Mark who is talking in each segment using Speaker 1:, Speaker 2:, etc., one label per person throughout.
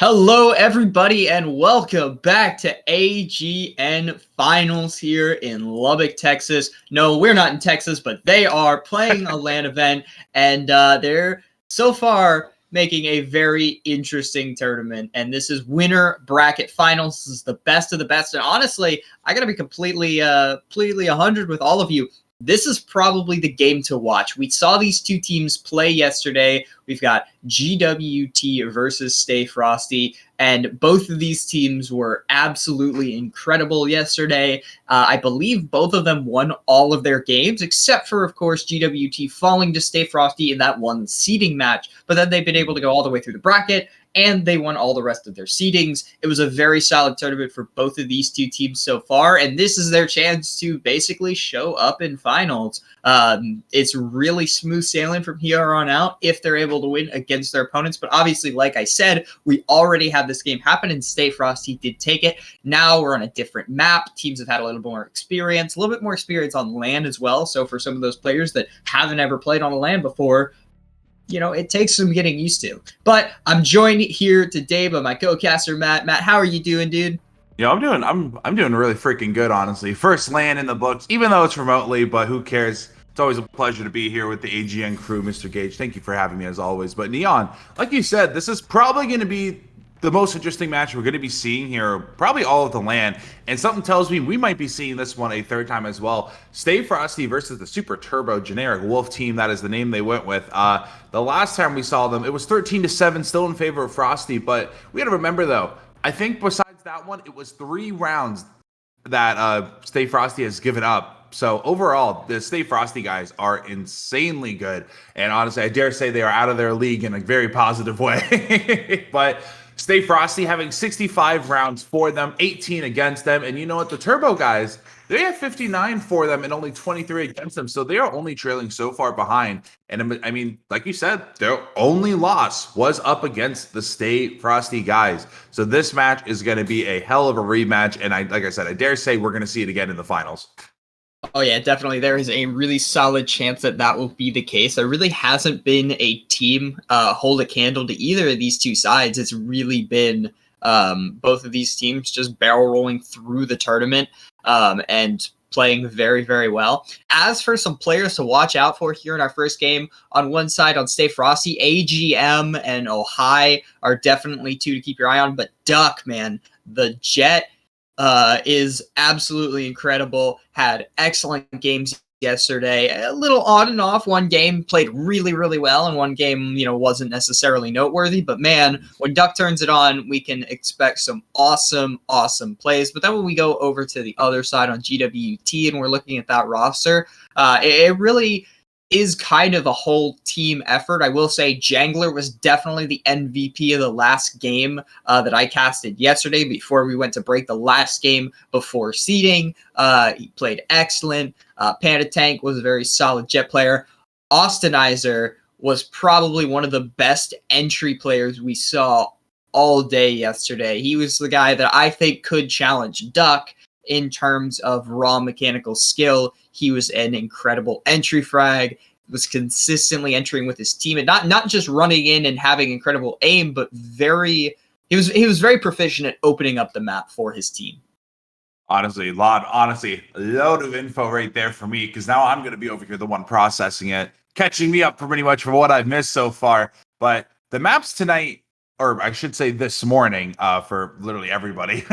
Speaker 1: Hello, everybody, and welcome back to AGN Finals here in Lubbock, Texas. No, we're not in Texas, but they are playing a LAN event, and they're so far making a very interesting tournament. And this is winner bracket finals. This is the best of the best. And honestly, I gotta be completely 100 with all of you. This is probably the game to watch. We saw these two teams play yesterday. We've got GWT versus Stay Frosty, and both of these teams were absolutely incredible yesterday. I believe both of them won all of their games, except for, of course, GWT falling to Stay Frosty in that one seeding match. But then they've been able to go all the way through the bracket, and they won all the rest of their seedings. It was a very solid tournament for both of these two teams so far, and this is their chance to basically show up in finals. It's really smooth sailing from here on out if they're able to win against their opponents. But obviously, like I said, we already had this game happen, and Stay Frosty did take it. Now we're on a different map. Teams have had a little more experience, a little bit more experience on LAN as well. So for some of those players that haven't ever played on a LAN before, you know, it takes some getting used to. But I'm joined here today by my co-caster, Matt. Matt, how are you doing, dude?
Speaker 2: Yeah, I'm doing really freaking good, honestly. First LAN in the books, even though it's remotely, but who cares? It's always a pleasure to be here with the AGN crew, Mr. Gage. Thank you for having me as always. But Neon, like you said, this is probably going to be the most interesting match we're going to be seeing here, probably all of the LAN. And something tells me we might be seeing this one a third time as well. Stay Frosty versus the Super Turbo Generic Wolf team. That is the name they went with. The last time we saw them, it was 13-7, still in favor of Frosty. But we got to remember, though, I think besides that one, it was 3 rounds that Stay Frosty has given up. So overall, the Stay Frosty guys are insanely good. And honestly, I dare say they are out of their league in a very positive way. But Stay Frosty having 65 rounds for them, 18 against them. And you know what? The Turbo guys, they have 59 for them and only 23 against them. So they are only trailing so far behind. And I mean, like you said, their only loss was up against the Stay Frosty guys. So this match is going to be a hell of a rematch. And like I said, I dare say we're going to see it again in the finals.
Speaker 1: Oh yeah, definitely. There is a really solid chance that that will be the case. There really hasn't been a team hold a candle to either of these two sides. It's really been both of these teams just barrel rolling through the tournament and playing very, very well. As for some players to watch out for here in our first game, on one side on Stay Frosty, AGM and Ohio are definitely two to keep your eye on. But Duck, man, the Jet is absolutely incredible. Had excellent games yesterday. A little on and off. One game played really, really well, and one game, you know, wasn't necessarily noteworthy. But man, when Duck turns it on, we can expect some awesome, awesome plays. But then when we go over to the other side on GWT and we're looking at that roster, it really is kind of a whole team effort. I will say Jangler was definitely the MVP of the last game that I casted yesterday before we went to break the last game before seeding. He played excellent. Panda Tank was a very solid Jet player. Austinizer was probably one of the best entry players we saw all day yesterday. He was the guy that I think could challenge Duck in terms of raw mechanical skill. He was an incredible entry frag, was consistently entering with his team, and not just running in and having incredible aim, but he was very proficient at opening up the map for his team.
Speaker 2: Honestly, a load of info right there for me, because now I'm going to be over here, the one processing it, catching me up for pretty much for what I've missed so far. But the maps tonight, or I should say this morning, for literally everybody.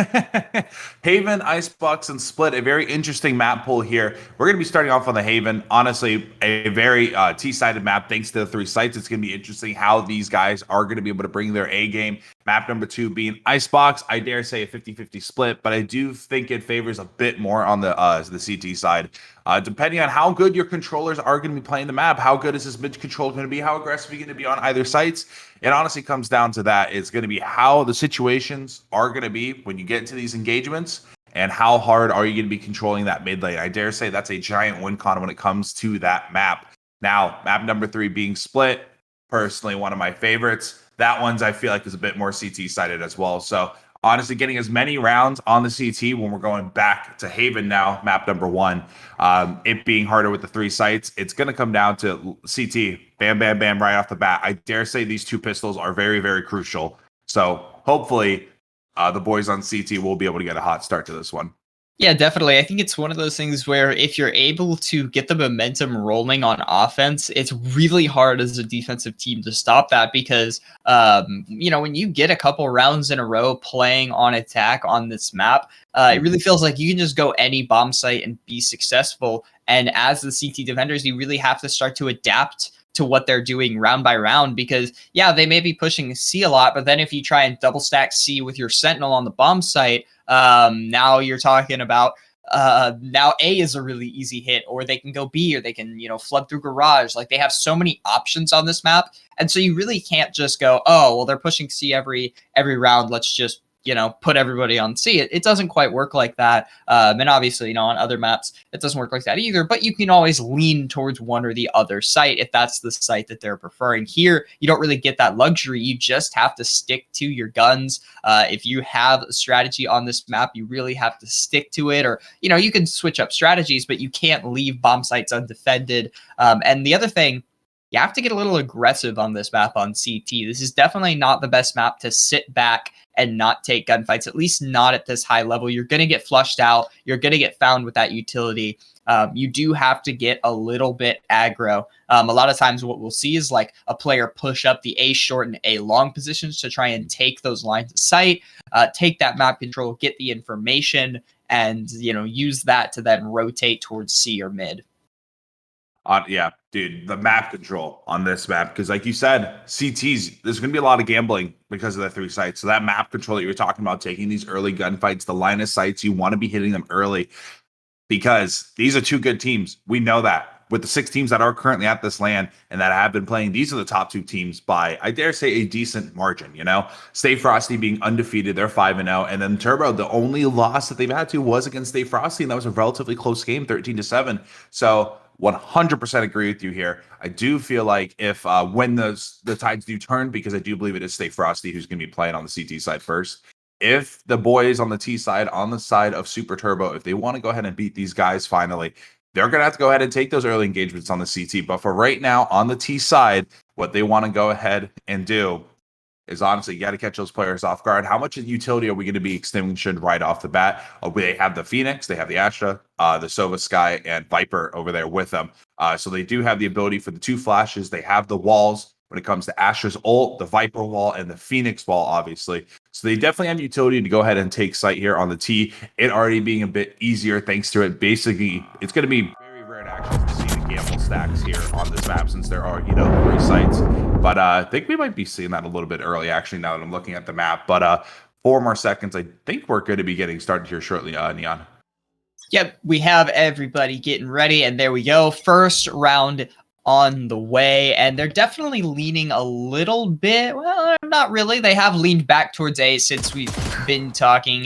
Speaker 2: Haven, Icebox, and Split, a very interesting map pool here. We're going to be starting off on the Haven. Honestly, a very T-sided map thanks to the 3 sites. It's going to be interesting how these guys are going to be able to bring their A game. Map number 2 being Icebox. I dare say a 50-50 split, but I do think it favors a bit more on the CT side. Depending on how good your controllers are going to be playing the map, how good is this mid control going to be, how aggressive are you going to be on either sites, it honestly comes down to that. It's going to be how the situations are going to be when you get into these engagements, and how hard are you going to be controlling that mid lane. I dare say that's a giant win con when it comes to that map. Now, map number 3 being Split, personally one of my favorites. That one's, I feel like, is a bit more CT sided as well. So honestly, getting as many rounds on the CT when we're going back to Haven now, map number 1, it being harder with the 3 sites, it's going to come down to CT. Bam, bam, bam, right off the bat. I dare say these 2 pistols are very, very crucial. So hopefully the boys on CT will be able to get a hot start to this one.
Speaker 1: Yeah, definitely. I think it's one of those things where if you're able to get the momentum rolling on offense, it's really hard as a defensive team to stop that because, when you get a couple rounds in a row playing on attack on this map, it really feels like you can just go any bomb site and be successful. And as the CT defenders, you really have to start to adapt to what they're doing round by round because, yeah, they may be pushing C a lot, but then if you try and double stack C with your Sentinel on the bomb site, now you're talking about now A is a really easy hit, or they can go B, or they can, flood through garage. Like they have so many options on this map. And so you really can't just go, oh, well, they're pushing C every round. Let's just, put everybody on C. It doesn't quite work like that. And obviously, on other maps, it doesn't work like that either, but you can always lean towards one or the other site if that's the site that they're preferring. Here, you don't really get that luxury. You just have to stick to your guns. If you have a strategy on this map, you really have to stick to it, or, you can switch up strategies, but you can't leave bomb sites undefended. And the other thing, you have to get a little aggressive on this map on CT. This is definitely not the best map to sit back and not take gunfights, at least not at this high level. You're going to get flushed out. You're going to get found with that utility. You do have to get a little bit aggro. A lot of times what we'll see is like a player push up the A short and A long positions to try and take those lines of sight, take that map control, get the information, and use that to then rotate towards C or mid.
Speaker 2: Yeah, dude, the map control on this map, because like you said, CTs, there's going to be a lot of gambling because of the 3 sites. So that map control that you're talking about, taking these early gunfights, the line of sights, you want to be hitting them early because these are 2 good teams. We know that. With the 6 teams that are currently at this LAN and that have been playing, these are the top 2 teams by, I dare say, a decent margin. Stay Frosty being undefeated, they're 5-0, and then Turbo, the only loss that they've had to was against Stay Frosty, and that was a relatively close game, 13-7. So 100% agree with you here. I do feel like if when the tides do turn, because I do believe it is Stay Frosty who's going to be playing on the CT side first. If the boys on the T side, on the side of Super Turbo, if they want to go ahead and beat these guys finally, they're going to have to go ahead and take those early engagements on the CT. But for right now, on the T side, what they want to go ahead and do is honestly, you got to catch those players off guard. How much utility are we going to be extinguishing right off the bat? They have the Phoenix, they have the Astra, the Sova Sky, and Viper over there with them. So they do have the ability for the 2 flashes. They have the walls when it comes to Astra's ult, the Viper wall, and the Phoenix wall, obviously. So they definitely have utility to go ahead and take site here on the T. It already being a bit easier thanks to it. Basically, it's going to be very rare to actually see the gamble stacks here on this map since there are, 3 sites. But I think we might be seeing that a little bit early, actually, now that I'm looking at the map. But 4 more seconds. I think we're going to be getting started here shortly, Neon.
Speaker 1: Yep, we have everybody getting ready, and there we go. First round on the way, and they're definitely leaning a little bit. Well, not really. They have leaned back towards A since we've been talking,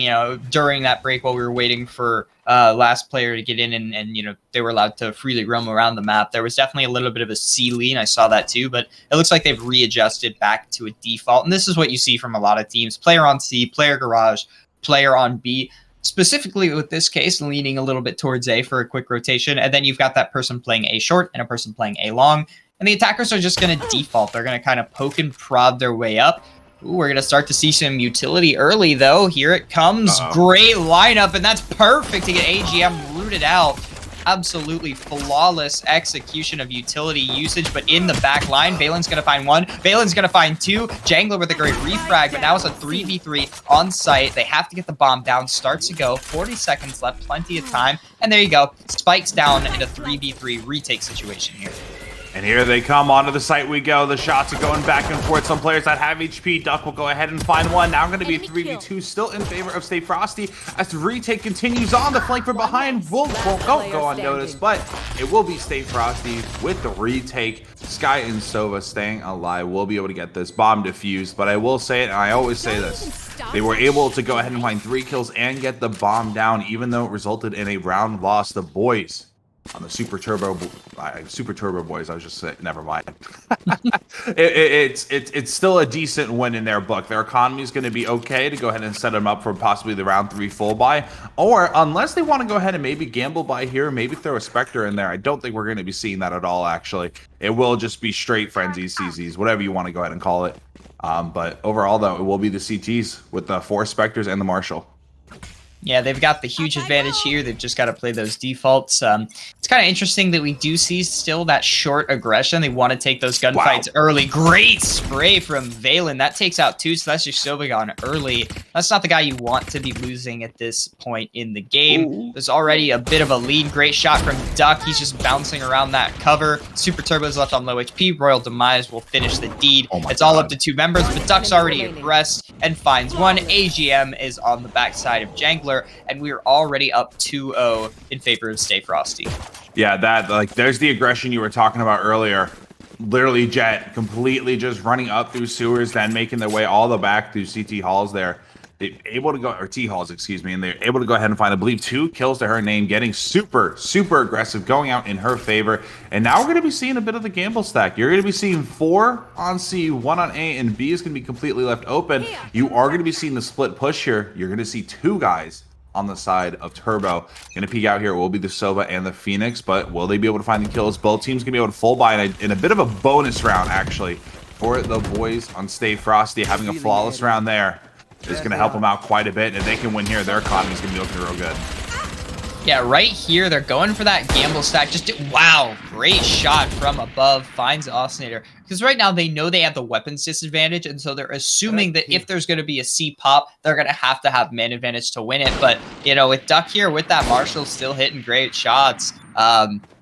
Speaker 1: during that break while we were waiting for last player to get in and they were allowed to freely roam around the map. There was definitely a little bit of a C lean. I saw that too, but it looks like they've readjusted back to a default. And this is what you see from a lot of teams. Player on C, player garage, player on B. Specifically with this case, leaning a little bit towards A for a quick rotation. And then you've got that person playing A short and a person playing A long. And the attackers are just going to default. They're going to kind of poke and prod their way up. Ooh, we're going to start to see some utility early, though. Here it comes. Great lineup, and that's perfect to get AGN rooted out. Absolutely flawless execution of utility usage, but in the back line, Valen's going to find 1. Valen's going to find 2. Jangler with a great refrag, but now it's a 3v3 on site. They have to get the bomb down. Starts to go. 40 seconds left. Plenty of time. And there you go. Spikes down in a 3v3 retake situation here.
Speaker 2: And here they come, onto the site we go. The shots are going back and forth. Some players that have HP. Duck will go ahead and find 1. Now going to be a 3v2, still in favor of Stay Frosty. As the retake continues on, the flank from behind won't go unnoticed, but it will be Stay Frosty with the retake. Sky and Sova staying alive. We'll be able to get this bomb defused, but I will say it, and I always say this. They were able to go ahead and find 3 kills and get the bomb down, even though it resulted in a round loss. The boys on the Super Turbo boys, I was just saying, never mind. It's still a decent win in their book. Their economy is going to be okay to go ahead and set them up for possibly the round 3 full buy, or unless they want to go ahead and maybe gamble buy here, maybe throw a Spectre in there. I don't think we're going to be seeing that at all, actually. It will just be straight frenzies, CZs, whatever you want to go ahead and call it. But overall, though, it will be the CTs with the 4 Spectres and the Marshal.
Speaker 1: Yeah, they've got the huge advantage here. They've just got to play those defaults. It's kind of interesting that we do see still that short aggression. They want to take those gunfights early. Great spray from Valen. That takes out 2, so that's just Sobegon early. That's not the guy you want to be losing at this point in the game. Ooh. There's already a bit of a lead. Great shot from Duck. He's just bouncing around that cover. Super Turbo's left on low HP. Royal Demise will finish the deed. It's all up to 2 members, but Duck's already at rest and finds 1. AGM is on the backside of Jangler, and we're already up 2-0 in favor of Stay Frosty.
Speaker 2: Yeah, there's the aggression you were talking about earlier. Literally Jet completely just running up through sewers, then making their way all the back through CT halls there. They're able to go, or T halls, excuse me, and they're able to go ahead and find, I believe, 2 kills to her name, getting super aggressive, going out in her favor. And now we're going to be seeing a bit of the gamble stack. You're going to be seeing 4 on C, 1 on A, and B is going to be completely left open. You are going to be seeing the split push here. You're going to see 2 guys on the side of Turbo. Gonna peek out here, it will be the Sova and the Phoenix, but will they be able to find the kills? Both teams gonna be able to full buy in a bit of a bonus round, actually, for the boys on Stay Frosty. Having a flawless round there is gonna help them out quite a bit, and if they can win here, their economy's gonna be looking real good.
Speaker 1: Yeah, right here, they're going for that gamble stack. Wow, great shot from above, finds Osinator. Because right now, they know they have the weapons disadvantage, and so they're assuming that if there's going to be a C pop, they're going to have man advantage to win it. But, you know, with Duck here, with that Marshall still hitting great shots,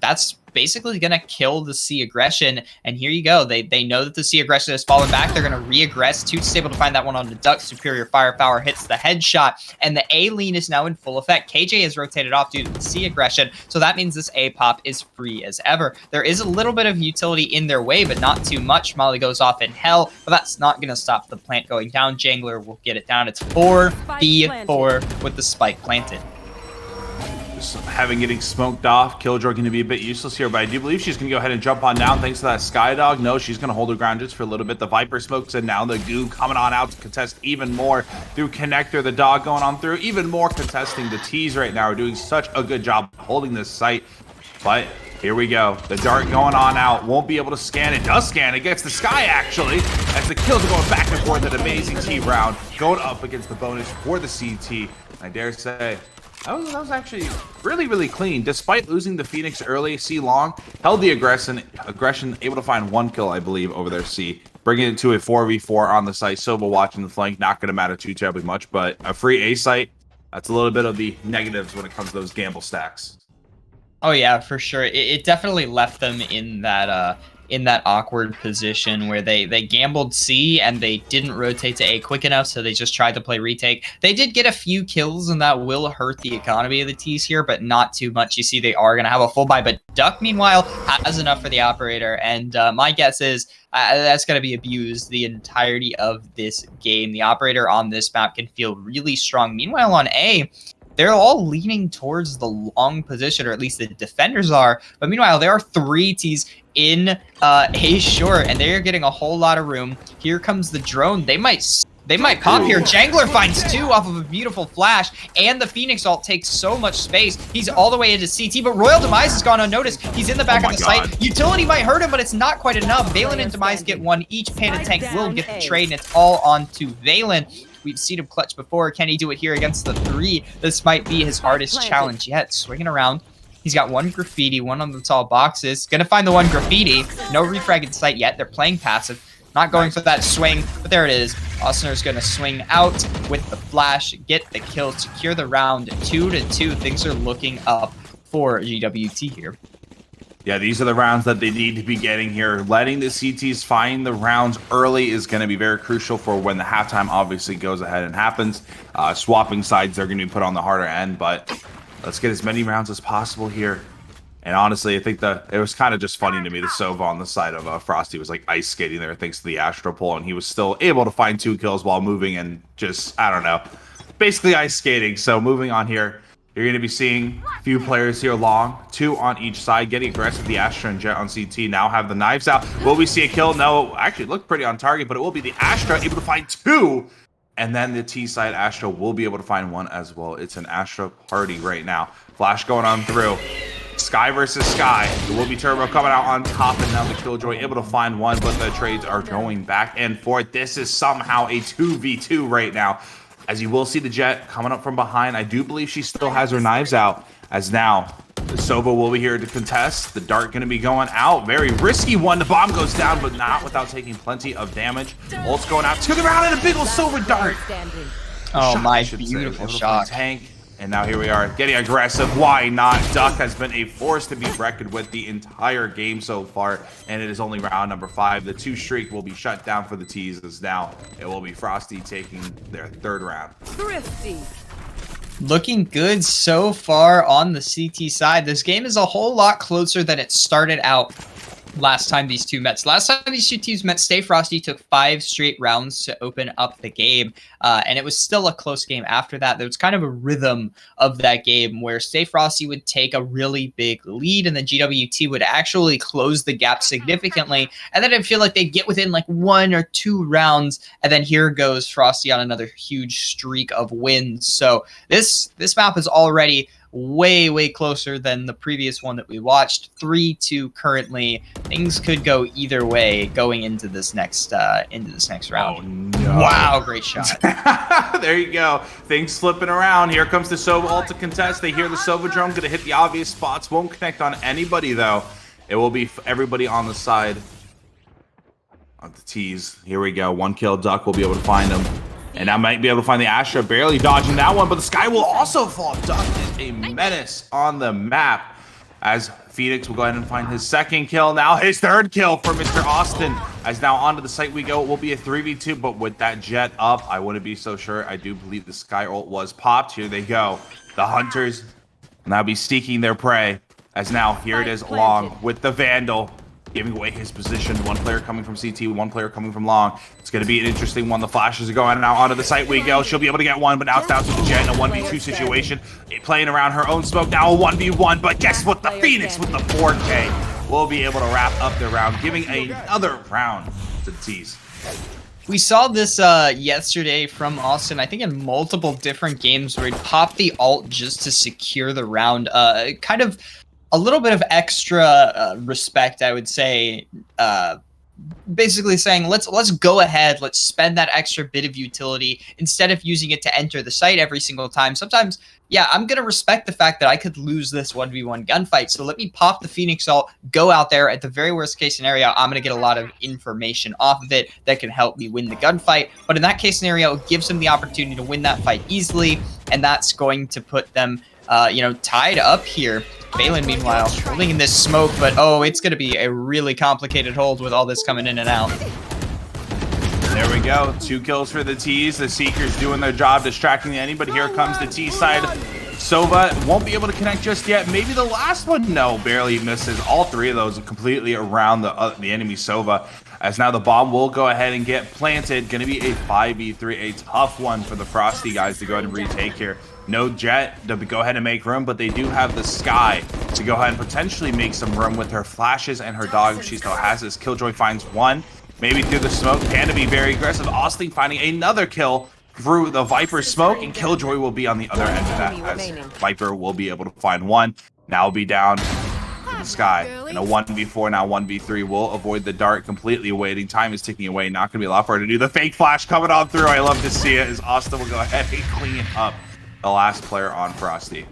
Speaker 1: that's basically going to kill the C aggression. And here you go. They know that the C aggression has fallen back. They're going to re-aggress. Toot's able to find that one on the Duck. Superior firepower hits the headshot. And the A lean is now in full effect. KJ has rotated off due to the C aggression. So that means this A pop is free as ever. There is a little bit of utility in their way, but not too much. Molly goes off in hell, but that's not going to stop the plant going down. Jangler will get it down. It's 4v4 with the spike planted.
Speaker 2: Getting smoked off. Killjoy going to be a bit useless here, but I do believe she's going to go ahead and jump on down thanks to that Skydog. No, she's going to hold her ground just for a little bit. The Viper smokes and now the Goo coming on out to contest even more through Connector. The Dog going on through even more contesting. The T's right now are doing such a good job holding this site, but here we go. The Dart going on out. Won't be able to scan it. Does scan it. Gets the Sky, actually. As the kills are going back and forth. An amazing T round. Going up against the bonus for the CT. I dare say, that was actually really clean. Despite losing the Phoenix early, C long held the aggression, able to find 1 kill, I believe, over their C. Bringing it to a 4v4 on the site. Sova watching the flank. Not going to matter too terribly much, but a free A site, that's a little bit of the negatives when it comes to those gamble stacks.
Speaker 1: Oh yeah, for sure. It definitely left them in that awkward position where they gambled C and they didn't rotate to A quick enough, so they just tried to play retake. They did get a few kills, and that will hurt the economy of the T's here, but not too much. You see, they are going to have a full buy, but Duck, meanwhile, has enough for the operator, and my guess is that's going to be abused the entirety of this game. The operator on this map can feel really strong. Meanwhile, on A, they're all leaning towards the long position, or at least the defenders are. But meanwhile, there are 3 T's in A short, and they're getting a whole lot of room. Here comes the drone. They might pop here. Jangler finds 2 off of a beautiful flash, and the Phoenix ult takes so much space. He's all the way into CT, but Royal Demise has gone unnoticed. He's in the back of the site. Utility might hurt him, but it's not quite enough. Valen and Demise get 1 each. Panda Tank will get the trade, and it's all on to Valen. We've seen him clutch before. Can he do it here against the 3? This might be his hardest challenge yet. Swinging around. He's got 1 graffiti, 1 on the tall boxes. Gonna find the 1 graffiti. No refrag in sight yet. They're playing passive. Not going for that swing, but there it is. Osner's gonna swing out with the flash, get the kill, secure the round. 2-2. Things are looking up for GWT here.
Speaker 2: Yeah, these are the rounds that they need to be getting here. Letting the CTs find the rounds early is going to be very crucial for when the halftime obviously goes ahead and happens. Swapping sides, they're going to be put on the harder end, but let's get as many rounds as possible here. And honestly, I think it was kind of just funny to me. The Sova on the side of Frosty was like ice skating there thanks to the Astro Pole, and he was still able to find 2 kills while moving and just, I don't know, basically ice skating. So moving on here. You're going to be seeing a few players here long, 2 on each side, getting aggressive. The Astra and Jet on CT now have the knives out. Will we see a kill? No, actually, it looked pretty on target, but it will be the Astra able to find 2. And then the T side Astra will be able to find 1 as well. It's an Astra party right now. Flash going on through. Sky versus Sky. It will be Turbo coming out on top, and now the Killjoy able to find one, but the trades are going back and forth. This is somehow a 2v2 right now, as you will see the Jet coming up from behind. I do believe she still has her knives out, as now the Sova will be here to contest. The Dart going to be going out. Very risky one. The bomb goes down, but not without taking plenty of damage. Ult's going out to the round, and a big old Sova Dart.
Speaker 1: Oh, my
Speaker 2: Shot,
Speaker 1: beautiful shot.
Speaker 2: Tank. And now here we are getting aggressive. Why not? Duck has been a force to be reckoned with the entire game so far, and it is only round number 5. The 2 streak will be shut down for the T's, as now it will be Frosty taking their 3rd round.
Speaker 3: Thrifty.
Speaker 1: Looking good so far on the CT side. This game is a whole lot closer than it started out last time these two met. Last time these two teams met, Stay Frosty took 5 straight rounds to open up the game, and it was still a close game after that. There was kind of a rhythm of that game where Stay Frosty would take a really big lead, and then GWT would actually close the gap significantly, and then I'd feel like they'd get within like 1 or 2 rounds, and then here goes Frosty on another huge streak of wins. So this map is already way closer than the previous one that we watched. 3-2 currently. Things could go either way going into this next round.
Speaker 2: Oh, no.
Speaker 1: Wow, great shot.
Speaker 2: There you go. Things flipping around. Here comes the Sova ult to contest. They hear the Sova drone, gonna hit the obvious spots. Won't connect on anybody though. It will be everybody on the side of the T's. Here we go. 1 kill. Duck will be able to find him. And I might be able to find the Astra, barely dodging that one, but the Sky will also fall. Duck is a menace on the map, as Phoenix will go ahead and find his 2nd kill. Now his 3rd kill for Mr. Austin, as now onto the site we go. It will be a 3v2, but with that Jet up, I wouldn't be so sure. I do believe the Sky ult was popped. Here they go. The Hunters now be seeking their prey, as now here it is Long with the Vandal, giving away his position. 1 player coming from CT, 1 player coming from Long. It's going to be an interesting one. The flashes are going out onto the site we go. She'll be able to get one, but now it's down to the Jet in a 1v2 situation. Playing around her own smoke, now a 1v1, but guess what? The Phoenix with the 4K will be able to wrap up the round, giving another round to the T's.
Speaker 1: We saw this yesterday from Austin, I think in multiple different games, where he'd pop the ult just to secure the round. Kind of a little bit of extra respect, I would say, basically saying, let's go ahead, let's spend that extra bit of utility instead of using it to enter the site every single time. Sometimes, yeah, I'm going to respect the fact that I could lose this 1v1 gunfight, so let me pop the Phoenix ult, go out there. At the very worst case scenario, I'm going to get a lot of information off of it that can help me win the gunfight, but in that case scenario, it gives them the opportunity to win that fight easily, and that's going to put them tied up here. Balin, meanwhile, holding in this smoke, but oh, it's going to be a really complicated hold with all this coming in and out.
Speaker 2: There we go. 2 kills for the T's. The Seekers doing their job, distracting the enemy, but here comes the T side. Sova won't be able to connect just yet. Maybe the last one, no, barely misses. All 3 of those are completely around the enemy Sova, as now the bomb will go ahead and get planted. Going to be a 5v3, a tough one for the Frosty guys to go ahead and retake here. No Jet to go ahead and make room, but they do have the Sky to go ahead and potentially make some room with her flashes and her dog. She still has this. Killjoy finds 1, maybe through the smoke. Panda be very aggressive. Austin finding another kill through the Viper smoke, and Killjoy will be on the other end of that, as Viper will be able to find 1. Now be down to the Sky. And a 1v4, now 1v3 will avoid the Dart completely. Waiting time is ticking away. Not going to be a lot for her to do. The fake flash coming on through. I love to see it, as Austin will go ahead and clean up the last player on Frosty.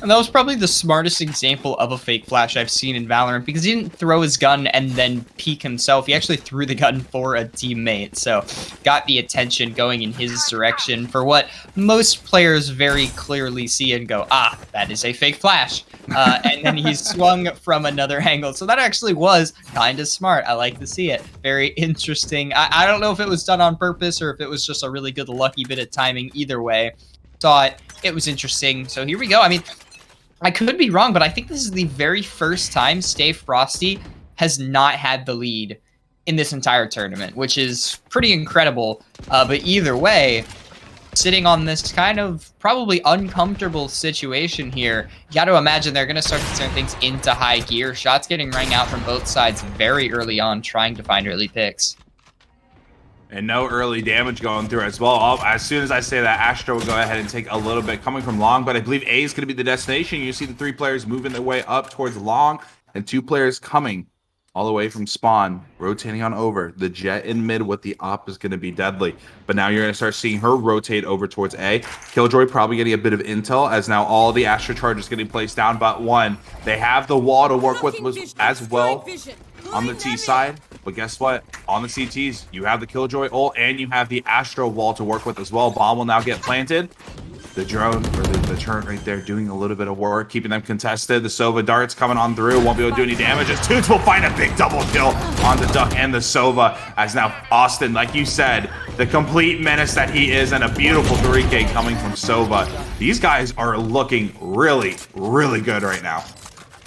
Speaker 1: And that was probably the smartest example of a fake flash I've seen in Valorant, because he didn't throw his gun and then peek himself. He actually threw the gun for a teammate, so got the attention going in his direction for what most players very clearly see and go, ah, that is a fake flash. And then he swung from another angle. So that actually was kind of smart. I like to see it. Very interesting. I don't know if it was done on purpose or if it was just a really good lucky bit of timing. Either way, saw it. It was interesting. So here we go. I mean, I could be wrong, but I think this is the very first time Stay Frosty has not had the lead in this entire tournament, which is pretty incredible. But either way, sitting on this kind of probably uncomfortable situation here, you got to imagine they're going to start to turn things into high gear. Shots getting rang out from both sides very early on, trying to find early picks.
Speaker 2: And no early damage going through as well. As soon as I say that, Astra will go ahead and take a little bit coming from long, but I believe A is going to be the destination. You see the 3 players moving their way up towards long, and 2 players coming all the way from spawn, rotating on over. The Jet in mid with the op is going to be deadly. But now you're going to start seeing her rotate over towards A. Killjoy probably getting a bit of intel as now all the Astra charges getting placed down but one. They have the wall to work with as well on the T side. But guess what? On the CTs, you have the Killjoy ult and you have the Astro wall to work with as well. Bomb will now get planted. The drone, or the turret right there, doing a little bit of work, keeping them contested. The Sova darts coming on through, won't be able to do any damage. As Toots will find a big double kill on the Duck and the Sova. As now Austin, like you said, the complete menace that he is, and a beautiful 3K coming from Sova. These guys are looking really, really good right now.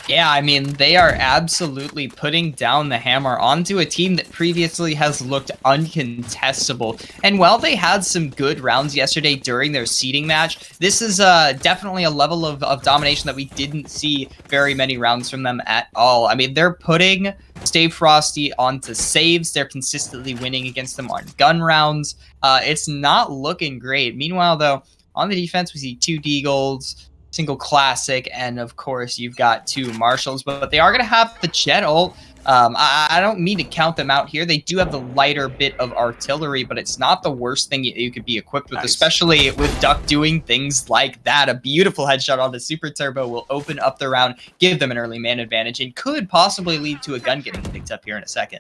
Speaker 1: Yeah, I mean, they are absolutely putting down the hammer onto a team that previously has looked uncontestable. And while they had some good rounds yesterday during their seeding match, this is definitely a level of domination that we didn't see very many rounds from them at all. I mean, they're putting Stay Frosty onto saves. They're consistently winning against them on gun rounds. It's not looking great. Meanwhile, though, on the defense, we see 2 Deagles, single classic, and of course you've got 2 Marshals, but they are going to have the Jet ult. I don't mean to count them out here. They do have the lighter bit of artillery, but it's not the worst thing you could be equipped with, especially with Duck doing things like that. A beautiful headshot on the Super Turbo will open up the round, give them an early man advantage, and could possibly lead to a gun getting picked up here in a second.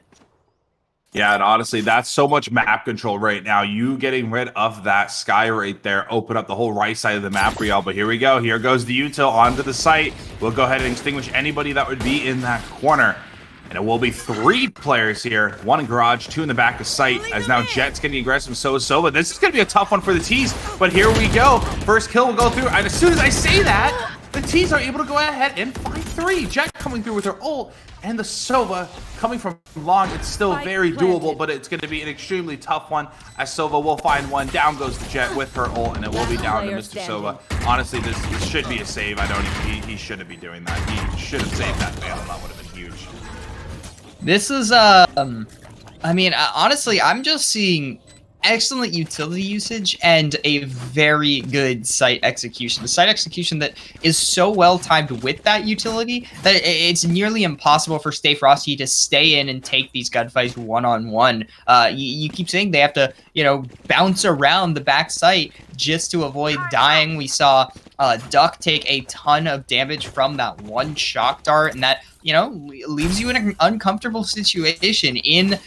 Speaker 2: Yeah, and honestly, that's so much map control right now. You getting rid of that sky right there, open up the whole right side of the map for y'all. But here we go. Here goes the util onto the site. We'll go ahead and extinguish anybody that would be in that corner. And it will be 3 players here. 1 in garage, 2 in the back of site. As now Jet's getting aggressive, so is Sova. This is going to be a tough one for the T's. But here we go. First kill will go through. And as soon as I say that, the T's are able to go ahead and find 3. Jet coming through with her ult. And the Sova coming from long, it's still very doable, but it's going to be an extremely tough one. As Sova will find one. Down goes the Jet with her ult, and it will be down to Mr. Sova. Honestly, this should be a save. I don't even, he shouldn't be doing that. He should have saved that fail. That would have been huge.
Speaker 1: This is, I mean, honestly, I'm just seeing excellent utility usage and a very good site execution. The site execution that is so well timed with that utility that it's nearly impossible for Stay Frosty to stay in and take these gunfights one-on-one. You keep saying they have to, you know, bounce around the back site just to avoid dying. We saw Duck take a ton of damage from that one shock dart, and that, you know, leaves you in an uncomfortable situation in,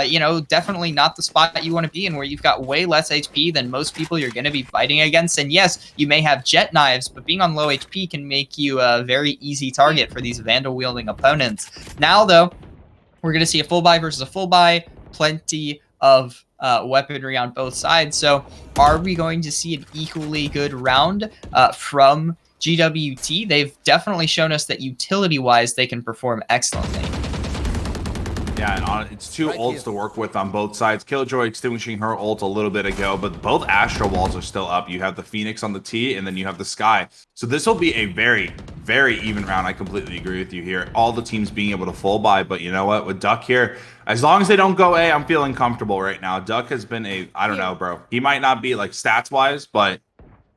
Speaker 1: you know, definitely not the spot that you want to be in, where you've got way less HP than most people you're going to be fighting against. And yes, you may have jet knives, but being on low HP can make you a very easy target for these Vandal-wielding opponents. Now, though, we're going to see a full buy versus a full buy, plenty of weaponry on both sides. So are we going to see an equally good round from GWT? They've definitely shown us that utility-wise, they can perform excellently.
Speaker 2: Yeah, and it's 2 ults to work with on both sides. Killjoy extinguishing her ult a little bit ago, but both Astro walls are still up. You have the Phoenix on the T, and then you have the Sky. So this will be a very, very even round. I completely agree with you here. All the teams being able to full buy, but you know what? With Duck here, as long as they don't go A, I'm feeling comfortable right now. Duck has been I don't know, bro. He might not be like stats-wise, but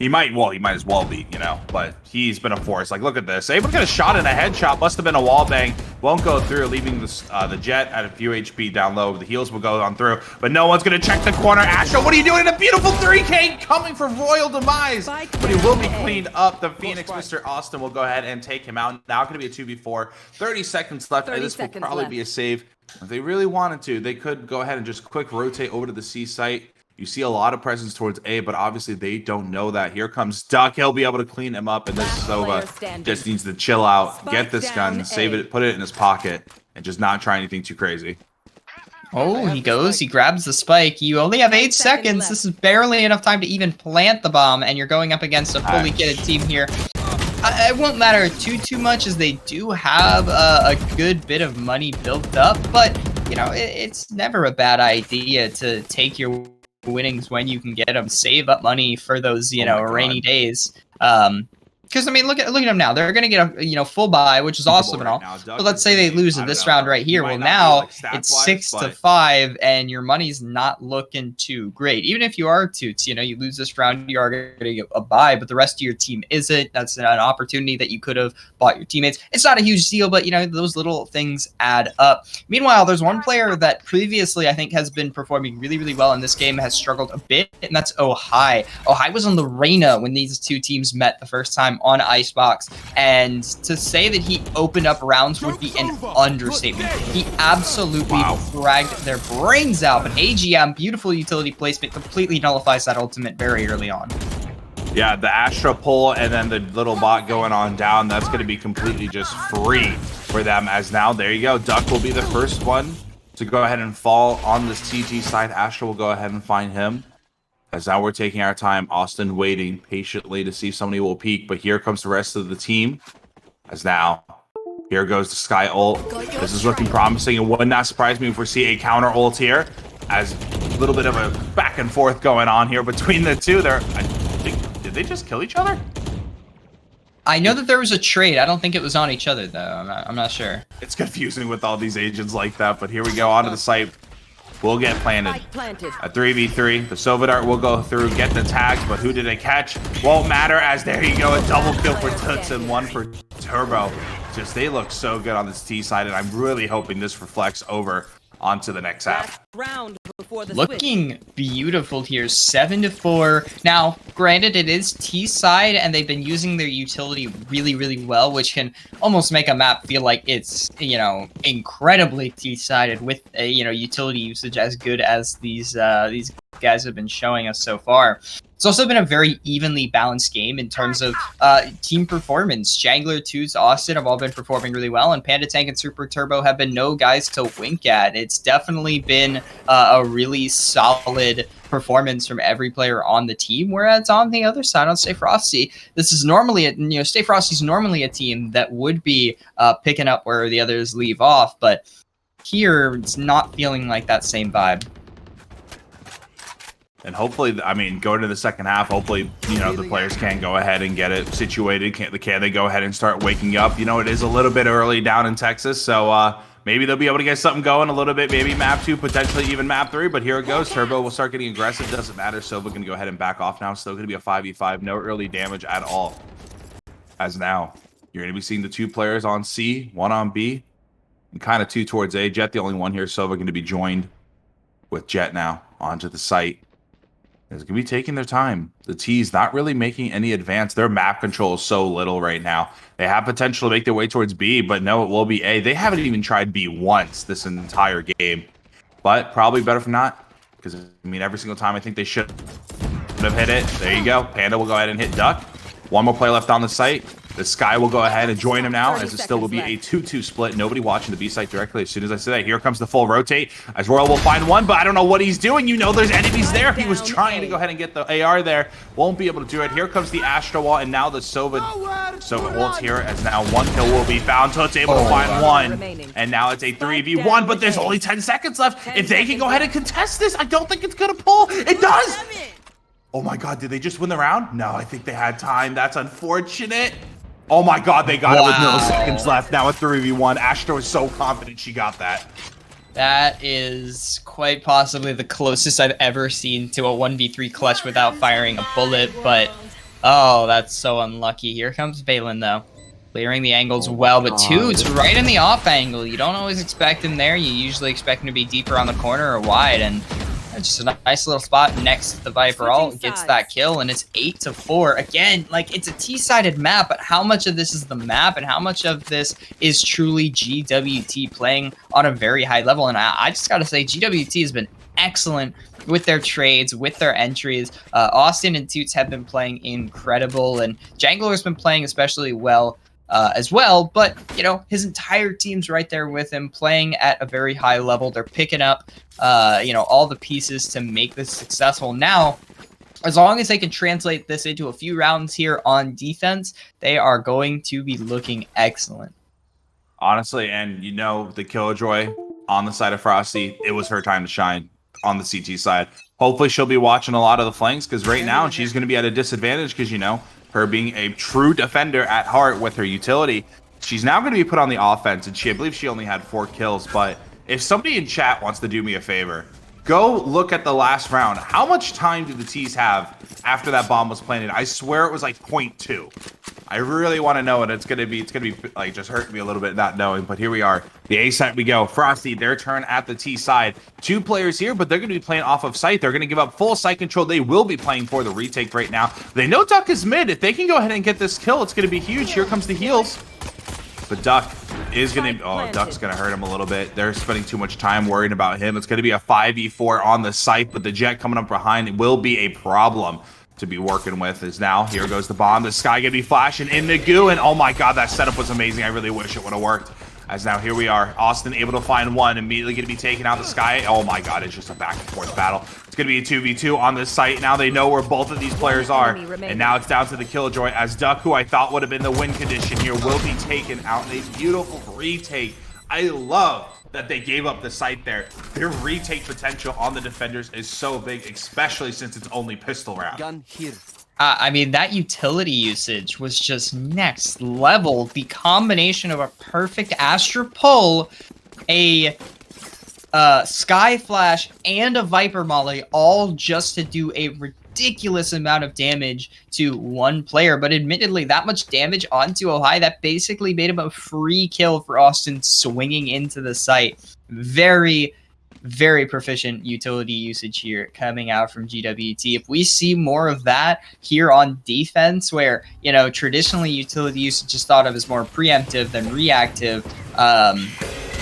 Speaker 2: he might as well be, you know, but he's been a force. Like, look at this. Able to get a shot and a headshot. Must have been a wall bang. Won't go through, leaving the Jet at a few HP down low. The heals will go on through, but no one's going to check the corner. Astro, what are you doing? A beautiful 3K coming from Royal Demise, but he will be cleaned up. The Phoenix, Mr. Austin, will go ahead and take him out. Now going to be a 2v4. 30 seconds left. This will probably be a save. If they really wanted to, they could go ahead and just quick rotate over to the C site. You see a lot of presence towards A, but obviously they don't know that. Here comes Duck. He'll be able to clean him up, and this Sova just needs to chill out, get this gun, save it, put it in his pocket, and just not try anything too crazy.
Speaker 1: Oh, he goes. He grabs the spike. You only have 8 seconds. This is barely enough time to even plant the bomb, and you're going up against a fully kitted team here. It won't matter too much, as they do have a good bit of money built up, but, you know, it's never a bad idea to take your winnings when you can get them. Save up money for those, you know, rainy days. Because I mean, look at them now. They're gonna get a full buy, which is awesome and all. But let's say they lose in this round right here. Well, now it's 6-5, and your money's not looking too great. Even if you are Toots, you lose this round, you are gonna get a buy, but the rest of your team isn't. That's an opportunity that you could have bought your teammates. It's not a huge deal, but those little things add up. Meanwhile, there's one player that previously I think has been performing really, really well in this game, has struggled a bit, and that's Ohai. Ohai was on the Reyna when these two teams met the first time on Icebox, and to say that he opened up rounds would be an understatement. He absolutely dragged their brains out, but AGN, beautiful utility placement, completely nullifies that ultimate very early on.
Speaker 2: Yeah, the Astra pull and then the little bot going on down, that's going to be completely just free for them, as now, there you go, Duck will be the first one to go ahead and fall on this TG side. Astra will go ahead and find him. As now we're taking our time, Austin waiting patiently to see if somebody will peek, but here comes the rest of the team. As now, here goes the Sky ult. This is looking promising, and would not surprise me if we see a counter ult here, as a little bit of a back and forth going on here between the two. Did they just kill each other?
Speaker 1: I know that there was a trade. I don't think it was on each other, though. I'm not sure.
Speaker 2: It's confusing with all these agents like that, but here we go onto the site. Will get planted. A 3v3. The Sovadart will go through, get the tags, but who did it catch? Won't matter, as there you go, a double kill for Toots and one for Turbo. Just, they look so good on this T side, and I'm really hoping this reflects over onto the next half.
Speaker 1: Looking beautiful here, 7-4. Now, granted, it is T side, and they've been using their utility really, really well, which can almost make a map feel like it's, incredibly T-sided with a, utility usage as good as these guys have been showing us so far. It's also been a very evenly balanced game in terms of team performance. Jangler, Toots, Austin have all been performing really well, and Panda Tank and Super Turbo have been no guys to wink at. It's definitely been a really solid performance from every player on the team, whereas on the other side, on Stay Frosty, this is normally Stay Frosty's normally a team that would be picking up where the others leave off, but here it's not feeling like that same vibe.
Speaker 2: And hopefully, I mean, going to the second half, hopefully, the players can go ahead and get it situated. Can they go ahead and start waking up? It is a little bit early down in Texas, so maybe they'll be able to get something going a little bit. Maybe map 2, potentially even map 3, but here it goes. Turbo will start getting aggressive. Doesn't matter. Sova going to go ahead and back off now. Still going to be a 5v5. No early damage at all. As now, you're going to be seeing the two players on C, one on B, and kind of two towards A. Jet, the only one here. Sova going to be joined with Jet now onto the site. Is going to be taking their time. The T's not really making any advance. Their map control is so little right now. They have potential to make their way towards B, but no, it will be A. They haven't even tried B once this entire game. But probably better for not. Because, every single time I think they should have hit it. There you go. Panda will go ahead and hit Duck. One more play left on the site. The Sky will go ahead and join him now, as it still will be a 2-2 split. Nobody watching the B site directly. As soon as I say that, here comes the full rotate. As Royal will find one, but I don't know what he's doing. There's enemies there. He was trying to go ahead and get the AR there. Won't be able to do it. Here comes the Astra wall, and now the Sova ults here, as now one kill will be found. Toot's able to find one, and now it's a 3v1, but there's only 10 seconds left. If they can go ahead and contest this, I don't think it's going to pull. It does! Oh my god, did they just win the round? No, I think they had time. That's unfortunate. Oh my god, they got it with milliseconds left. Now a 3v1. Astra was so confident she got that.
Speaker 1: That is quite possibly the closest I've ever seen to a 1v3 clutch without firing a bullet, but oh, that's so unlucky. Here comes Balin, though. Clearing the angles well, but Toots right in the off angle. You don't always expect him there. You usually expect him to be deeper on the corner or wide, and just a nice little spot next to the Viper ult, gets that kill, and it's 8-4. Again, it's a T-sided map, but how much of this is the map, and how much of this is truly GWT playing on a very high level? And I just gotta say, GWT has been excellent with their trades, with their entries. Austin and Toots have been playing incredible, and Jangler's been playing especially well as well, but his entire team's right there with him, playing at a very high level. They're picking up all the pieces to make this successful. Now, as long as they can translate this into a few rounds here on defense, they are going to be looking excellent.
Speaker 2: Honestly, and the Killjoy on the side of Frosty, it was her time to shine on the CT side. Hopefully she'll be watching a lot of the flanks, because right now she's going to be at a disadvantage, because her being a true defender at heart with her utility. She's now going to be put on the offense, and I believe she only had 4 kills. But if somebody in chat wants to do me a favor, go look at the last round. How much time did the T's have after that bomb was planted? I swear it was like 0.2. I really want to know, and it's gonna be like just hurting me a little bit not knowing. But here we are, the A side we go. Frosty, their turn at the T side. 2 players here, but they're gonna be playing off of site. They're gonna give up full site control. They will be playing for the retake right now. They know Duck is mid. If they can go ahead and get this kill, it's gonna be huge. Here comes the heals. But Duck is gonna, oh, Duck's gonna hurt him a little bit. They're spending too much time worrying about him. It's gonna be a 5v4 on the site, but the Jet coming up behind will be a problem to be working with. Is now, here goes the bomb. The Sky gonna be flashing in the goo, and oh my god, that setup was amazing. I really wish it would have worked. As now, here we are, Austin able to find one, immediately gonna be taking out the Sky. Oh my god, it's just a back and forth battle. It's gonna be a 2v2 on this site. Now they know where both of these players are, and now it's down to the Killjoy, as Duck, who I thought would have been the win condition here, will be taken out in a beautiful retake. I love that they gave up the site there. Their retake potential on the defenders is so big, especially since it's only pistol round.
Speaker 3: Gun here.
Speaker 1: I mean, that utility usage was just next level. The combination of a perfect Astra pull, a Sky Flash, and a Viper Molly, all just to do a ridiculous amount of damage to one player. But admittedly, that much damage onto Ohio, that basically made him a free kill for Austin swinging into the site. Very, very proficient utility usage here coming out from GWT. If we see more of that here on defense, where, you know, traditionally utility usage is thought of as more preemptive than reactive,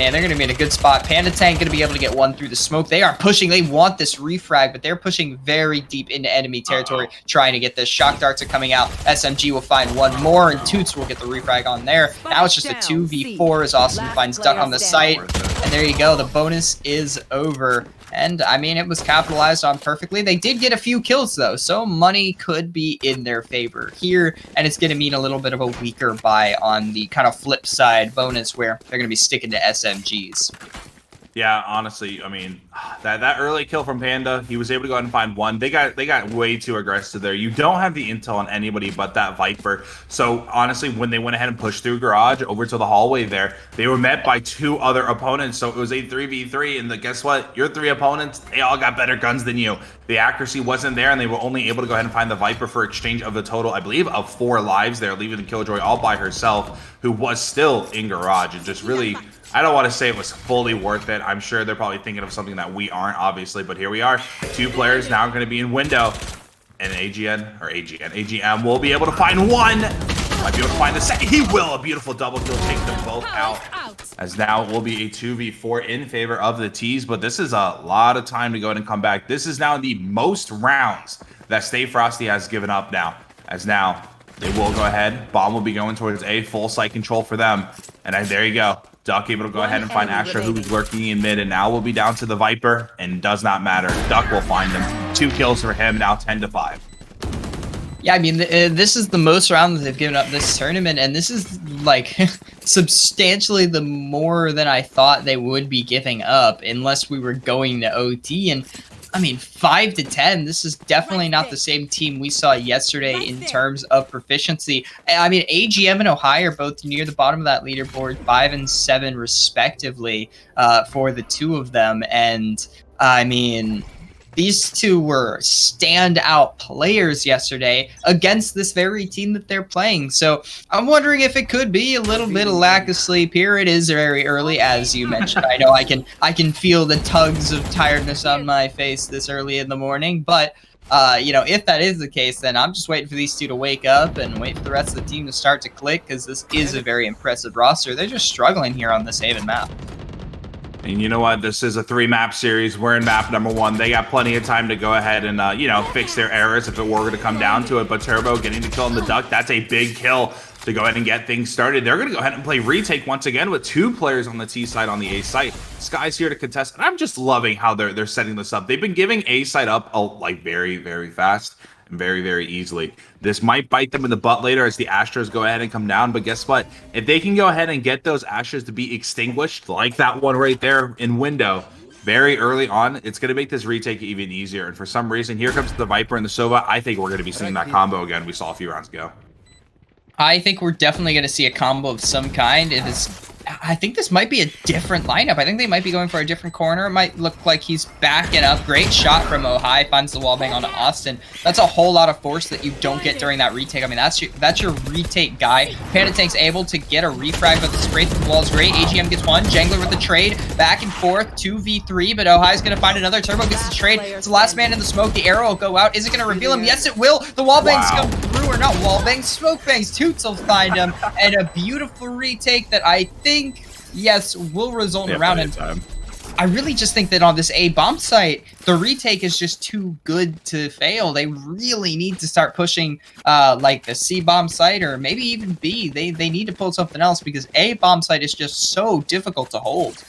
Speaker 1: and they're going to be in a good spot. Panda Tank going to be able to get one through the smoke. They are pushing. They want this refrag, but they're pushing very deep into enemy territory, trying to get this. Shock darts are coming out. SMG will find one more, and Toots will get the refrag on there. Now it's just a 2v4 as Austin finds Duck on the site. And there you go. The bonus is over. And, I mean, it was capitalized on perfectly. They did get a few kills, though, so money could be in their favor here. And it's going to mean a little bit of a weaker buy on the kind of flip side bonus, where they're going to be sticking to SMGs.
Speaker 2: Yeah, honestly, I mean, that early kill from Panda, he was able to go ahead and find one. They got way too aggressive there. You don't have the intel on anybody but that Viper. So honestly, when they went ahead and pushed through Garage over to the hallway there, they were met by 2 other opponents. So it was a 3v3, and guess what? Your 3 opponents, they all got better guns than you. The accuracy wasn't there, and they were only able to go ahead and find the Viper for exchange of the total, I believe, of 4 lives there, leaving the Killjoy all by herself, who was still in Garage. And just really, I don't want to say it was fully worth it. I'm sure they're probably thinking of something that we aren't, obviously, but here we are. 2 players now going to be in window. And AGN will be able to find one. Might be able to find the second. He will. A beautiful double kill, take them both out. As now it will be a 2v4 in favor of the T's, but this is a lot of time to go ahead and come back. This is now the most rounds that Stay Frosty has given up now. As now, they will go ahead. Bomb will be going towards A, full site control for them. And there you go. Duck able to go ahead and find Asher, who's lurking in mid, and now we'll be down to the Viper, and does not matter. Duck will find him. 2 kills for him, now 10-5.
Speaker 1: Yeah, I mean, this is the most rounds they've given up this tournament, and this is, like, substantially the more than I thought they would be giving up, unless we were going to OT. And I mean, 5-10, this is definitely not the same team we saw yesterday in terms of proficiency. I mean, AGM and Ohio are both near the bottom of that leaderboard, 5 and 7 respectively, for the 2 of them. And I mean, these 2 were standout players yesterday against this very team that they're playing. So I'm wondering if it could be a little bit of lack of sleep here. It is very early, as you mentioned. I know I can feel the tugs of tiredness on my face this early in the morning. But, you know, if that is the case, then I'm just waiting for these 2 to wake up and wait for the rest of the team to start to click, because this is a very impressive roster. They're just struggling here on this Haven map.
Speaker 2: And you know what? This is a 3-map series. We're in map number 1. They got plenty of time to go ahead and, you know, fix their errors if it were going to come down to it. But Turbo getting the kill on the Duck, that's a big kill to go ahead and get things started. They're going to go ahead and play retake once again with 2 players on the T side on the A site. Sky's here to contest, and I'm just loving how they're setting this up. They've been giving A side up like very, very fast. Very, very easily. This might bite them in the butt later as the Astros go ahead and come down, but guess what? If they can go ahead and get those Astros to be extinguished, like that one right there in window, very early on, it's going to make this retake even easier. And for some reason, here comes the Viper and the Sova. I think we're going to be seeing that combo again we saw a few rounds ago.
Speaker 1: I think we're definitely going to see a combo of some kind. I think this might be a different lineup. I think they might be going for a different corner. It might look like he's backing up. Great shot from Ohai. Finds the wall bang onto Austin. That's a whole lot of force that you don't get during that retake. I mean, that's your retake guy. Panda Tank's able to get a refrag, but the spray through the wall is great. AGM gets one. Jangler with the trade. Back and forth. 2v3, but Ohai's going to find another. Turbo gets the trade. It's the last man in the smoke. The arrow will go out. Is it going to reveal him? Yes, it will. The wall bangs come through, or not wall bangs. Smoke bangs. Toots will find him. And a beautiful retake that I think, yes, will result in a round. And I really just think that on this A bomb site, the retake is just too good to fail. They really need to start pushing like the C bomb site, or maybe even B. They need to pull something else, because A bomb site is just so difficult to hold.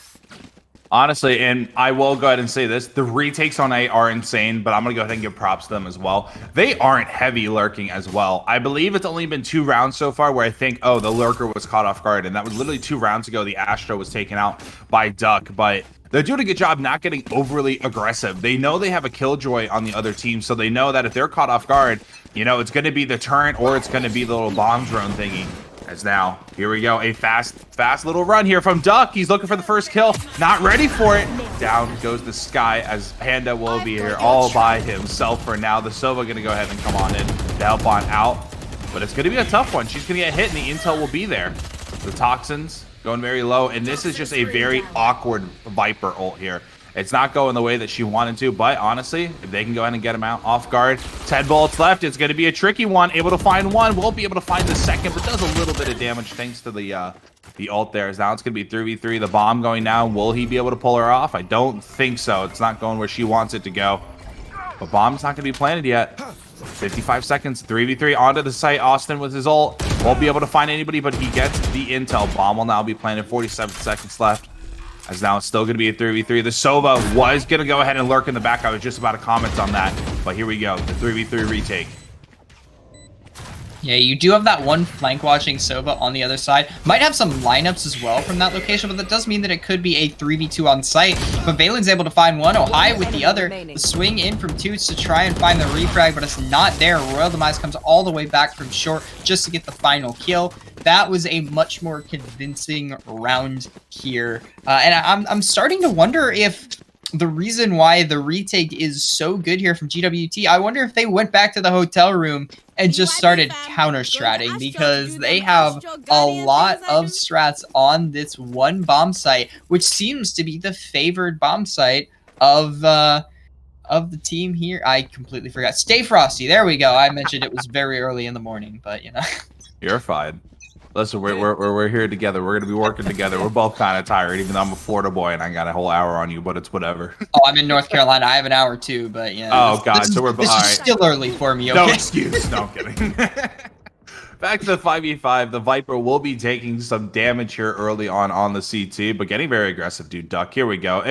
Speaker 2: Honestly, and I will go ahead and say this, the retakes on A are insane, but I'm going to go ahead and give props to them as well. They aren't heavy lurking as well. I believe it's only been 2 rounds so far where I think, oh, the lurker was caught off guard, and that was literally 2 rounds ago. The Astro was taken out by Duck, but they're doing a good job not getting overly aggressive. They know they have a Killjoy on the other team, so they know that if they're caught off guard, you know, it's going to be the turret or it's going to be the little bomb drone thingy. As now, here we go, a fast little run here from Duck. He's looking for the first kill, not ready for it. Down goes the Sky, as Panda will be here all by himself for now. The Sova gonna go ahead and come on in to help on out, but it's gonna be a tough one. She's gonna get hit and the intel will be there. The Toxins going very low, and this is just a very awkward Viper ult here. It's not going the way that she wanted to, but honestly, if they can go ahead and get him out off guard, 10 bullets left. It's going to be a tricky one. Able to find one. Won't be able to find the second, but does a little bit of damage thanks to the ult there. Now it's going to be 3v3. The bomb going down. Will he be able to pull her off? I don't think so. It's not going where she wants it to go. But bomb's not going to be planted yet. 55 seconds, 3v3 onto the site. Austin with his ult. Won't be able to find anybody, but he gets the intel. Bomb will now be planted. 47 seconds left. As now it's still going to be a 3v3. The Sova was going to go ahead and lurk in the back. I was just about to comment on that. But here we go. The 3v3 retake.
Speaker 1: Yeah, you do have that one flank watching Sova on the other side. Might have some lineups as well from that location, but that does mean that it could be a 3v2 on site. But Valen's able to find one. Ohai with the other. The swing in from Toots to try and find the refrag, but it's not there. Royal Demise comes all the way back from short just to get the final kill. That was a much more convincing round here. And I'm starting to wonder if the reason why the retake is so good here from GWT, I wonder if they went back to the hotel room and just started counter-stratting, because they have a lot of strats on this one bomb site, which seems to be the favored bomb site of the team here. I completely forgot. Stay Frosty. There we go. I mentioned it was very early in the morning, but you know.
Speaker 2: You're fine. Listen, we're here together. We're gonna be working together. We're both kind of tired, even though I'm a Florida boy and I got a whole hour on you, but it's whatever.
Speaker 1: Oh, I'm in North Carolina. I have an hour too, but yeah.
Speaker 2: Oh God, so we're
Speaker 1: this is still early for me. Okay?
Speaker 2: No excuse. No, I'm kidding. Back to the 5v5. The Viper will be taking some damage here early on the CT, but getting very aggressive, dude. Duck. Here we go.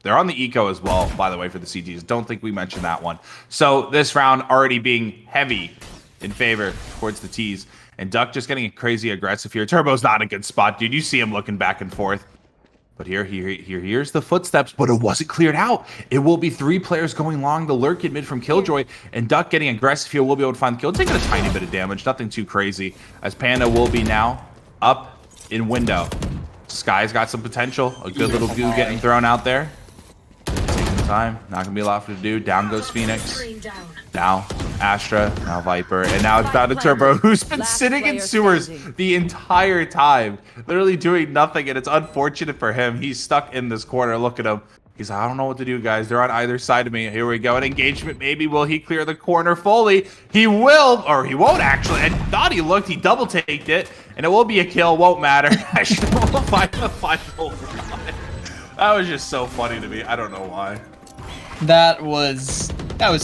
Speaker 2: They're on the eco as well, by the way, for the CTs. Don't think we mentioned that one. So this round already being heavy in favor towards the T's. And Duck just getting crazy aggressive here. Turbo's not a good spot, dude. You see him looking back and forth. But here's the footsteps, but it wasn't cleared out. It will be 3 players going long. The lurk in mid from Killjoy, and Duck getting aggressive here will be able to find the kill. Taking a tiny bit of damage, nothing too crazy. As Panda will be now up in window. Sky's got some potential. A good little goo getting thrown out there. Taking time. Not going to be a lot for to do. Down goes Phoenix. Now Astra, now Viper, and now it's down to Turbo, who's been sitting in sewers the entire time, literally doing nothing, and it's unfortunate for him. He's stuck in this corner. Look at him. He's like, I don't know what to do, guys. They're on either side of me. Here we go. An engagement, maybe. Will he clear the corner fully? He will, or he won't, actually. I thought he looked. He double-taked it, and it will be a kill. Won't matter. Actually, we'll find the final run. That was just so funny to me. I don't know why.
Speaker 1: That was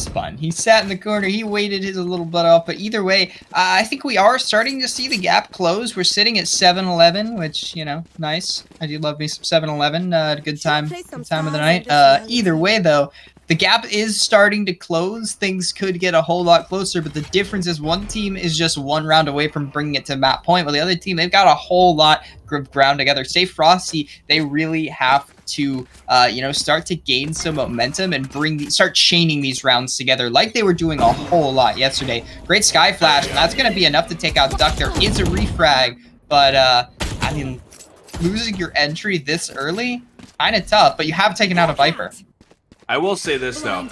Speaker 1: fun. He sat in the corner. He waited his little butt off. But either way, I think we are starting to see the gap close. We're sitting at 7-11, which, you know, nice. I do love me some 7-11. Good time of the night. Either way, though, the gap is starting to close. Things could get a whole lot closer, but the difference is one team is just one round away from bringing it to map point, while the other team, they've got a whole lot of ground together. Stay Frosty, they really have to, start to gain some momentum and start chaining these rounds together like they were doing a whole lot yesterday. Great Sky Flash, and that's going to be enough to take out Duck. There is a refrag, but, I mean, losing your entry this early, kind of tough, but you have taken out a Viper.
Speaker 2: I will say this, though.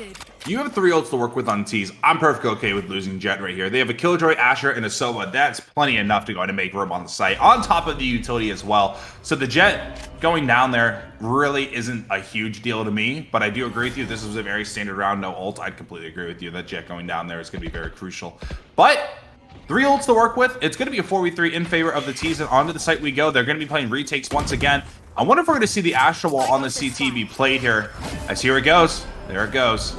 Speaker 2: You have 3 ults to work with on T's. I'm perfectly okay with losing Jet right here. They have a Killjoy, Asher, and a Sova. That's plenty enough to go ahead and make room on the site, on top of the utility as well. So the Jet going down there really isn't a huge deal to me, but I do agree with you. This was a very standard round, no ult. I'd completely agree with you. That Jet going down there is going to be very crucial. But 3 ults to work with. It's going to be a 4v3 in favor of the T's, and onto the site we go. They're going to be playing retakes once again. I wonder if we're going to see the Astra Wall on the CT be played here. As here it goes. There it goes.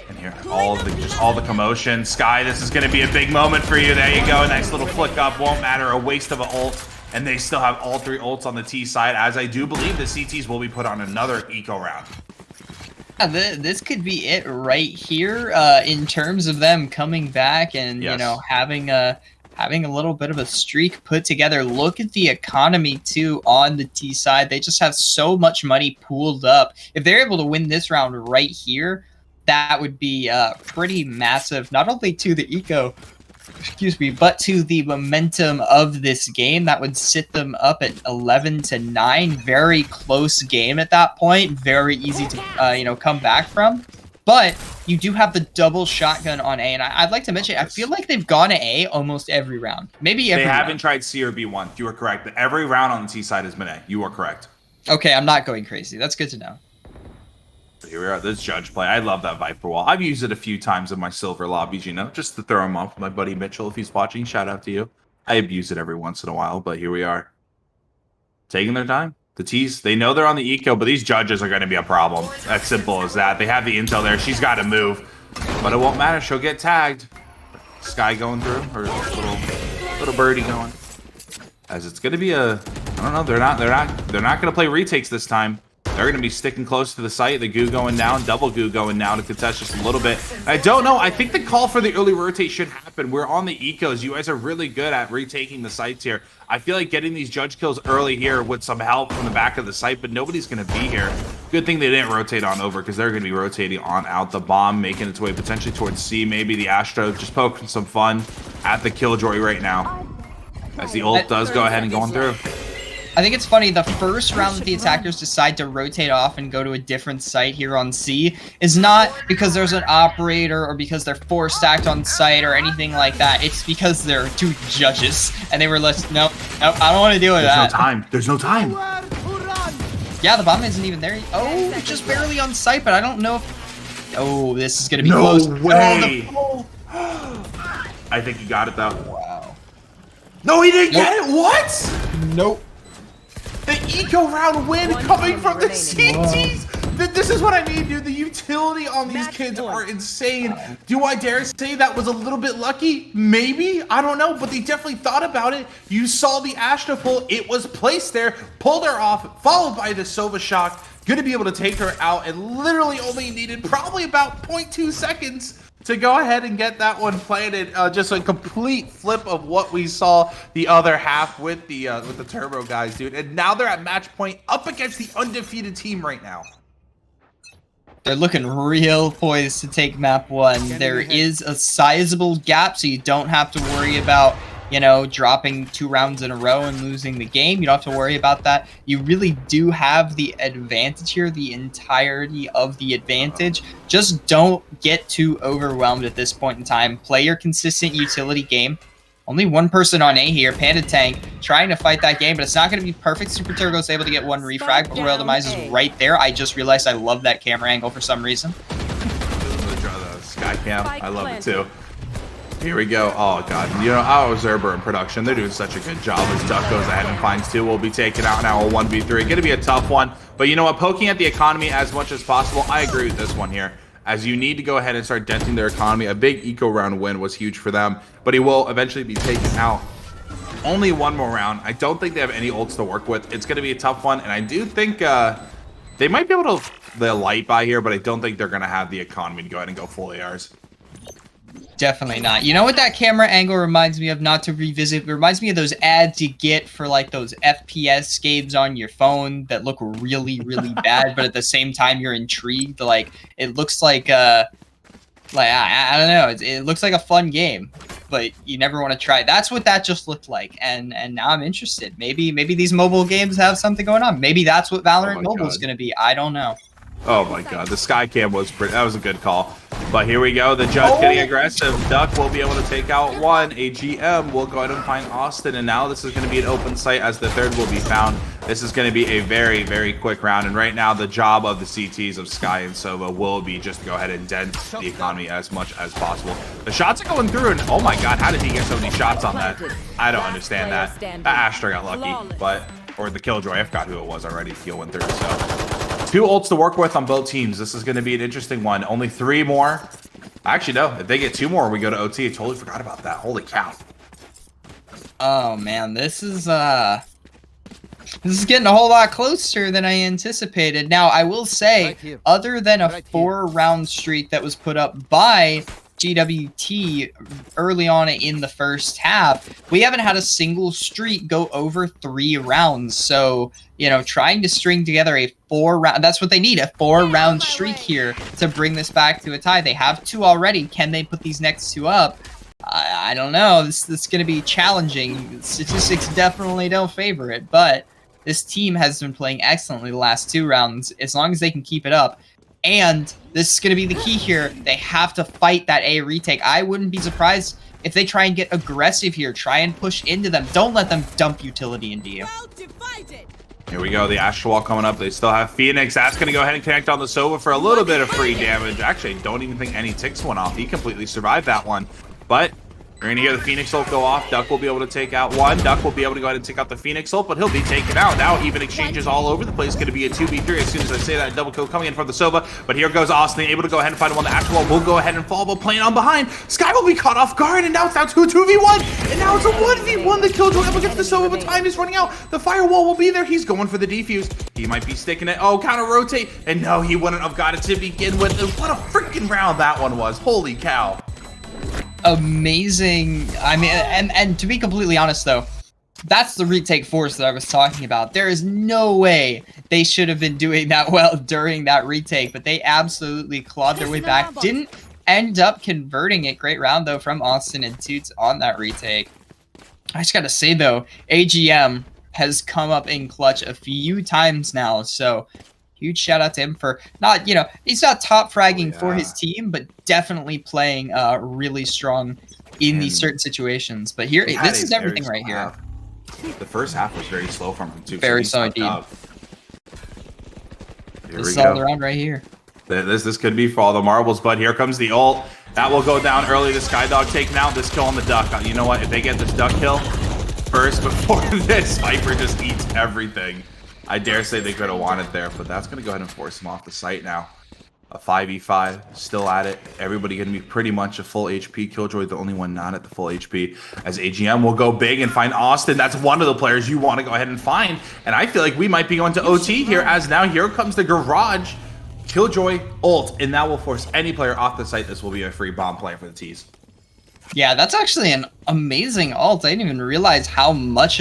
Speaker 2: And here, all the commotion. Sky, this is going to be a big moment for you. There you go. A nice little flick up. Won't matter. A waste of an ult. And they still have all 3 ults on the T side, as I do believe the CTs will be put on another eco round.
Speaker 1: This could be it right here in terms of them coming back and, having a little bit of a streak put together. Look at the economy, too, on the T side. They just have so much money pooled up. If they're able to win this round right here, that would be pretty massive, not only to the eco, but to the momentum of this game. That would sit them up at 11-9. Very close game at that point. Very easy to, come back from. But you do have the double shotgun on A, and I'd like to mention, I feel like they've gone to A almost every round. Maybe every round. They
Speaker 2: haven't tried C or B once. You are correct. Every round on the T side has been A. You are correct.
Speaker 1: Okay, I'm not going crazy. That's good to know.
Speaker 2: Here we are. This Judge play. I love that Viper Wall. I've used it a few times in my silver lobbies, just to throw him off with my buddy Mitchell if he's watching. Shout out to you. I abuse it every once in a while, but here we are. Taking their time. The T's, they know they're on the eco, but these judges are going to be a problem. That's simple as that. They have the intel there. She's got to move, but it won't matter. She'll get tagged. Sky going through, or little birdie going. As it's going to be I don't know. They're not going to play retakes this time. They're going to be sticking close to the site. The goo going down, double goo going down to contest just a little bit. I don't know. I think the call for the early rotate should happen. We're on the ecos. You guys are really good at retaking the sites here. I feel like getting these judge kills early here with some help from the back of the site, but nobody's going to be here. Good thing they didn't rotate on over, because they're going to be rotating on out. The bomb making its way potentially towards C. Maybe the Astro just poking some fun at the Killjoy right now, as the ult does go ahead and going through.
Speaker 1: I think it's funny, the first round that the attackers decide to rotate off and go to a different site here on C is not because there's an operator or because they're 4 stacked on site or anything like that. It's because there are 2 judges, and they were like, nope, I don't want to deal with that.
Speaker 2: There's no time.
Speaker 1: Yeah, the bomb isn't even there. Oh, just barely on site, but I don't know if... Oh, this is going to be close.
Speaker 2: No way. I think he got it, though.
Speaker 1: Wow.
Speaker 2: No, he didn't get it. What?
Speaker 1: Nope.
Speaker 2: The eco round win coming from the CTs. This is what I mean, dude. The utility on these kids are insane. Do I dare say that was a little bit lucky? Maybe. I don't know, but they definitely thought about it. You saw the Ashna pull. It was placed there, pulled her off, followed by the Sova shock. Going to be able to take her out, and literally only needed probably about 0.2 seconds to go ahead and get that one planted. Just a complete flip of what we saw the other half with the Turbo guys, dude. And now they're at match point up against the undefeated team right now.
Speaker 1: They're looking real poised to take map 1. There is a sizable gap, so you don't have to worry about, dropping 2 rounds in a row and losing the game. You don't have to worry about that. You really do have the advantage here, the entirety of the advantage. Just don't get too overwhelmed at this point in time. Play your consistent utility game. Only 1 person on A here, Panda Tank, trying to fight that game, but it's not going to be perfect. Super Turbo is able to get 1 refrag, but Royal Demise is right there. I just realized I love that camera angle for some reason.
Speaker 2: Sky cam, I love it too. Here we go. Oh, God. Our Zerber in production, they're doing such a good job as Duck goes ahead and finds 2. We'll be taking out now a 1v3. Going to be a tough one. But you know what? Poking at the economy as much as possible. I agree with this one here, as you need to go ahead and start denting their economy. A big eco round win was huge for them, but he will eventually be taken out. Only 1 more round. I don't think they have any ults to work with. It's going to be a tough one, and I do think They might be able to the light by here, but I don't think they're going to have the economy to go ahead and go full ARs.
Speaker 1: Definitely not. You know what that camera angle reminds me of? Not to revisit, it reminds me of those ads you get for like those FPS games on your phone that look really, really bad, but at the same time you're intrigued. Like it looks like I don't know. It looks like a fun game, but you never want to try it. That's what that just looked like, and now I'm interested. Maybe these mobile games have something going on. Maybe that's what Valorant Mobile is going to be. I don't know.
Speaker 2: Oh my god, the sky cam was that was a good call. But here we go, the judge getting aggressive. Duck will be able to take out one. AGM will go ahead and find Austin, and now this is going to be an open site as the third will be found. This is going to be a very, very quick round, and right now the job of the CTs of Sky and Sova will be just to go ahead and dent the economy as much as possible. The shots are going through, and oh my god, how did he get so many shots on that? I don't understand that. That Astra got lucky, or the Killjoy, I forgot who it was already. He'll went through, so... 2 ults to work with on both teams. This is going to be an interesting one. Only 3 more. Actually, no. If they get 2 more, we go to OT. I totally forgot about that. Holy cow.
Speaker 1: Oh, man. This is getting a whole lot closer than I anticipated. Now, I will say, other than a 4-round streak that was put up by GWT early on in the first half, we haven't had a single streak go over 3 rounds. So, you know, trying to string together a 4-round, that's what they need, a 4-round streak here to bring this back to a tie. They have 2 already. Can they put these next 2 up? I don't know. This is going to be challenging. Statistics definitely don't favor it, but this team has been playing excellently the last 2 rounds. As long as they can keep it up. And this is going to be the key here. They have to fight that A retake. I wouldn't be surprised if they try and get aggressive here. Try and push into them. Don't let them dump utility into you.
Speaker 2: Here we go. The Astra Wall coming up. They still have Phoenix. That's going to go ahead and connect on the Sova for a little bit of free damage. Actually, I don't even think any ticks went off. He completely survived that one. But... you're going to hear the Phoenix ult go off. Duck will be able to take out one. Duck will be able to go ahead and take out the Phoenix ult, but he'll be taken out. Now even exchanges all over the place. Going to be a 2v3 as soon as I say that. Double kill coming in from the Sova. But here goes Austin, able to go ahead and find one. The Astral will go ahead and fall, but playing on behind. Sky will be caught off guard, and now it's down to a 2v1. And now it's a 1v1. The Killjoy up against the Sova, but time is running out. The Firewall will be there. He's going for the defuse. He might be sticking it. Oh, counter rotate. And no, he wouldn't have got it to begin with. What a freaking round that one was. Holy cow.
Speaker 1: Amazing. I mean, and to be completely honest though, that's the retake force that I was talking about. There is no way they should have been doing that well during that retake, but they absolutely clawed their way back. Didn't end up converting it. Great round though from Austin and Toots on that retake. I just gotta say though, AGM has come up in clutch a few times now, so huge shout out to him for not, you know, he's not top fragging for his team, but definitely playing really strong in these certain situations. But here, this is everything right here.
Speaker 2: The first half was very slow from him too.
Speaker 1: Very slow indeed. This is all around right here.
Speaker 2: This could be for all the marbles, but here comes the ult. That will go down early. The Skydog taking out this kill on the Duck. You know what? If they get this Duck kill first before this, Viper just eats everything. I dare say they could have won it there, but that's going to go ahead and force him off the site now. A 5v5, still at it. Everybody going to be pretty much a full HP. Killjoy, the only one not at the full HP. As AGM will go big and find Austin. That's one of the players you want to go ahead and find. And I feel like we might be going to OT here, as now here comes the Garage. Killjoy ult, and that will force any player off the site. This will be a free bomb play for the T's.
Speaker 1: Yeah, that's actually an amazing ult. I didn't even realize how much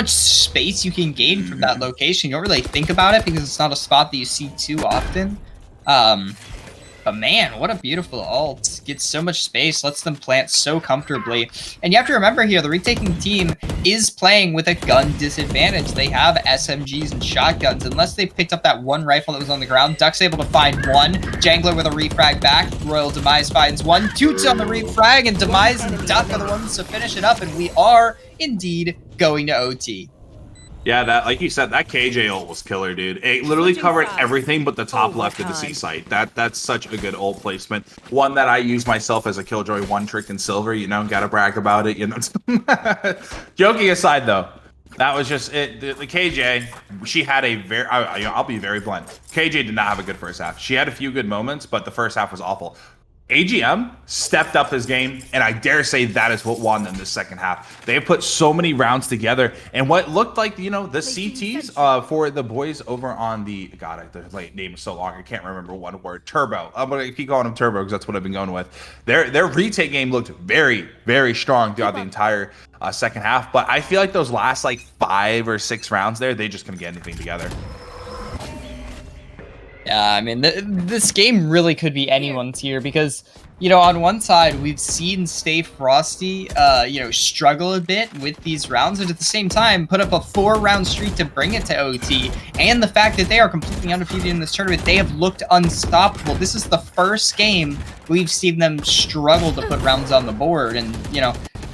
Speaker 1: space you can gain from that location. You don't really think about it because it's not a spot that you see too often. But man, what a beautiful ult. Gets so much space, lets them plant so comfortably. And you have to remember here, the retaking team is playing with a gun disadvantage. They have SMGs and shotguns. Unless they picked up that one rifle that was on the ground, Duck's able to find one. Jangler with a refrag back. Royal Demise finds one. Toots on the refrag, and Demise and Duck are the ones to finish it up. And we are indeed going to OT.
Speaker 2: Yeah, that, like you said, that KJ ult was killer, dude. It literally covered everything but the top left of the C site. That's such a good ult placement. One that I use myself as a Killjoy one trick in silver, you know, gotta brag about it, you know. Joking aside, though, that was just it. The KJ, she had a very, I'll be very blunt. KJ did not have a good first half. She had a few good moments, but the first half was awful. AGM stepped up his game, and I dare say that is what won them this second half. They put so many rounds together, and what looked like, you know, the CTs for the boys over on the, God, the name is so long, I can't remember one word, Turbo. I'm going to keep calling them Turbo because that's what I've been going with. Their retake game looked very, very strong throughout the entire second half, but I feel like those last like 5 or 6 rounds there, they just couldn't get anything together.
Speaker 3: Yeah, I mean, this game really could be anyone's here because, you know, on one side, we've seen Stay Frosty, you know, struggle a bit with these rounds, and at the same time, put up a 4-round streak to bring it to OT. And the fact that they are completely undefeated in this tournament, they have looked unstoppable. This is the first game we've seen them struggle to put rounds on the board, and, you know,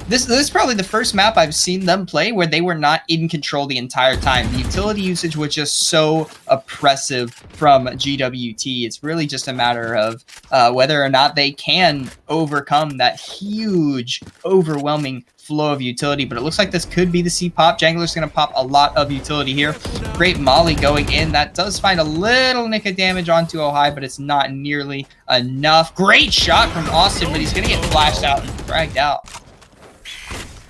Speaker 3: this is probably the first map I've seen them play where they were not in control the entire time. The utility usage was just so oppressive from GWT. It's really just a matter of whether or not they can overcome that huge, overwhelming flow of utility. But it looks like this could be the C pop. Jangler's going to pop a lot of utility here. Great molly going in. That does find a little nick of damage onto Ohio, but it's not nearly enough. Great shot from Austin, but he's going to get flashed out and dragged out.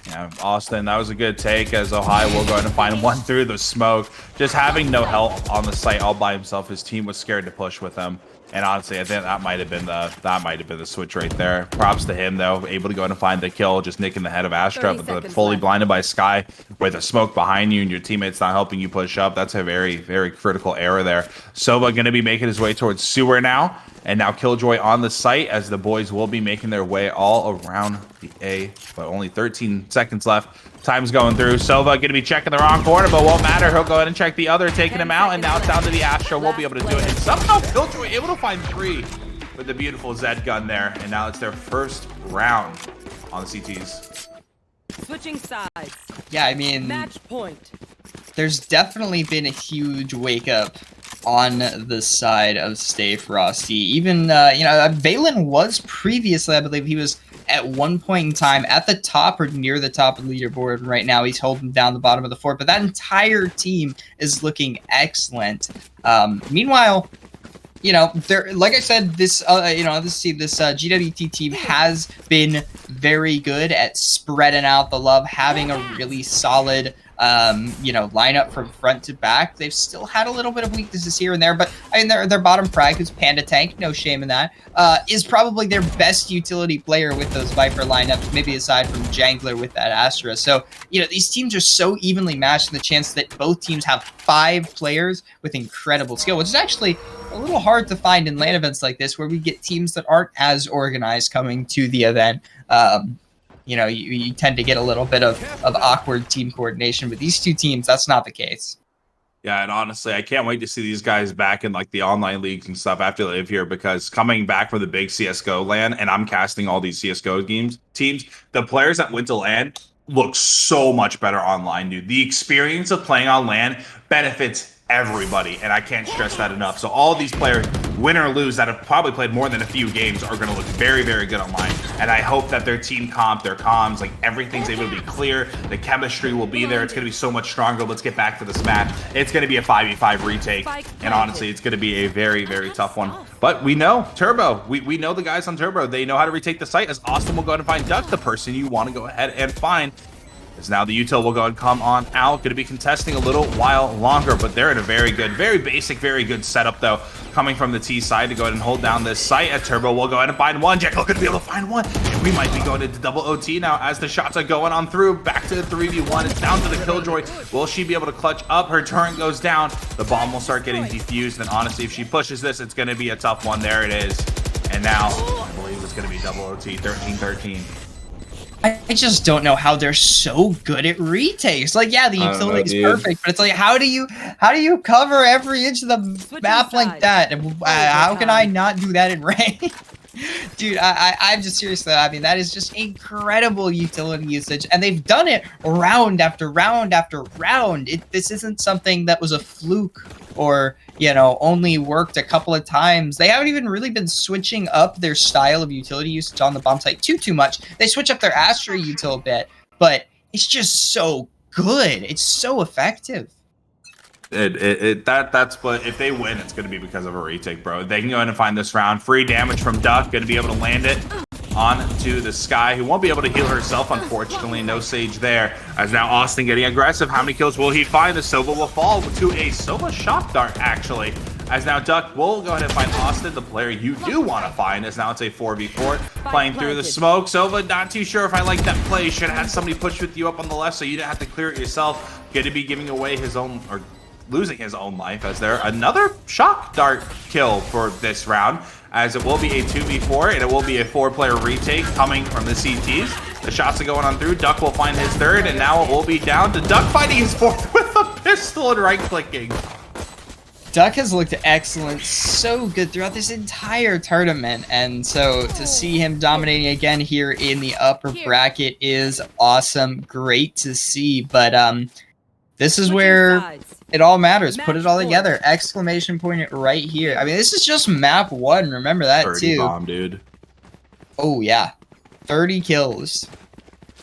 Speaker 2: Yeah, Austin, that was a good take as Ohio will go ahead and find one through the smoke. Just having no help on the site all by himself, his team was scared to push with him. And honestly, I think that might have been the switch right there. Props to him though, able to go and find the kill, just nicking the head of Astra, but fully blinded by Sky with a smoke behind you and your teammates not helping you push up. That's a very, very critical error there. Sova going to be making his way towards sewer now. And now Killjoy on the site as the boys will be making their way all around the A, but only 13 seconds left. Time's going through. Sova going to be checking the wrong corner, but won't matter. He'll go ahead and check the other, taking him out. And now it's down to the Astra. Won't be able to do it. And somehow Killjoy able to find 3 with the beautiful Zed gun there. And now it's their first round on the CTs.
Speaker 4: Switching sides.
Speaker 3: Yeah, I mean,
Speaker 4: Match point.
Speaker 3: There's definitely been a huge wake up on the side of Stay Frosty. Even, you know, Valen was previously, I believe he was at one point in time at the top or near the top of the leaderboard. Right now, he's holding down the bottom of the fort, but that entire team is looking excellent. Meanwhile, you know, there, like I said, this, you know, this GWT team has been very good at spreading out the love, having a really solid you know, lineup from front to back. They've still had a little bit of weaknesses here and there, but I mean, their bottom frag, who's Panda Tank, no shame in that, is probably their best utility player with those Viper lineups, maybe aside from Jangler with that Astra. So, you know, these teams are so evenly matched in the chance that both teams have 5 players with incredible skill, which is actually a little hard to find in LAN events like this, where we get teams that aren't as organized coming to the event. You know, you tend to get a little bit of awkward team coordination. With these two teams, that's not the case.
Speaker 2: Yeah, and honestly, I can't wait to see these guys back in like the online leagues and stuff after they live here, because coming back from the big CSGO LAN, and I'm casting all these CSGO teams, the players that went to LAN look so much better online, dude. The experience of playing on LAN benefits everybody, and I can't stress that enough. So all these players, win or lose, that have probably played more than a few games are going to look very, very good online. And I hope that their team comp, their comms, like everything's able to be clear. The chemistry will be there. It's going to be so much stronger. Let's get back to this match. It's going to be a 5v5 retake, and honestly, it's going to be a very, very tough one. But we know Turbo. We know the guys on Turbo. They know how to retake the site, as Austin will go and find Duck, the person you want to go ahead and find. As now the util will go and come on out. Going to be contesting a little while longer, but they're in a very good, very basic, very good setup though, coming from the T side to go ahead and hold down this site. At Turbo will go ahead and find one. Jekyll could be able to find one, and we might be going into double OT now as the shots are going on through. Back to the 3v1. It's down to the Killjoy. Will she be able to clutch up? Her turret goes down. The bomb will start getting defused, and honestly, if she pushes this, it's going to be a tough one. There it is. And now I believe it's going to be double OT, 13-13.
Speaker 3: I just don't know how they're so good at retakes. Like, yeah, the utility is perfect, but it's like, how do you cover every inch of the map like that? How can I not do that in rain? Dude, I'm just serious though. I mean, that is just incredible utility usage, and they've done it round after round after round. This isn't something that was a fluke or, you know, only worked a couple of times. They haven't even really been switching up their style of utility usage on the bomb site too much. They switch up their Astra util a bit, but it's just so good. It's so effective.
Speaker 2: That's what, if they win, it's going to be because of a retake, bro. They can go ahead and find this round. Free damage from Duck, going to be able to land it onto the Sky, who won't be able to heal herself, unfortunately. No Sage there. As now Austin getting aggressive. How many kills will he find? The Sova will fall to a Sova shock dart, actually. As now Duck will go ahead and find Austin, the player you do want to find, as now it's a 4v4. Playing through the smoke. Sova, not too sure if I like that play. Should have had somebody push with you up on the left so you didn't have to clear it yourself. Going to be giving away his own, or losing his own life, as there another shock dart kill for this round, as it will be a 2v4 and it will be a 4-player retake coming from the CTs. The shots are going on through. Duck will find his third, and now it will be down to Duck finding his fourth with a pistol and right-clicking.
Speaker 3: Duck has looked excellent, so good throughout this entire tournament, and so to see him dominating again here in the upper bracket is awesome. Great to see, but this is where it all matters. Put it all together. Exclamation point right here. I mean, this is just map 1. Remember that
Speaker 2: 30
Speaker 3: too.
Speaker 2: bomb, dude.
Speaker 3: Oh yeah, 30 kills.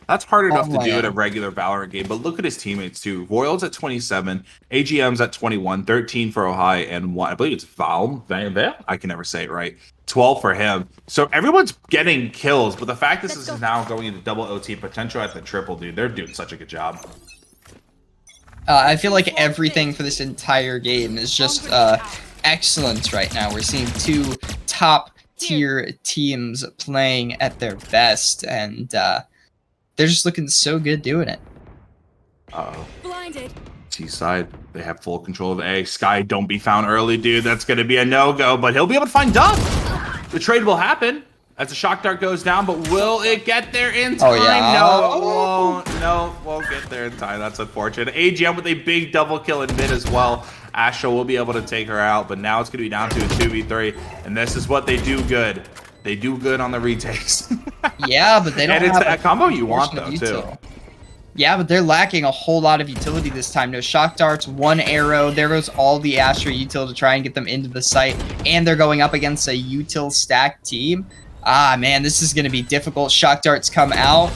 Speaker 2: That's hard enough to do in a regular Valorant game, but look at his teammates too. Royal's at 27, AGM's at 21, 13 for Ohio, and 1, I believe it's Val, I can never say it right, 12 for him. So everyone's getting kills, but the fact this is now going into double OT potential at the triple, dude, they're doing such a good job.
Speaker 3: I feel like everything for this entire game is just excellence right now. We're seeing 2 top-tier teams playing at their best, and they're just looking so good doing it.
Speaker 2: Uh-oh.
Speaker 4: Blinded.
Speaker 2: T side, they have full control of A. Sky, don't be found early, dude. That's going to be a no-go, but he'll be able to find Duck. The trade will happen as the shock dart goes down, but will it get there in time?
Speaker 3: Oh, yeah.
Speaker 2: No, it won't. No, won't get there in time. That's unfortunate. AGM with a big double kill in mid as well. Asha will be able to take her out, but now it's going to be down to a 2v3, and this is what they do good. They do good on the retakes.
Speaker 3: Yeah, but they don't
Speaker 2: and it's
Speaker 3: have
Speaker 2: that combo you want,
Speaker 3: portion
Speaker 2: though,
Speaker 3: of
Speaker 2: too.
Speaker 3: util. Yeah, but they're lacking a whole lot of utility this time. No shock darts, 1 arrow. There goes all the Astra util to try and get them into the site, and they're going up against a util stacked team. Ah, man, this is going to be difficult. Shock darts come out.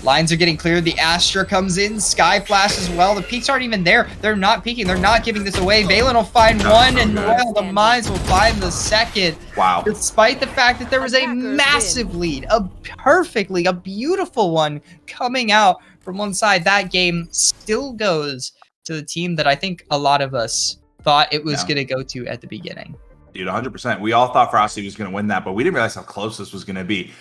Speaker 3: Lines are getting cleared. The Astra comes in. Sky Flash as well. The peaks aren't even there. They're not peeking. They're not giving this away. Valen will find one, and Royal the Mines will find the second.
Speaker 2: Wow.
Speaker 3: Despite the fact that there was a massive lead, a beautiful one coming out from one side, that game still goes to the team that I think a lot of us thought it was going to go to at the beginning.
Speaker 2: Dude, 100%. We all thought Frosty was going to win that, but we didn't realize how close this was going to be.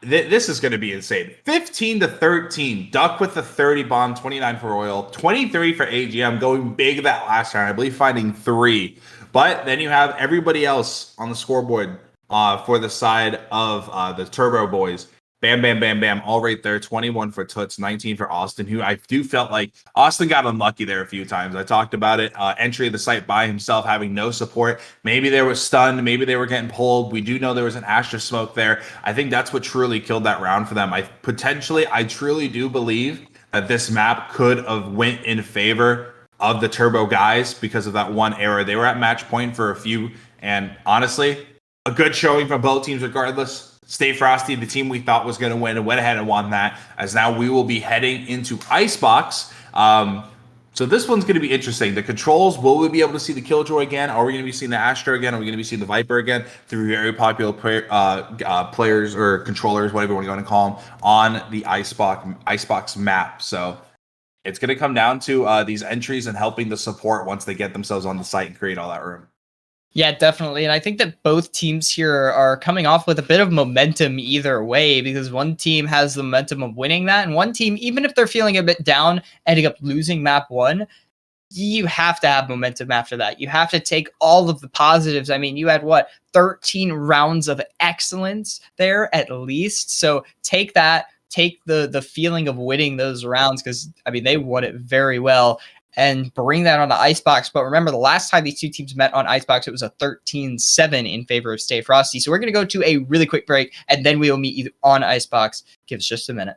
Speaker 2: This is going to be insane. 15-13. Duck with the 30 bomb, 29 for Royal, 23 for AGM, going big that last round. I believe finding 3. But then you have everybody else on the scoreboard for the side of the Turbo Boys. Bam, bam, bam, bam. All right there. 21 for Toots, 19 for Austin, who I do felt like Austin got unlucky there a few times. I talked about it. Entry of the site by himself, having no support. Maybe they were stunned. Maybe they were getting pulled. We do know there was an Astra smoke there. I think that's what truly killed that round for them. I truly do believe that this map could have went in favor of the Turbo guys because of that one error. They were at match point for a few, and honestly, a good showing from both teams regardless. Stay Frosty, the team we thought was going to win, and went ahead and won that, as now we will be heading into Icebox. So this one's going to be interesting. The controls, will we be able to see the Killjoy again? Are we going to be seeing the Astra again? Are we going to be seeing the Viper again? 3 very popular players or controllers, whatever you want to call them, on the Icebox map. So it's going to come down to these entries and helping the support once they get themselves on the site and create all that room.
Speaker 3: Yeah, definitely. And I think that both teams here are coming off with a bit of momentum either way, because one team has the momentum of winning that, and one team, even if they're feeling a bit down, ending up losing map 1, you have to have momentum after that. You have to take all of the positives. I mean, you had, 13 rounds of excellence there at least. So take that, take the feeling of winning those rounds, because, I mean, they won it very well, and bring that on the Icebox. But remember, the last time these two teams met on Icebox, it was a 13-7 in favor of Stay Frosty. So we're going to go to a really quick break, and then we will meet you on Icebox. Give us just a minute.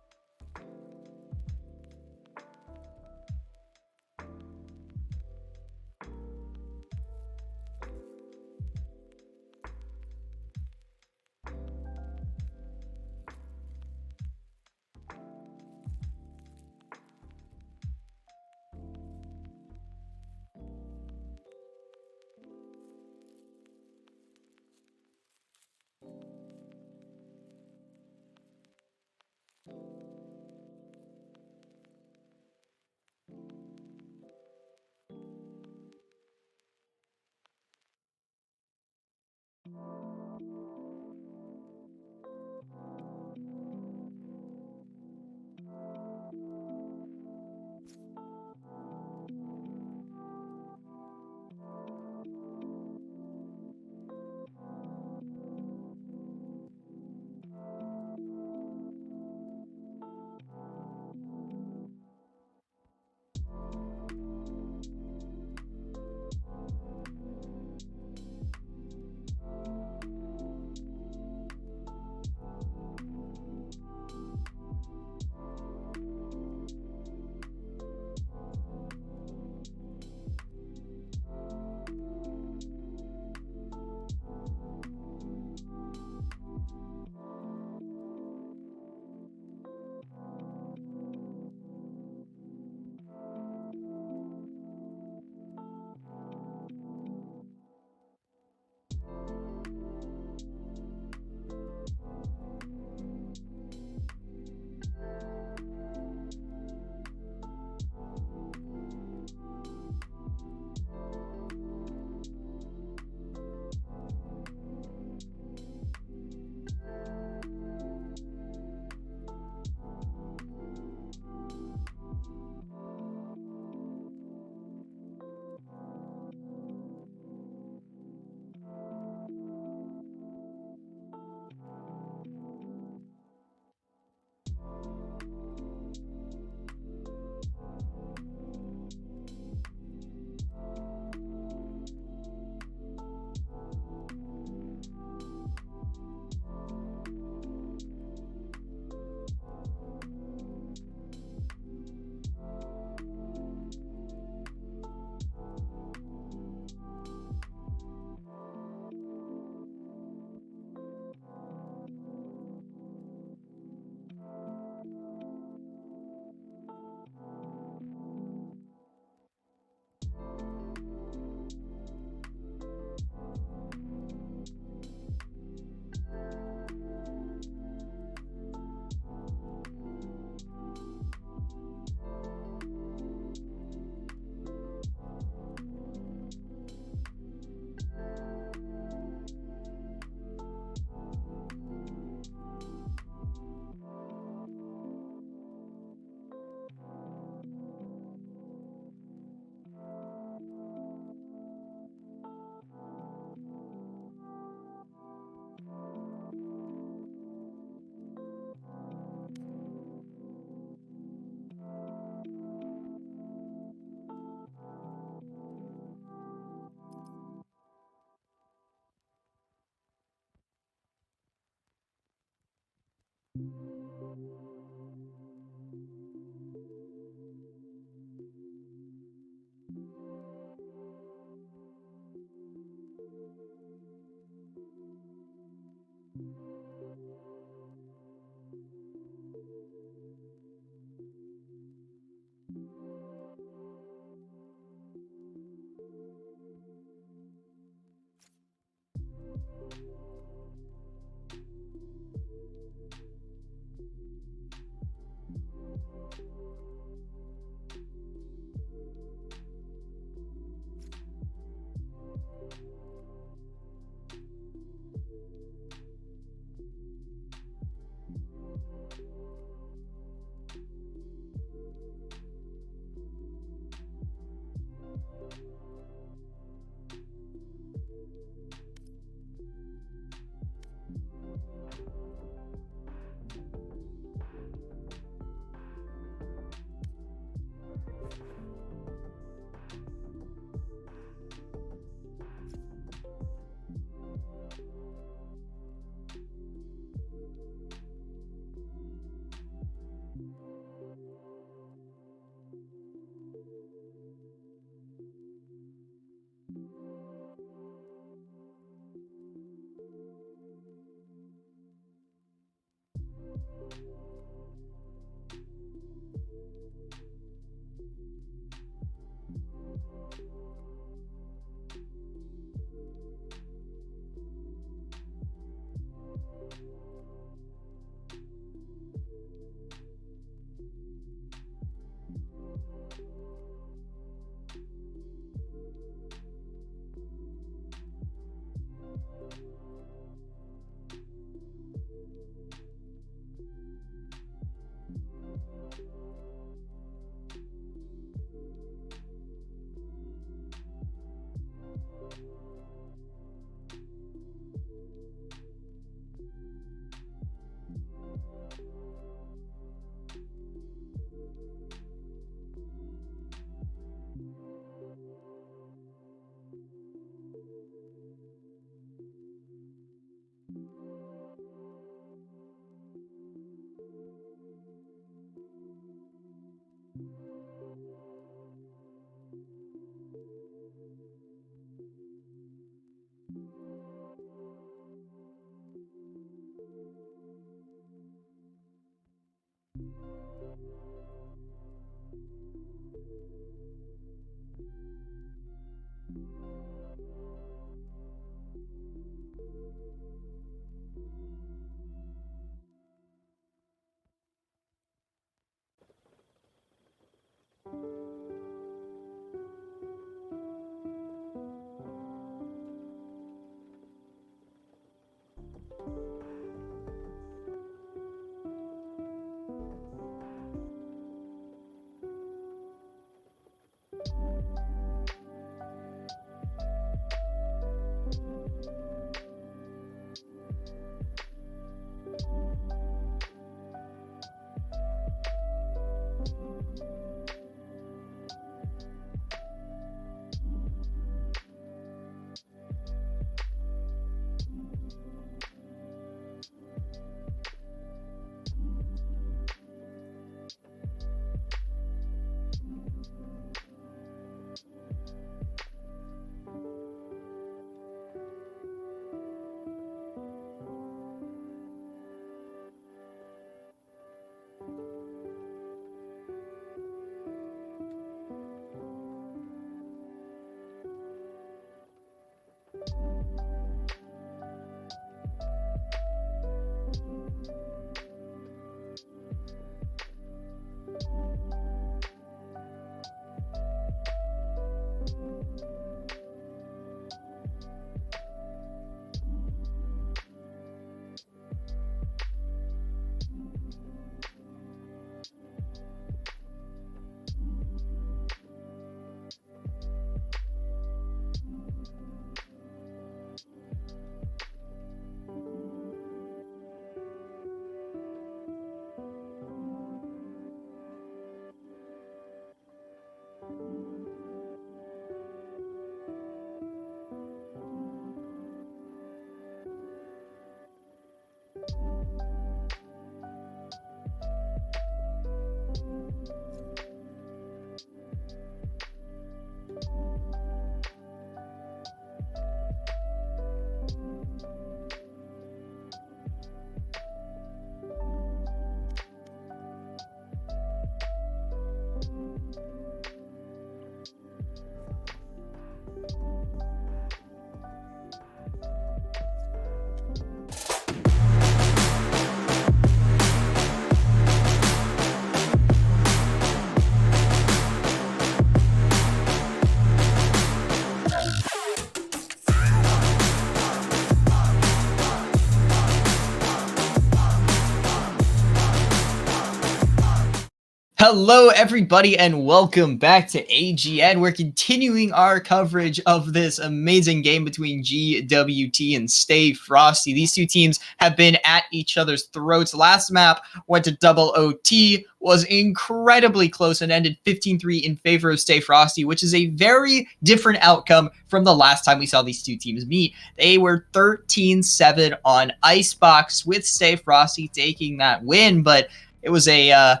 Speaker 3: Hello, everybody, and welcome back to AGN. We're continuing our coverage of this amazing game between GWT and Stay Frosty. These two teams have been at each other's throats. Last map went to double OT, was incredibly close, and ended 15-3 in favor of Stay Frosty, which is a very different outcome from the last time we saw these two teams meet. They were 13-7 on Icebox, with Stay Frosty taking that win, but it was a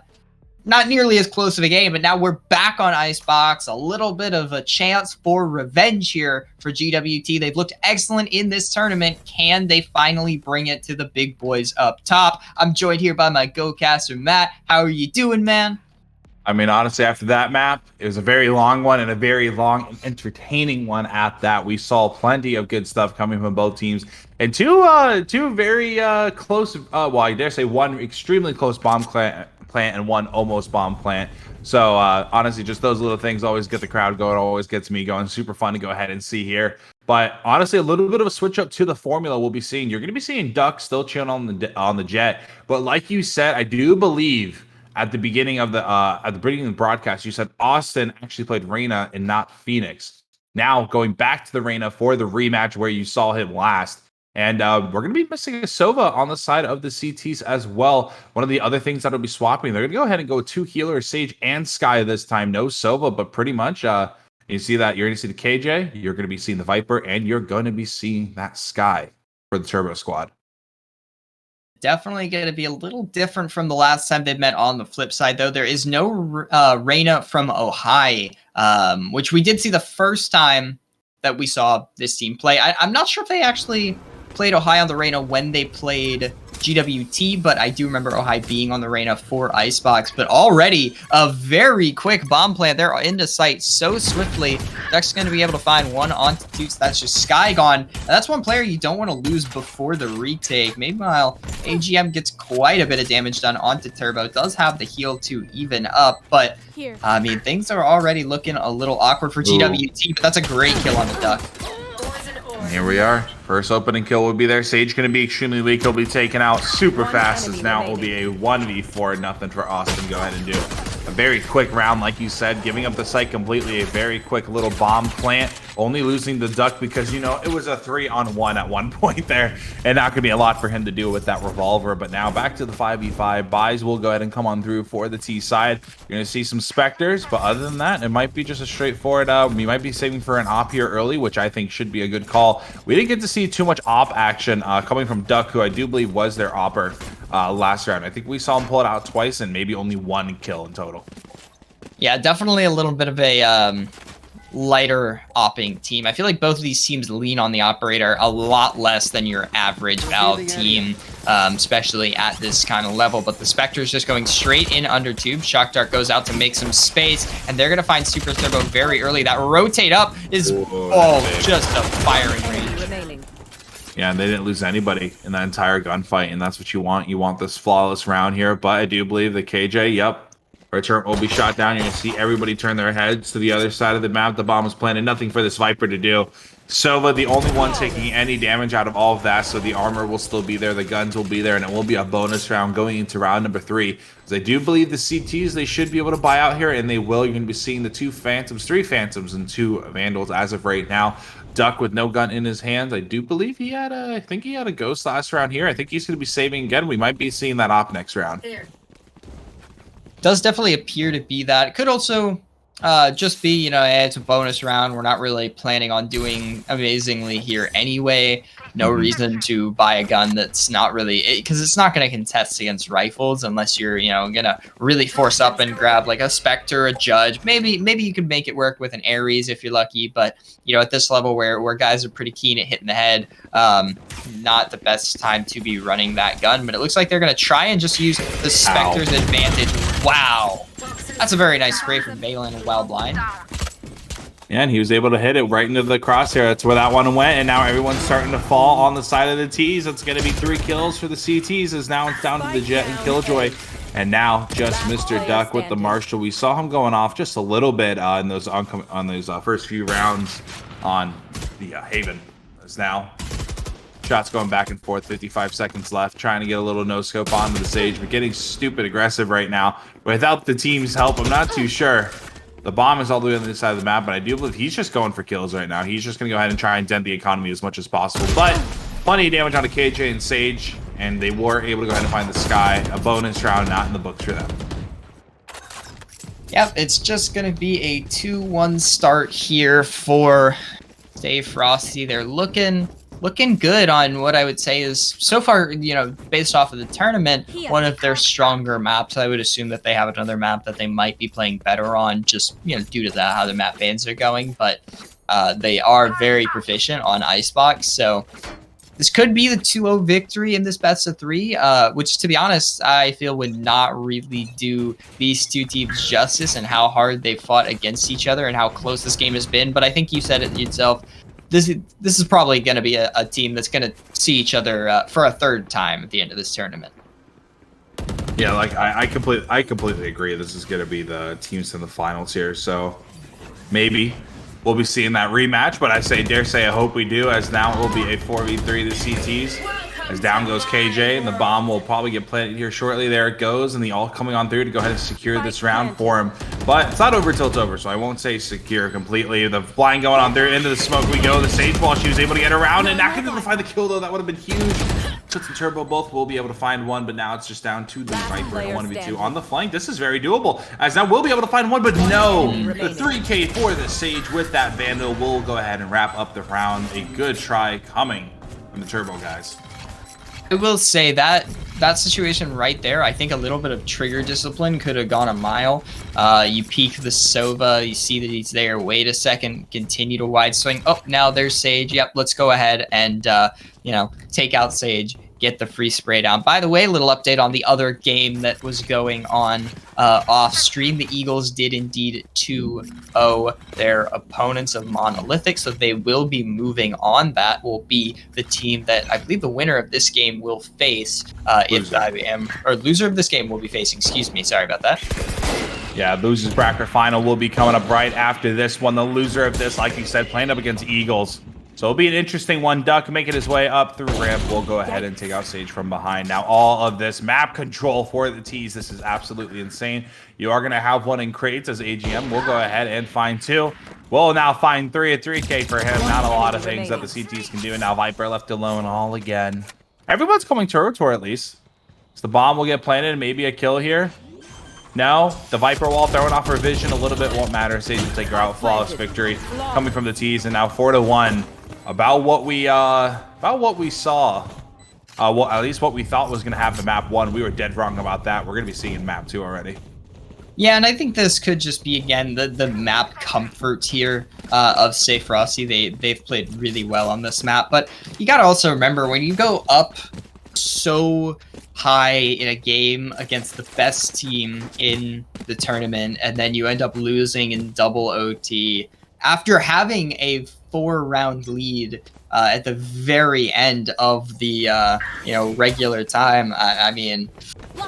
Speaker 3: not nearly as close of a game, but now we're back on Icebox. A little bit of a chance for revenge here for GWT. They've looked excellent in this tournament. Can they finally bring it to the big boys up top? I'm joined here by my go-caster, Matt. How are you doing, man?
Speaker 2: I mean, honestly, after that map, it was a very long one and a very long and entertaining one at that. We saw plenty of good stuff coming from both teams. And two very close, well, I dare say one extremely close bomb plant and one almost bomb plant. So honestly, just those little things always get the crowd going, always gets me going. Super fun to go ahead and see here. But honestly, a little bit of a switch up to the formula we'll be seeing. You're going to be seeing Duck still chilling on the jet. But like you said, I do believe at the beginning of the broadcast, you said Austin actually played Reyna and not Phoenix. Now going back to the Reyna for the rematch where you saw him last. And we're going to be missing a Sova on the side of the CTs as well. One of the other things that'll be swapping, they're going to go ahead and go two healers, Sage and Sky this time. No Sova, but pretty much you see that you're going to see the KJ, you're going to be seeing the Viper, and you're going to be seeing that Sky for the Turbo Squad.
Speaker 3: Definitely going to be a little different from the last time they met. On the flip side, though, there is no Reyna from Ohio, which we did see the first time that we saw this team play. I'm not sure if they actually played Ohio on the Reyna when they played GWT, but I do remember Ohio being on the Reyna for Icebox. But already a very quick bomb plant. They're into sight so swiftly. Duck's going to be able to find one onto two. So that's just Sky gone. And that's one player you don't want to lose before the retake. Meanwhile, AGM gets quite a bit of damage done onto Turbo. Does have the heal to even up, but I mean, things are already looking a little awkward for GWT, but that's a great kill on the Duck.
Speaker 2: And here we are. First opening kill will be there. Sage going to be extremely weak. He'll be taken out super fast, as now it will be a 1v4. Nothing for Austin. Go ahead and do a very quick round, like you said, giving up the site completely. A very quick little bomb plant. Only losing the Duck because, you know, it was a 3-on-1 at one point there. And not going to be a lot for him to do with that revolver. But now back to the 5v5. Buys will go ahead and come on through for the T side. You're going to see some Spectres. But other than that, it might be just a straightforward, we might be saving for an op here early, which I think should be a good call. We didn't get to see too much op action coming from Duck, who I do believe was their opper last round. I think we saw him pull it out twice and maybe only one kill in total.
Speaker 3: Yeah, definitely a little bit of a lighter opping team. I feel like both of these teams lean on the operator a lot less than your average Valve team, especially at this kind of level. But the Spectre's just going straight in under tube. Shock Dart goes out to make some space, and they're going to find Super Turbo very early. That rotate up is just a firing range.
Speaker 2: Yeah, and they didn't lose anybody in that entire gunfight, and that's what you want. You want this flawless round here, but I do believe the KJ, yep, return will be shot down. You're going to see everybody turn their heads to the other side of the map. The bomb is planted. Nothing for this Viper to do. Sova, the only one taking any damage out of all of that, so the armor will still be there, the guns will be there, and it will be a bonus round going into round number 3. Because I do believe the CTs, they should be able to buy out here, and they will. You're going to be seeing the 2 Phantoms, 3 Phantoms, and 2 Vandals as of right now. Duck with no gun in his hands. I do believe he had a, I think he had a ghost last round here. I think he's going to be saving again. We might be seeing that op next round.
Speaker 3: Does definitely appear to be that. It could also Just be, you know, it's a bonus round. We're not really planning on doing amazingly here anyway. No reason to buy a gun that's not really, because it's not going to contest against rifles unless you're, you know, gonna really force up and grab like a Spectre, a Judge. Maybe you could make it work with an Ares if you're lucky. But you know, at this level where guys are pretty keen at hitting the head, not the best time to be running that gun. But it looks like they're gonna try and just use the Spectre's advantage. Wow. That's a very nice spray from Valen while blind.
Speaker 2: Yeah, and he was able to hit it right into the crosshair. That's where that one went, and now everyone's starting to fall on the side of the T's. It's going to be 3 kills for the CTs, as now it's down to the Jet and Killjoy. And now just Mr. Duck with the Marshall. We saw him going off just a little bit on those first few rounds on the Haven. As now shots going back and forth, 55 seconds left, trying to get a little no-scope onto the Sage, but getting stupid aggressive right now. Without the team's help, I'm not too sure. The bomb is all the way on the other side of the map, but I do believe he's just going for kills right now. He's just going to go ahead and try and dent the economy as much as possible. But plenty of damage onto KJ and Sage, and they were able to go ahead and find the Sky. A bonus round not in the books for them.
Speaker 3: Yep, it's just going to be a 2-1 start here for Stay Frosty. They're looking good on what I would say is, so far, you know, based off of the tournament, one of their stronger maps. I would assume that they have another map that they might be playing better on, just, you know, due to that, how the map bans are going. But they are very proficient on Icebox, so this could be the 2-0 victory in this best of 3, which, to be honest, I feel would not really do these two teams justice and how hard they fought against each other and how close this game has been. But I think you said it yourself. This is probably going to be a team that's going to see each other for a third time at the end of this tournament.
Speaker 2: Yeah, like I completely agree. This is going to be the teams in the finals here. So maybe we'll be seeing that rematch. But I dare say I hope we do, as now it will be a 4v3 the CTs. As down goes KJ, and the bomb will probably get planted here shortly. There it goes, and the all coming on through to go ahead and secure this round for him. But it's not over till it's over, so I won't say secure completely. The blind going on there, into the smoke we go. The Sage ball, she was able to get around, and not going to find the kill, though. That would have been huge. Toots and Turbo both will be able to find one, but now it's just down to the Viper and 1v2 on the flank. This is very doable, as now we'll be able to find one, but no. The 3K for the Sage with that Vandal will go ahead and wrap up the round. A good try coming from the Turbo guys.
Speaker 3: I will say that situation right there, I think a little bit of trigger discipline could have gone a mile. You peek the Sova, you see that he's there, wait a second, continue to wide swing. Oh, now there's Sage. Yep, let's go ahead and, you know, take out Sage, get the free spray down. By the way, a little update on the other game that was going on off stream. The Eagles did indeed 2-0 their opponents of Monolithic, so they will be moving on. That will be the team that I believe the winner of this game will face. Loser of this game will be facing. Excuse me, sorry about that.
Speaker 2: Yeah, losers bracket final will be coming up right after this one. The loser of this, like you said, playing up against Eagles. So it'll be an interesting one. Duck making his way up through ramp. We'll go ahead and take out Sage from behind. Now, all of this map control for the T's. This is absolutely insane. You are going to have one in crates as AGN. We'll go ahead and find 2. We'll now find 3 at 3K for him. Not a lot of things that the CTs can do. And now Viper left alone all again. Everyone's coming turret at least. So the bomb will get planted. Maybe a kill here. No, the Viper wall throwing off her vision a little bit won't matter. Sage will take her out. Flawless victory coming from the T's. And now 4-1. About what we saw, well, at least what we thought was going to happen in map 1. We were dead wrong about that. We're going to be seeing in map 2 already.
Speaker 3: Yeah, and I think this could just be, again, the map comfort here of Stay Frosty. They've played really well on this map, but you got to also remember, when you go up so high in a game against the best team in the tournament, and then you end up losing in double OT, after having a 4-round lead at the very end of the regular time, I mean,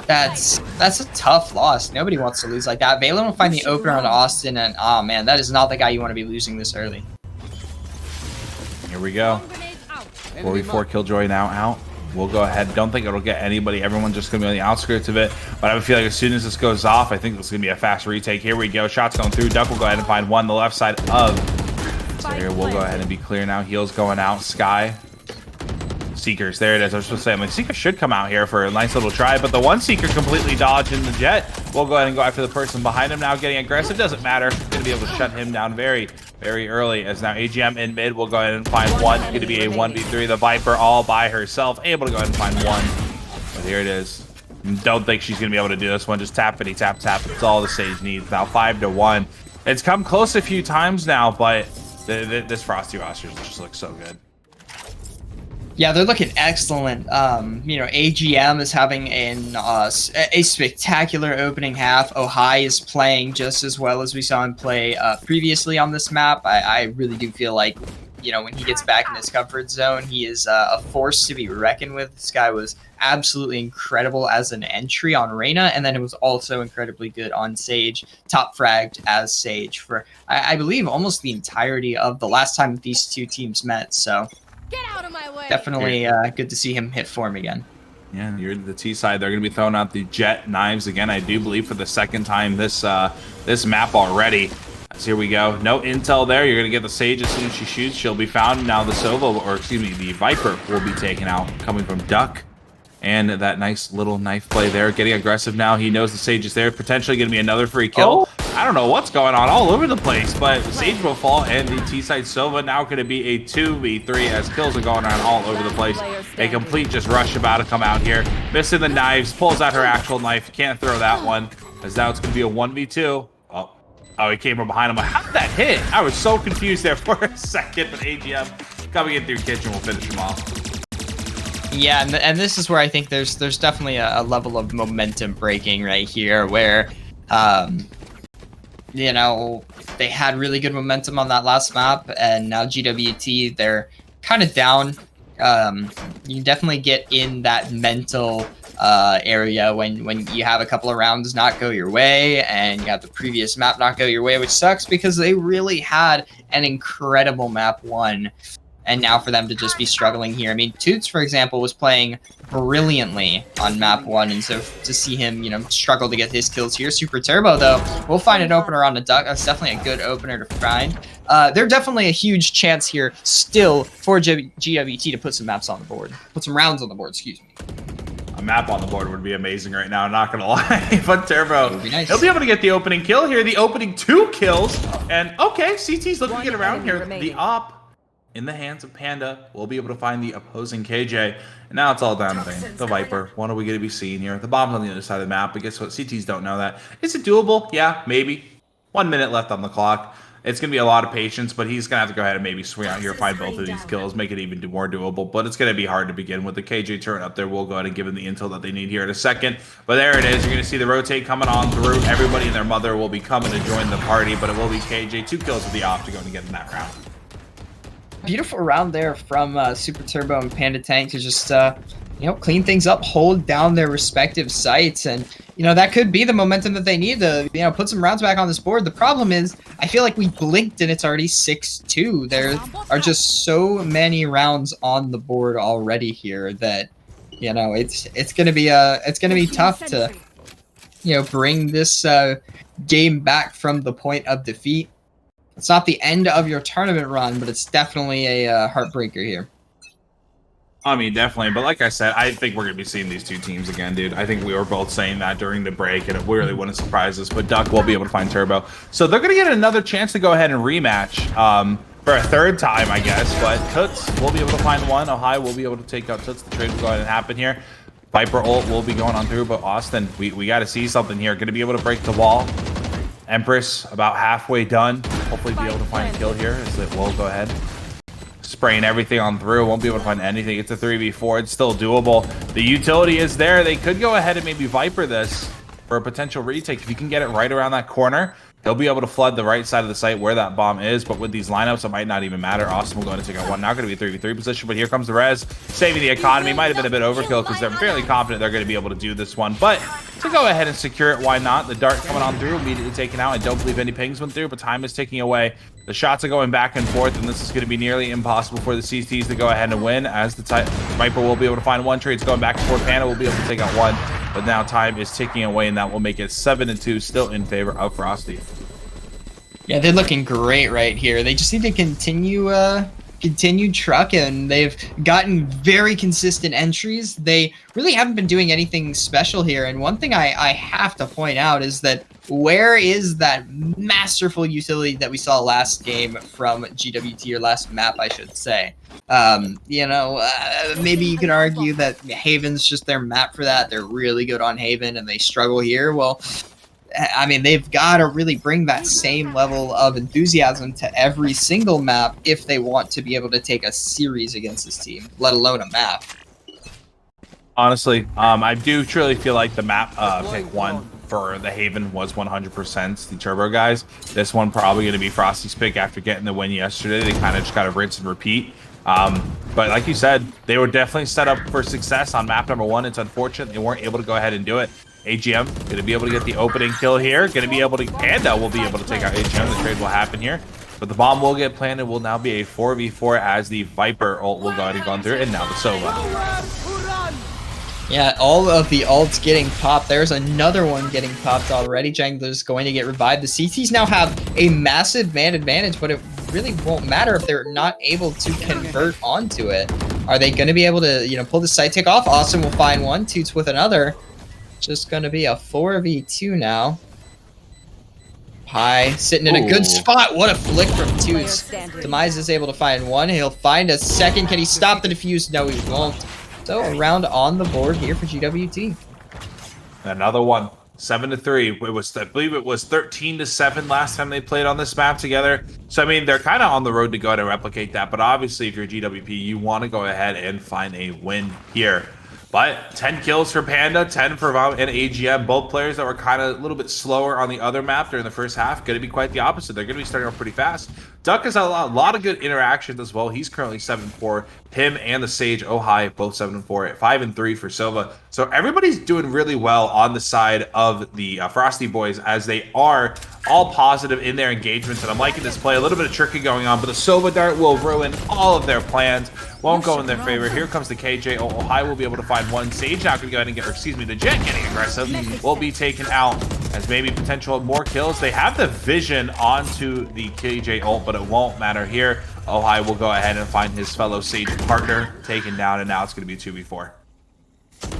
Speaker 3: that's a tough loss. Nobody wants to lose like that. Valen will find the opener on Austin, and oh man, that is not the guy you want to be losing this early.
Speaker 2: Here we go. 4v4 Killjoy now out. We'll go ahead. Don't think it'll get anybody. Everyone's just going to be on the outskirts of it. But I have a feeling as soon as this goes off, I think this is going to be a fast retake. Here we go. Shots going through. Duck will go ahead and find one. The left side of. So here we'll go ahead and be clear now. Heels going out. Sky. Seekers. There it is. I was supposed to say, I'm like, Seeker should come out here for a nice little try. But the one Seeker completely dodged in the Jet. We'll go ahead and go after the person behind him now, getting aggressive. Doesn't matter. It's going to be able to shut him down very, very early, as now AGM in mid will go ahead and find one. Going to be a 1v3. The Viper all by herself, able to go ahead and find one. But here it is. Don't think she's going to be able to do this one. Just tappity tap tap. It's all the Sage needs. Now 5-1. It's come close a few times now, but this Frosty roster just looks so good.
Speaker 3: Yeah, they're looking excellent. You know, AGM is having a spectacular opening half. Ohai is playing just as well as we saw him play previously on this map. I really do feel like, you know, when he gets back in his comfort zone, he is a force to be reckoned with. This guy was absolutely incredible as an entry on Reyna, and then it was also incredibly good on Sage, top fragged as Sage for, I believe, almost the entirety of the last time that these two teams met. So
Speaker 4: Get out of my way.
Speaker 3: definitely good to see him hit form again.
Speaker 2: Yeah, you're the T side. They're going to be throwing out the Jet knives again, I do believe, for the second time this map already. So here we go. No intel there. You're going to get the Sage as soon as she shoots. She'll be found. Now the Sova, or excuse me, the Viper will be taken out, coming from Duck. And that nice little knife play there. Getting aggressive now. He knows the Sage is there. Potentially going to be another free kill.
Speaker 3: Oh.
Speaker 2: I don't know what's going on all over the place, but Sage will fall, and the T-side Sova now going to be a 2v3 as kills are going on all over the place. A complete just rush about to come out here. Missing the knives. Pulls out her actual knife. Can't throw that one, as now it's going to be a 1v2. Oh, he came from behind him. How did that hit? I was so confused there for a second, but AGM coming in through kitchen will finish him off.
Speaker 3: Yeah, and this is where I think there's definitely a level of momentum breaking right here, where, you know, they had really good momentum on that last map, and now GWT, they're kind of down. You definitely get in that mental area when you have a couple of rounds not go your way, and you have the previous map not go your way, which sucks because they really had an incredible map one. And now for them to just be struggling here. I mean, Toots, for example, was playing brilliantly on map one, and so to see him, you know, struggle to get his kills here. Super Turbo, though, we'll find an opener on the Duck. That's definitely a good opener to find. There's definitely a huge chance here still for GWT to put some maps on the board. Put some rounds on the board, excuse me.
Speaker 2: A map on the board would be amazing right now, not gonna lie. But Turbo,
Speaker 3: Would be nice.
Speaker 2: he'll be able to get the opening kill here, the opening 2 kills. And okay, CT's looking to get around here. The op in the hands of Panda will be able to find the opposing KJ. And now it's all down to the Viper. What are we going to be seeing here? The bomb's on the other side of the map, but guess what? CTs don't know that. Is it doable? Yeah, maybe. 1 minute left on the clock. It's going to be a lot of patience, but he's going to have to go ahead and maybe swing out here, find both of these kills, make it even more doable. But it's going to be hard to begin with. The KJ turret up there. We'll go ahead and give him the intel that they need here in a second. But there it is. You're going to see the rotate coming on through. Everybody and their mother will be coming to join the party, but it will be KJ. 2 kills with the op to go and get in that round.
Speaker 3: Beautiful round there from Super Turbo and Panda Tank to just, you know, clean things up, hold down their respective sites. And, you know, that could be the momentum that they need to, you know, put some rounds back on this board. The problem is, I feel like we blinked and it's already 6-2. There are just so many rounds on the board already here that, you know, it's gonna be tough to, you know, bring this game back from the point of defeat. It's not the end of your tournament run, but it's definitely a heartbreaker here.
Speaker 2: I mean, definitely. But like I said, I think we're going to be seeing these 2 teams again, dude. I think we were both saying that during the break, and it really wouldn't surprise us. But Duck will be able to find Turbo. So they're going to get another chance to go ahead and rematch for a 3rd time, I guess. But Toots will be able to find one. Ohai will be able to take out Toots. The trade will go ahead and happen here. Viper ult will be going on through. But Austin, we got to see something here. Going to be able to break the wall. Empress about halfway done. Hopefully be able to find a kill here, as it will go ahead. Spraying everything on through. Won't be able to find anything. It's a 3v4. It's still doable. The utility is there. They could go ahead and maybe Viper this for a potential retake. If you can get it right around that corner, he'll be able to flood the right side of the site where that bomb is. But with these lineups, it might not even matter. Austin will go ahead and take out one. Now going to be a 3v3 position, but here comes the res. Saving the economy. Might have been a bit overkill because they're fairly confident they're going to be able to do this one. But to go ahead and secure it, why not? The dart coming on through, immediately taken out. I don't believe any pings went through, but time is ticking away. The shots are going back and forth, and this is going to be nearly impossible for the CTs to go ahead and win, as the Viper will be able to find one. Trades going back and forth. Panda will be able to take out one, but now time is ticking away, and that will make it 7-2, still in favor of Frosty.
Speaker 3: Yeah, they're looking great right here. They just need to continue continued trucking. They've gotten very consistent entries. They really haven't been doing anything special here. And one thing I have to point out is that where is that masterful utility that we saw last game from GWT, or last map, I should say? Maybe you could argue that Haven's just their map for that. They're really good on Haven and they struggle here. Well, I mean, they've got to really bring that same level of enthusiasm to every single map if they want to be able to take a series against this team, let alone a map.
Speaker 2: Honestly, I do truly feel like the map pick one for the Haven was 100% the Turbo guys. This one probably going to be Frosty's pick after getting the win yesterday. They kind of just got to rinse and repeat. But like you said, they were definitely set up for success on map number 1. It's unfortunate they weren't able to go ahead and do it. AGM going to be able to get the opening kill here. Going to be able to, Panda will be able to take out AGM. The trade will happen here. But the bomb will get planted. Will now be a 4v4 as the Viper ult will go ahead and go through. And now the Sova.
Speaker 3: Yeah, all of the ults getting popped. There's another one getting popped already. Jangler's going to get revived. The CTs now have a massive man advantage, but it really won't matter if they're not able to convert onto it. Are they going to be able to, pull the side tick off? Austin will find one. Toots with another. Just going to be a 4v2 now. Pi sitting in a good spot. What a flick from Toots. Demise is able to find one. He'll find a second. Can he stop the defuse? No, he won't. So a round on the board here for GWT.
Speaker 2: Another one. 7-3. It was, I believe it was 13-7 last time they played on this map together. So I mean, they're kind of on the road to go ahead and replicate that. But obviously, if you're GWP, you want to go ahead and find a win here. But 10 kills for Panda, 10 for Valorant and AGN. Both players that were kind of a little bit slower on the other map during the first half. Going to be quite the opposite. They're going to be starting off pretty fast. Duck has had a lot of good interactions as well. He's currently 7-4. Him and the Sage Ohai both 7-4. 5-3 for Silva. So everybody's doing really well on the side of the Frosty boys, as they are all positive in their engagements. And I'm liking this play. A little bit of tricking going on, but the Silva dart will ruin all of their plans. Won't go in their favor. Here comes the KJ. Ohai will be able to find one. Sage now going to go ahead and get, or excuse me, the Jet getting aggressive will be taken out as maybe potential more kills. They have the vision onto the KJ ult, but it won't matter here. Ohai will go ahead and find his fellow Sage partner taken down, and now it's going to be 2v4.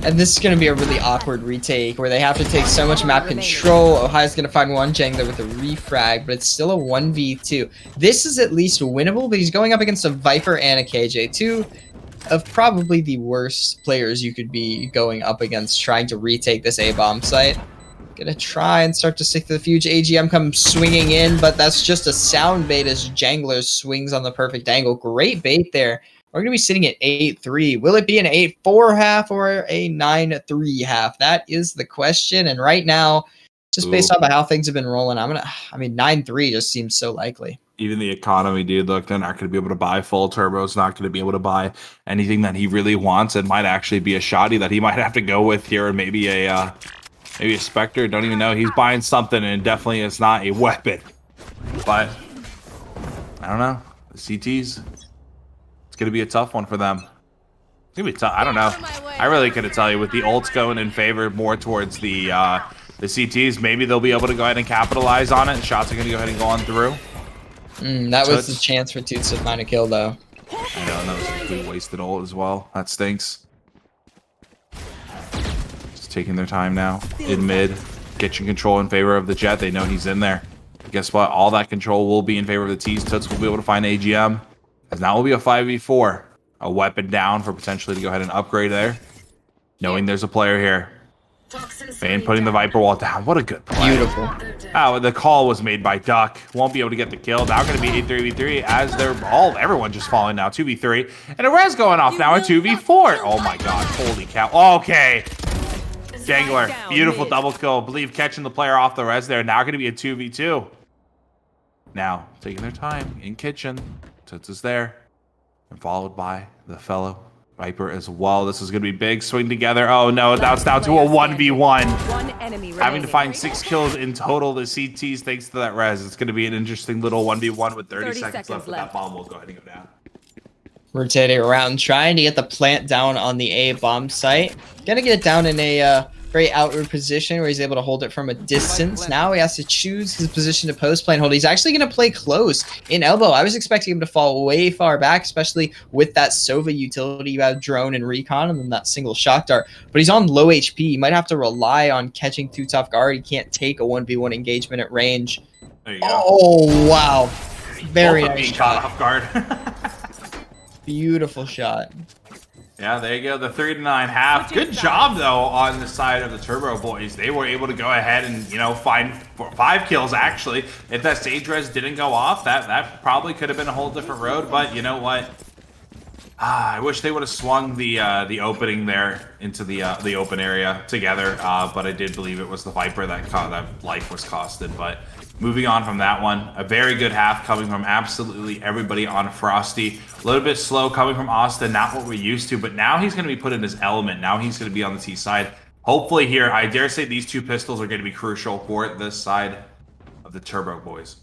Speaker 3: And this is going to be a really awkward retake where they have to take so much map control. Ohio's going to find one Jangler with a refrag, but it's still a 1v2. This is at least winnable, but he's going up against a Viper and a KJ. Two of probably the worst players you could be going up against trying to retake this A-bomb site. Gonna try and start to stick to the Fuge. AGM comes swinging in, but that's just a sound bait as Jangler swings on the perfect angle. Great bait there. We're going to be sitting at 8-3. Will it be an 8-4 half or a 9-3 half? That is the question. And right now, just based off of how things have been rolling, 9-3 just seems so likely.
Speaker 2: Even the economy, dude, look, they're not going to be able to buy full turbos, not going to be able to buy anything that he really wants. It might actually be a shoddy that he might have to go with here, and maybe a Spectre. Don't even know. He's buying something, and definitely it's not a weapon. But I don't know. The CTs, going to be a tough one for them. It's going to be tough. I don't know. I really couldn't tell you with the ults going in favor more towards the CTs. Maybe they'll be able to go ahead and capitalize on it. Shots are going to go ahead and go on through.
Speaker 3: That was the chance for Toots to find a kill, though.
Speaker 2: I know, and that was a complete wasted ult as well. That stinks. Just taking their time now. In mid. Getting control in favor of the Jet. They know he's in there. But guess what? All that control will be in favor of the T's. Toots will be able to find AGM. As now will be a 5v4. A weapon down for potentially to go ahead and upgrade there. Knowing there's a player here. And putting the Viper wall down. What a good play.
Speaker 3: Beautiful.
Speaker 2: Oh, the call was made by Duck. Won't be able to get the kill. Now going to be a 3v3 as everyone just falling now. 2v3. And a res going off now. A 2v4. Oh my god. Holy cow. Okay. Jangler. Beautiful double kill. I believe catching the player off the res there. Now going to be a 2v2. Now taking their time in kitchen. Toots is there. And followed by the fellow Viper as well. This is going to be big. Swing together. Oh no, that's down to a 1v1. Having to find 6 kills in total. The CTs thanks to that res. It's going to be an interesting little 1v1 with 30 seconds left. But that bomb will go ahead and go down.
Speaker 3: Rotating around, trying to get the plant down on the A bomb site. Gonna get it down in a very outward position where he's able to hold it from a distance. Now he has to choose his position to post play and hold. He's actually going to play close in elbow. I was expecting him to fall way far back, especially with that Sova utility. You have drone and recon and then that single shock dart. But he's on low HP. He might have to rely on catching too tough guard. He can't take a 1v1 engagement at range.
Speaker 2: There you go.
Speaker 3: Oh, wow. Very
Speaker 2: Both
Speaker 3: nice
Speaker 2: being
Speaker 3: shot.
Speaker 2: caught off guard.
Speaker 3: Beautiful shot.
Speaker 2: Yeah, there you go. The 3-9 half. Good job, though, on the side of the Turbo boys. They were able to go ahead and, you know, find 5 kills, actually. If that stage res didn't go off, that probably could have been a whole different road. But you know what? I wish they would have swung the opening there into the open area together. But I did believe it was the Viper that life was costed. But moving on from that one, a very good half coming from absolutely everybody on Frosty. A little bit slow coming from Austin, not what we're used to, but now he's going to be put in his element. Now he's going to be on the T side. Hopefully here, I dare say these 2 pistols are going to be crucial for this side of the Turbo boys.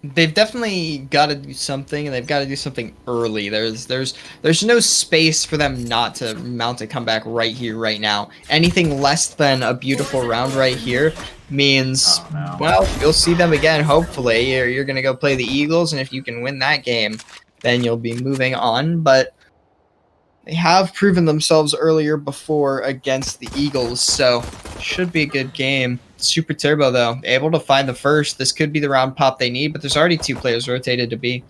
Speaker 3: They've definitely got to do something, and they've got to do something early. There's no space for them not to mount a comeback right here, right now. Anything less than a beautiful round right here means, well, you'll see them again, hopefully. You're going to go play the Eagles, and if you can win that game, then you'll be moving on. But they have proven themselves earlier before against the Eagles, so should be a good game. Super Turbo, though, able to find the first. This could be the round pop they need, but there's already 2 players rotated to B.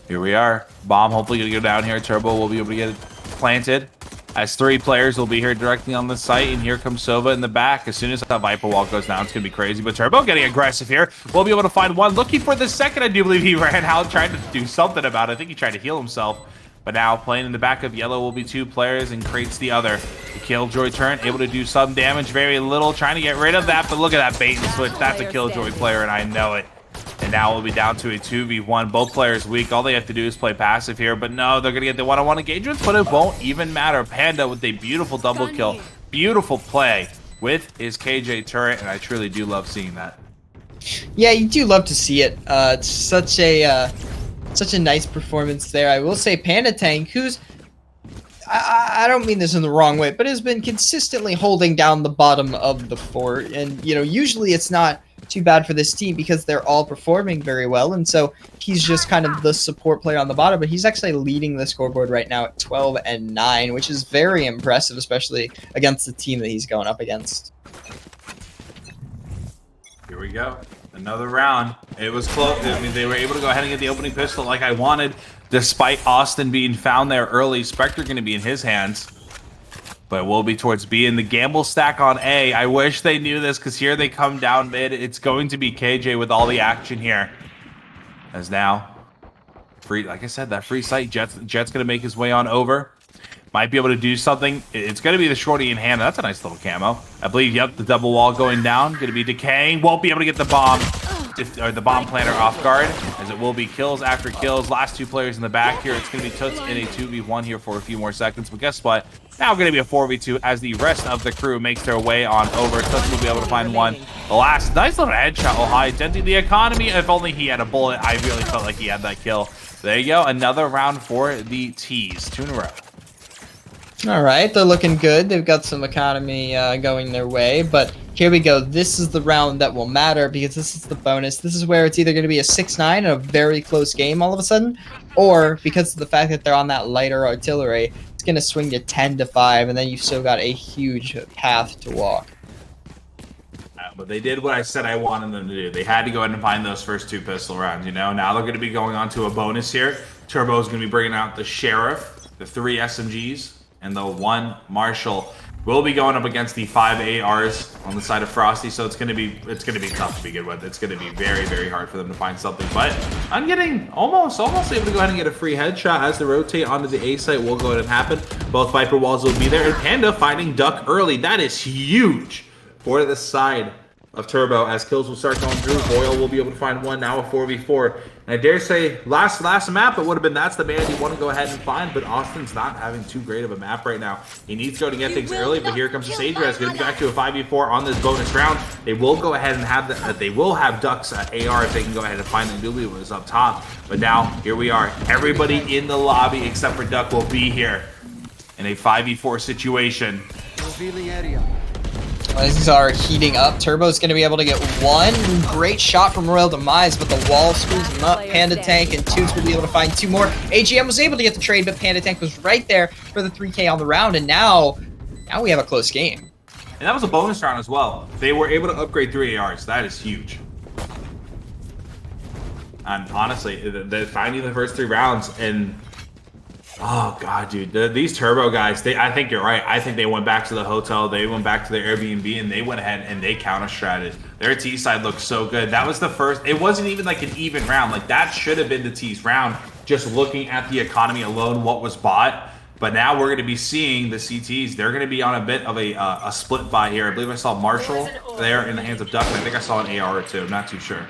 Speaker 2: Here we are. Bomb hopefully going to go down here. Turbo will be able to get it planted. As 3 players will be here directly on the site, and here comes Sova in the back. As soon as that Viper wall goes down, it's going to be crazy. But Turbo getting aggressive here. We'll be able to find one. Looking for the second, I do believe he ran out, trying to do something about it. I think he tried to heal himself. But now playing in the back of yellow will be 2 players and Crate's the other. The Killjoy turn, able to do some damage, very little, trying to get rid of that. But look at that bait and switch. That's a Killjoy player, and I know it. And now we'll be down to a 2v1. Both players weak. All they have to do is play passive here. But no, they're going to get the one-on-one engagements, but it won't even matter. Panda with a beautiful double kill. Beautiful play with his KJ turret, and I truly do love seeing that.
Speaker 3: Yeah, you do love to see it. It's such a nice performance there. I will say Panda Tank, who's, I don't mean this in the wrong way, but has been consistently holding down the bottom of the fort. And, you know, usually it's not too bad for this team because they're all performing very well. And so he's just kind of the support player on the bottom, but he's actually leading the scoreboard right now at 12-9, which is very impressive, especially against the team that he's going up against.
Speaker 2: Here we go. Another round. It was close. I mean, they were able to go ahead and get the opening pistol like I wanted, despite Austin being found there early. Spectre going to be in his hands, but we'll be towards B. And the gamble stack on A. I wish they knew this because here they come down mid. It's going to be KJ with all the action here. As now, free. Like I said, that free sight. Jet's going to make his way on over. Might be able to do something. It's going to be the shorty in hand. That's a nice little camo. I believe, yep, the double wall going down. Going to be decaying. Won't be able to get the bomb, or the bomb planter off guard, as it will be kills after kills. Last 2 players in the back here. It's going to be Toots in a 2v1 here for a few more seconds. But guess what? Now going to be a 4v2 as the rest of the crew makes their way on over. Toots will be able to find one. The last nice little headshot will hide denting the economy. If only he had a bullet. I really felt like he had that kill. There you go. Another round for the T's. 2 in a row.
Speaker 3: All right, they're looking good. They've got some economy going their way, but here we go. This is the round that will matter because this is the bonus. This is where it's either going to be a 6-9 and a very close game all of a sudden, or because of the fact that they're on that lighter artillery, it's going to swing to 10-5, and then you've still got a huge path to walk.
Speaker 2: But they did what I said I wanted them to do. They had to go ahead and find those first 2 pistol rounds, you know? Now they're going to be going on to a bonus here. Turbo's going to be bringing out the Sheriff, the 3 SMGs, and the 1 Marshall. We'll be going up against the 5 ARs on the side of Frosty, so it's gonna be tough to begin with. It's gonna be very, very hard for them to find something. But I'm getting almost able to go ahead and get a free headshot as they rotate onto the A site. Will go ahead and happen. Both Viper walls will be there, and Panda finding Duck early. That is huge for the side of Turbo as kills will start going through. Boyle will be able to find one, now a 4v4. And I dare say, last map, it would have been that's the man you want to go ahead and find, but Austin's not having too great of a map right now. He needs to go to get things early, but here comes the Sage Res. Going to be back to a 5v4 on this bonus round. They will go ahead and have they will have Duck's AR if they can go ahead and find the Doobie was up top. But now, here we are. Everybody in the lobby except for Duck will be here. in a 5v4 situation.
Speaker 5: Revealing area.
Speaker 3: Things are heating up. Turbo's going to be able to get one great shot from Royal Demise, but the wall screws him up. Panda Tank and Toots will be able to find two more. AGN was able to get the trade, but Panda Tank was right there for the 3K on the round, and now we have a close game.
Speaker 2: And that was a bonus round as well. They were able to upgrade 3 ARs. That is huge. And honestly, they're finding the first 3 rounds, and oh god, dude, these Turbo guys, I think you're right. I think they went back to the hotel, they went back to their Airbnb, and they went ahead and they counter-stratted. Their T side looked so good. That was the first, it wasn't even like an even round. Like, that should have been the T's round, just looking at the economy alone, what was bought. But now we're going to be seeing the CTs. They're going to be on a bit of a split buy here. I believe I saw Marshall there in the hands of Duck, and I think I saw an AR or two. I'm not too sure.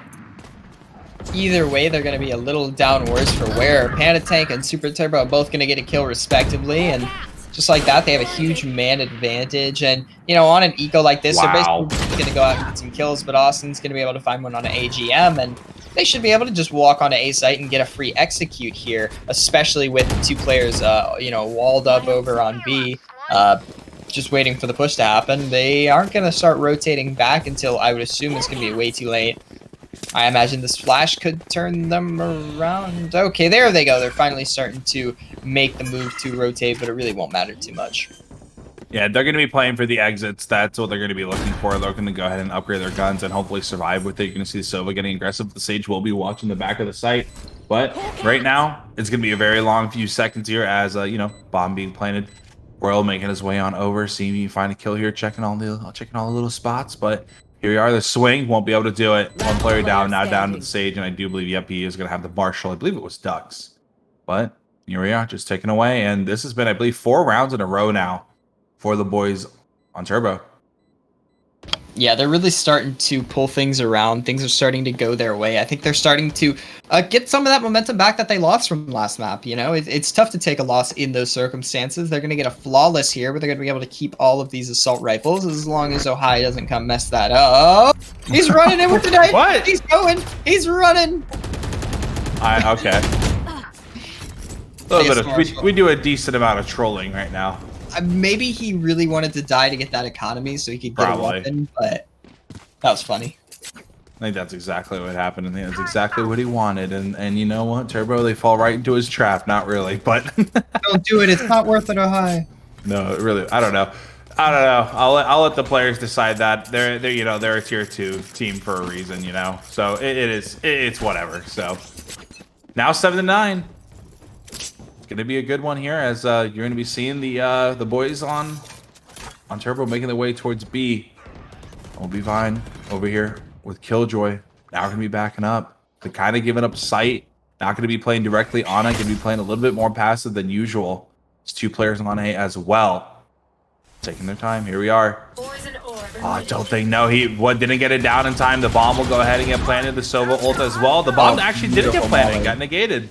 Speaker 3: Either way, they're going to be a little down worse for wear. Panda Tank and Super Turbo are both going to get a kill respectively, and just like that, they have a huge man advantage. And, you know, on an eco like this, they're basically going to go out and get some kills, but Austin's going to be able to find one on an AGM, and they should be able to just walk onto A site and get a free execute here, especially with 2 players, you know, walled up over on B, just waiting for the push to happen. They aren't going to start rotating back until, I would assume, it's going to be way too late. I imagine this flash could turn them around. Okay, there they go. They're finally starting to make the move to rotate, but it really won't matter too much.
Speaker 2: Yeah, they're going to be playing for the exits. That's what they're going to be looking for. They're going to go ahead and upgrade their guns and hopefully survive with it. You're going to see Sova getting aggressive. The Sage will be watching the back of the site. But right now, it's going to be a very long few seconds here as, you know, bomb being planted. Royal making his way on over, seeing me find a kill here, checking all the little spots. But here we are. The swing won't be able to do it. One player down, now down to the Sage. And I do believe, yep, he is going to have the Marshall. I believe it was Ducks. But here we are, just taken away. And this has been, I believe, 4 rounds in a row now for the boys on Turbo.
Speaker 3: Yeah, they're really starting to pull things around. Things are starting to go their way. I think they're starting to get some of that momentum back that they lost from last map. You know, it's tough to take a loss in those circumstances. They're going to get a flawless here, but they're going to be able to keep all of these assault rifles as long as Ohio doesn't come mess that up. He's running in with the knife.
Speaker 2: What?
Speaker 3: He's going. He's running.
Speaker 2: Okay. We do a decent amount of trolling right now.
Speaker 3: Maybe he really wanted to die to get that economy so he could get a weapon, but that was funny.
Speaker 2: I think that's exactly what happened. I think that's exactly what he wanted. And you know what, Turbo, they fall right into his trap. Not really, but
Speaker 3: don't do it. It's not worth it, Ohio.
Speaker 2: No, really, I don't know. I'll let the players decide that. They're you know, they're a tier 2 team for a reason, you know. So it's whatever. So now 7-9. Going to be a good one here as you're going to be seeing the boys on Turbo making their way towards B. We'll be fine over here with Killjoy. Now we're going to be backing up. They're kind of giving up sight. Not going to be playing directly on it. Going to be playing a little bit more passive than usual. It's 2 players on A as well. Taking their time. Here we are. Oh, don't think no. He didn't get it down in time. The bomb will go ahead and get planted. The Sova ult as well. The bomb actually didn't get planted. Got negated.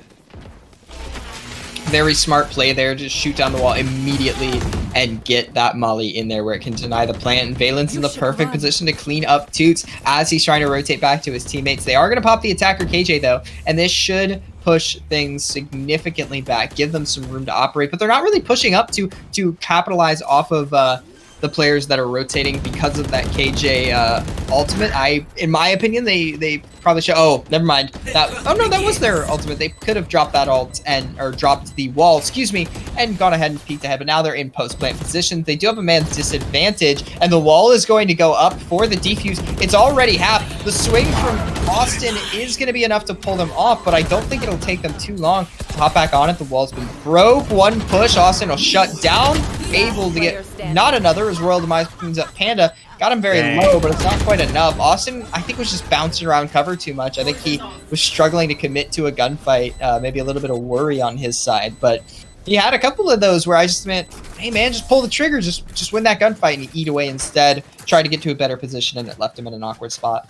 Speaker 3: Very smart play there. Just shoot down the wall immediately and get that molly in there where it can deny the plant. And Valen's in the perfect position to clean up Toots as he's trying to rotate back to his teammates. They are going to pop the attacker KJ though, and this should push things significantly back, give them some room to operate. But they're not really pushing up to capitalize off of the players that are rotating because of that KJ ultimate. In my opinion, they probably should. Oh, never mind. Oh no, that was their ultimate. They could have dropped that ult or dropped the wall, excuse me, and gone ahead and peeked ahead. But now they're in post plant position. They do have a man's disadvantage, and the wall is going to go up for the defuse. It's already half. The swing from Austin is going to be enough to pull them off, but I don't think it'll take them too long to hop back on it. The wall's been broke. One push. Austin will shut down. Able to get not another as Royal Demise cleans up Panda. Got him very low, but it's not quite enough. Austin, I think, was just bouncing around cover too much. I think he was struggling to commit to a gunfight. Maybe a little bit of worry on his side, but he had a couple of those where I just meant, hey man, just pull the trigger, just win that gunfight, and he eat away instead. Tried to get to a better position, and it left him in an awkward spot.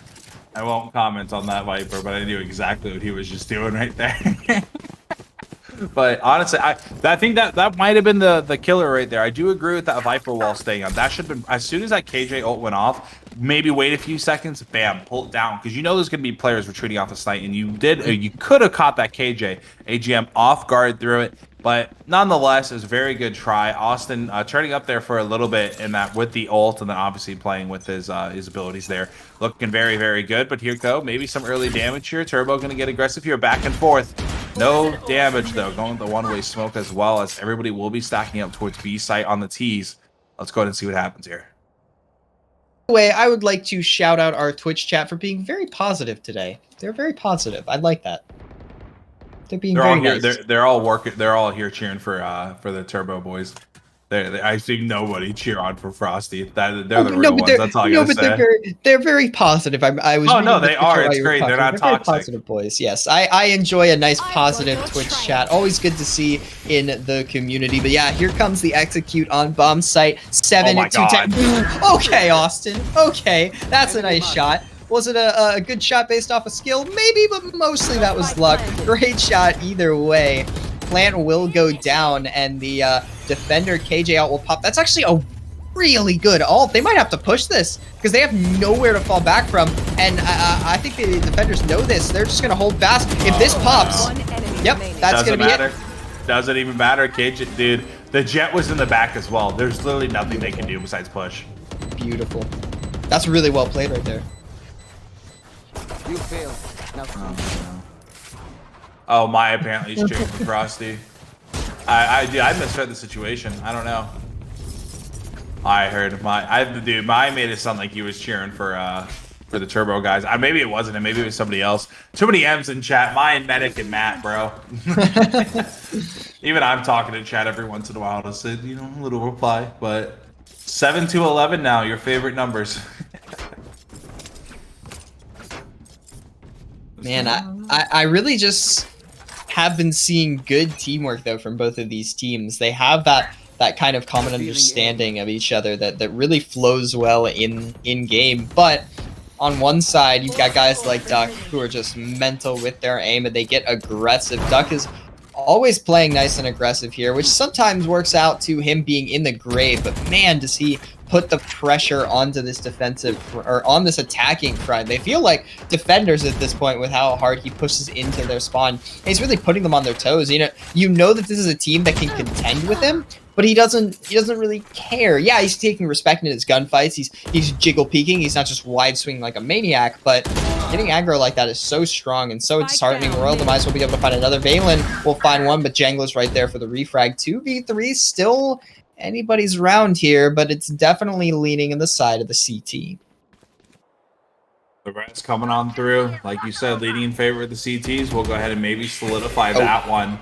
Speaker 2: I won't comment on that, Viper, but I knew exactly what he was just doing right there. But honestly, I think that might have been the killer right there. I do agree with that Viper wall staying on. That should have been, as soon as that KJ ult went off, maybe wait a few seconds, bam, pull it down. Because you know there's going to be players retreating off the site, and you could have caught that KJ AGM off guard through it. But nonetheless, it was a very good try. Austin turning up there for a little bit in that with the ult, and then obviously playing with his abilities there. Looking very, very good. But here go, maybe some early damage here. Turbo going to get aggressive here, back and forth. No damage, though. Going with the one-way smoke as well, as everybody will be stacking up towards B site on the T's. Let's go ahead and see what happens here.
Speaker 3: By the way, I would like to shout out our Twitch chat for being very positive today. They're very positive. I like that. They're being very nice.
Speaker 2: They're all working. They're all here cheering for the Turbo boys. I see nobody cheer on for Frosty. They're the real ones. That's all I gotta say.
Speaker 3: They're very positive. I was.
Speaker 2: Oh no, they are. It's great. They're not toxic.
Speaker 3: Very positive boys. Yes, I enjoy a nice positive Twitch chat. Always good to see in the community. But yeah, here comes the execute on bomb site. 7 and 2. Okay, Austin. Okay, that's a nice shot. Was it a good shot based off of skill? Maybe, but mostly that was luck. Great shot either way. Plant will go down, and the defender KJ out will pop. That's actually a really good ult. They might have to push this because they have nowhere to fall back from, and I think the defenders know this. They're just going to hold fast. If this pops, yep, that's going to be it.
Speaker 2: Doesn't even matter, KJ. Dude, the jet was in the back as well. There's literally nothing they can do besides push.
Speaker 3: Beautiful. That's really well played right there.
Speaker 5: You fail.
Speaker 2: Oh, my apparently is cheering for Frosty. I misread the situation. I don't know. I heard my made it sound like he was cheering for the Turbo guys. Maybe it wasn't him. Maybe it was somebody else. Too many M's in chat. Mine, Medic, and Matt, bro. Even I'm talking to chat every once in a while to say, a little reply. But 7 to 11 now. Your favorite numbers.
Speaker 3: Man, I really just have been seeing good teamwork though from both of these teams. They have that kind of common understanding of each other that really flows well in game. But on one side, you've got guys like Duck who are just mental with their aim and they get aggressive. Duck is always playing nice and aggressive here, which sometimes works out to him being in the grave. But man, does he put the pressure onto this defensive or on this attacking front. They feel like defenders at this point with how hard he pushes into their spawn. He's really putting them on their toes. You know that this is a team that can contend with him, but he doesn't really care. Yeah, he's taking respect in his gunfights. He's jiggle peeking. He's not just wide swinging like a maniac, but getting aggro like that is so strong and so disheartening. Royal might as well be able to find another. Valen will find one, but Jangler's right there for the refrag. 2v3 still anybody's round here, but it's definitely leaning in the side of the CT.
Speaker 2: The rest coming on through. Like you said, leading in favor of the CTs. We'll go ahead and maybe solidify that one.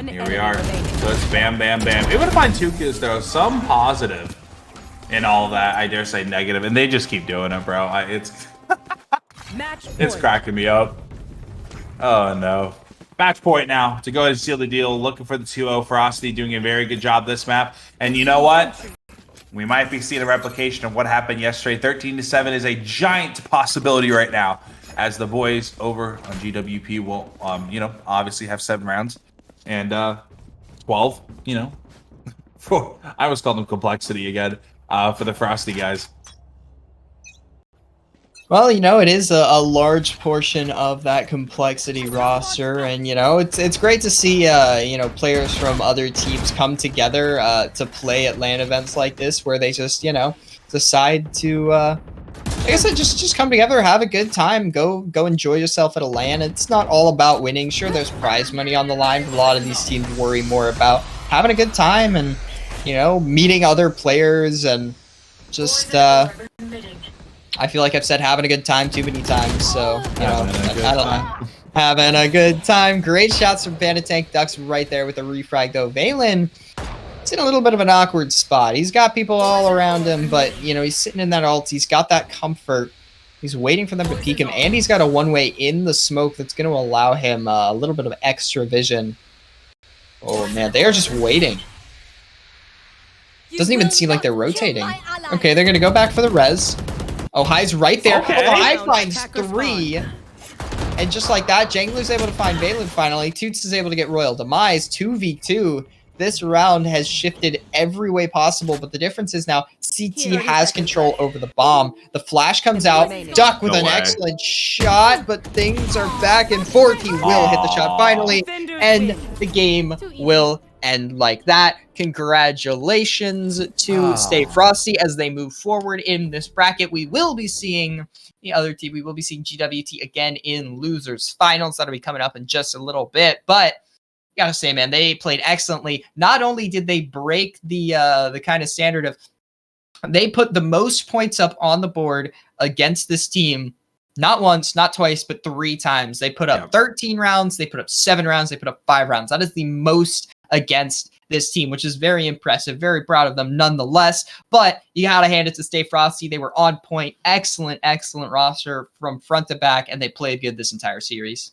Speaker 2: Here we are. So it's bam, bam, bam. Able to find 2 kills, though. Some positive in all that. I dare say negative. And they just keep doing it, bro. It's cracking me up. Oh, no. Match point now to go ahead and seal the deal. Looking for the 2-0. Frosty doing a very good job this map. And you know what? We might be seeing a replication of what happened yesterday. 13-7 is a giant possibility right now, as the boys over on GWP will, obviously have 7 rounds and 12. I always call them complexity again for the Frosty guys.
Speaker 3: Well, it is a large portion of that complexity roster, and it's great to see players from other teams come together to play at LAN events like this, where they just decide to I guess just come together, have a good time, go enjoy yourself at a LAN. It's not all about winning. Sure, there's prize money on the line, but a lot of these teams worry more about having a good time and meeting other players and just I feel like I've said having a good time too many times, so, I don't know. Having a good time. Great shots from Bandit Tank. Ducks right there with the refrag, though. Valen, it's in a little bit of an awkward spot. He's got people all around him, but, he's sitting in that ult. He's got that comfort. He's waiting for them to peek him, and he's got a one-way in the smoke that's going to allow him a little bit of extra vision. Oh, man, they are just waiting. Doesn't even seem like they're rotating. Okay, they're going to go back for the res. Oh, High's right there.
Speaker 2: Okay.
Speaker 3: Oh, High finds 3. And just like that, Jangler's able to find Valen finally. Toots is able to get Royal Demise. 2v2. this round has shifted every way possible, but the difference is now CT has control over the bomb. The flash comes out, Duck with an excellent shot, but things are back and forth. He will hit the shot finally, and the game will end like that. Congratulations to Stay Frosty as they move forward in this bracket. We will be seeing the other team. We will be seeing GWT again in losers finals. That'll be coming up in just a little bit, but gotta say, man, they played excellently. Not only did they break the kind of standard of they put the most points up on the board against this team, not once, not twice, but 3 times. They put up 13 rounds, they put up 7 rounds, they put up 5 rounds. That is the most against this team, which is very impressive. Very proud of them nonetheless. But you gotta hand it to Stay Frosty. They were on point. Excellent, excellent roster from front to back, and they played good this entire series.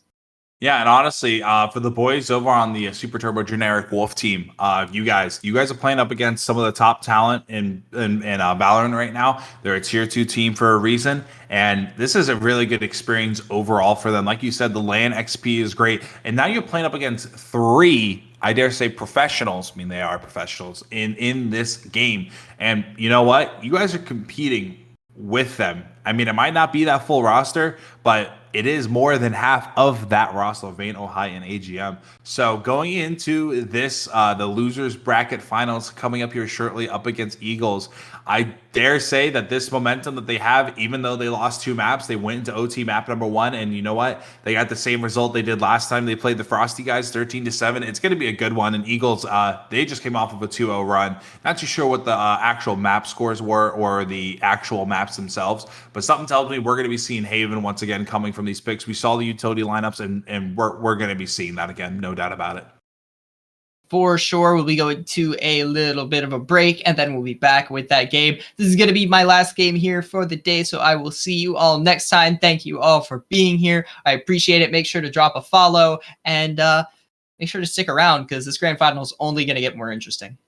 Speaker 2: Yeah, and honestly, for the boys over on the Super Turbo Generic Wolf team, you guys are playing up against some of the top talent in Valorant right now. They're a tier 2 team for a reason, and this is a really good experience overall for them. Like you said, the LAN XP is great, and now you're playing up against 3, I dare say, professionals. I mean, they are professionals in this game, and you know what? You guys are competing with them. I mean, it might not be that full roster, but it is more than half of that roster of Vayne, Ohio, and AGM. So going into this, the losers bracket finals coming up here shortly up against Eagles, I dare say that this momentum that they have, even though they lost 2 maps, they went into OT map number 1, and you know what? They got the same result they did last time they played the Frosty guys, 13-7. It's going to be a good one. And Eagles, they just came off of a 2-0 run. Not too sure what the actual map scores were or the actual maps themselves, but something tells me we're going to be seeing Haven once again coming from these picks. We saw the utility lineups, and we're going to be seeing that again, no doubt about it.
Speaker 3: For sure, we'll be going to a little bit of a break, and then we'll be back with that game. This is going to be my last game here for the day, so I will see you all next time. Thank you all for being here. I appreciate it. Make sure to drop a follow, and make sure to stick around, because this grand final is only going to get more interesting.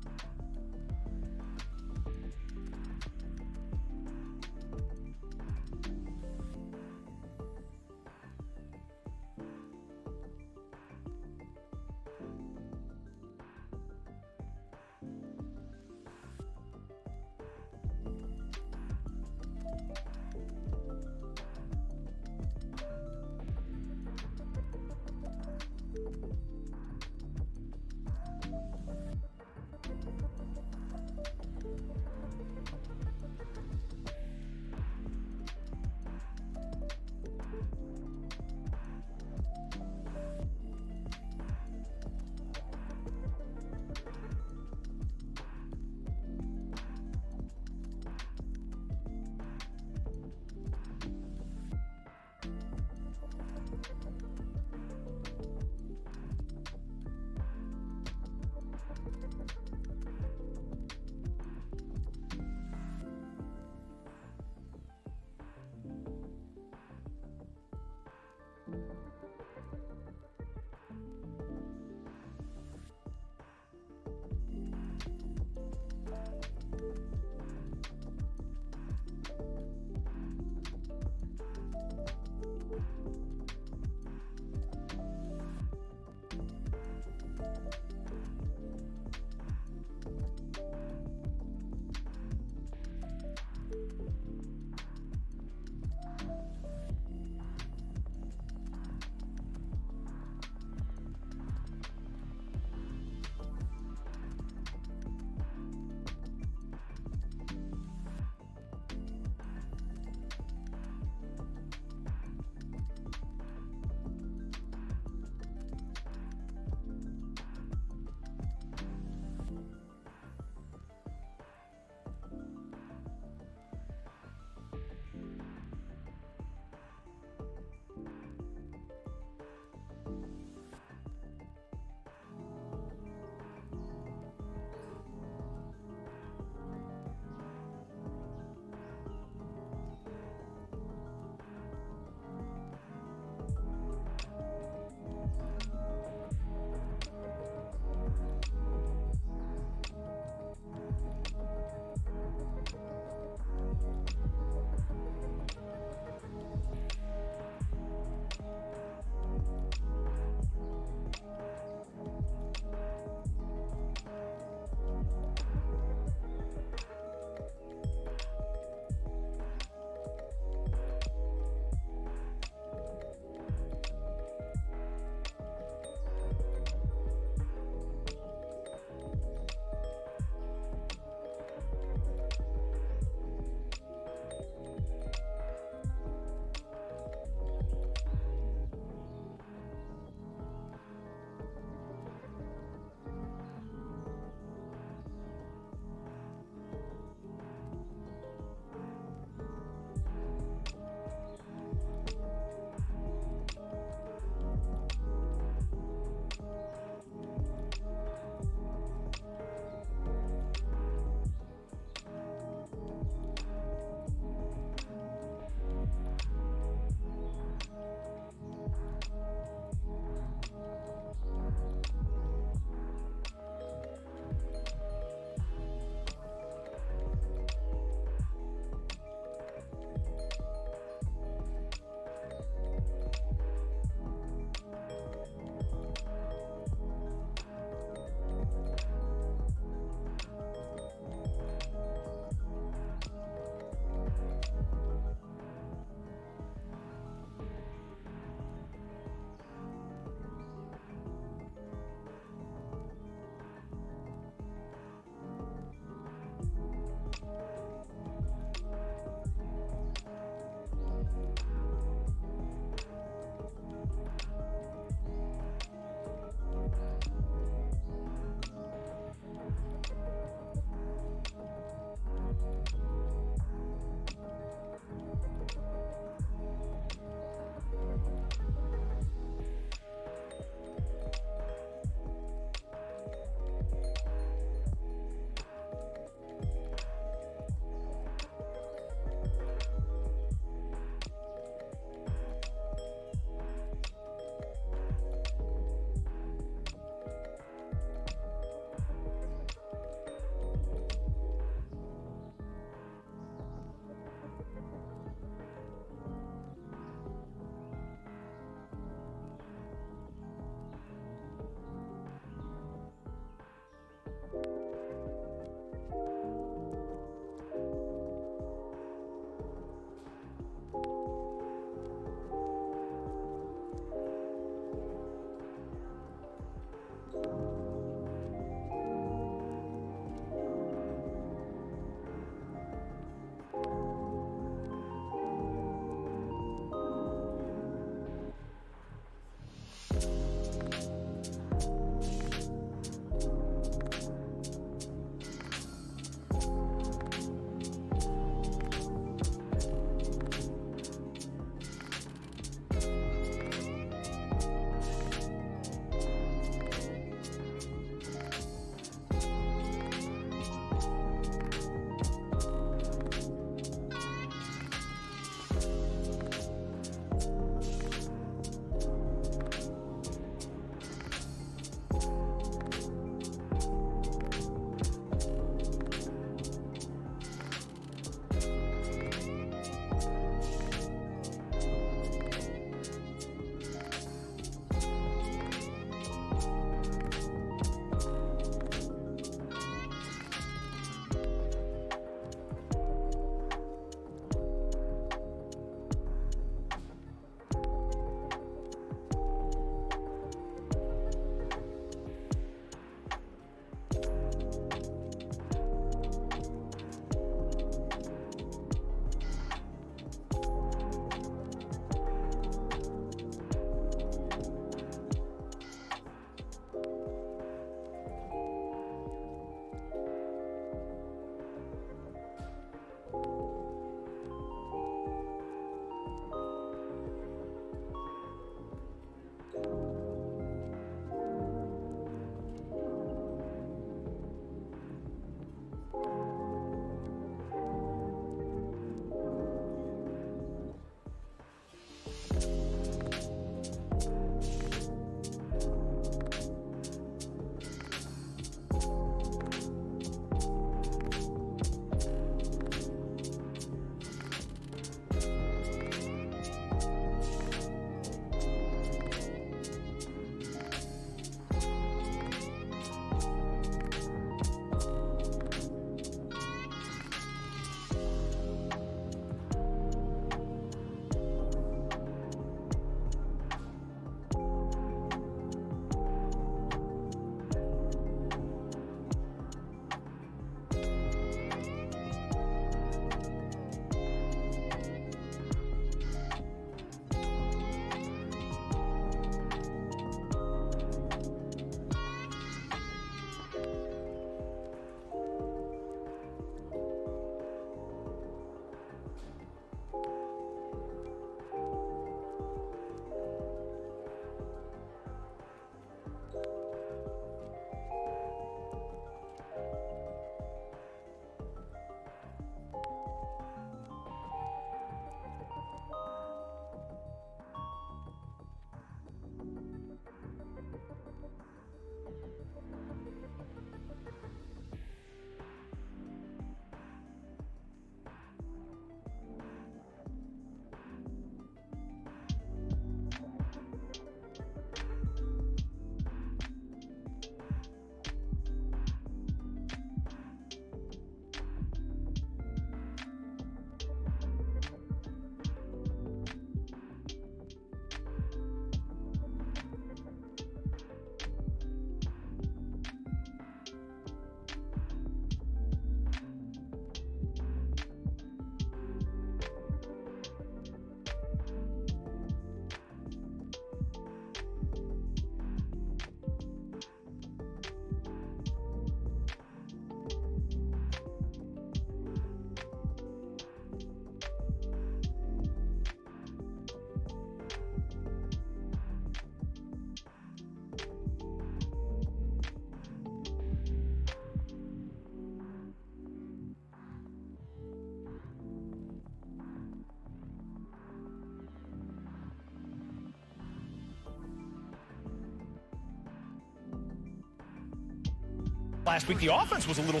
Speaker 6: Last week, the offense was a little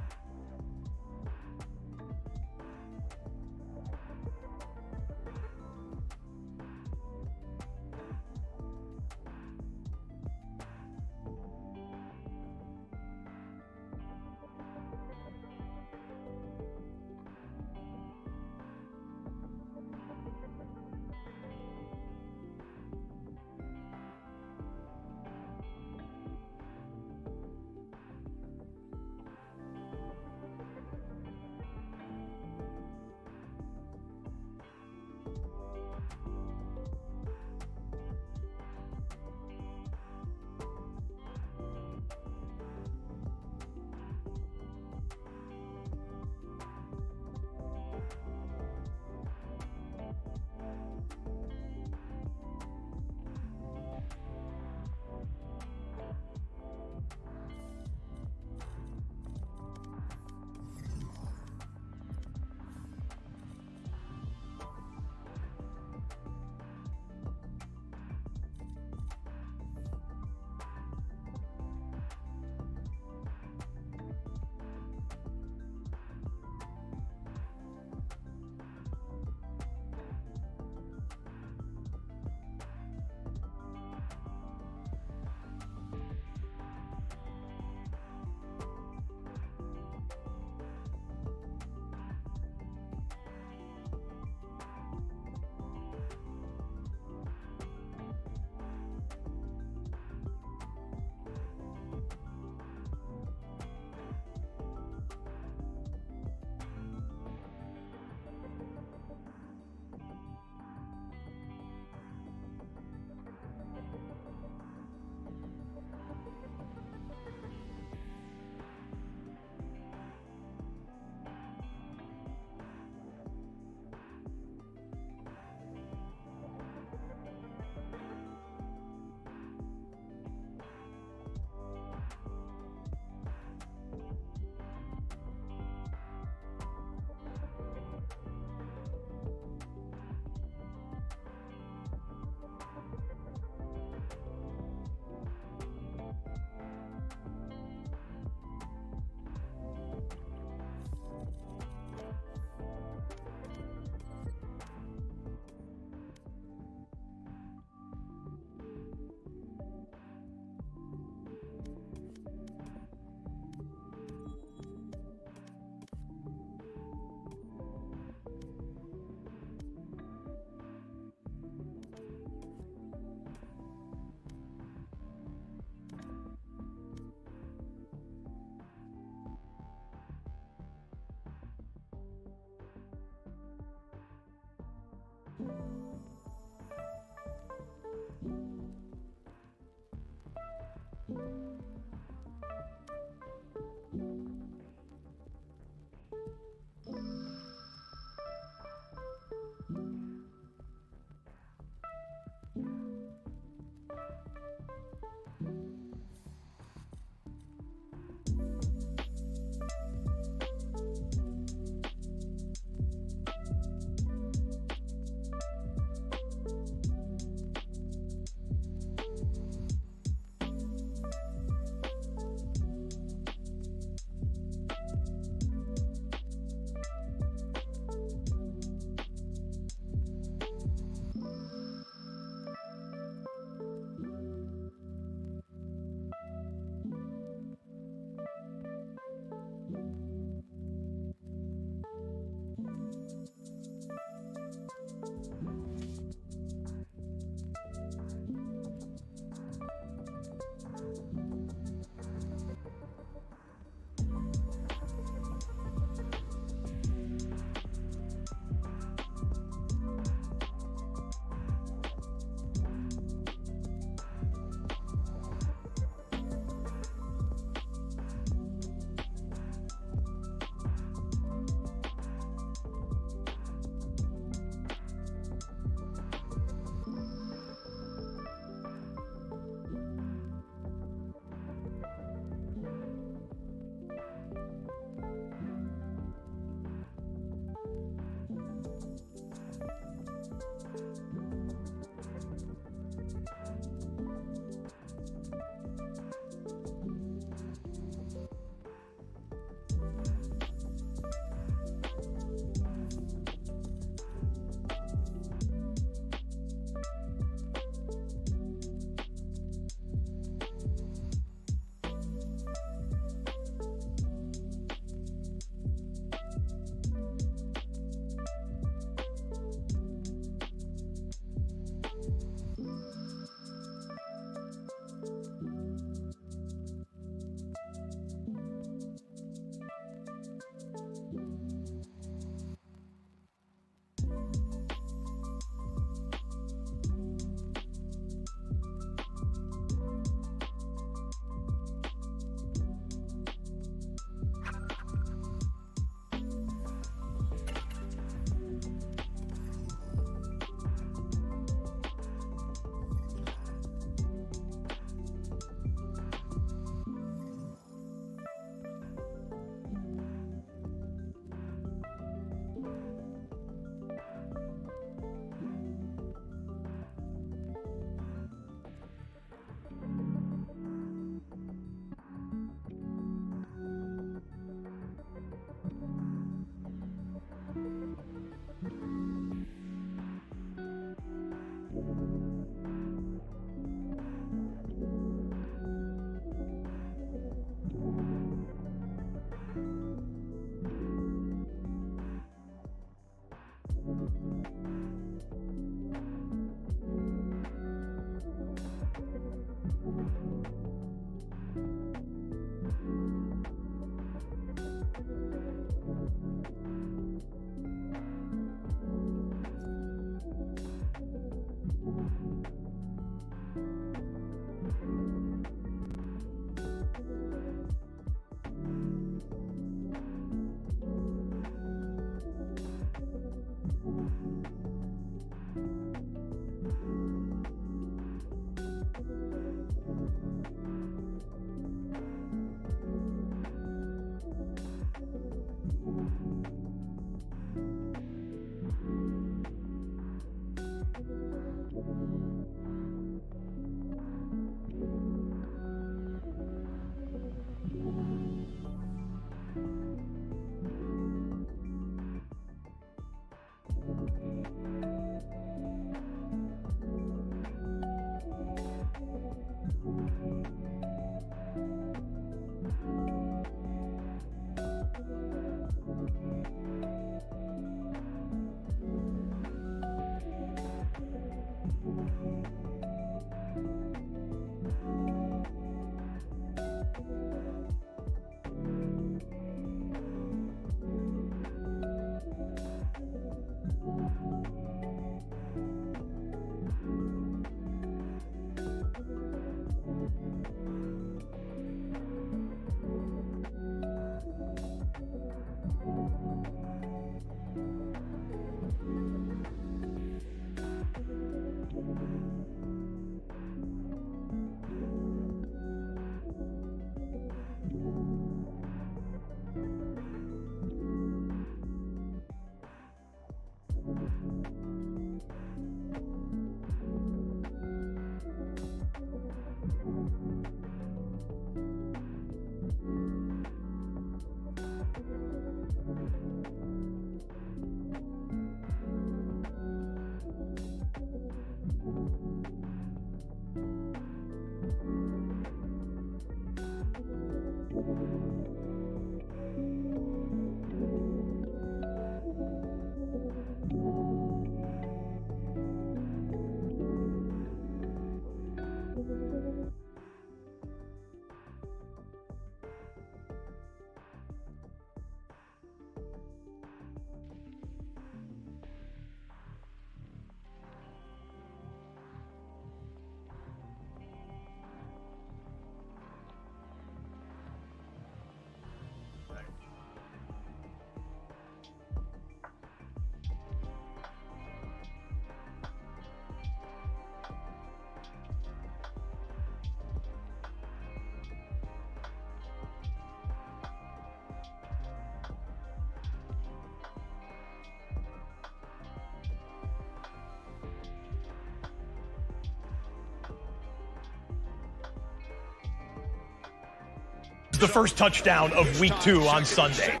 Speaker 6: The first touchdown of week 2 on Sunday.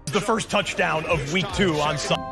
Speaker 6: The first touchdown of week 2 on Sunday.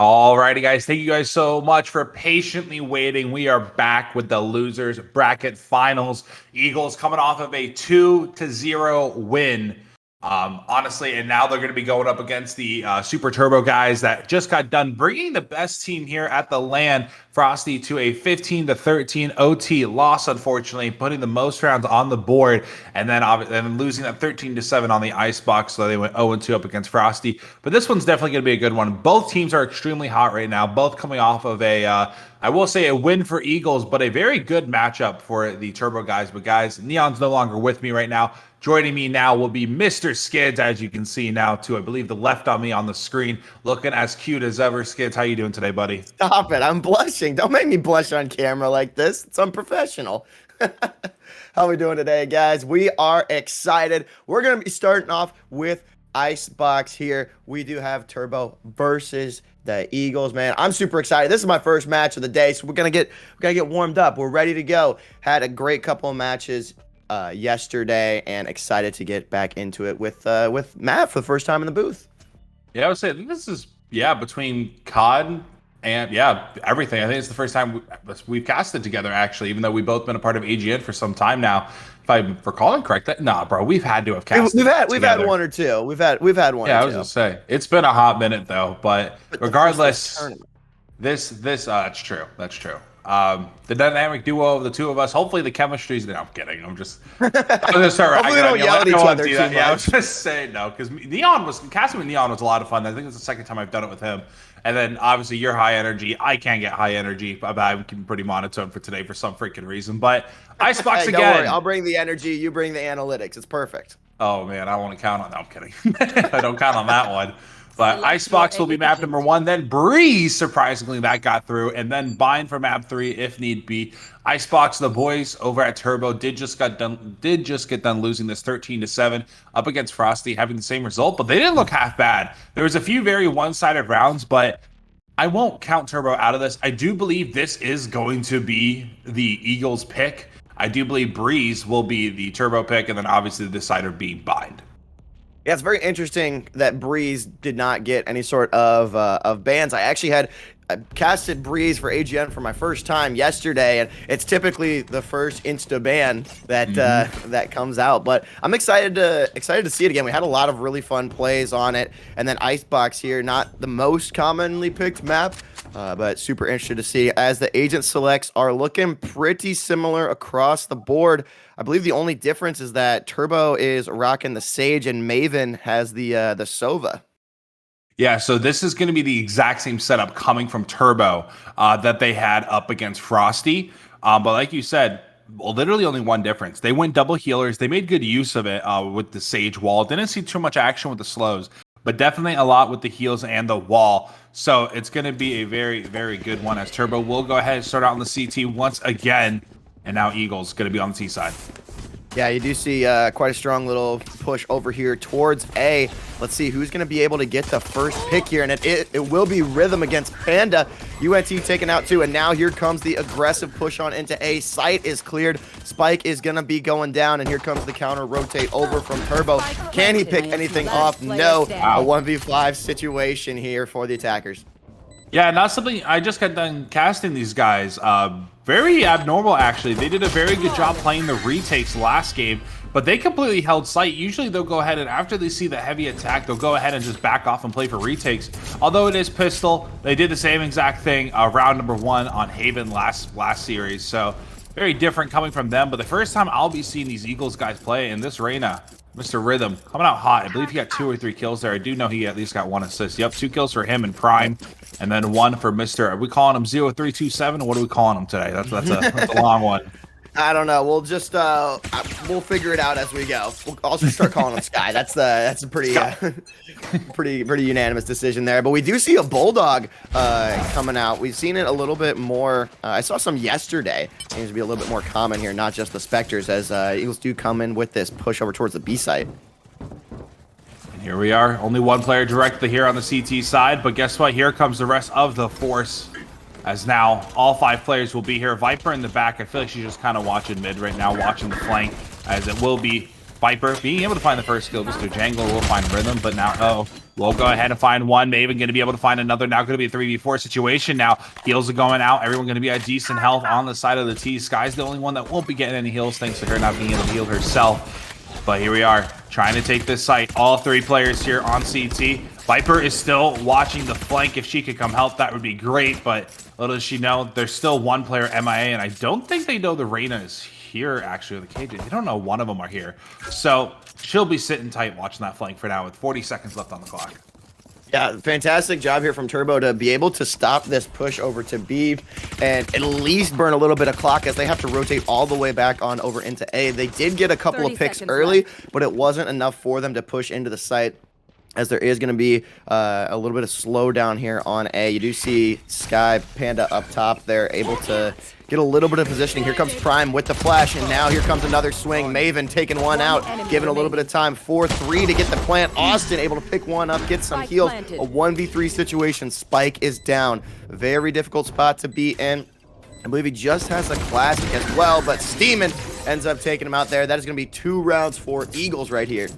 Speaker 2: Alrighty, guys. Thank you guys so much for patiently waiting. We are back with the losers bracket finals. Eagles coming off of a 2-0 win. Honestly, and now they're going to be going up against the Super Turbo guys that just got done bringing the best team here at the LAN, Frosty, to a 15-13 OT loss, unfortunately, putting the most rounds on the board, and then losing that 13-7 on the Icebox, so they went 0-2 up against Frosty. But this one's definitely going to be a good one. Both teams are extremely hot right now, both coming off of a, I will say, a win for Eagles, but a very good matchup for the Turbo guys. But guys, Neon's no longer with me right now. Joining me now will be Mr. Skids, as you can see now, to, I believe, the left on me on the screen, looking as cute as ever. Skids, how you doing today, buddy?
Speaker 7: Stop it. I'm blushing. Don't make me blush on camera like this. It's unprofessional. How we doing today, guys? We are excited. We're going to be starting off with Icebox here. We do have Turbo versus the Eagles, man. I'm super excited. This is my first match of the day, so we're gonna get warmed up. We're ready to go. Had a great couple of matches yesterday, and excited to get back into it with Matt for the first time in the booth.
Speaker 2: Yeah, I would say this is between COD and everything. I think it's the first time we've casted together, actually, even though we've both been a part of AGN for some time now. If I'm recalling correctly, nah, bro, we've had to have casted.
Speaker 7: We've had one or two. We've had one.
Speaker 2: Yeah,
Speaker 7: or
Speaker 2: I was
Speaker 7: two.
Speaker 2: gonna say it's been a hot minute though, but regardless, this that's true. That's true. The dynamic duo of the two of us. Hopefully, the chemistry's. No, I'm kidding. I'm gonna start.
Speaker 7: Hopefully, we don't yell at each other too much.
Speaker 2: Yeah, I was just saying no, because casting with Neon was a lot of fun. I think it's the second time I've done it with him. And then obviously you're high energy. I can't get high energy, but I'm pretty monotone for today for some freaking reason. But Icebox again.
Speaker 7: Don't worry, I'll bring the energy. You bring the analytics. It's perfect.
Speaker 2: Oh man, I want to count on. No, I'm kidding. I don't count on that one. But Icebox will be map number 1. Then Breeze, surprisingly, that got through, and then Bind for map 3 if need be. Icebox, the boys over at Turbo did just get done losing this 13-7 up against Frosty, having the same result, but they didn't look half bad. There was a few very one-sided rounds, but I won't count Turbo out of this. I do believe this is going to be the Eagles pick. I do believe Breeze will be the Turbo pick, and then obviously the decider being Bind.
Speaker 7: Yeah, it's very interesting that Breeze did not get any sort of bans. I actually casted Breeze for AGN for my first time yesterday, and it's typically the first insta ban that that comes out. But I'm excited to see it again. We had a lot of really fun plays on it, and then Icebox here, not the most commonly picked map, but super interested to see as the agent selects are looking pretty similar across the board. I believe the only difference is that Turbo is rocking the Sage and Maven has the Sova.
Speaker 2: Yeah, so this is going to be the exact same setup coming from Turbo that they had up against Frosty. But like you said, literally only one difference. They went double healers. They made good use of it with the Sage wall. Didn't see too much action with the slows, but definitely a lot with the heals and the wall. So it's going to be a very, very good one as Turbo will go ahead and start out on the CT once again. And now Eagles going to be on the T side.
Speaker 7: Yeah, you do see quite a strong little push over here towards A. Let's see who's going to be able to get the first pick here. And it will be Rhythm against Panda. UNT taken out too. And now here comes the aggressive push on into A. Site is cleared. Spike is going to be going down. And here comes the counter rotate over from Turbo. Can he pick anything off? No. A 1v5 situation here for the attackers.
Speaker 2: Yeah, not something I just got done casting these guys. Very abnormal, actually. They did a very good job playing the retakes last game, but they completely held sight. Usually they'll go ahead and after they see the heavy attack, they'll go ahead and just back off and play for retakes. Although it is pistol, they did the same exact thing round number 1 on Haven last series. So very different coming from them. But the first time I'll be seeing these Eagles guys play in this arena, Mr. Rhythm coming out hot. I believe he got 2 or 3 kills there. I do know he at least got 1 assist. Yep, 2 kills for him in Prime, and then 1 for Mr. Are we calling him 0327? What are we calling him today? That's a long one.
Speaker 7: I don't know. We'll just we'll figure it out as we go. I'll just start calling him Sky. That's a pretty pretty unanimous decision there. But we do see a Bulldog coming out. We've seen it a little bit more. I saw some yesterday. Seems to be a little bit more common here, not just the Spectres, as Eagles do come in with this push over towards the B site.
Speaker 2: And here we are. Only one player directly here on the CT side. But guess what? Here comes the rest of the force. As now all 5 players will be here. Viper in the back. I feel like she's just kind of watching mid right now, watching the flank, as it will be Viper being able to find the first kill. Mr. Jangler will find Rhythm, but now We'll go ahead and find one. Maven going to be able to find another. Now going to be a 3v4 situation now. Heals are going out. Everyone going to be at decent health on the side of the T. Sky's the only one that won't be getting any heals thanks to her not being able to heal herself. But here we are trying to take this site. All 3 players here on CT. Viper is still watching the flank. If she could come help, that would be great. But little does she know, there's still one player MIA, and I don't think they know the Reyna is here, actually, or the KJ. They don't know one of them are here. So she'll be sitting tight watching that flank for now with 40 seconds left on the clock.
Speaker 7: Yeah, fantastic job here from Turbo to be able to stop this push over to B and at least burn a little bit of clock as they have to rotate all the way back on over into A. They did get a couple of picks early, but it wasn't enough for them to push into the site, as there is going to be a little bit of slowdown here on A. You do see Sky, Panda up top. They're able to get a little bit of positioning. Here comes Prime with the flash, and now here comes another swing. Maven taking one out, giving a little bit of time. 4-3 to get the plant. Austin able to pick one up, get some heals. A 1v3 situation. Spike is down. Very difficult spot to be in. I believe he just has a classic as well, but Steeman ends up taking him out there. That is going to be 2 rounds for Eagles right here.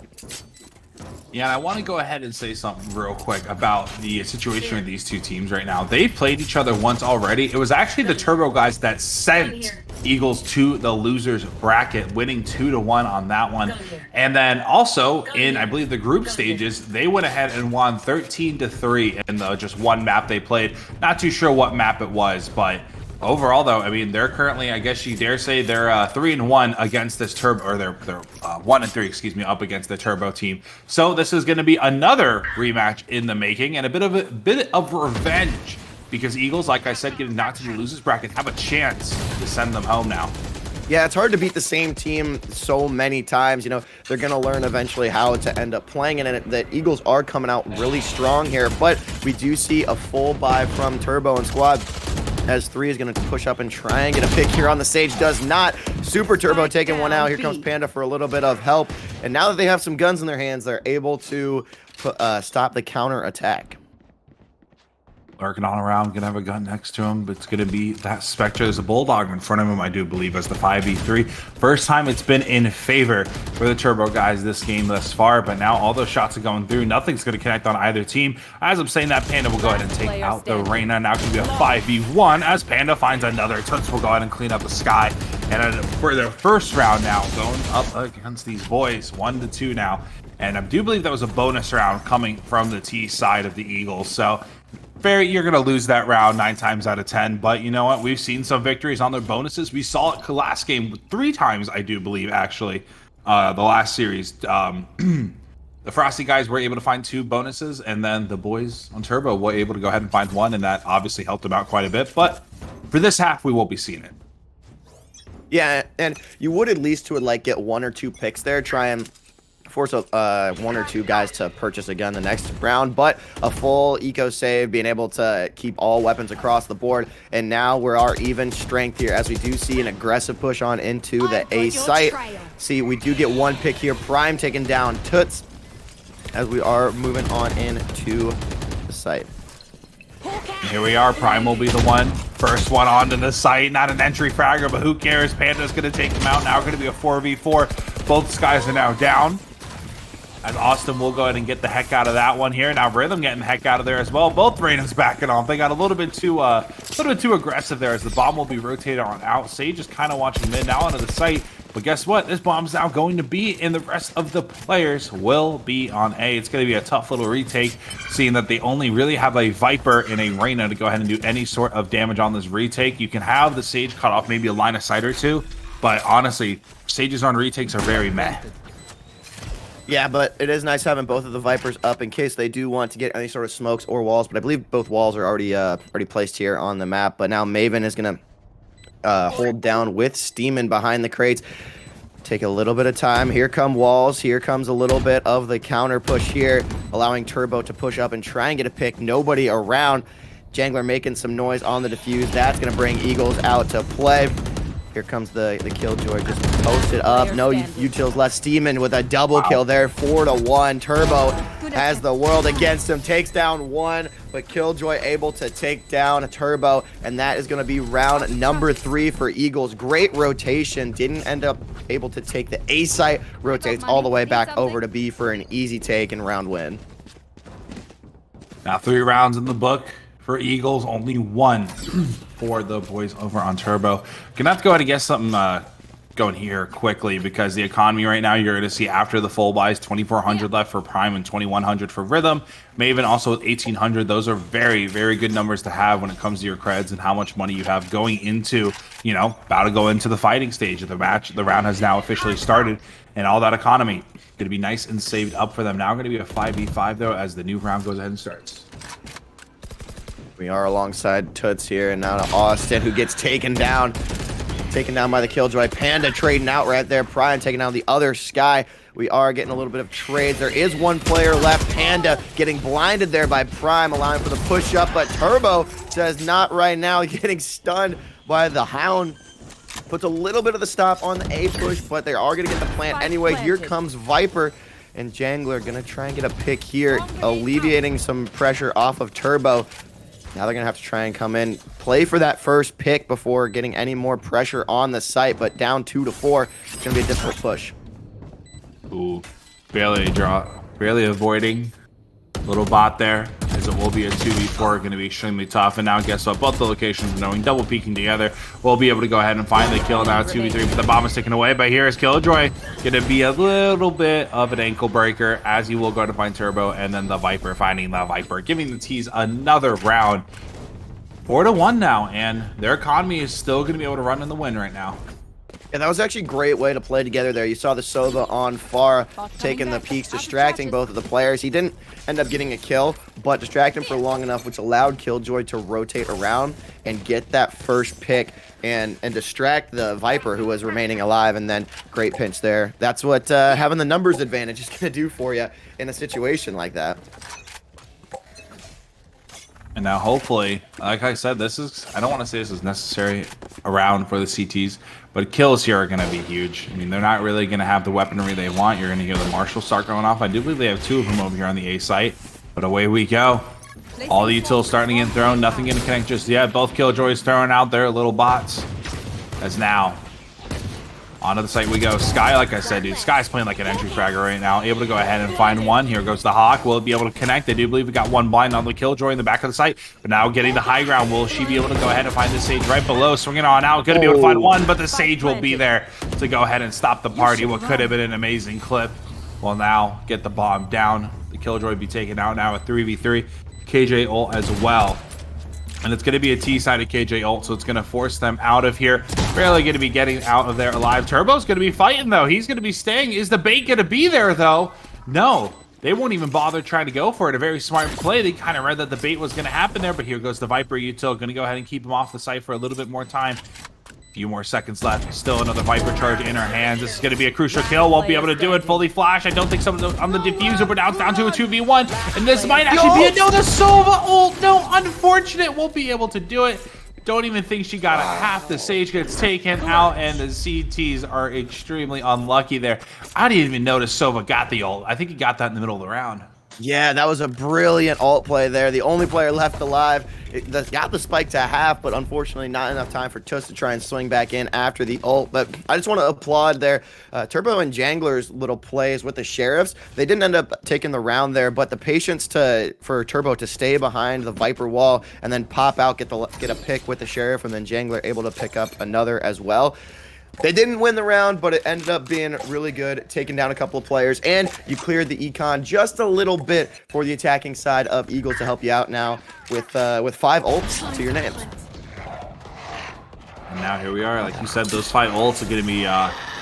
Speaker 2: Yeah, and I want to go ahead and say something real quick about the situation with these two teams right now. They've played each other once already. It was actually the Turbo guys that sent Eagles to the losers bracket, winning 2-1 on that one. And then also in, I believe, the group stages, they went ahead and won 13-3 in the just one map they played. Not too sure what map it was, but overall, though, I mean, they're currently, I guess you dare say, they're 3-1 against this Turbo, or they're 1-3, excuse me, up against the Turbo team. So this is going to be another rematch in the making, and a bit of revenge, because Eagles, like I said, getting knocked to the losers bracket, have a chance to send them home now.
Speaker 7: Yeah, it's hard to beat the same team so many times. You know, they're going to learn eventually how to end up playing it, and the Eagles are coming out really strong here, but we do see a full buy from Turbo and Squad, as 3 is going to push up and try and get a pick here on the stage. Does not. Super Turbo taking one out. Here comes Panda for a little bit of help. And now that they have some guns in their hands, they're able to stop the counter attack.
Speaker 2: Lurking on around, gonna have a gun next to him, but it's gonna be that Spectre. There's a Bulldog in front of him, I do believe, as the 5v3. First time it's been in favor for the Turbo guys this game thus far, but now all those shots are going through. Nothing's gonna connect on either team. As I'm saying that, Panda will go ahead and take out the Reyna. Now it's gonna be a 5v1 as Panda finds another. Toots will go ahead and clean up the Sky. And for their first round now, going up against these boys, 1-2 now. And I do believe that was a bonus round coming from the T side of the Eagles. So you're going to lose that round 9 times out of 10, but you know what? We've seen some victories on their bonuses. We saw it last game 3 times, I do believe, actually, the last series. The Frosty guys were able to find 2 bonuses, and then the boys on Turbo were able to go ahead and find 1, and that obviously helped them out quite a bit. But for this half, we won't be seeing it.
Speaker 7: Yeah, and you would at least get 1 or 2 picks there, try and force 1 or 2 guys to purchase a gun the next round, but a full eco save, being able to keep all weapons across the board. And now we're our even strength here, as we do see an aggressive push on into the A site. See, we do get 1 pick here. Prime taking down Toots as we are moving on into the site.
Speaker 2: Here we are. Prime will be the first one onto the site. Not an entry fragger, but who cares? Panda's going to take him out. Now going to be a 4v4. Both Skies are now down, as Austin will go ahead and get the heck out of that one here. Now Rhythm getting the heck out of there as well. Both Reyna's backing off. They got a little bit too aggressive there, as the bomb will be rotated on out. Sage is kind of watching mid now onto the site. But guess what? This bomb's now going to be, and the rest of the players will be on A. It's going to be a tough little retake, seeing that they only really have a Viper and a Reyna to go ahead and do any sort of damage on this retake. You can have the Sage cut off maybe a line of sight or 2, but honestly, Sages on retakes are very meh.
Speaker 7: Yeah, but it is nice having both of the Vipers up in case they do want to get any sort of smokes or walls. But I believe both walls are already placed here on the map. But now Maven is going to hold down with Steeman behind the crates. Take a little bit of time. Here come walls. Here comes a little bit of the counter push here, allowing Turbo to push up and try and get a pick. Nobody around. Jangler making some noise on the defuse. That's going to bring Eagles out to play. Here comes the Killjoy, just posted up. No utils left. Steeman with a double kill there, 4-1. Turbo has the world against him, takes down 1, but Killjoy able to take down Turbo, and that is going to be round number 3 for Eagles. Great rotation, didn't end up able to take the A site, rotates all the way back over to B for an easy take and round win.
Speaker 2: Now 3 rounds in the book for Eagles, only 1 for the boys over on Turbo. Gonna have to go ahead and get something going here quickly, because the economy right now, you're going to see after the full buys, 2,400 left for Prime and 2,100 for Rhythm. Maven also with 1,800. Those are very, very good numbers to have when it comes to your creds and how much money you have going into, you know, about to go into the fighting stage of the match. The round has now officially started, and all that economy going to be nice and saved up for them. Now going to be a 5v5 though, as the new round goes ahead and starts.
Speaker 7: We are alongside Toots here, and now to Austin, who gets taken down. Taken down by the Killjoy. Panda trading out right there. Prime taking down the other Sky. We are getting a little bit of trades. There is 1 player left. Panda getting blinded there by Prime, allowing for the push up, but Turbo says not right now, getting stunned by the Hound. Puts a little bit of the stop on the A push, but they are going to get the plant anyway. Here comes Viper, and Jangler going to try and get a pick here, alleviating some pressure off of Turbo. Now they're going to have to try and come in, play for that first pick before getting any more pressure on the site, but down 2 to 4, it's going to be a difficult push.
Speaker 2: Ooh, barely avoiding. Little bot there, as it will be a 2v4, going to be extremely tough. And now guess what? Both the locations knowing double peeking together, we'll be able to go ahead and find the kill. Now 2v3, but the bomb is taken away. But here is Killjoy, going to be a little bit of an ankle breaker, as he will go to find Turbo, and then the Viper finding the Viper, giving the T's another round. 4-1 now, and their economy is still going to be able to run in the win right now.
Speaker 7: Yeah, that was actually a great way to play together there. You saw the Sova on Far taking the peaks, distracting both of the players. He didn't end up getting a kill, but distracted him for long enough, which allowed Killjoy to rotate around and get that first pick and distract the Viper, who was remaining alive, and then great pinch there. That's what having the numbers advantage is going to do for you in a situation like that.
Speaker 2: And now hopefully, like I said, this is, I don't want to say this is necessary around for the CTs, but kills here are going to be huge. I mean, they're not really going to have the weaponry they want. You're going to hear the Marshall start going off. I do believe they have 2 of them over here on the A site, but away we go. All the utils starting to get thrown. Nothing going to connect just yet. Both Killjoys throwing out their little bots. As now, onto the site we go. Sky, like I said, dude, Sky's playing like an entry fragger right now. Able to go ahead and find 1. Here goes the Hawk. Will it be able to connect? I do believe we got 1 blind on the Killjoy in the back of the site. But now getting the high ground. Will she be able to go ahead and find the Sage right below? Swinging on out. Going to be able to find 1, but the Sage will be there to go ahead and stop the party. What could have been an amazing clip. Well, now get the bomb down. The Killjoy be taken out now at 3v3. KJ ult as well. And it's going to be a T-sided KJ ult, so it's going to force them out of here. Barely going to be getting out of there alive. Turbo's going to be fighting, though. He's going to be staying. Is the bait going to be there, though? No. They won't even bother trying to go for it. A very smart play. They kind of read that the bait was going to happen there, but here goes the Viper util. Going to go ahead and keep him off the site for a little bit more time. A few more seconds left. Still another Viper charge in her hands. This is going to be a crucial kill. Won't be able to do it. Fully flash. I don't think someone on the diffuser, but now it's down to a 2v1. And this might actually be a no. The Sova ult. No, unfortunate. Won't be able to do it. Don't even think she got a half. The Sage gets taken out, and the CTs are extremely unlucky there. I didn't even notice Sova got the ult. I think he got that in the middle of the round.
Speaker 7: Yeah, that was a brilliant ult play there. The only player left alive. Got the spike to half, but unfortunately not enough time for Tuss to try and swing back in after the ult. But I just want to applaud there Turbo and Jangler's little plays with the Sheriffs. They didn't end up taking the round there, but the patience for Turbo to stay behind the Viper wall and then pop out, get a pick with the Sheriff, and then Jangler able to pick up another as well. They didn't win the round, but it ended up being really good, taking down a couple of players, and you cleared the econ just a little bit for the attacking side of Eagles to help you out now with 5 ults to your names.
Speaker 2: And now here we are. Like you said, those 5 ults are going to be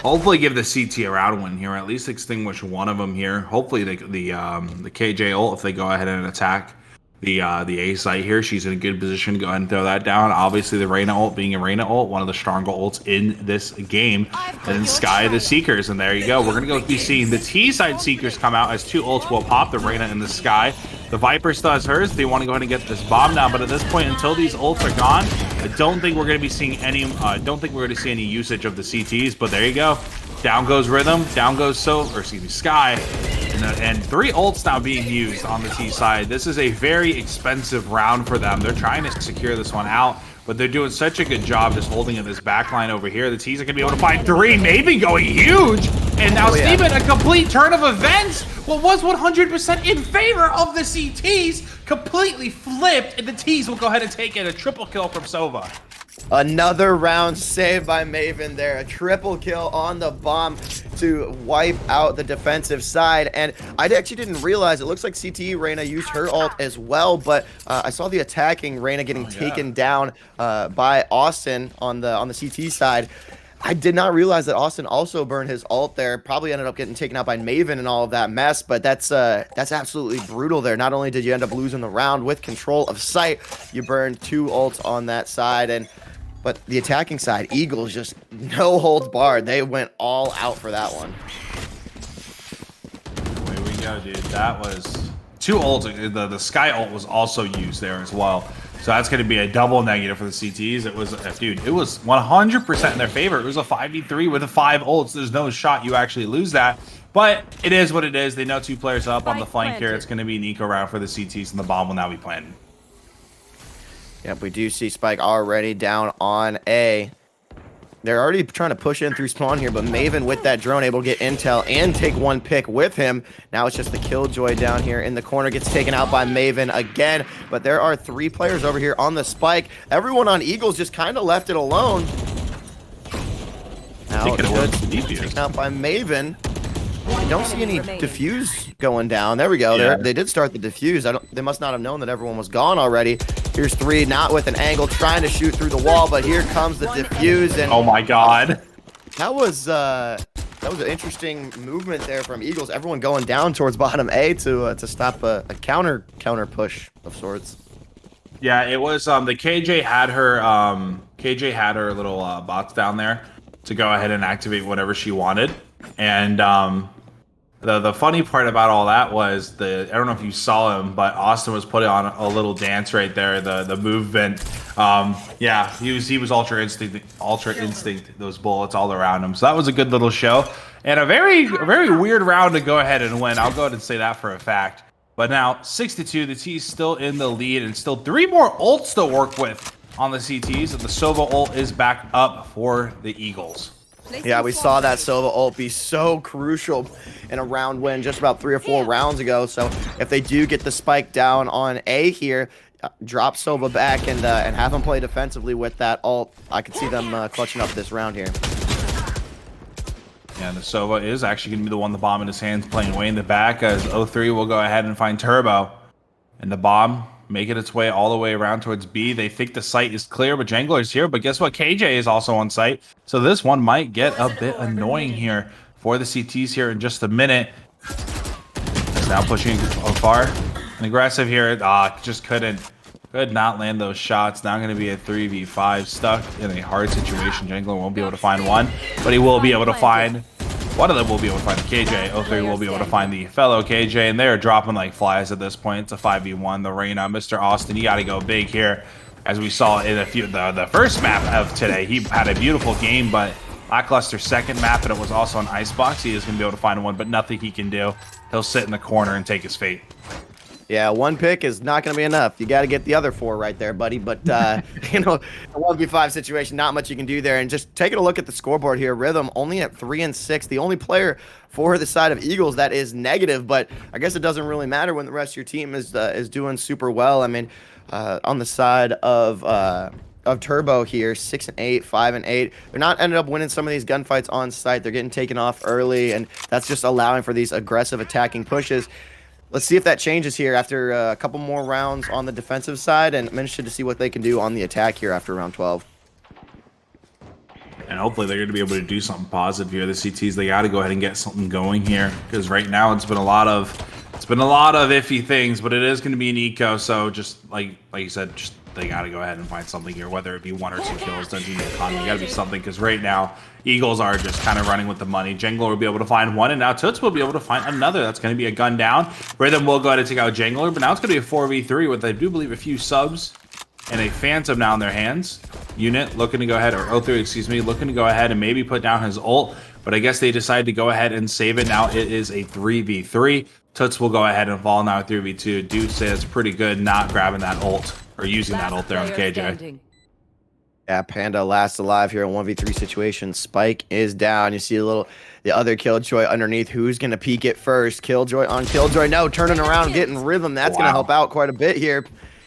Speaker 2: hopefully give the CT a round win here, or at least extinguish one of them here. Hopefully the KJ ult, if they go ahead and attack the A site here, she's in a good position to go ahead and throw that down. Obviously the Reyna ult being a Reyna ult, one of the stronger ults in this game. And then Sky the Seekers, and there you go. We're gonna go be seeing the T side Seekers come out as 2 ults will pop, the Reyna and the Sky. The Viper still has hers. They want to go ahead and get this bomb now, but at this point, until these ults are gone, I don't think we're gonna be seeing any see any usage of the CTs. But there you go. Down goes Rhythm, down goes Sky. And 3 ults now being used on the T side. This is a very expensive round for them. They're trying to secure this one out, but they're doing such a good job just holding in this back line over here. The T's are going to be able to find 3, maybe going huge. And now
Speaker 7: Oh, yeah.
Speaker 2: Steven, a complete turn of events. What was 100% in favor of the CTs completely flipped, and the T's will go ahead and take it. A triple kill from Sova.
Speaker 7: Another round saved by Maven there. A triple kill on the bomb to wipe out the defensive side. And I actually didn't realize, it looks like CTE Reyna used her ult as well, but I saw the attacking Reyna getting taken down by Austin on the CT side. I did not realize that Austin also burned his ult there. Probably ended up getting taken out by Maven and all of that mess, but that's absolutely brutal there. Not only did you end up losing the round with control of sight, you burned 2 ults on that side, but the attacking side, Eagles, just no holds barred. They went all out for that one.
Speaker 2: Away we go, dude. That was 2 ults. The Sky ult was also used there as well. So that's going to be a double negative for the CTs. It was, dude, it was 100% in their favor. It was a 5v3 with 5 ults. There's no shot you actually lose that. But it is what it is. They know 2 players up on the flank here. It's going to be an eco round for the CTs, and the bomb will now be planted.
Speaker 7: Yep, we do see Spike already down on A. They're already trying to push in through spawn here, but Maven with that drone able to get intel and take 1 pick with him. Now it's just the Killjoy down here in the corner, gets taken out by Maven again, but there are 3 players over here on the Spike. Everyone on Eagles just kind of left it alone. Now it's taken out by Maven. I don't see any defuse going down. There we go.
Speaker 2: Yeah.
Speaker 7: They did start the defuse. They must not have known that everyone was gone already. Here's 3, not with an angle, trying to shoot through the wall, but here comes the defuse. And
Speaker 2: oh my god.
Speaker 7: that was an interesting movement there from Eagles. Everyone going down towards bottom A to stop a counter push of sorts.
Speaker 2: Yeah, it was the KJ had her little bots down there to go ahead and activate whatever she wanted. And the funny part about all that was I don't know if you saw him, but Austin was putting on a little dance right there. The movement, yeah, he was ultra instinct. Those bullets all around him. So that was a good little show and a very weird round to go ahead and win. I'll go ahead and say that for a fact. But now 6-2, the T's still in the lead and still 3 more ults to work with on the CTs. And the Sova ult is back up for the Eagles.
Speaker 7: Yeah, we saw that Sova ult be so crucial in a round win just about 3 or 4 rounds ago. So if they do get the Spike down on A here, drop Sova back and have him play defensively with that ult, I could see them clutching up this round here.
Speaker 2: Yeah, the Sova is actually going to be the one, the bomb in his hands, playing way in the back as 03 will go ahead and find Turbo. And the bomb making its way all the way around towards B. They think the site is clear, but Jangler's here. But guess what? KJ is also on site. So this one might get a bit annoying here for the CTs here in just a minute. It's now pushing far and aggressive here. Just could not land those shots. Now going to be a 3v5 stuck in a hard situation. Jangler won't be able to find one, but he will be able to find one of them. Will be able to find the KJ. 03 will be able to find the fellow KJ, and they're dropping like flies at this point. It's a 5v1. The Reyna, Mr. Austin, you got to go big here. As we saw in the first map of today, he had a beautiful game, but lackluster second map, and it was also an icebox. He is going to be able to find one, but nothing he can do. He'll sit in the corner and take his fate.
Speaker 7: Yeah, 1 pick is not going to be enough. You got to get the other 4 right there, buddy. But, you know, a 1v5 situation, not much you can do there. And just taking a look at the scoreboard here, Rhythm only at 3 and 6. The only player for the side of Eagles that is negative, but I guess it doesn't really matter when the rest of your team is doing super well. I mean, on the side of Turbo here, 6 and 8, 5 and 8. They're not ended up winning some of these gunfights on site. They're getting taken off early, and that's just allowing for these aggressive attacking pushes. Let's see if that changes here after a couple more rounds on the defensive side, and I'm interested to see what they can do on the attack here after round 12.
Speaker 2: And hopefully they're going to be able to do something positive here. The CTs, they got to go ahead and get something going here, because right now it's been a lot of iffy things, but it is going to be an eco. So just like you said, just they got to go ahead and find something here, whether it be 1 or 2 kills, dungeon economy, got to be something, because right now Eagles are just kind of running with the money. Jangler will be able to find one, and now Toots will be able to find another. That's going to be a gun down. Rhythm will go ahead and take out Jangler, but now it's going to be a 4v3 with, I do believe, a few subs and a Phantom now in their hands. Unit looking to go ahead, or 03, excuse me, looking to go ahead and maybe put down his ult, but I guess they decided to go ahead and save it. Now it is a 3v3. Toots will go ahead and fall now 3v2. Dude say it's pretty good not grabbing that ult or using that ult there on KJ.
Speaker 7: Yeah, Panda last alive here in 1v3 situation. Spike is down. You see the other Killjoy underneath. Who's going to peek it first? Killjoy on Killjoy. No, turning around, getting rhythm. That's going to help out quite a bit here.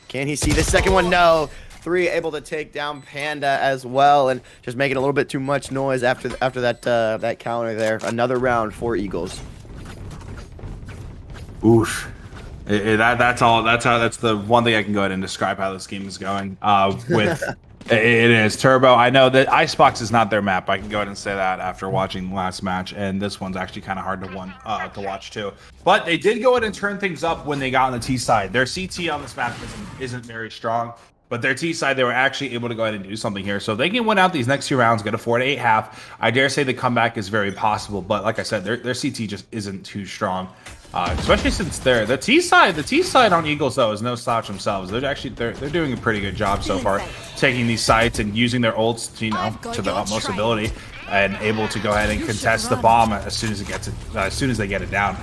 Speaker 7: Can he see the second one? No. 3 able to take down Panda as well, and just making a little bit too much noise after that counter there. Another round for Eagles.
Speaker 2: Oof. That's the one thing I can go ahead and describe how this game is going. With it is Turbo. I know that Icebox is not their map. I can go ahead and say that after watching the last match, and this one's actually kind of hard to watch too. But they did go ahead and turn things up when they got on the T side. Their CT on this map isn't very strong, but their T side, they were actually able to go ahead and do something here. So they can win out these next 2 rounds, get a 4-8 half. I dare say the comeback is very possible, but like I said, their CT just isn't too strong. Especially since the T side on Eagles though is no slouch themselves. They're doing a pretty good job so far, taking these sites and using their ults to the utmost ability, and able to go ahead and contest the bomb as soon as they get it down.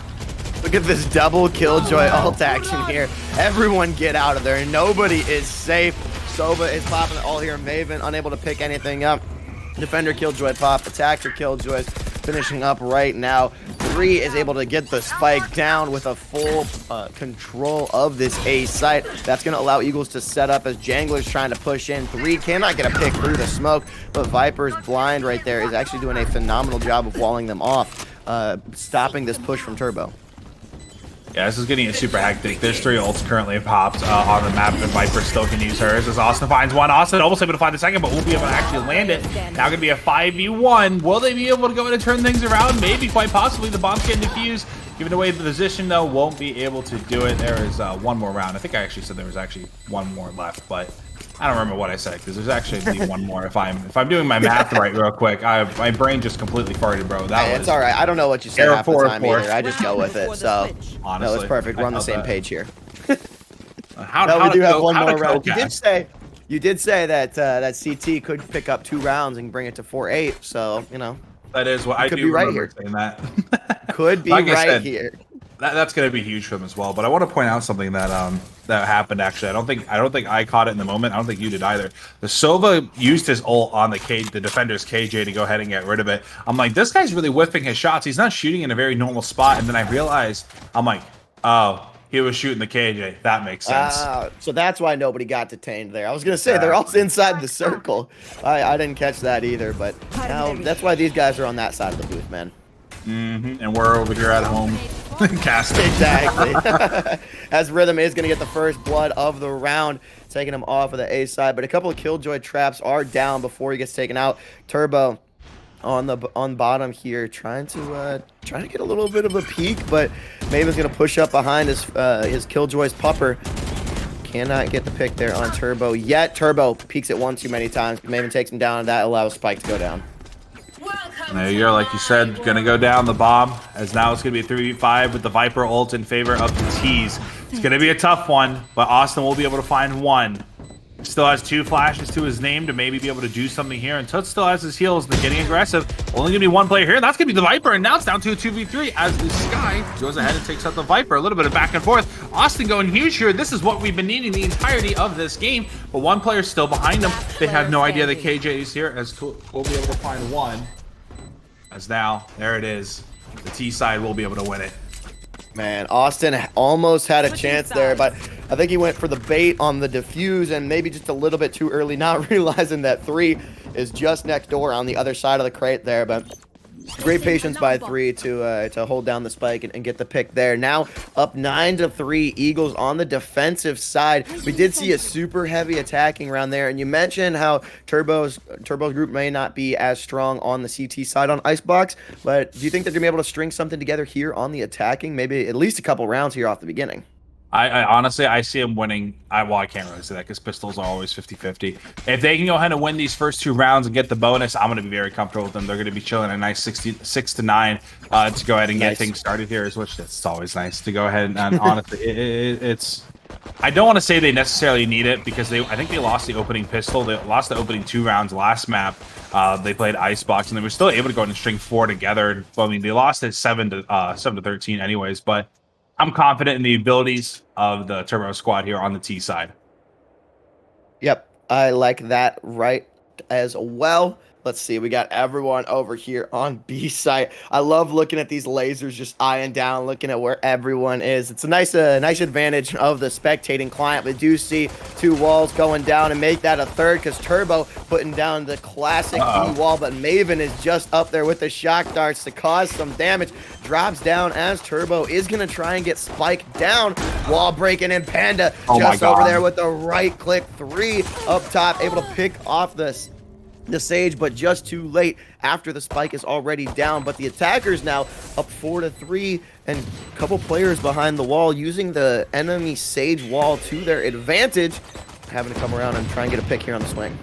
Speaker 7: Look at this double Killjoy ult action here. Everyone get out of there. Nobody is safe. Sova is popping it all here. Maven unable to pick anything up. Defender Killjoy pop. Attacker Killjoys finishing up right now. 3 is able to get the spike down with a full control of this A site. That's going to allow Eagles to set up as Jangler's trying to push in. 3 cannot get a pick through the smoke, but Viper's blind right there is actually doing a phenomenal job of walling them off, stopping this push from Turbo.
Speaker 2: Yeah, this is getting super hectic. There's 3 ults currently popped on the map, and Viper still can use hers as Austin finds one. Austin almost able to find the second, but won't be able to actually land it. Now going to be a 5v1. Will they be able to go in and turn things around? Maybe, quite possibly. The bomb's getting defused. Giving away the position, though, won't be able to do it. There is one more round. I think I actually said there was actually one more left, but I don't remember what I said, because there's actually one more. If I'm doing my math right real quick, my brain just completely farted, bro.
Speaker 7: It's all right. I don't know what you said half the time either. I just go with it. So honestly, no, it's perfect. We're on the same page here. We do have one more round. You did say that that CT could pick up 2 rounds and bring it to 4-8. So
Speaker 2: that is what I do
Speaker 7: be right
Speaker 2: remember
Speaker 7: here.
Speaker 2: saying that.
Speaker 7: Could be right here.
Speaker 2: That's going to be huge for them as well. But I want to point out something that that happened. Actually, I don't think I caught it in the moment. I don't think you did either. The Sova used his ult on the defender's KJ to go ahead and get rid of it. I'm like, this guy's really whiffing his shots. He's not shooting in a very normal spot. And then I realized, I'm like, oh, he was shooting the KJ. That makes sense.
Speaker 7: So that's why nobody got detained there. I was going to say they're all inside the circle. I didn't catch that either. But now that's why these guys are on that side of the booth, man.
Speaker 2: And we're over here at home casting.
Speaker 7: Exactly. As Rhythm is going to get the first blood of the round, taking him off of the A side. But a couple of Killjoy traps are down before he gets taken out. Turbo on bottom here, trying to get a little bit of a peek, but Maven's going to push up behind his Killjoy's pupper. Cannot get the pick there on Turbo yet. Turbo peeks it one too many times. Maven takes him down, and that allows Spike to go down.
Speaker 2: There you go, like you said, gonna go down the bomb, as now it's gonna be a 3v5 with the Viper ult in favor of the T's. It's gonna be a tough one, but Austin will be able to find one. Still has 2 flashes to his name to maybe be able to do something here, and Toots still has his heals. They're getting aggressive. Only gonna be 1 player here, and that's gonna be the Viper, and now it's down to a 2v3 as the Sky goes ahead and takes out the Viper. A little bit of back and forth. Austin going huge here. This is what we've been needing the entirety of this game, but 1 player still behind them. They have no idea the KJ is here, as we'll be able to find one. As now, there it is. The T side will be able to win it.
Speaker 7: Man, Austin almost had a chance there, but I think he went for the bait on the defuse and maybe just a little bit too early, not realizing that 3 is just next door on the other side of the crate there. But great patience by 3 to hold down the spike and get the pick there. Now up 9-3, Eagles on the defensive side. We did see a super heavy attacking round there, and you mentioned how Turbo's group may not be as strong on the CT side on Icebox, but do you think they're gonna be able to string something together here on the attacking? Maybe at least a couple rounds here off the beginning.
Speaker 2: I honestly, I see him winning. I can't really say that because pistols are always 50-50. If they can go ahead and win these first 2 rounds and get the bonus, I'm going to be very comfortable with them. They're going to be chilling a nice 6-9 to go ahead and get things started here, which it's always nice to go ahead and honestly, it's. I don't want to say they necessarily need it because I think they lost the opening pistol. They lost the opening 2 rounds last map. They played Icebox and they were still able to go ahead and string 4 together. I mean, they lost it 7-13 anyways, but I'm confident in the abilities of the Turbo squad here on the T side.
Speaker 7: Yep, I like that right marked as well. Let's see, we got everyone over here on B site. I love looking at these lasers, just eyeing down, looking at where everyone is. It's a nice advantage of the spectating client. We do see 2 walls going down and make that a third because Turbo putting down the classic B wall, but Maven is just up there with the shock darts to cause some damage. Drops down as Turbo is going to try and get spiked down. Wall breaking in. Panda just over there with the right click 3 up top, able to pick off the Sage, but just too late after the spike is already down. But the attackers now up 4-3 and a couple players behind the wall using the enemy Sage wall to their advantage, having to come around and try and get a pick here on the swing.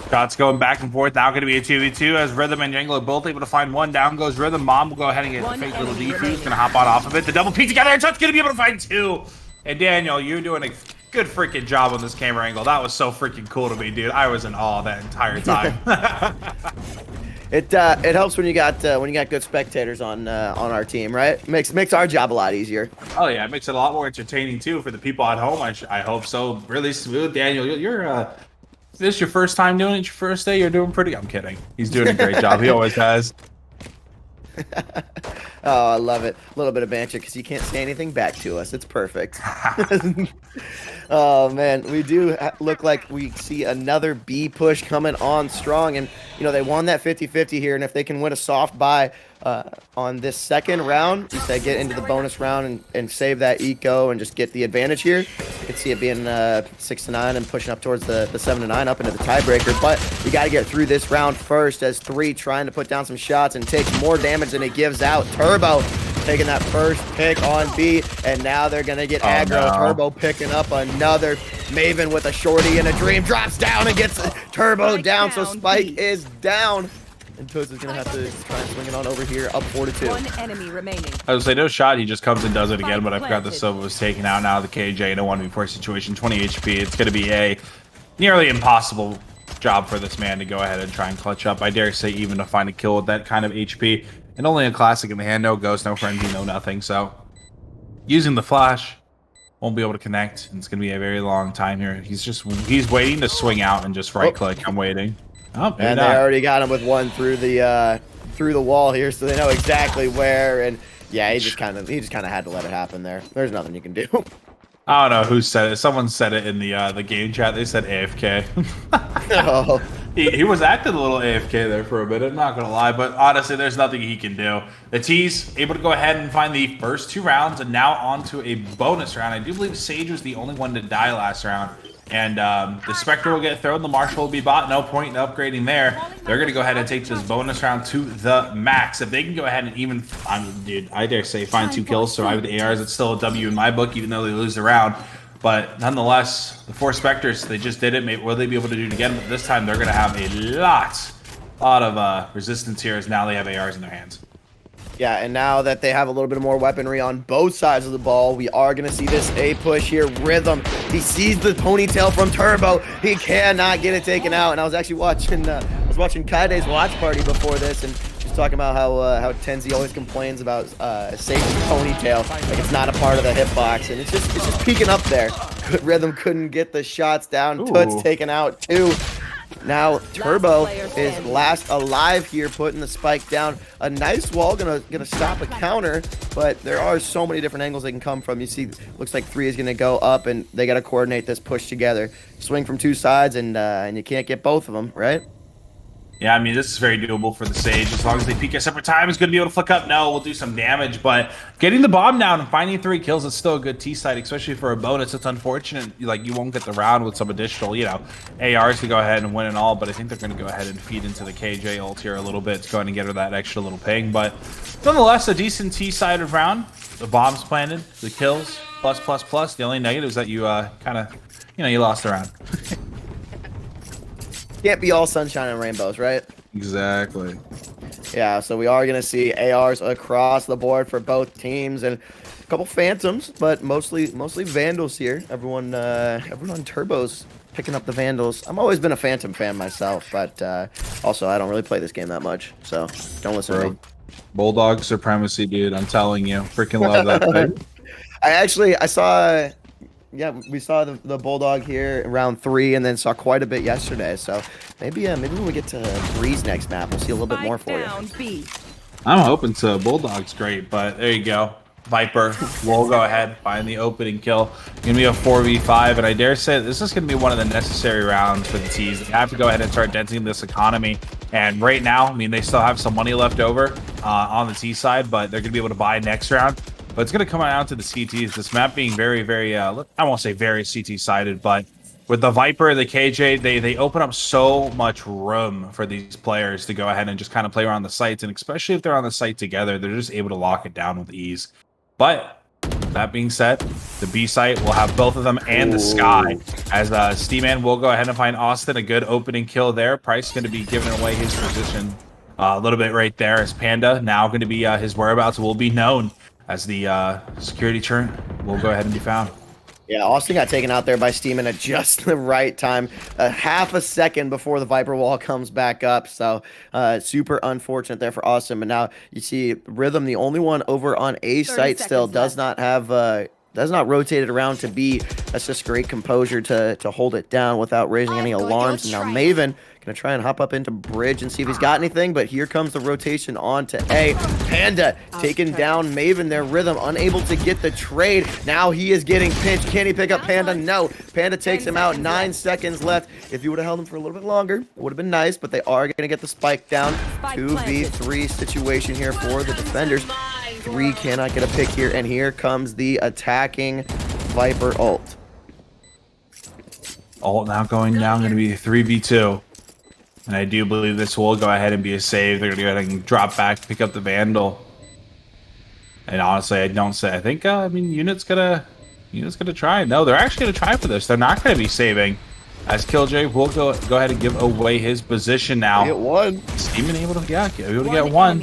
Speaker 2: Shots going back and forth. Now going to be a 2v2 as Rhythm and Jangle are both able to find one. Down goes Rhythm. Mom will go ahead and get the fake little defuse. Going to hop on off of it. The double peek together. And Shot's going to be able to find 2. And Daniel, you're doing a good freaking job on this camera angle. That was so freaking cool to me, dude. I was in awe that entire time.
Speaker 7: It helps when you got good spectators on our team, right? Makes our job a lot easier.
Speaker 2: Oh yeah, it makes it a lot more entertaining too for the people at home. I hope so. Really smooth, Daniel. You're this your first time doing it? Your first day? You're doing pretty. I'm kidding. He's doing a great job. He always has.
Speaker 7: Oh, I love it. A little bit of banter because you can't say anything back to us. It's perfect. Oh, man. We do look like we see another B push coming on strong. And, you know, they won that 50-50 here. And if they can win a soft buy on this second round, you said get into the bonus round and save that eco and just get the advantage here. You could see it being 6-9 and pushing up towards the 7-9 up into the tiebreaker. But we got to get through this round first as 3 trying to put down some shots and takes more damage than it gives out. Turbo taking that first pick on B, and now they're going to get aggro. No. Turbo picking up another Maven with a shorty and a dream. Drops down and gets Turbo down, so Spike is down. And Toads is going to have to try and swing it on over here, up 4-2.
Speaker 4: 1 enemy remaining.
Speaker 2: I would say no shot. He just comes and does it again, but I forgot the Silva was taken out now. The KJ in a 1v4 situation, 20 HP. It's going to be a nearly impossible job for this man to go ahead and try and clutch up. I dare say even to find a kill with that kind of HP. And only a classic in the hand, no ghost, no frenzy, no nothing. So using the flash, won't be able to connect. And it's going to be a very long time here. He's waiting to swing out and just right click. I'm waiting. Oh,
Speaker 7: and they already got him with one through the wall here, so they know exactly where. And yeah, he just kind of had to let it happen there. There's nothing you can do.
Speaker 2: I don't know who said it. Someone said it in the game chat. They said AFK.
Speaker 7: Oh.
Speaker 2: He was acting a little AFK there for a bit, I'm not going to lie. But honestly, there's nothing he can do. The T's able to go ahead and find the first 2 rounds and now on to a bonus round. I do believe Sage was the only one to die last round. And the Spectre will get thrown. The Marshal will be bought. No point in upgrading there. They're going to go ahead and take this bonus round to the max. If they can go ahead and even, dude, I dare say find 2 kills, survive the ARs, it's still a W in my book, even though they lose the round. But nonetheless, the 4 Spectres, they just did it. Maybe will they be able to do it again? But this time they're going to have a lot of resistance here as now they have ARs in their hands.
Speaker 7: Yeah, and now that they have a little bit more weaponry on both sides of the ball, we are going to see this A push here. Rhythm, he sees the ponytail from Turbo. He cannot get it taken out. And I was actually watching Kaide's watch party before this, and she's talking about how Tenzi always complains about Sage's ponytail, like it's not a part of the hitbox, and it's just peeking up there. Rhythm couldn't get the shots down. Toots taken out too. Now Turbo is last alive here, putting the spike down. A nice wall gonna stop a counter, but there are so many different angles they can come from. You see, looks like 3 is gonna go up, and they gotta coordinate this push together. Swing from 2 sides, and you can't get both of them, right?
Speaker 2: Yeah, I mean, this is very doable for the Sage. As long as they peek at separate time, it's going to be able to flick up. No, we'll do some damage, but getting the bomb down and finding 3 kills is still a good T side, especially for a bonus. It's unfortunate, like, you won't get the round with some additional, you know, ARs to go ahead and win and all, but I think they're going to go ahead and feed into the KJ ult here a little bit to go ahead and get her that extra little ping, but nonetheless, a decent T-sided round. The bombs planted, the kills, plus. The only negative is that you kind of, you know, you lost the round.
Speaker 7: Can't be all sunshine and rainbows, right?
Speaker 2: Exactly.
Speaker 7: Yeah, so we are going to see ARs across the board for both teams, and a couple Phantoms, but mostly Vandals here. Everyone on Turbo's picking up the Vandals. I've always been a Phantom fan myself, but also I don't really play this game that much, so don't listen to me.
Speaker 2: Bulldog supremacy, dude. I'm telling you. Freaking love that thing.
Speaker 7: I saw yeah, we saw the Bulldog here in round 3, and then saw quite a bit yesterday. So maybe when we get to Breeze next map, we'll see a little bit more for you.
Speaker 4: Down, B.
Speaker 2: I'm hoping to. Bulldog's great, but there you go. Viper will go ahead, find the opening kill. Gonna be a 4v5, and I dare say this is gonna be one of the necessary rounds for the T's. They have to go ahead and start denting this economy. And right now, I mean, they still have some money left over on the T side, but they're gonna be able to buy next round. But it's gonna come down to the CTs. This map being very, very, I won't say very CT sided, but with the Viper, the KJ, they open up so much room for these players to go ahead and just kind of play around the sites, and especially if they're on the site together, they're just able to lock it down with ease. But that being said, the B site will have both of them and the Sky, as Steeman will go ahead and find Austin a good opening kill there. Price going to be giving away his position a little bit right there, as Panda now going to be his whereabouts will be known as the security turret will go ahead and be found.
Speaker 7: Yeah, Austin got taken out there by Steeman at just the right time, half a second before the Viper wall comes back up. So super unfortunate there for Austin. But now you see Rhythm, the only one over on A site still, does not rotate it around to B. That's just great composure to hold it down without raising any alarms. And now Maven gonna try and hop up into bridge and see if he's got anything, but here comes the rotation on to A. Panda taking down Maven there. Rhythm unable to get the trade. Now he is getting pinched. Can he pick up Panda? No. Panda takes him out. 9 seconds left. If you would have held him for a little bit longer, it would have been nice, but they are gonna get the spike down. 2v3 situation here for the defenders. 3 cannot get a pick here, and here comes the attacking Viper ult.
Speaker 2: Ult now going down, going to be 3v2. And I do believe this will go ahead and be a save. They're going to go ahead and drop back, pick up the Vandal. And honestly, I think, I mean, Unit's gonna try. No, they're actually going to try for this. They're not going to be saving. As Killjoy will go ahead and give away his position now.
Speaker 7: Get one.
Speaker 2: Steven able to get one.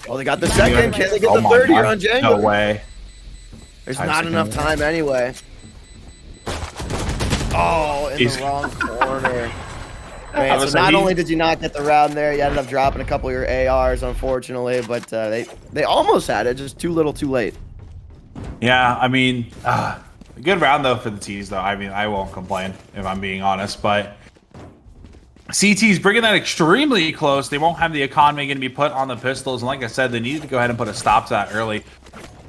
Speaker 7: Oh, they got the second. Can they get the third here on Django?
Speaker 2: No way.
Speaker 7: There's not enough time anyway. Oh, in the wrong corner. Man, so not only did you not get the round there, you ended up dropping a couple of your ARs, unfortunately, but they almost had it, just too little too late.
Speaker 2: Yeah, I mean, a good round, though, for the T's, though. I mean, I won't complain, if I'm being honest, but CT's bringing that extremely close. They won't have the economy going to be put on the pistols, and like I said, they needed to go ahead and put a stop to that early.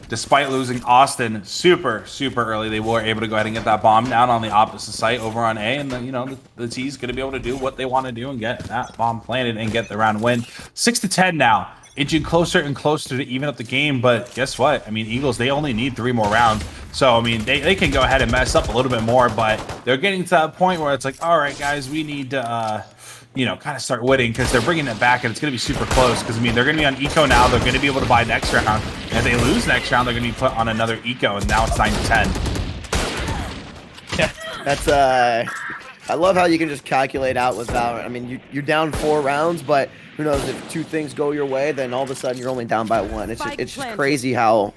Speaker 2: Despite losing Austin super early, they were able to go ahead and get that bomb down on the opposite site over on A, and then, you know, the T's going to be able to do what they want to do and get that bomb planted and get the round win. 6-10 now, inching closer and closer to even up the game, but guess what? I mean, Eagles, they only need 3 more rounds. So, I mean, they can go ahead and mess up a little bit more, but they're getting to that point where it's like, all right, guys, we need to, you know, kind of start winning, because they're bringing it back, and it's going to be super close, because, I mean, they're going to be on eco now. They're going to be able to buy next round. And if they lose next round, they're going to be put on another eco, and now it's 9-10.
Speaker 7: Yeah, that's, I love how you can just calculate out with Valorant. I mean, you're down 4 rounds, but who knows, if 2 things go your way, then all of a sudden you're only down by 1. It's just crazy how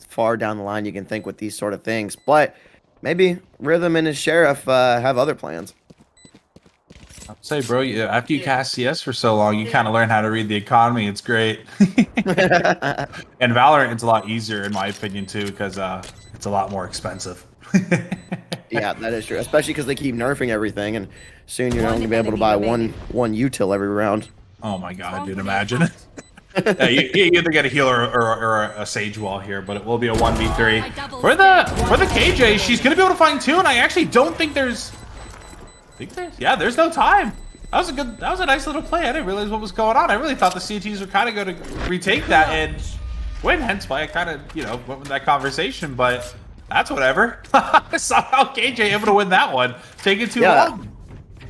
Speaker 7: far down the line you can think with these sort of things. But maybe Rhythm and his Sheriff have other plans.
Speaker 2: I'll say, bro, after you cast CS for so long, you kind of learn how to read the economy. It's great. And Valorant, it's a lot easier, in my opinion, too, because it's a lot more expensive.
Speaker 7: Yeah, that is true, especially because they keep nerfing everything, and soon you're only going to be able to buy one util every round.
Speaker 2: Oh my god, dude, imagine. Yeah, you either get a healer or a Sage Wall here, but it will be a 1v3. For the KJ, she's going to be able to find 2, and I actually don't think there's... Yeah, there's no time. That was a nice little play. I didn't realize what was going on. I really thought the CTs were kind of going to retake that and win, hence why I kind of, you know, went with that conversation, but that's whatever. Somehow KJ able to win that one. Taking too long.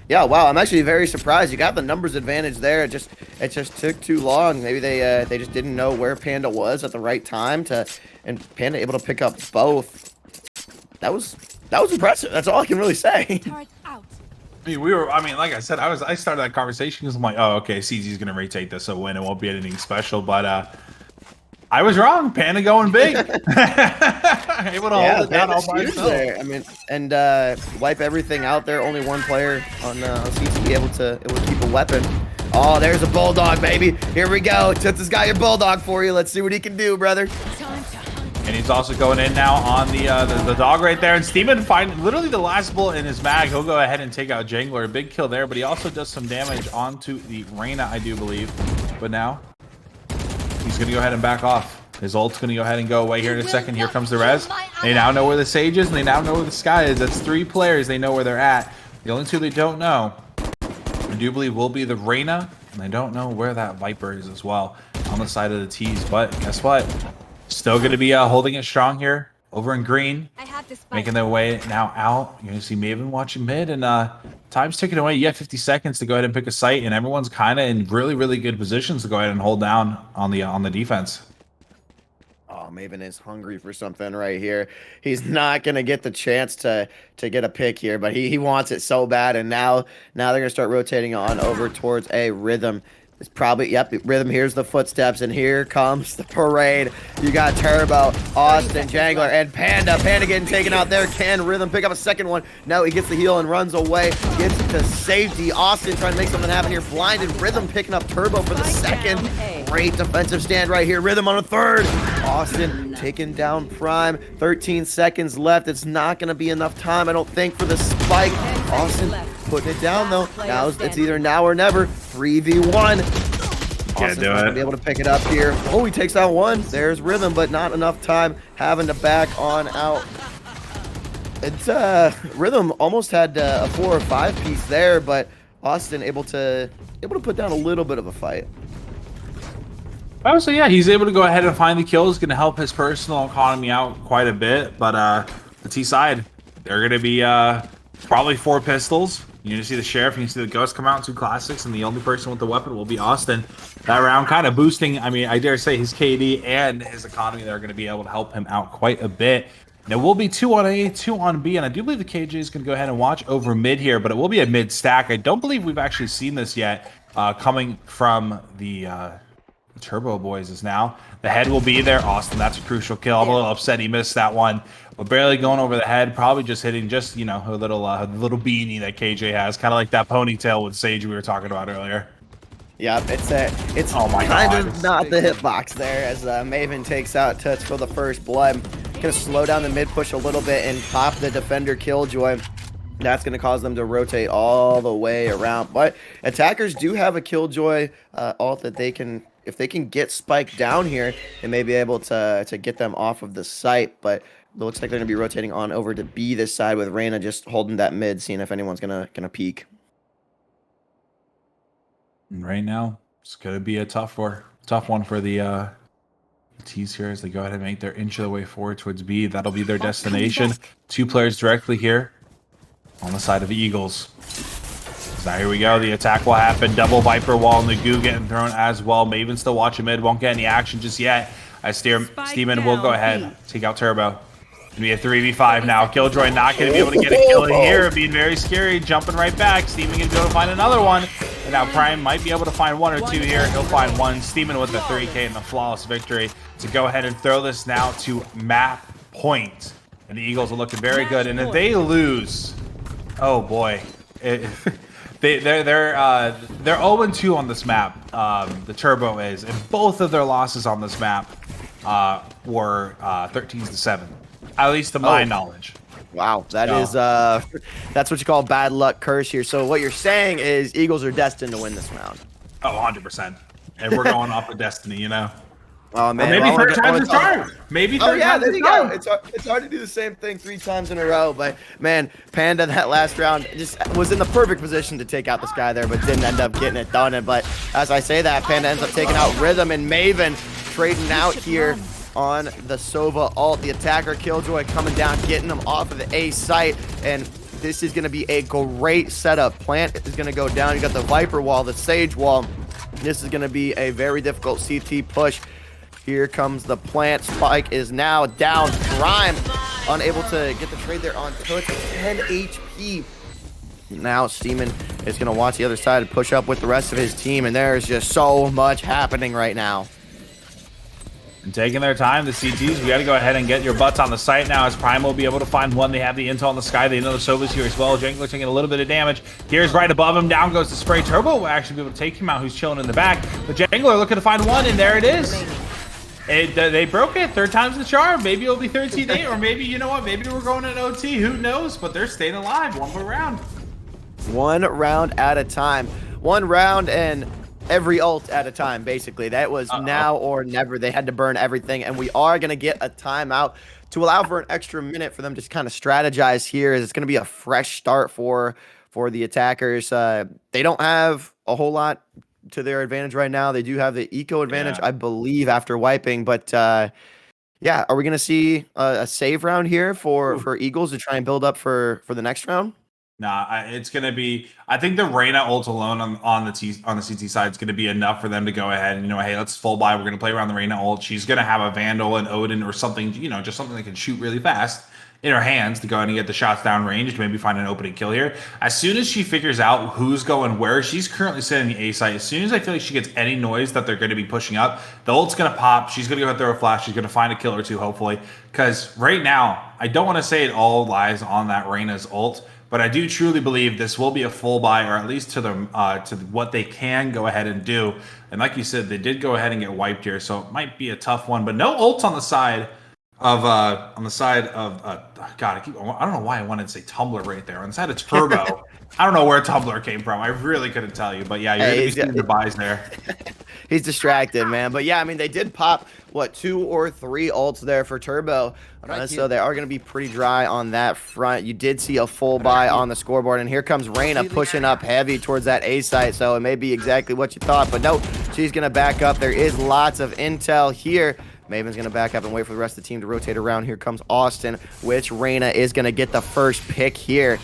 Speaker 7: Yeah, wow, I'm actually very surprised. You got the numbers advantage there. It just took too long. Maybe they just didn't know where Panda was at the right time and Panda able to pick up both. That was impressive. That's all I can really say.
Speaker 2: I mean, like I said, I started that conversation because I'm like, oh, okay, CZ's gonna retake this, so win. It won't be anything special, but I was wrong. Panda going big. Able to hold it down all by himself. I
Speaker 7: mean, and wipe everything out there. Only one player on CZ able to keep a weapon. Oh, there's a Bulldog, baby. Here we go. Took this guy your Bulldog for you. Let's see what he can do, brother.
Speaker 2: And he's also going in now on the dog right there. And Steeman find literally the last bullet in his mag. He'll go ahead and take out Jangler. A big kill there, but he also does some damage onto the Reyna, I do believe. But now he's going to go ahead and back off. His ult's going to go ahead and go away here in a second. Here comes the res. They now know where the Sage is, and they now know where the Sky is. That's 3 players. They know where they're at. The only 2 they don't know, I do believe, will be the Reyna, and I don't know where that Viper is as well on the side of the T's. But guess what? Still going to be holding it strong here over in green, making their way now out. You're going to see Maven watching mid, and time's ticking away. You have 50 seconds to go ahead and pick a site, and everyone's kind of in really, really good positions to go ahead and hold down on the defense.
Speaker 7: Oh, Maven is hungry for something right here. He's not going to get the chance to get a pick here, but he wants it so bad, and now they're going to start rotating on over towards a Rhythm. It's probably, yep, Rhythm hears the footsteps, and here comes the parade. You got Turbo, Austin, Jangler, and Panda. Panda getting taken out there. Can Rhythm pick up a second one? No, he gets the heal and runs away. Gets to safety. Austin trying to make something happen here. Blinded. Rhythm picking up Turbo for the second. Great defensive stand right here. Rhythm on a third. Austin taking down Prime. 13 seconds left. It's not going to be enough time, I don't think, for the spike. Austin putting it down, though. Now it's either now or never. 3v1. Austin's not gonna be able to pick it up here. Oh, he takes out one. There's Rhythm, but not enough time. Having to back on out. It's Rhythm almost had a 4 or 5 piece there, but Austin able to put down a little bit of a fight.
Speaker 2: Oh, so yeah, he's able to go ahead and find the kills. Going to help his personal economy out quite a bit. But the T side, they're going to be probably 4 pistols. You can see the Sheriff, you can see the Ghost come out in 2 classics, and the only person with the weapon will be Austin. That round kind of boosting, I mean, I dare say his KD and his economy. They're going to be able to help him out quite a bit. There will be 2 on A, 2 on B, and I do believe the KJ is going to go ahead and watch over mid here, but it will be a mid stack. I don't believe we've actually seen this yet coming from the Turbo boys is now. The head will be there. Austin, that's a crucial kill. I'm a little upset he missed that one. But barely going over the head, probably just hitting just, you know, a little beanie that KJ has, kind of like that ponytail with Sage we were talking about earlier.
Speaker 7: Yep, it's
Speaker 2: oh my
Speaker 7: kind
Speaker 2: God.
Speaker 7: of not the hitbox there as Maven takes out Toots for the first blood. Gonna slow down the mid push a little bit and pop the defender Killjoy. That's going to cause them to rotate all the way around. But attackers do have a Killjoy ult that they can, if they can get Spike down here, they may be able to get them off of the site. But it looks like they're going to be rotating on over to B this side with Reyna just holding that mid, seeing if anyone's gonna peek.
Speaker 2: And right now, it's going to be a tough one for the T's here as they go ahead and make their inch of the way forward towards B. That'll be their destination. 2 players directly here on the side of the Eagles. So now here we go. The attack will happen. Double Viper wall and the goo getting thrown as well. Maven still watching mid. Won't get any action just yet. As Steeman will go ahead, take out Turbo. Gonna be a 3v5 now. Killjoy not gonna be able to get a kill in here. Being very scary. Jumping right back. Steeman gonna be able to find another one. And now Prime might be able to find 1 or 2 here. He'll find 1. Steeman with the 3K and the flawless victory to go ahead and throw this now to map point. And the Eagles are looking very good. And if they lose, oh boy, they're 0-2 on this map. The Turbo is, and both of their losses on this map were 13-7, at least to my knowledge.
Speaker 7: Wow, that is that's what you call bad luck curse here. So what you're saying is Eagles are destined to win this round.
Speaker 2: Oh, 100%. And we're going off of destiny, you know.
Speaker 7: Oh man,
Speaker 2: or maybe 3rd time's a charm. Maybe 3rd time's a charm.
Speaker 7: Yeah, there you go. It's hard to do the same thing 3 times in a row, but man, Panda that last round just was in the perfect position to take out this guy there, but didn't end up getting it done. But as I say that, Panda ends up taking out Rhythm, and Maven trading out here on the Sova ult. The attacker Killjoy coming down, getting them off of the A site, and this is going to be a great setup. Plant is going to go down. You got the Viper wall, the Sage wall. This is going to be a very difficult CT push. Here comes the plant. Spike is now down. Prime unable to get the trade there on Toots. 10 HP. Now Steeman is going to watch the other side and push up with the rest of his team, and there's just so much happening right now.
Speaker 2: And taking their time, the CTs, we got to go ahead and get your butts on the site now, as Prime will be able to find 1. They have the intel in the sky. They know the Sova's here as well. Jangler taking a little bit of damage. Gears right above him. Down goes the spray. Turbo will actually be able to take him out, who's chilling in the back. But Jangler looking to find 1, and there it is. They broke it. Third time's the charm. Maybe it'll be 13-8, or maybe, you know what? Maybe we're going to OT. Who knows? But they're staying alive. One more round.
Speaker 7: One round at a time. One round and every ult at a time, basically. That was now or never. They had to burn everything, and we are going to get a timeout to allow for an extra minute for them to kind of strategize here. It's going to be a fresh start for the attackers. They don't have a whole lot to their advantage right now. They do have the eco advantage, I believe, after wiping, but yeah, are we going to see a save round here for Eagles to try and build up for the next round?
Speaker 2: Nah, it's gonna be. I think the Reyna ult alone on the CT side is gonna be enough for them to go ahead and, you know, hey, let's full buy. We're gonna play around the Reyna ult. She's gonna have a Vandal and Odin or something, you know, just something that can shoot really fast in her hands to go ahead and get the shots down range to maybe find an opening kill here. As soon as she figures out who's going where, she's currently sitting in the A site. As soon as I feel like she gets any noise that they're going to be pushing up, the ult's going to pop. She's going to go throw a flash. She's going to find a kill or two, hopefully. Because right now, I don't want to say it all lies on that Reyna's ult, but I do truly believe this will be a full buy, or at least to what they can go ahead and do. And like you said, they did go ahead and get wiped here, so it might be a tough one. But no ults on the side of God, I don't know why I wanted to say Tumblr right there. On the side of Turbo, I don't know where Tumblr came from. I really couldn't tell you. But yeah, you're gonna be seeing the buys there.
Speaker 7: He's distracted, man. But yeah, I mean, they did pop, what, 2 or 3 ults there for Turbo. So they are going to be pretty dry on that front. You did see a full buy on the scoreboard. And here comes Reyna pushing up heavy towards that A site. So it may be exactly what you thought. But no, she's going to back up. There is lots of intel here. Maven's going to back up and wait for the rest of the team to rotate around. Here comes Austin, which Reyna is going to get the first pick here.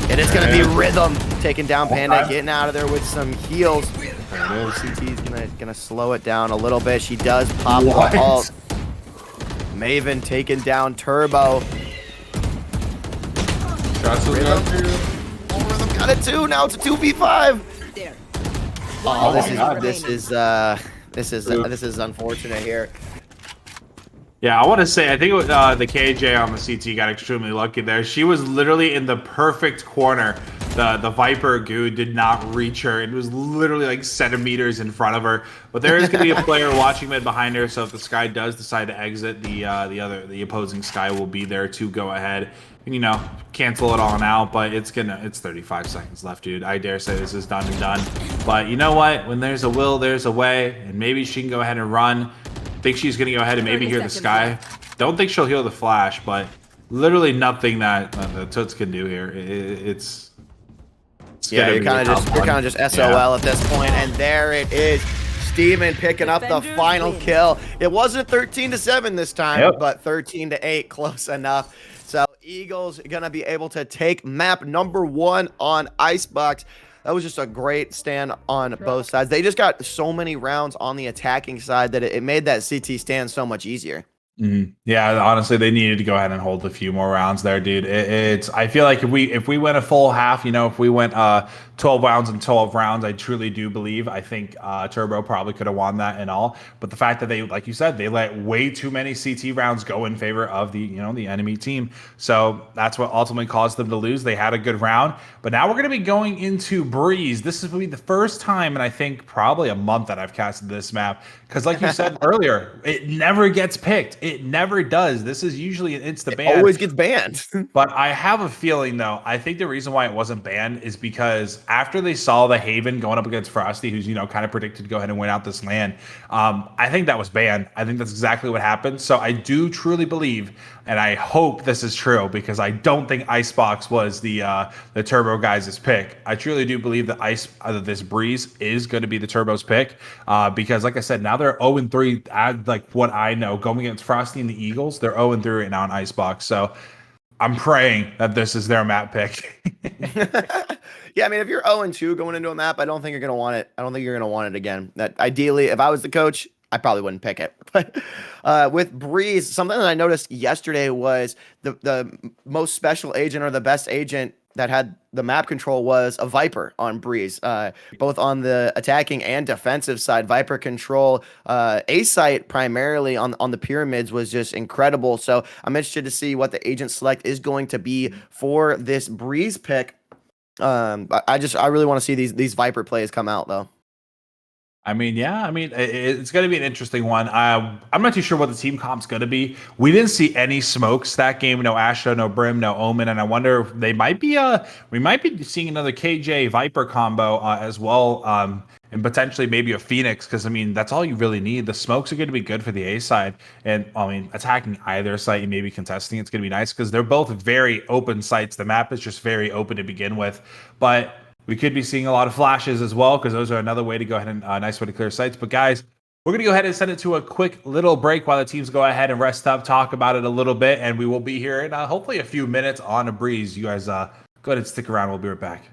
Speaker 7: And it's going to be Rhythm taking down Panda, getting out of there with some heals. CT's gonna slow it down a little bit. She does pop the ult. Maven taking down Turbo. Rhythm got it too. Now it's a 2v5. Oh, this is unfortunate here.
Speaker 2: Yeah, I want to say, I think the KJ on the CT got extremely lucky there. She was literally in the perfect corner. The Viper goo did not reach her. It was literally like centimeters in front of her. But there is going to be a player watching mid behind her. So if the Sky does decide to exit, the opposing Sky will be there to go ahead and, you know, cancel it all out. But it's 35 seconds left, dude. I dare say this is done and done. But you know what? When there's a will, there's a way. And maybe she can go ahead and run. Think she's going to go ahead and maybe hear the Sky. Don't think she'll heal the flash, but literally nothing that the Toots can do here.
Speaker 7: Yeah, you're kind of just SOL at this point, and there it is. Steeman picking up the final kill. It wasn't 13-7 this time, but 13-8, close enough. So Eagles gonna be able to take map number 1 on Icebox. That was just a great stand on both sides. They just got so many rounds on the attacking side that it made that CT stand so much easier.
Speaker 2: Yeah, honestly, they needed to go ahead and hold a few more rounds there, dude. I feel like if we went a full half, you know, if we went 12 rounds and 12 rounds, I truly do believe. I think Turbo probably could have won that and all. But the fact that they, like you said, they let way too many CT rounds go in favor of the enemy team. So that's what ultimately caused them to lose. They had a good round, but now we're going to be going into Breeze. This is going to be the first time, and I think probably a month that I've casted this map. Because like you said earlier, it never gets picked. It never does. This is usually an insta ban.
Speaker 7: It always gets banned.
Speaker 2: But I have a feeling, though, I think the reason why it wasn't banned is because after they saw the Haven going up against Frosty, who's, kind of predicted to go ahead and win out this LAN, I think that was banned. I think that's exactly what happened. So I do truly believe, and I hope this is true, because I don't think Icebox was the Turbo guys' pick. I truly do believe that this Breeze is going to be the Turbo's pick, because like I said, now they're 0-3, like what I know, going against Frosty and the Eagles. They're 0-3 right now on Icebox. So I'm praying that this is their map pick.
Speaker 7: Yeah, I mean, if you're 0-2 going into a map, I don't think you're going to want it. I don't think you're going to want it again. That ideally, if I was the coach, I probably wouldn't pick it. But with Breeze, something that I noticed yesterday was the most special agent, or the best agent that had the map control, was a Viper on Breeze, both on the attacking and defensive side. Viper control, A site primarily on the pyramids, was just incredible. So I'm interested to see what the agent select is going to be for this Breeze pick. I really want to see these Viper plays come out, though.
Speaker 2: I mean, yeah, I mean, it's going to be an interesting one. I'm not too sure what the team comp's going to be. We didn't see any smokes that game. No Astra, no Brim, no Omen, and I wonder if they might be. We might be seeing another KJ Viper combo as well, and potentially maybe a Phoenix, because I mean that's all you really need. The smokes are going to be good for the A side, and I mean attacking either site and maybe contesting it's going to be nice because they're both very open sites. The map is just very open to begin with, but we could be seeing a lot of flashes as well, because those are another way to go ahead and nice way to clear sites. But guys, we're going to go ahead and send it to a quick little break while the teams go ahead and rest up, talk about it a little bit, and we will be here in hopefully a few minutes on a breeze. You guys go ahead and stick around. We'll be right back.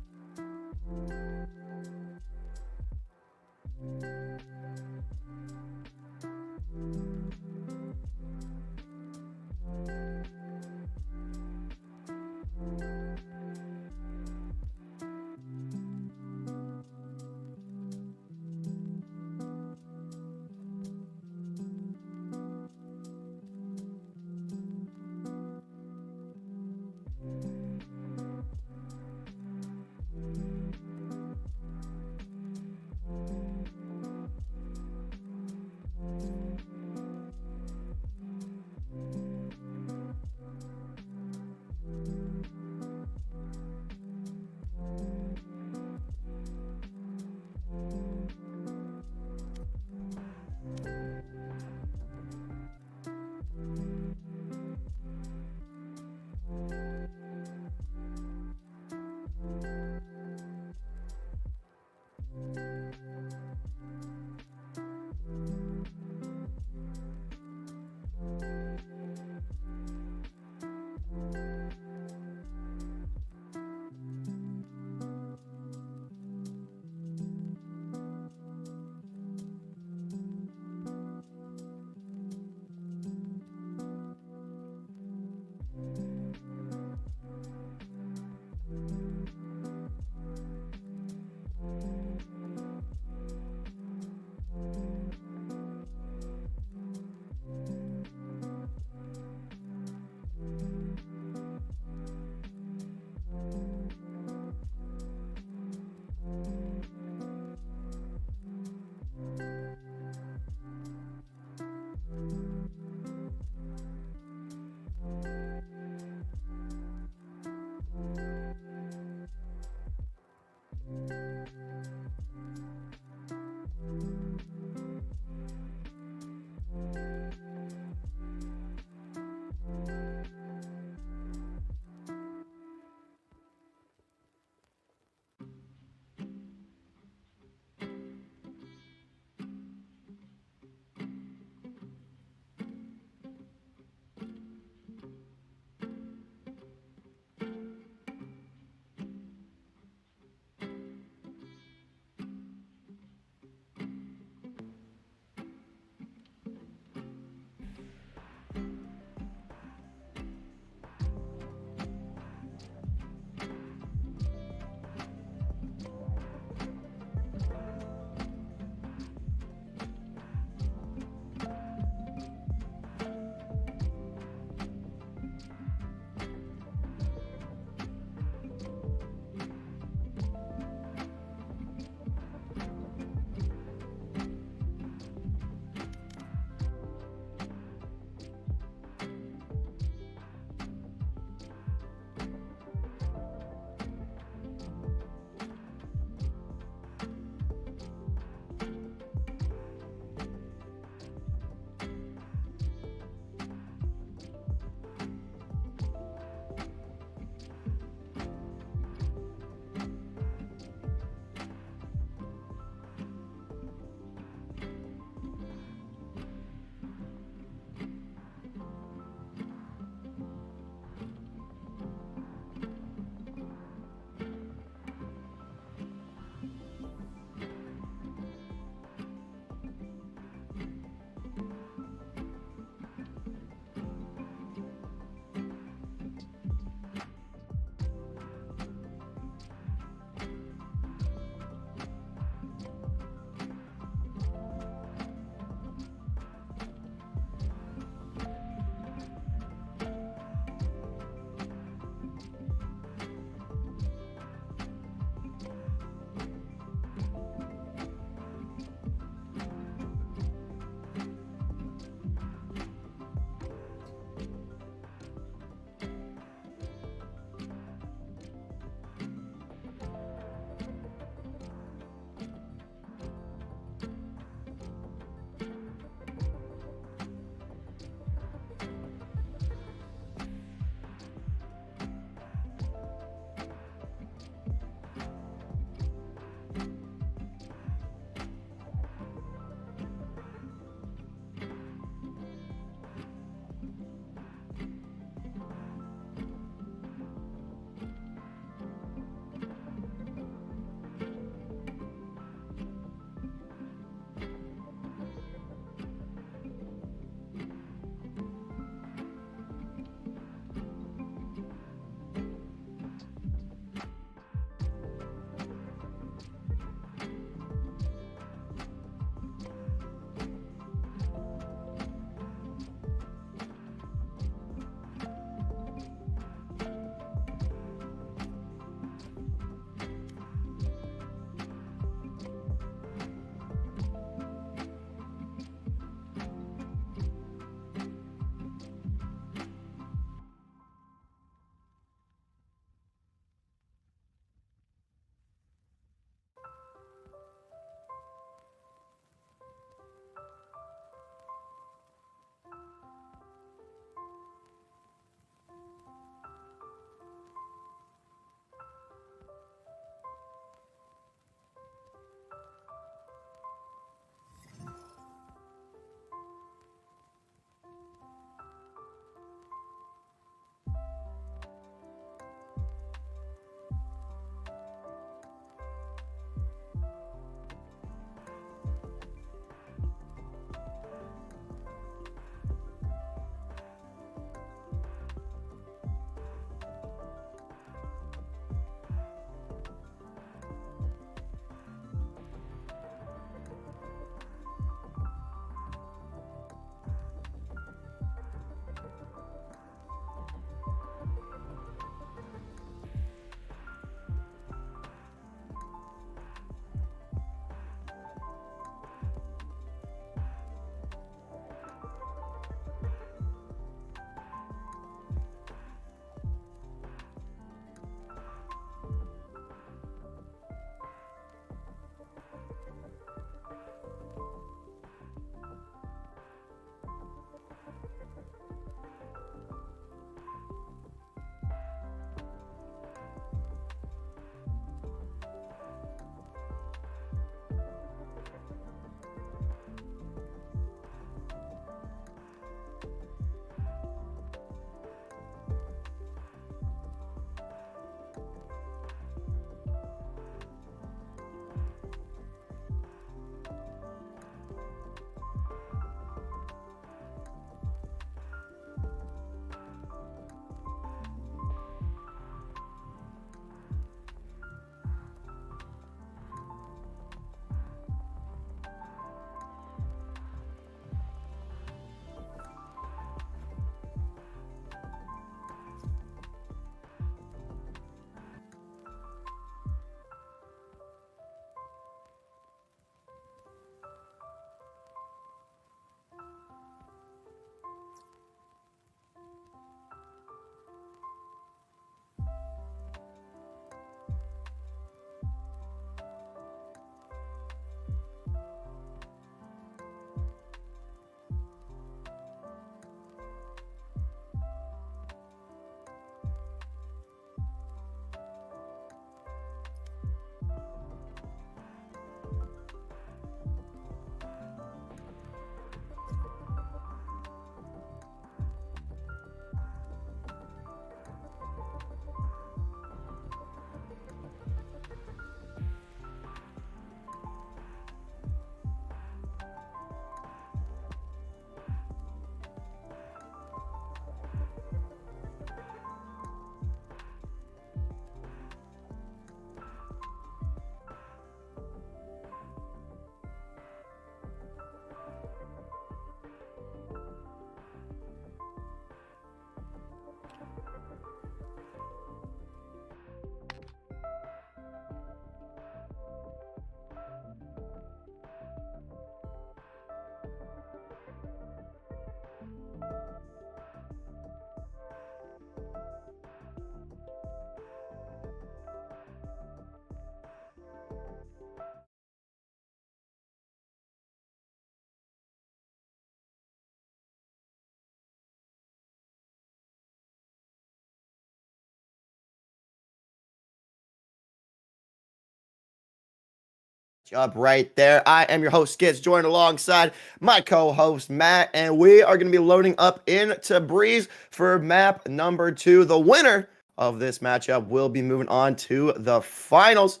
Speaker 7: up right there. I am your host, Skits, joined alongside my co-host, Matt, and we are going to be loading up into Breeze for map number 2. The winner of this matchup will be moving on to the finals.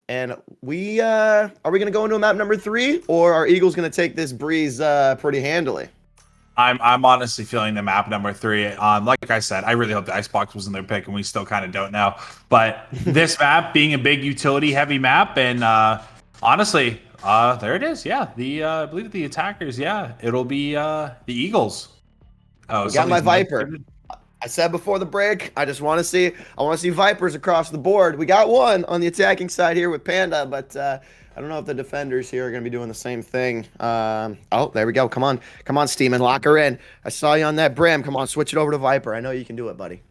Speaker 7: And we are we going to go into a map number 3, or are Eagles going to take this Breeze pretty handily?
Speaker 2: I'm honestly feeling the map number 3. Like I said, I really hope the Icebox wasn't their pick, and we still kind of don't know. But this map being a big utility-heavy map, and honestly, there it is. Yeah, I believe the attackers. Yeah, it'll be the Eagles. Oh,
Speaker 7: we got my Viper. I said before the break, I want to see Vipers across the board. We got one on the attacking side here with Panda, but I don't know if the defenders here are going to be doing the same thing. Oh, there we go. Come on, Steeman, lock her in. I saw you on that Bram. Come on, switch it over to Viper. I know you can do it, buddy.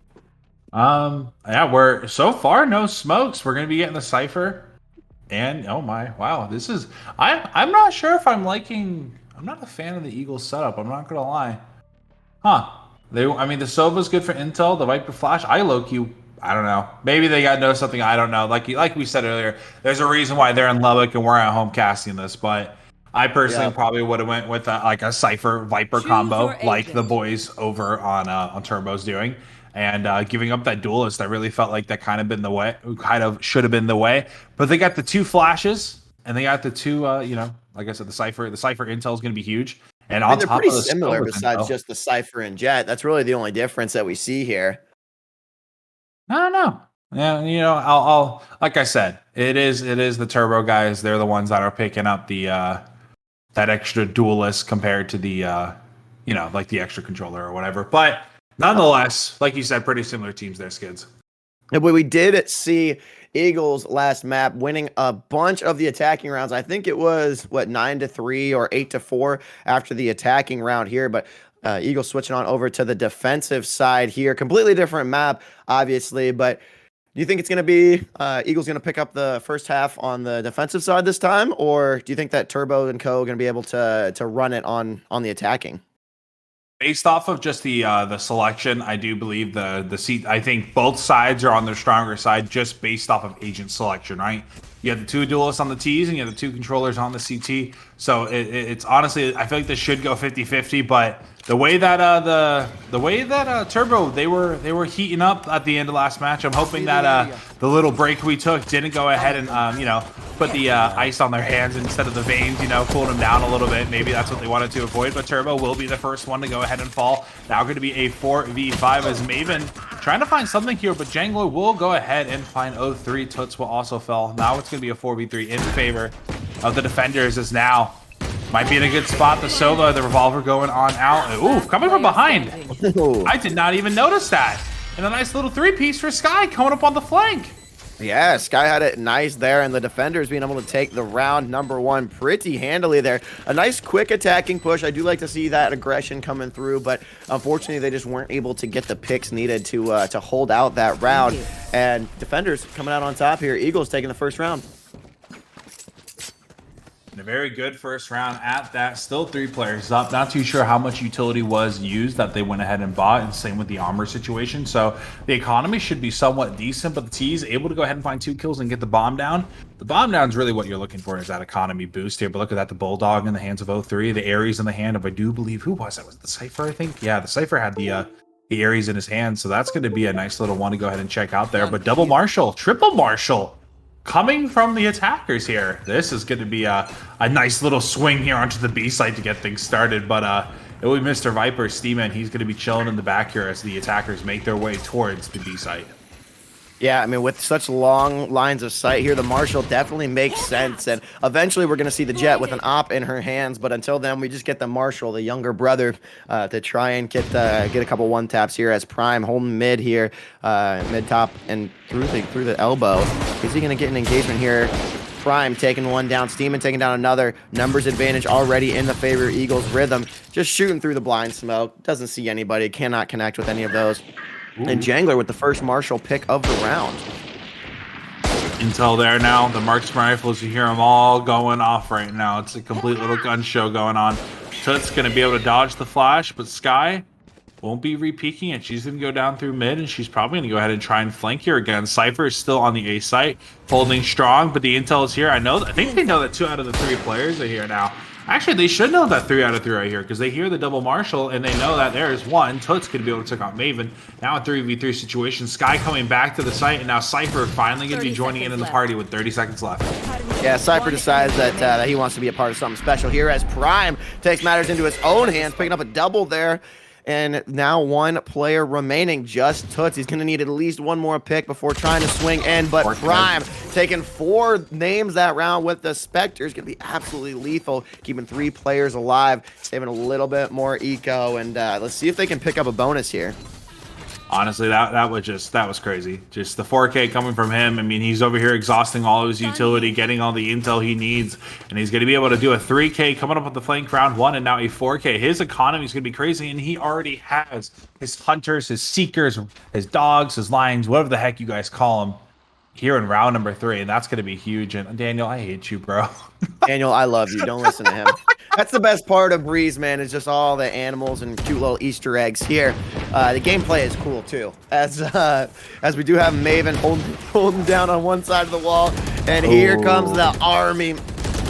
Speaker 2: Yeah, we're so far no smokes. We're going to be getting the Cypher. And oh my, wow, this is I'm not sure if I'm not a fan of the Eagles setup, I'm not gonna lie. Huh. The Sova's good for intel, the Viper Flash. I don't know. Maybe they got know something I don't know. Like we said earlier, there's a reason why they're in Lubbock and we're at home casting this, but I personally probably would have went with a Cypher Viper combo like the boys over on Turbo's doing. And giving up that duelist, I really felt like that kind of should have been the way. But they got the 2 flashes, and they got the 2, like I said, the Cypher intel is going to be huge. And
Speaker 7: they're pretty similar besides just the Cypher and Jet. That's really the only difference that we see here.
Speaker 2: I don't know. Yeah, I'll like I said, it is the Turbo guys. They're the ones that are picking up the that extra duelist compared to the like the extra controller or whatever. But nonetheless, like you said, pretty similar teams there, Skids.
Speaker 7: We did see Eagles last map winning a bunch of the attacking rounds. I think it was 9-3 or 8-4 after the attacking round here, but Eagles switching on over to the defensive side here. Completely different map, obviously, but do you think it's going to be Eagles going to pick up the first half on the defensive side this time, or do you think that Turbo and Co are going to be able to run it on the attacking?
Speaker 2: Based off of just the selection, I do believe the seat. I think both sides are on their stronger side, just based off of agent selection, right? You have the 2 duelists on the T's, and you have the 2 controllers on the CT. So it's honestly, I feel like this should go 50-50. But the way that Turbo they were heating up at the end of last match, I'm hoping that the little break we took didn't go ahead and put the ice on their hands instead of the veins, cooled them down a little bit. Maybe that's what they wanted to avoid. But Turbo will be the first one to go ahead and fall. Now going to be a 4v5 as Maven trying to find something here, but Jangler will go ahead and find 0-3. Toots will also fell. Now it's going to be a 4v3 in favor of the defenders, as now might be in a good spot. The Sova, the revolver going on out. Ooh, coming from behind. I did not even notice that. And a nice little 3-piece for Sky coming up on the flank.
Speaker 7: Yeah, Sky had it nice there, and the defenders being able to take the round number 1 pretty handily there. A nice quick attacking push. I do like to see that aggression coming through, but unfortunately they just weren't able to get the picks needed to hold out that round. And defenders coming out on top here. Eagles taking the first round.
Speaker 2: And a very good first round at that. Still 3 players up. Not too sure how much utility was used that they went ahead and bought, and same with the armor situation. So the economy should be somewhat decent, but the T's able to go ahead and find 2 kills and get the bomb down. The bomb down is really what you're looking for, is that economy boost here. But look at that, the Bulldog in the hands of 0-3, the Ares in the hand of, I do believe, who was that? Was it the Cypher, I think? Yeah, the Cypher had the Ares in his hand, so that's going to be a nice little one to go ahead and check out there. But double Marshall, triple Marshall coming from the attackers here. This is going to be a nice little swing here onto the B site to get things started. But it will be Mr. Viper Steeman. He's going to be chilling in the back here as the attackers make their way towards the B site.
Speaker 7: Yeah, I mean, with such long lines of sight here, the Marshall definitely makes sense. And eventually we're going to see the Jet with an op in her hands. But until then, we just get the Marshall, the younger brother, to try and get a couple one-taps here as Prime holding mid here, mid-top and through the elbow. Is he going to get an engagement here? Prime taking one down, Steeman taking down another. Numbers advantage already in the favor of Eagles. Rhythm just shooting through the blind smoke. Doesn't see anybody, cannot connect with any of those. Ooh. And Jangler with the first Marshall pick of the round.
Speaker 2: Intel there now. The marksman rifles, you hear them all going off right now. It's a complete little gun show going on. Toot's going to be able to dodge the flash, but Sky won't be re-peeking it. She's going to go down through mid, and she's probably going to go ahead and try and flank here again. Cypher is still on the A site, holding strong, but the intel is here. I think they know that 2 out of the 3 players are here now. Actually, they should know that 3 out of 3 are here because they hear the double marshal and they know that there's one. Toots going to be able to take out Maven. Now a 3v3 situation. Sky coming back to the site, and now Cypher finally going to be joining in the party with 30 seconds left.
Speaker 7: Yeah, Cypher decides that he wants to be a part of something special here as Prime takes matters into his own hands, picking up a double there. And now 1 player remaining, just Toots. He's going to need at least 1 more pick before trying to swing in, but Prime taking 4 names that round with the Spectre is going to be absolutely lethal, keeping 3 players alive, saving a little bit more eco, and let's see if they can pick up a bonus here.
Speaker 2: Honestly, that was crazy. Just the 4K coming from him. I mean, he's over here exhausting all of his utility, getting all the intel he needs, and he's going to be able to do a 3K coming up with the flank round 1 and now a 4K. His economy is going to be crazy, and he already has his hunters, his seekers, his dogs, his lions, whatever the heck you guys call them, here in round number 3, and that's going to be huge. And Daniel, I hate you, bro.
Speaker 7: Daniel, I love you. Don't listen to him. That's the best part of Breeze, man, is just all the animals and cute little Easter eggs here. The gameplay is cool, too, as we do have Maven holding down on one side of the wall, and here comes the army.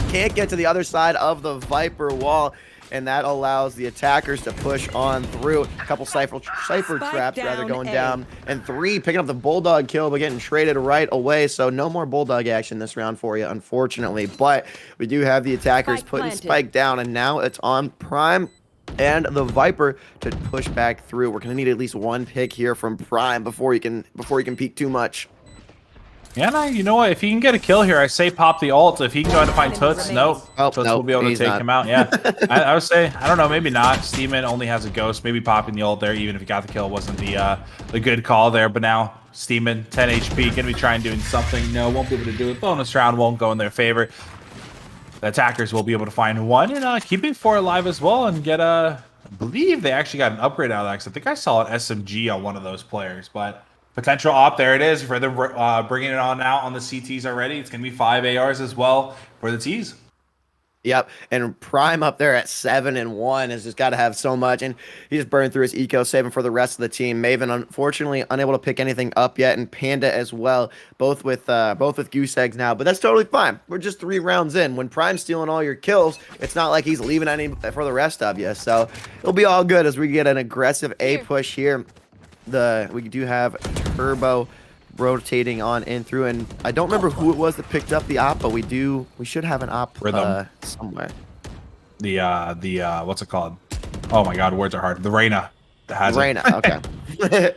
Speaker 7: Can't get to the other side of the Viper wall, and that allows the attackers to push on through. A couple Cypher traps, rather, going down, and 3 picking up the Bulldog kill, but getting traded right away, so no more Bulldog action this round for you, unfortunately, but we do have the attackers putting Spike down, and now it's on Prime and the Viper to push back through. We're going to need at least 1 pick here from Prime before he can peek too much.
Speaker 2: Yeah, you know what? If he can get a kill here, I say pop the ult. If he can go ahead and find Toots, Toots will be able to take him out. Yeah, I would say, I don't know, maybe not. Steeman only has a ghost. Maybe popping the ult there, even if he got the kill, wasn't the good call there. But now Steeman, 10 HP, going to be trying doing something. No, won't be able to do it. Bonus round won't go in their favor. The attackers will be able to find 1 and keeping 4 alive as well, and get I believe they actually got an upgrade out of that. I think I saw an SMG on one of those players, but potential op, there it is for them bringing it on out on the CTs already. It's going to be 5 ARs as well for the Ts.
Speaker 7: Yep, and Prime up there at 7-1 has just got to have so much, and he just burned through his eco, saving for the rest of the team. Maven, unfortunately, unable to pick anything up yet, and Panda as well, both with goose eggs now. But that's totally fine. We're just 3 rounds in. When Prime's stealing all your kills, it's not like he's leaving any for the rest of you. So it'll be all good as we get an aggressive A push here. We do have Turbo rotating on in through, and I don't remember who it was that picked up the op, but we should have an op somewhere.
Speaker 2: The what's it called? Oh my god, words are hard. The Reyna.
Speaker 7: Okay.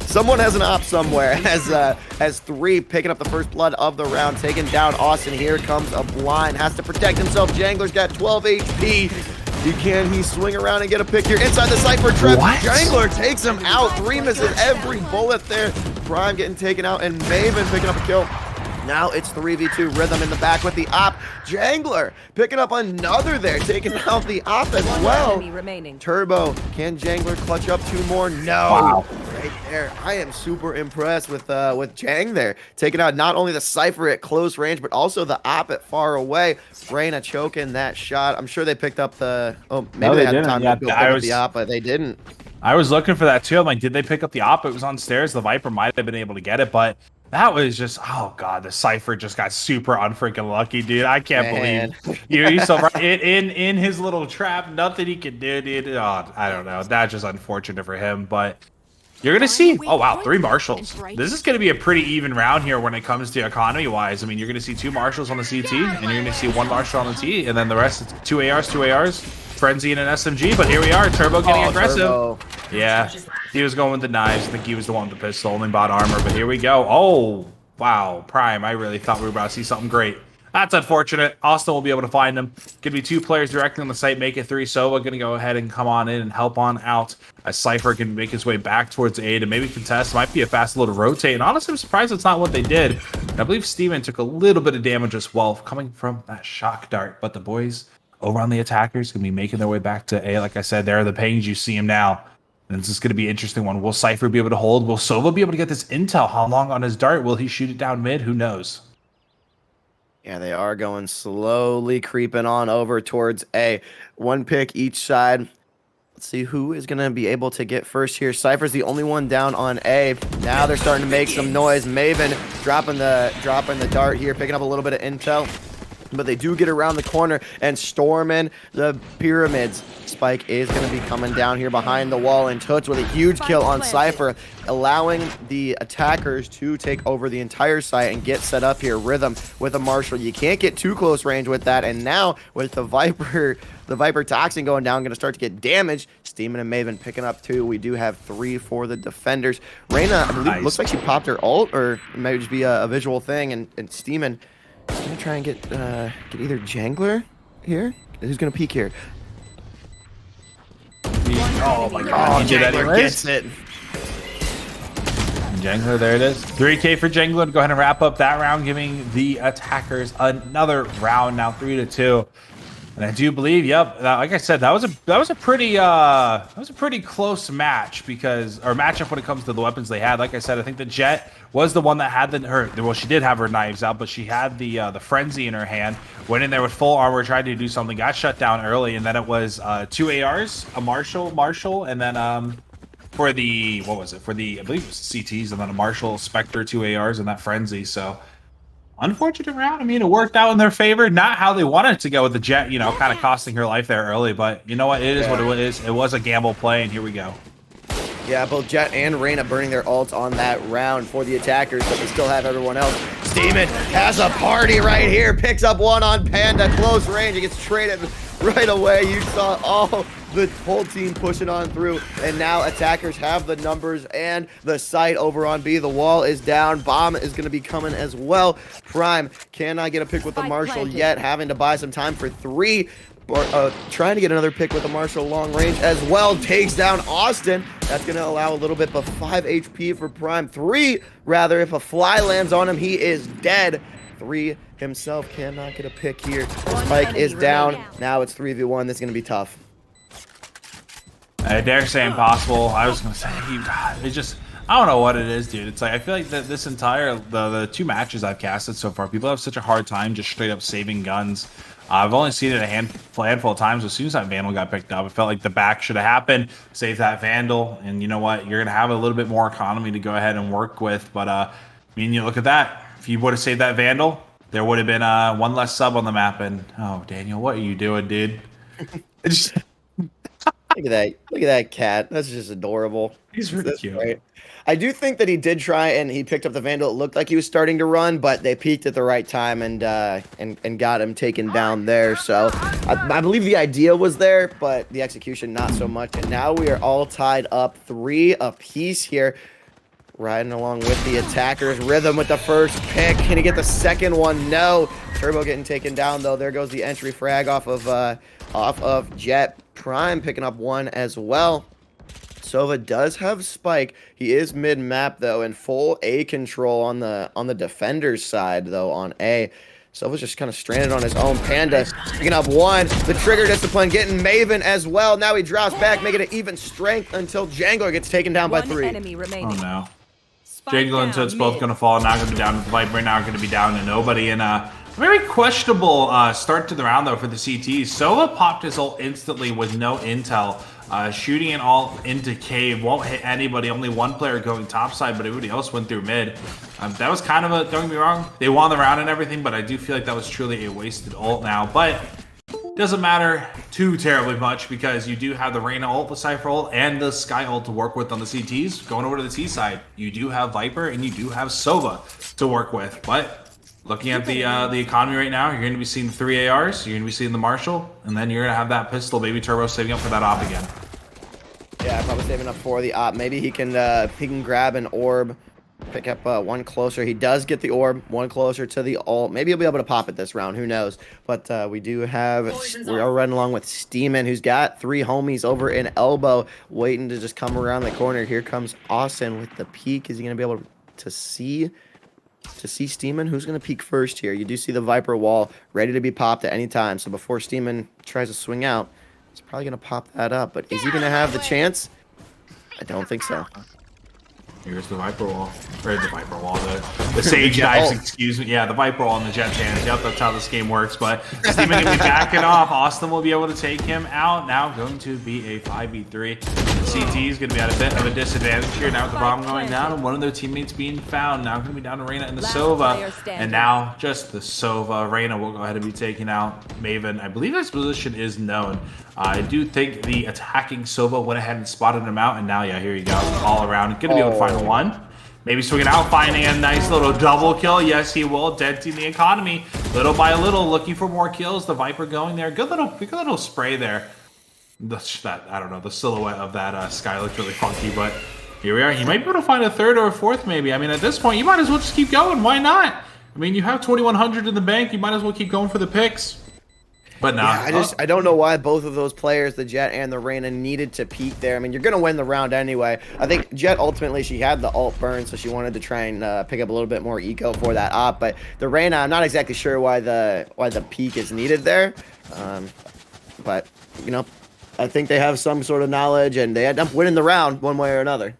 Speaker 7: Someone has an op somewhere. Has 3 picking up the first blood of the round, taking down Austin. Here comes a blind, has to protect himself. Jangler's got 12 HP. Can he swing around and get a pick here inside the Cypher trap? Jangler takes him out. 3 misses every bullet there. Prime getting taken out, and Maven picking up a kill. Now it's 3v2 Rhythm in the back with the op. Jangler picking up another there, taking out the op as well. Turbo, can Jangler clutch up 2 more? No.
Speaker 2: Wow.
Speaker 7: Right there. I am super impressed with Jang there, taking out not only the Cypher at close range, but also the op at far away. Reyna choking that shot. I'm sure they picked up the. Oh, maybe they had time to pick up the op, but they didn't.
Speaker 2: I was looking for that too. I'm like, did they pick up the op? It was on stairs. The Viper might have been able to get it, but that was just, oh god, the Cypher just got super unfreaking lucky, dude. I can't believe you saw right in his little trap. Nothing he could do, dude. Oh, I don't know. That's just unfortunate for him, but you're gonna see. Oh wow, 3 marshals. This is gonna be a pretty even round here when it comes to economy wise. I mean, you're gonna see 2 marshals on the CT, and you're gonna see 1 marshal on the T, and then the rest is 2 ARs, Frenzy and an SMG. But here we are, Turbo getting aggressive. Turbo. Yeah, he was going with the knives. I think he was the one with the pistol, only bought armor. But here we go. Oh wow, Prime. I really thought we were about to see something great. That's unfortunate. Austin will be able to find him. Could be 2 players directly on the site, make it 3. Sova going to go ahead and come on in and help on out. As Cypher can make his way back towards A to maybe contest. Might be a fast little rotate. And honestly, I'm surprised it's not what they did. I believe Steven took a little bit of damage as well coming from that shock dart. But the boys over on the attackers going to be making their way back to A. Like I said, there are the pangs. You see him now. And this is going to be an interesting one. Will Cypher be able to hold? Will Sova be able to get this intel? How long on his dart? Will he shoot it down mid? Who knows?
Speaker 7: Yeah, they are going slowly creeping on over towards A. 1 pick each side. Let's see who is going to be able to get first here. Cypher's the only one down on A. Now they're starting to make some noise. Maven dropping the dart here, picking up a little bit of intel. But they do get around the corner and storming the pyramids. Spike is going to be coming down here behind the wall, and Toots with a huge kill on Cypher, allowing the attackers to take over the entire site and get set up here. Rhythm with a Marshall. You can't get too close range with that, and now with the Viper Toxin going down, going to start to get damaged. Steeman and Maven picking up 2. We do have 3 for the defenders. Reyna, I believe, looks like she popped her ult, or it may just be a visual thing, and Steeman is going to try and get either Jangler here. Who's going to peek here?
Speaker 2: Oh my god, he did that.
Speaker 7: Jangler gets it.
Speaker 2: Jangler, there it is. 3K for Jangler to go ahead and wrap up that round, giving the attackers another round now, 3-2. And I do believe, yep, like I said, that was a pretty close match matchup when it comes to the weapons they had. Like I said, I think the Jet was the one that had well, she did have her knives out, but she had the frenzy in her hand. Went in there with full armor, tried to do something, got shut down early, and then it was 2 ARs, a Marshall, and then for the I believe it was CTs, and then a Marshall, Spectre, 2 ARs, and that frenzy. So unfortunate round. I mean, it worked out in their favor. Not how they wanted to go with the Jet, kind of costing her life there early. But you know what? It is what it is. It was a gamble play, and here we go.
Speaker 7: Yeah, both Jet and Reyna burning their ults on that round for the attackers, but they still have everyone else. Steeman has a party right here. Picks up one on Panda. Close range. It gets traded right away. You saw all the whole team pushing on through, and now attackers have the numbers and the site over on B. The wall is down. Bomb is going to be coming as well. Prime cannot get a pick with the Marshall yet, having to buy some time for 3. Trying to get another pick with the Marshall long range as well. Takes down Austin. That's going to allow a little bit, but 5 HP for Prime. 3, rather. If a fly lands on him, he is dead. 3 himself cannot get a pick here. Spike is down. Now it's 3v1. This is going to be tough.
Speaker 2: I dare say impossible. I was going to say, it just, I don't know what it is, dude. It's like, I feel like that this entire, the 2 matches I've casted so far, people have such a hard time just straight up saving guns. I've only seen it a handful of times. As soon as that Vandal got picked up, it felt like the back should have happened. Save that Vandal, and you know what? You're going to have a little bit more economy to go ahead and work with. But, I mean, you look at that. If you would have saved that Vandal, there would have been 1 less sub on the map. And, oh, Daniel, what are you doing, dude? It's just...
Speaker 7: Look at that cat. That's just adorable.
Speaker 2: He's really cute.
Speaker 7: Right. I do think that he did try and he picked up the Vandal. It looked like he was starting to run, but they peaked at the right time and got him taken down there. So I believe the idea was there, but the execution not so much. And now we are all tied up 3 apiece here. Riding along with the attackers. Rhythm with the first pick. Can he get the second one? No. Turbo getting taken down though. There goes the entry frag off of Jet. Prime picking up 1 as well. Sova does have Spike. He is mid-map though, and full A control on the defender's side though on A. Sova's just kind of stranded on his own. Panda picking up 1. The trigger discipline getting Maven as well. Now he drops back, making it even strength until Jangler gets taken down by 3.
Speaker 4: Enemy remaining.
Speaker 2: Oh no. Jangler and Toad's both going to fall. Now going to be down to the Viper. Now going to be down to nobody. And very questionable start to the round though for the CTs. Sova popped his ult instantly with no intel. Shooting it all into cave, won't hit anybody. Only 1 player going topside, but everybody else went through mid. That was kind of a, don't get me wrong, they won the round and everything, but I do feel like that was truly a wasted ult now. But doesn't matter too terribly much because you do have the Reyna ult, the Cypher ult, and the Sky ult to work with on the CTs. Going over to the T side, you do have Viper and you do have Sova to work with. But looking at the economy right now, you're going to be seeing 3 ARs, you're going to be seeing the Marshall, and then you're going to have that pistol. Maybe Turbo saving up for that op again.
Speaker 7: Yeah, probably saving up for the op. Maybe he can grab an orb, pick up 1 closer. He does get the orb, 1 closer to the ult. Maybe he'll be able to pop it this round. Who knows? But we are running along with Steeman, who's got 3 homies over in elbow, waiting to just come around the corner. Here comes Austin with the peek. Is he going to be able to see Steeman? Who's going to peek first here? You do see the Viper wall ready to be popped at any time. So before Steeman tries to swing out, he's probably going to pop that up. But is he going to have the chance? I don't think so.
Speaker 2: Here's the Viper wall. Or the Viper wall, the Sage dives, excuse me. Yeah, the Viper wall and the Jet Chance. Yep, that's how this game works. But Steven going to be backing off. Austin will be able to take him out. Now going to be a 5v3. CT is going to be at a bit of a disadvantage here. Now with the bomb going down and one of their teammates being found. Now going to be down to Reyna and the Sova. And now just the Sova. Reyna will go ahead and be taking out Maven. I believe his position is known. I do think the attacking Sova went ahead and spotted him out. And now, yeah, here you go. All around. Going to be able to find one. Maybe swinging out, finding a nice little double kill. Yes, he will. Denting the economy little by little, looking for more kills. The Viper going there. Good little spray there. I don't know, the silhouette of that sky looked really funky, but here we are. He might be able to find a third or a fourth, maybe. I mean, at this point, you might as well just keep going. Why not? I mean, you have 2,100 in the bank. You might as well keep going for the picks. But no,
Speaker 7: yeah, I don't know why both of those players, the Jet and the Reyna, needed to peek there. I mean, you're gonna win the round anyway. I think Jet ultimately she had the ult burn, so she wanted to try and pick up a little bit more eco for that op. But the Reyna, I'm not exactly sure why the peek is needed there. But you know, I think they have some sort of knowledge, and they end up winning the round one way or another.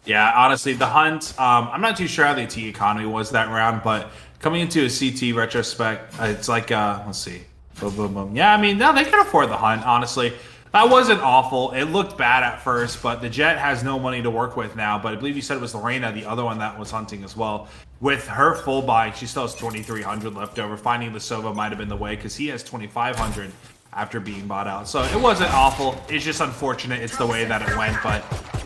Speaker 2: Yeah, honestly, the hunt. I'm not too sure how the T economy was that round, but coming into a CT retrospect, it's like let's see. Boom, boom, boom. Yeah, I mean, no, they can afford the hunt, honestly. That wasn't awful. It looked bad at first, but the Jet has no money to work with now. But I believe you said it was Lorena, the other one that was hunting as well. With her full buy, she still has 2,300 left over. Finding the Sova might have been the way because he has 2,500 after being bought out. So it wasn't awful. It's just unfortunate it's the way that it went. But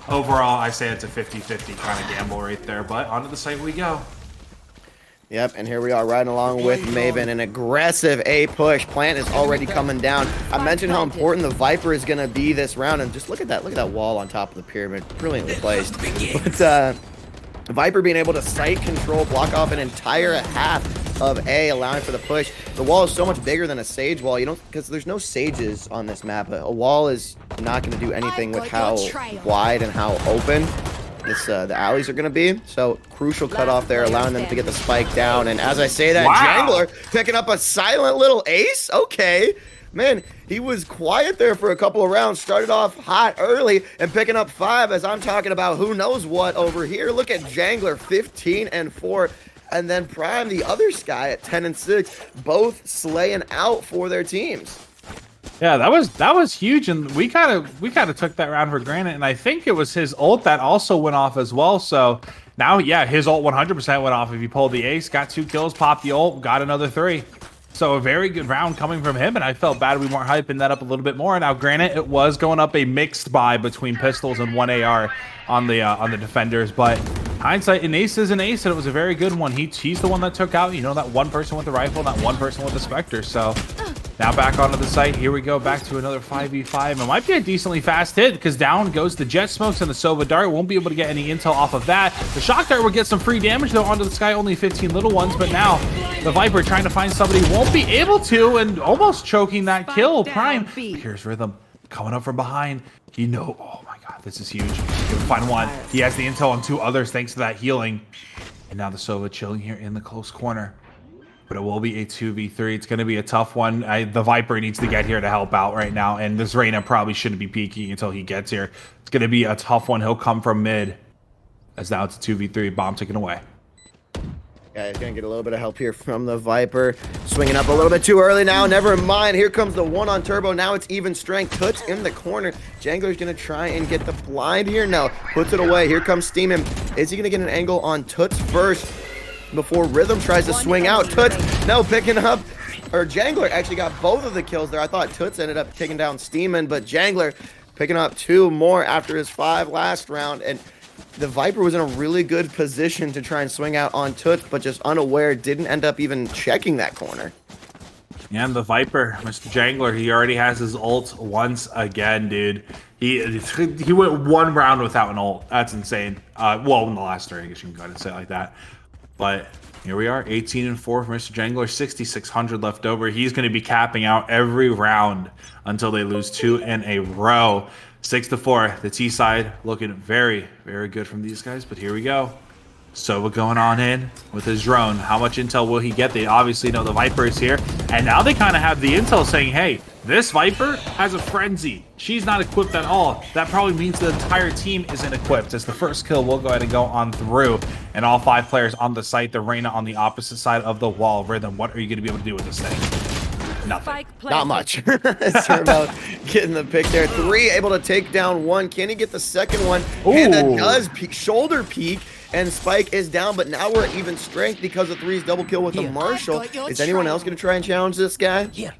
Speaker 2: overall, I say it's a 50-50 kind of gamble right there. But onto the site we go.
Speaker 7: Yep, and here we are riding along with Maven. An aggressive A push. Plant is already coming down. I mentioned how important the Viper is going to be this round, and just look at that wall on top of the pyramid. Brilliantly placed. But Viper being able to site control, block off an entire half of A, allowing for the push. The wall is so much bigger than a Sage wall. You don't, because there's no Sages on this map. A wall is not going to do anything with how wide and how open the alleys are going to be. So crucial cutoff there, allowing them to get the spike down. And as I say that, Jangler picking up a silent little ace. Okay, man, he was quiet there for a couple of rounds, started off hot early and picking up 5 as I'm talking about who knows what over here. Look at Jangler, 15-4, and then Prime, the other Sky, at 10-6, both slaying out for their teams.
Speaker 2: Yeah, that was huge, and we kind of took that round for granted, and I think it was his ult that also went off as well. So now, yeah, his ult 100% went off. If he pulled the ace, got 2 kills, popped the ult, got another 3. So a very good round coming from him, and I felt bad we weren't hyping that up a little bit more. Now, granted, it was going up a mixed buy between pistols and 1 AR on the defenders, but hindsight, an ace is an ace, and it was a very good one. He's the one that took out, you know, that one person with the rifle, that one person with the Spectre. So now back onto the site. Here we go, back to another 5v5. It might be a decently fast hit because down goes the Jet Smokes and the Sova Dart. Won't be able to get any intel off of that. The Shock Dart will get some free damage though onto the Sky, only 15 little ones, but now the Viper trying to find somebody, won't be able to, and almost choking that kill. Prime, here's Rhythm coming up from behind. Oh my god, this is huge. He'll find one. He has the intel on 2 others thanks to that healing. And now the Sova chilling here in the close corner. But it will be a 2v3. It's going to be a tough one. The Viper needs to get here to help out right now. And this Reyna probably shouldn't be peeking until he gets here. It's going to be a tough one. He'll come from mid. As now it's a 2v3. Bomb taken away.
Speaker 7: Yeah, he's going to get a little bit of help here from the Viper. Swinging up a little bit too early now. Never mind. Here comes the 1 on Turbo. Now it's even strength. Puts in the corner. Jangler's going to try and get the blind here. No, puts it away. Here comes Steeman. Is he going to get an angle on Toots first before Rhythm tries to swing out? Toots, no, picking up, or Jangler actually got both of the kills there. I thought Toots ended up taking down Steeman, but Jangler picking up 2 more after his 5 last round. And the Viper was in a really good position to try and swing out on Toots, but just unaware, didn't end up even checking that corner.
Speaker 2: And the Viper, Mr. Jangler, he already has his ult once again, dude. He went 1 round without an ult. That's insane. Well, in the last 3, I guess you can go ahead and say it like that. But here we are, 18-4 for Mr. Jangler, 6,600 left over. He's going to be capping out every round until they lose 2 in a row. 6-4. The T side looking very, very good from these guys. But here we go. Sova going on in with his drone. How much intel will he get? They obviously know the Viper is here. And now they kind of have the intel saying, hey, this Viper has a frenzy. She's not equipped at all. That probably means the entire team isn't equipped. As the first kill will go ahead and go on through. And all 5 players on the site. The Reyna on the opposite side of the wall. Rhythm, what are you going to be able to do with this thing? Nothing.
Speaker 7: Not much. Turbo getting the pick there. 3 able to take down 1. Can he get the second one?
Speaker 2: Ooh.
Speaker 7: And that does peek, shoulder peek. And Spike is down, but now we're at even strength because of 3's double kill with the Marshall. Is anyone else going to try and challenge this guy?
Speaker 5: Here.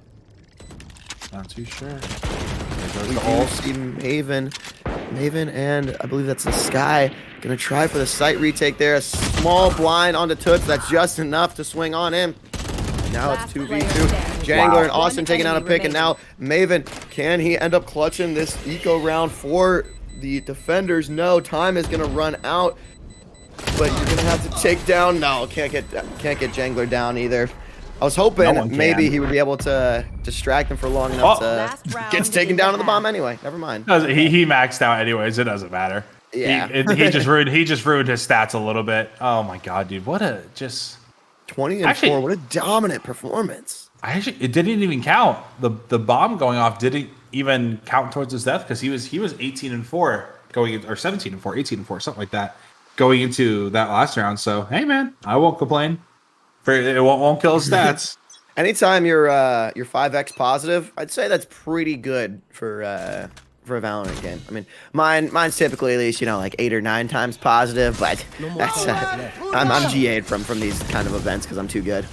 Speaker 2: Not too sure.
Speaker 7: We all see Maven, and I believe that's the Sky. Gonna try for the site retake there. A small blind onto Toots. That's just enough to swing on him. Now it's 2v2. Jangler and Austin taking out a pick, and now Maven. Can he end up clutching this eco round for the defenders? No, time is gonna run out. But you're gonna have to take down. No, can't get Jangler down either. I was hoping maybe he would be able to distract him for long enough to gets taken down to the bomb anyway. Never mind.
Speaker 2: He maxed out anyways. It doesn't matter.
Speaker 7: Yeah.
Speaker 2: He just ruined his stats a little bit. Oh my god, dude! What a just
Speaker 7: 20 and 4. What a dominant performance.
Speaker 2: It didn't even count. The bomb going off didn't even count towards his death because he was 18 and 4 going, or 17 and 4, 18 and 4, something like that, going into that last round. So hey, man, I won't complain. It won't kill his stats.
Speaker 7: Anytime you're 5x positive, I'd say that's pretty good for a Valorant game. I mean, mine's typically at least like 8 or 9 times positive, but that's I'm GA'd from these kind of events because I'm too good.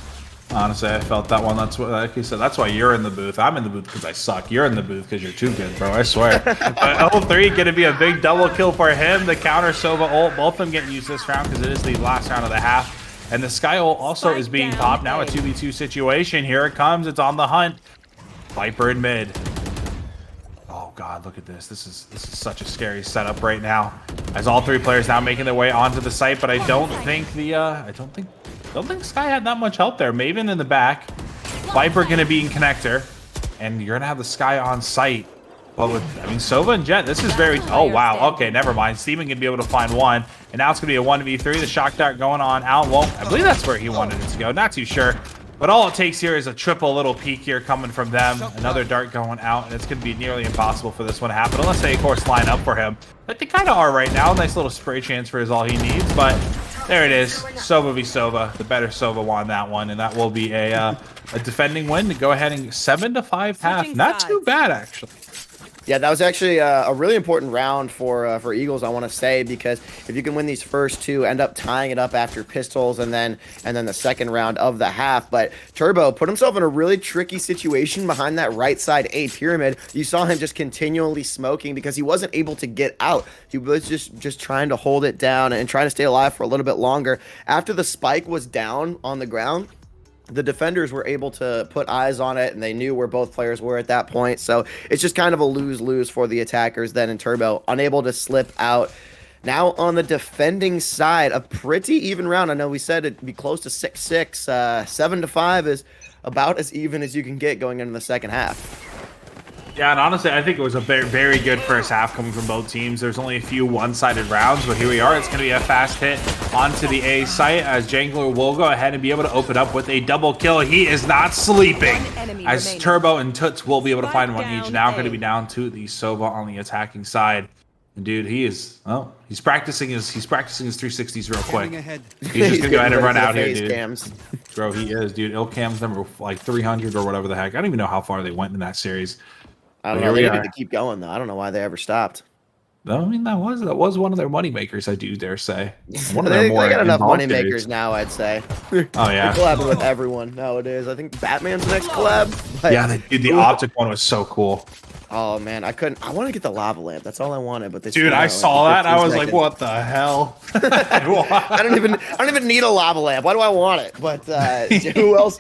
Speaker 2: Honestly, I felt that one. That's what, like you said, that's why you're in the booth. I'm in the booth because I suck. You're in the booth because you're too good, bro. I swear. But 03 going to be a big double kill for him. The counter Sova ult, both of them getting used this round because it is the last round of the half. And the Sky ult also is being popped now. A 2v2 situation. Here it comes. It's on the hunt. Viper in mid. Oh god, look at this. This is such a scary setup right now. As all 3 players now making their way onto the site, but I don't think Sky had that much help there. Maven in the back. Viper gonna be in connector. And you're gonna have the Sky on site. But with, Sova and Jet, this is very... Oh, wow. Okay, never mind. Steven gonna be able to find one. And now it's gonna be a 1v3. The shock dart going on out. Well, I believe that's where he wanted it to go. Not too sure. But all it takes here is a triple little peek here coming from them. Another dart going out. And it's gonna be nearly impossible for this one to happen. Unless they, of course, line up for him. Like they kind of are right now. Nice little spray transfer is all he needs. But there it is. Sova v Sova. The better Sova won that one. And that will be a defending win to go ahead and 7-5 half. Not too bad, actually.
Speaker 7: Yeah, that was actually a really important round for Eagles, I want to say, because if you can win these first 2, end up tying it up after pistols, and then the second round of the half. But Turbo put himself in a really tricky situation behind that right side A pyramid. You saw him just continually smoking because he wasn't able to get out. He was just trying to hold it down and trying to stay alive for a little bit longer. After the spike was down on the ground, the defenders were able to put eyes on it, and they knew where both players were at that point. So it's just kind of a lose-lose for the attackers then, in Turbo, unable to slip out. Now on the defending side, a pretty even round. I know we said it'd be close to 6-6. 7-5 is about as even as you can get going into the second half.
Speaker 2: Yeah, and honestly, I think it was a very, very good first half coming from both teams. There's only a few one-sided rounds, but here we are. It's going to be a fast hit onto the A site as Jangler will go ahead and be able to open up with a double kill. He is not sleeping as Turbo and Toots will be able to find one each. Now going to be down to the Sova on the attacking side. And dude, he is, he's practicing his 360s real quick. He's just going to go ahead and run out here, dude.
Speaker 7: Cams.
Speaker 2: Bro, he is, dude. Ilcam's number like 300 or whatever the heck. I don't even know how far they went in that series.
Speaker 7: I don't know. They needed to keep going, though. I don't know why they ever stopped.
Speaker 2: I mean, that was one of their money makers, I do dare say. One of
Speaker 7: they
Speaker 2: their more
Speaker 7: got enough money makers now, I'd say.
Speaker 2: Oh yeah,
Speaker 7: they're collabing with everyone nowadays. I think Batman's the next collab. But,
Speaker 2: yeah, the optic one was so cool.
Speaker 7: Oh man, I want to get the lava lamp. That's all I wanted. But this
Speaker 2: dude, I saw that. I was like, what the hell?
Speaker 7: I don't even need a lava lamp. Why do I want it? But who else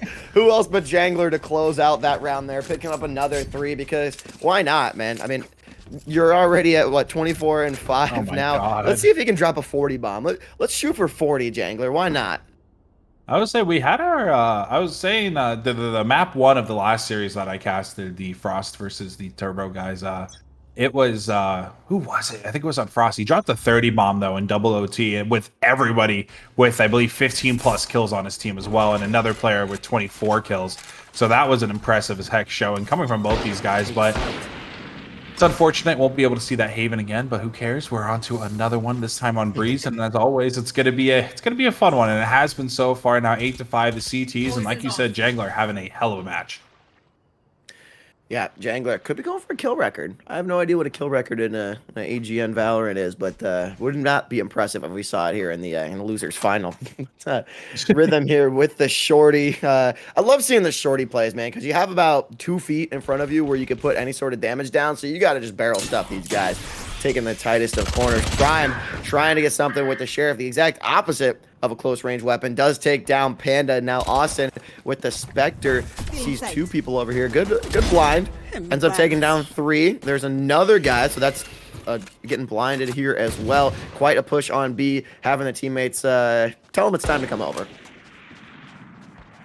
Speaker 7: but Jangler to close out that round there, picking up another 3 because why not, man? I mean, you're already at what 24 and 5 now. God. Let's see if he can drop a 40 bomb. Let's shoot for 40, Jangler. Why not?
Speaker 2: I would say we had our. I was saying the map 1 of the last series that I casted, the Frost versus the Turbo guys. It was who was it? I think it was on Frosty. He dropped the 30 bomb though in double OT and with everybody with I believe 15 plus kills on his team as well, and another player with 24 kills. So that was an impressive as heck showing coming from both these guys, but it's unfortunate won't be able to see that Haven again, but who cares? We're on to another one, this time on Breeze, and as always, it's gonna be a fun one, and it has been so far. Now 8-5 the CTs, and like you said, Jangler having a hell of a match.
Speaker 7: Yeah, Jangler could be going for a kill record. I have no idea what a kill record in an AGN Valorant is, but would not be impressive if we saw it here in the losers final. Rhythm here with the shorty. I love seeing the shorty plays, man, because you have about 2 feet in front of you where you can put any sort of damage down. So you got to just barrel stuff these guys, taking the tightest of corners. Prime trying to get something with the Sheriff. The exact opposite of a close range weapon, does take down Panda. Now Austin with the Spectre sees 2 people over here. Good blind. Ends up taking down 3. There's another guy, so that's getting blinded here as well. Quite a push on B, having the teammates tell them it's time to come over.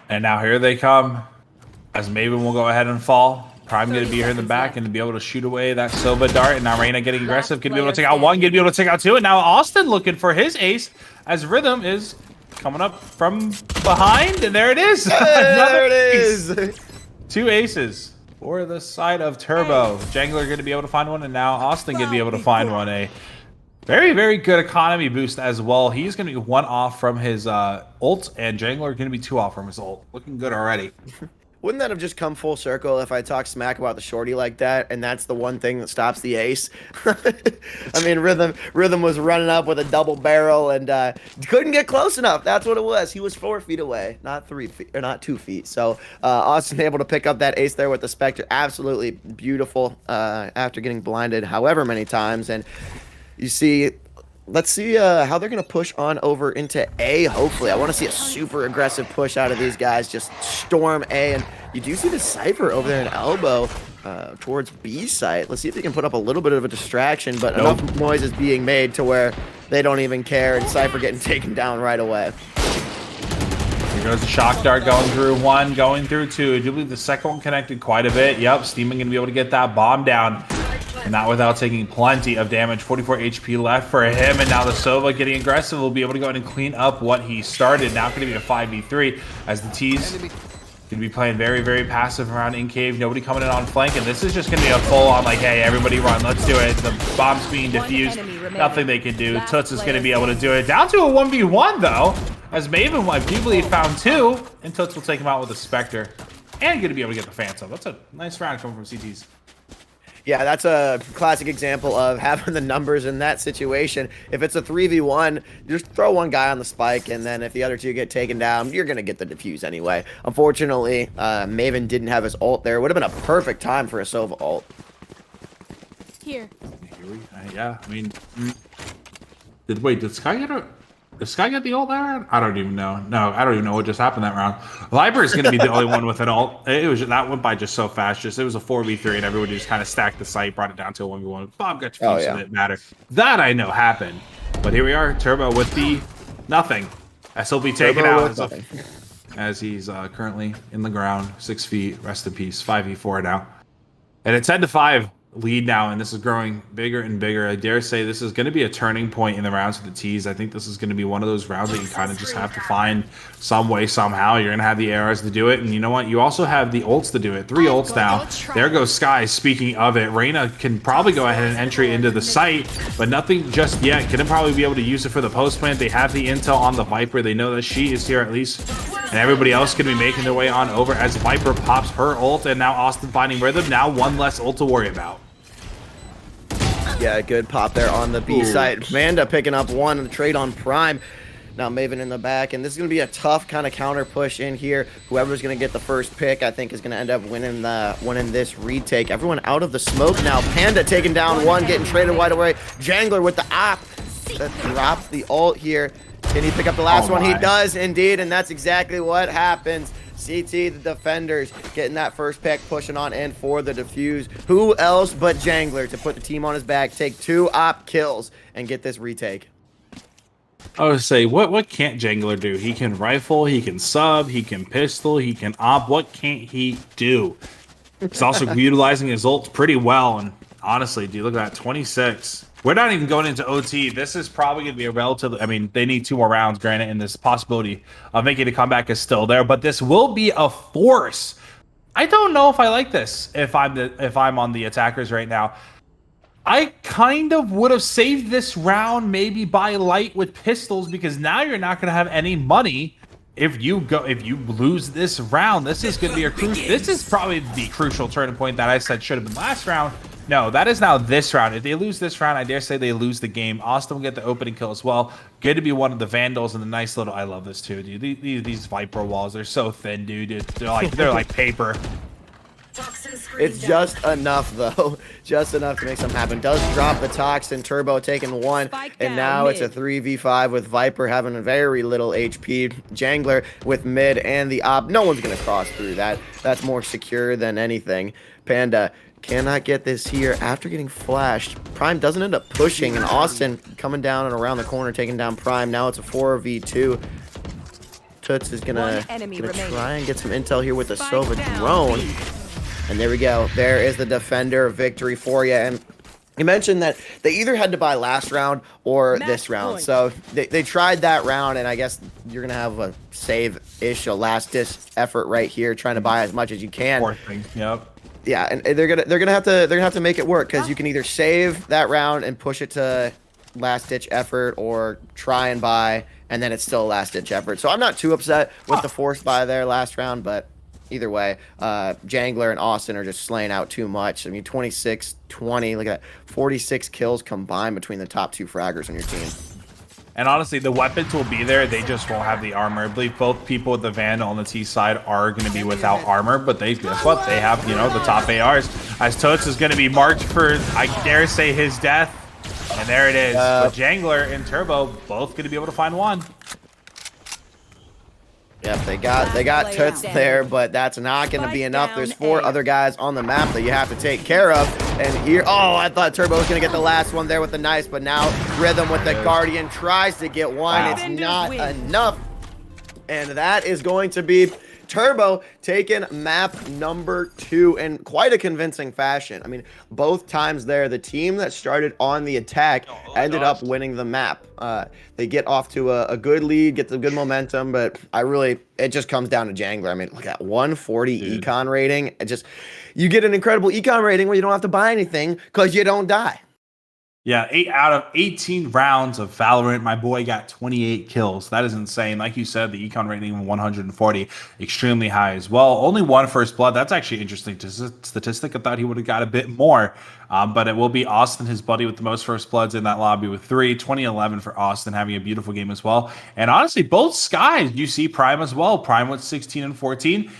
Speaker 2: And now here they come, as Maven will go ahead and fall. Prime going to be here in the back and to be able to shoot away that Silva dart. And now Reyna getting aggressive, going to be able to take out 1, going to be able to take out 2. And now Austin looking for his ace as Rhythm is coming up from behind. And there it is.
Speaker 7: There it is.
Speaker 2: 2 aces for the side of Turbo. Jangler going to be able to find one. And now Austin going to be able to find one. A very, very good economy boost as well. He's going to be 1 off from his ult. And Jangler going to be 2 off from his ult. Looking good already.
Speaker 7: Wouldn't that have just come full circle if I talked smack about the shorty like that, and that's the one thing that stops the ace? I mean, Rhythm was running up with a double barrel and couldn't get close enough. That's what it was. He was 4 feet away, not 3 feet or not 2 feet. So Austin able to pick up that ace there with the Spectre. Absolutely beautiful after getting blinded however many times. And you see. Let's see how they're going to push on over into A, hopefully. I want to see a super aggressive push out of these guys. Just storm A. And you do see the Cypher over there in elbow towards B site. Let's see if they can put up a little bit of a distraction, but enough noise is being made to where they don't even care. And Cypher getting taken down right away.
Speaker 2: Here goes the shock dart going through 1, going through 2. I do believe the second one connected quite a bit. Yep, Steaming going to be able to get that bomb down. And not without taking plenty of damage. 44 HP left for him. And now the Sova getting aggressive will be able to go ahead and clean up what he started. Now going to be a 5v3 as the T's going to be playing very, very passive around in cave. Nobody coming in on flank. And this is just going to be a full on like, hey, everybody run. Let's do it. The bomb's being defused. Nothing they can do. Toots is going to be able to do it. Down to a 1v1 though. As Maven, I believe, found 2. And Toots will take him out with a Spectre. And going to be able to get the Phantom. That's a nice round coming from CTs.
Speaker 7: Yeah, that's a classic example of having the numbers in that situation. If it's a 3v1, just throw 1 guy on the spike, and then if the other 2 get taken down, you're going to get the defuse anyway. Unfortunately, Maven didn't have his ult there. It would have been a perfect time for a Sova ult.
Speaker 4: Here.
Speaker 2: Yeah, I mean, did Sky get the ult that round? I don't even know. No, I don't even know what just happened that round. Viper is going to be the only one with an ult. That went by just so fast. It was a 4v3 and everybody just kind of stacked the site, brought it down to a 1v1. Bob got defused, so it didn't matter. That I know happened. But here we are, Turbo with the nothing. SLB taken out as he's currently in the ground, 6 feet. Rest in peace. 5v4 now, and it's 10-5. Lead now, and this is growing bigger and bigger. I dare say this is going to be a turning point in the rounds of the T's. I think this is going to be one of those rounds that you kind of just have to find some way, somehow. You're going to have the ARs to do it, and you know what? You also have the ults to do it. 3 ults now. There goes Sky. Speaking of it, Reyna can probably go ahead and entry into the site, but nothing just yet. Couldn't probably be able to use it for the post plant. They have the intel on the Viper. They know that she is here at least, and everybody else can be making their way on over as Viper pops her ult, and now Austin finding Rhythm. Now 1 less ult to worry about.
Speaker 7: Yeah, good pop there on the B side. Manda picking up 1 and the trade on Prime. Now Maven in the back, and this is going to be a tough kind of counter push in here. Whoever's going to get the first pick, I think, is going to end up winning this retake. Everyone out of the smoke now. Panda taking down 1, getting traded wide away. Jangler with the op that drops the ult here. Can he pick up the last one? He does indeed, and that's exactly what happens. CT, the defenders, getting that first pick, pushing on in for the defuse. Who else but Jangler to put the team on his back, take 2 op kills, and get this retake?
Speaker 2: I would say, what can't Jangler do? He can rifle, he can sub, he can pistol, he can op. What can't he do? He's also utilizing his ult pretty well, and honestly, dude, look at that, 26. We're not even going into OT. This is probably going to be a relatively, I mean, they need 2 more rounds, granted, and this possibility of making a comeback is still there, but this will be a force. I don't know if I like this if I'm on the attackers right now. I kind of would have saved this round, maybe by light with pistols, because now you're not going to have any money if you lose this round. This is going to be a crucial. This is probably the crucial turning point that I said should have been last round. No, that is now this round. If they lose this round, I dare say they lose the game. Austin will get the opening kill as well. Good to be one of the Vandals and the nice little. I love this too, dude. These Viper walls, they're so thin, dude. They're like paper.
Speaker 7: It's just enough, though. Just enough to make something happen. Does drop the Toxin. Turbo taking 1. And now it's a 3v5 with Viper having very little HP. Jangler with mid and the op. No one's going to cross through that. That's more secure than anything. Panda cannot get this here after getting flashed. Prime doesn't end up pushing. And Austin coming down and around the corner, taking down Prime. Now it's a 4v2. Toots is going to try and get some intel here with the Sova drone. And there we go. There is the defender victory for you. And you mentioned that they either had to buy last round or this round. So they tried that round, and I guess you're gonna have a save-ish, a last-ditch effort right here, trying to buy as much as you can.
Speaker 2: Poor thing. Yep.
Speaker 7: Yeah, and they're gonna have to make it work, because you can either save that round and push it to last-ditch effort, or try and buy, and then it's still a last-ditch effort. So I'm not too upset with the forced buy there last round, but either way, Jangler and Austin are just slaying out too much. I mean, 26-20. Look at that. 46 kills combined between the top 2 fraggers on your team.
Speaker 2: And honestly, the weapons will be there. They just won't have the armor. I believe both people with the Vandal on the T side are going to be without armor, but guess what? They have, the top ARs. As Totes is going to be marked for, I dare say, his death. And there it is. But Jangler and Turbo both going to be able to find one.
Speaker 7: Yep, they got Toots there, but that's not going to be enough. There's 4 other guys on the map that you have to take care of. And here, I thought Turbo was going to get the last one there with the nice, but now Rhythm with the Guardian tries to get one. Wow. It's not enough. And that is going to be Turbo taking map number 2 in quite a convincing fashion. I mean, both times there, the team that started on the attack ended up winning the map. They get off to a good lead, get the good momentum, but it just comes down to Jangler. I mean, look at 140 econ rating. You get an incredible econ rating where you don't have to buy anything because you don't die.
Speaker 2: Yeah, 8 out of 18 rounds of Valorant. My boy got 28 kills. That is insane. Like you said, the econ rating of 140, extremely high as well. Only 1 first blood. That's actually interesting statistic. I thought he would have got a bit more. But it will be Austin, his buddy, with the most first bloods in that lobby with 3. 2011 for Austin, having a beautiful game as well. And honestly, both Skies, you see Prime as well. Prime with 16 and 14.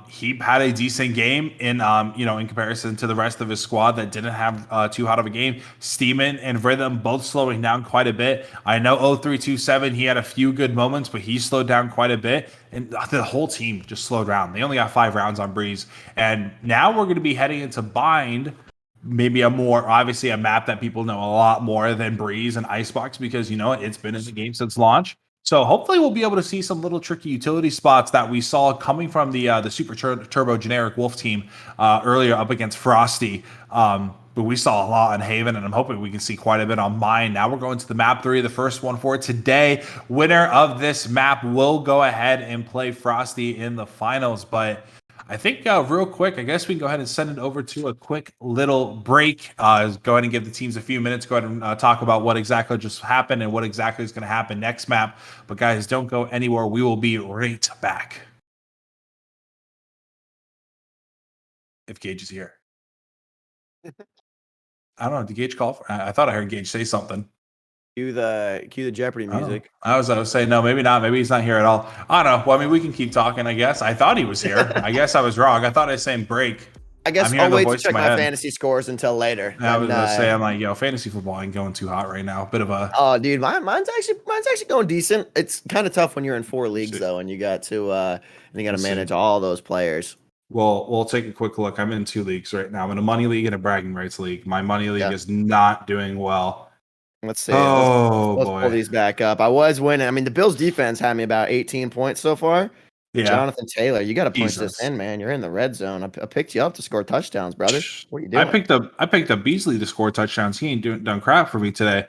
Speaker 2: He had a decent game in comparison to the rest of his squad that didn't have too hot of a game. Steeman and Rhythm both slowing down quite a bit. I know 0327, he had a few good moments, but he slowed down quite a bit. And the whole team just slowed down. They only got 5 rounds on Breeze. And now we're going to be heading into Bind. Maybe obviously a map that people know a lot more than Breeze and Icebox, because it's been in the game since launch. So hopefully we'll be able to see some little tricky utility spots that we saw coming from the Super Turbo generic Wolf team earlier up against Frosty. But we saw a lot on Haven, and I'm hoping we can see quite a bit on Mine. Now we're going to the map 3, the first one for today. Winner of this map will go ahead and play Frosty in the finals. But I think real quick, I guess we can go ahead and send it over to a quick little break. Go ahead and give the teams a few minutes. Go ahead and talk about what exactly just happened and what exactly is going to happen next map. But guys, don't go anywhere. We will be right back. If Gage is here. I don't know. Did Gage call? I thought I heard Gage say something.
Speaker 7: Cue the Jeopardy music.
Speaker 2: I was saying, no, maybe not. Maybe he's not here at all. I don't know. Well, I mean, we can keep talking, I guess. I thought he was here. I guess I was wrong. I thought I was saying break.
Speaker 7: I guess I'll wait to check my fantasy scores until later.
Speaker 2: I was going to say, I'm like, fantasy football ain't going too hot right now. Bit of a...
Speaker 7: Oh, dude, mine's actually going decent. It's kind of tough when you're in 4 leagues, though, and you got to manage all those players.
Speaker 2: Well, we'll take a quick look. I'm in 2 leagues right now. I'm in a money league and a bragging rights league. My money league is not doing well.
Speaker 7: Let's see.
Speaker 2: Let's
Speaker 7: pull these back up. I was winning. I mean, the Bills defense had me about 18 points so far.
Speaker 2: Yeah.
Speaker 7: Jonathan Taylor, you got to punch this
Speaker 2: Jesus.
Speaker 7: in, man. You're in the red zone. I picked you up to score touchdowns, brother. What are you
Speaker 2: I
Speaker 7: doing?
Speaker 2: picked up Beasley to score touchdowns. He ain't done crap for me today.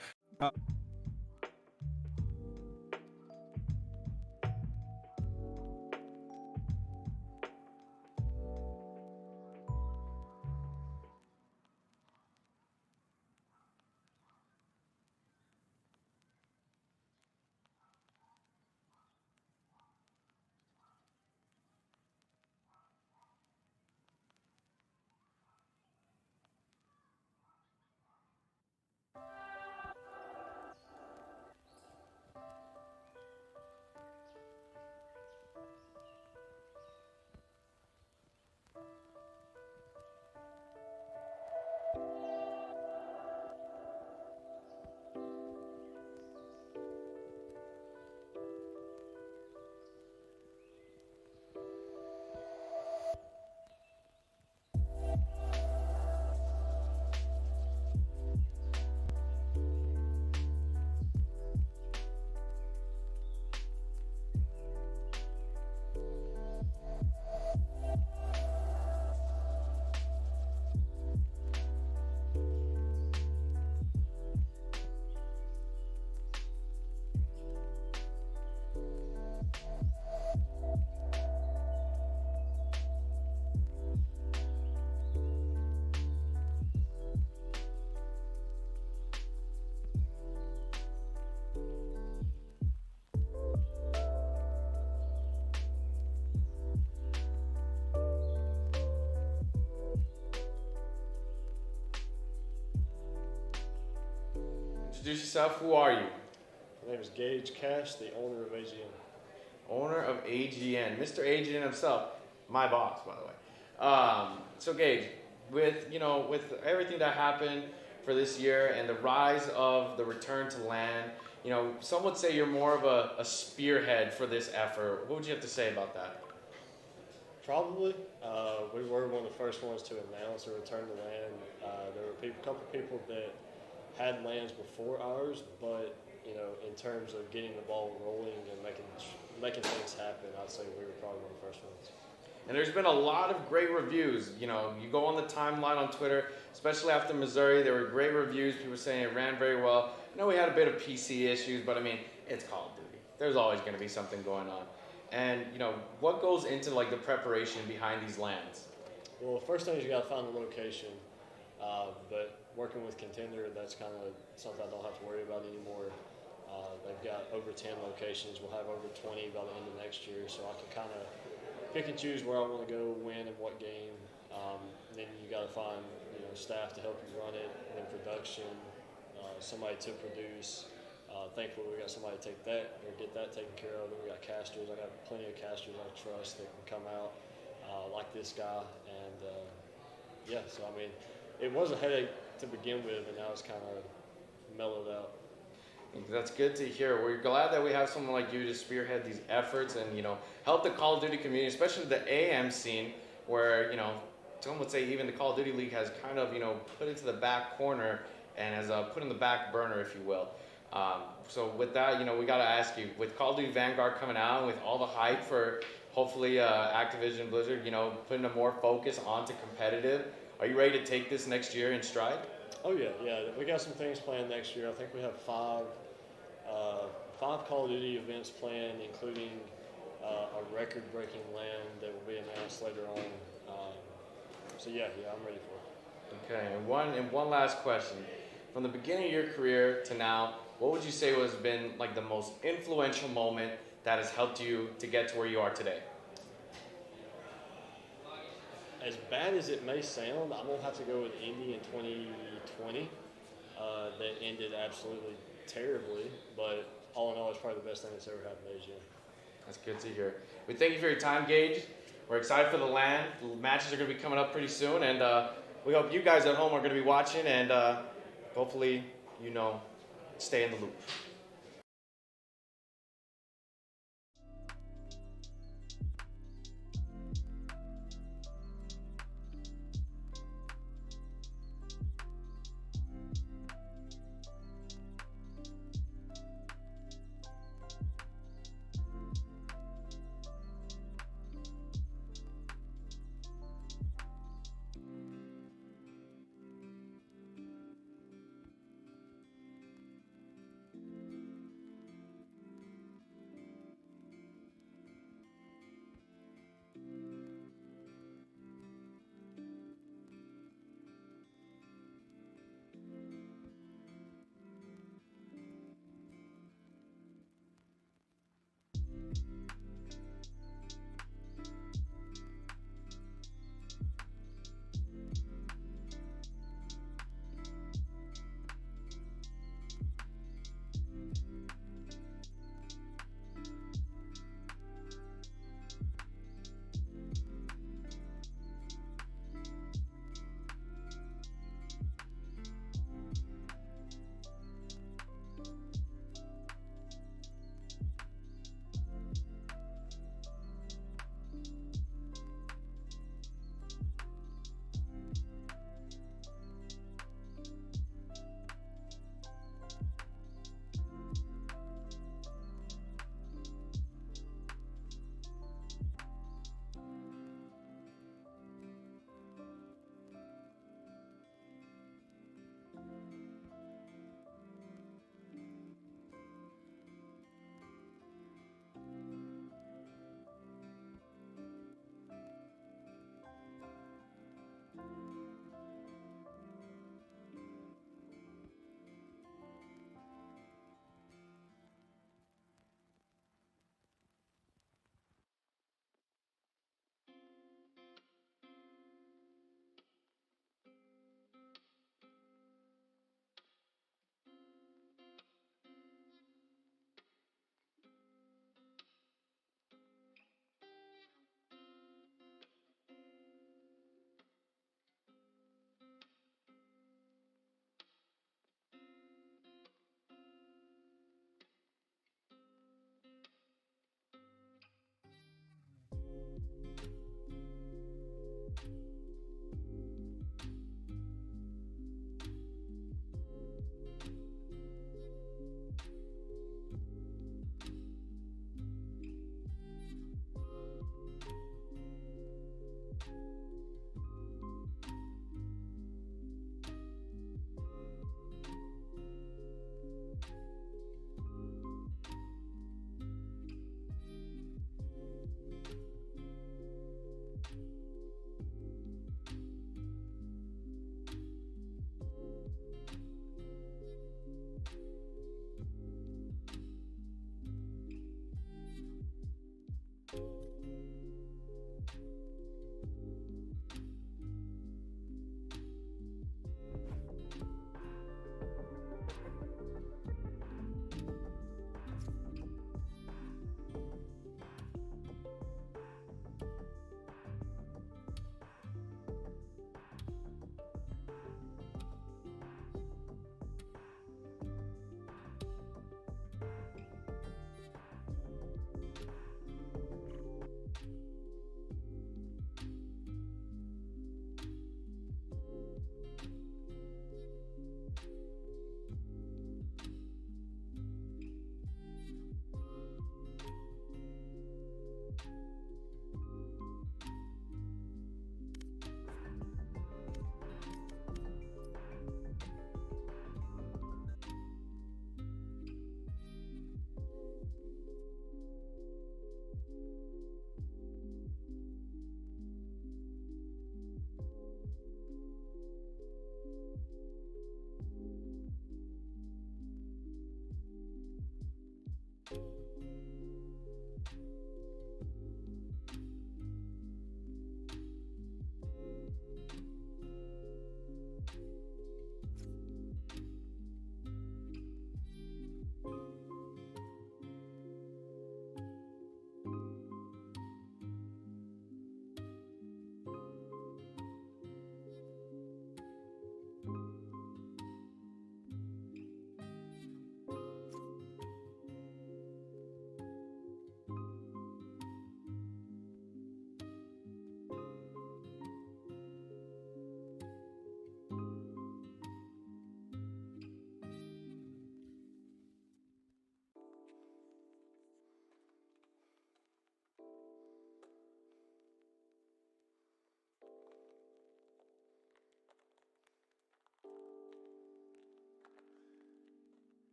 Speaker 8: Introduce yourself. Who are you?
Speaker 9: My name is Gage Cash, the owner of AGN.
Speaker 8: Owner of AGN, Mr. AGN himself, my boss, by the way. So Gage, with everything that happened for this year and the rise of the return to LAN, some would say you're more of a spearhead for this effort. What would you have to say about that?
Speaker 9: Probably. We were one of the first ones to announce a return to LAN. There were a couple people that had LANs before ours, but in terms of getting the ball rolling and making things happen, I'd say we were probably one of the first ones.
Speaker 8: And there's been a lot of great reviews. You go on the timeline on Twitter, especially after Missouri, there were great reviews. People saying it ran very well. I know we had a bit of PC issues, but I mean, it's Call of Duty. There's always going to be something going on. And what goes into the preparation behind these LANs?
Speaker 9: Well, the first thing is you got to find the location. But working with Contender, that's kind of something I don't have to worry about anymore. They've got over 10 locations. We'll have over 20 by the end of next year, so I can kind of pick and choose where I want to go, when, and what game. Then you got to find staff to help you run it, and then production, somebody to produce. Thankfully, we got somebody to take that or get that taken care of. Then we got casters. I got plenty of casters I trust that can come out like this guy, and yeah. So I mean, it was a headache to begin with, and now it's kind of mellowed out.
Speaker 8: That's good to hear. We're glad that we have someone like you to spearhead these efforts and help the Call of Duty community, especially the AM scene, where some would say even the Call of Duty League has kind of put into the back corner and has put in the back burner, if you will. So with that, we got to ask you, with Call of Duty Vanguard coming out and with all the hype for hopefully Activision Blizzard, putting a more focus onto competitive, are you ready to take this next year in stride?
Speaker 9: Oh yeah. We got some things planned next year. I think we have five Call of Duty events planned, including a record-breaking LAN that will be announced later on. So yeah, I'm ready for it.
Speaker 8: Okay, and one last question. From the beginning of your career to now, what would you say has been the most influential moment that has helped you to get to where you are today?
Speaker 9: As bad as it may sound, I'm gonna have to go with Indy in 2020. That ended absolutely terribly, but all in all, it's probably the best thing that's ever happened to AGN.
Speaker 8: That's good to hear. We thank you for your time, Gage. We're excited for the LAN. The matches are going to be coming up pretty soon, and we hope you guys at home are going to be watching, and hopefully, stay in the loop.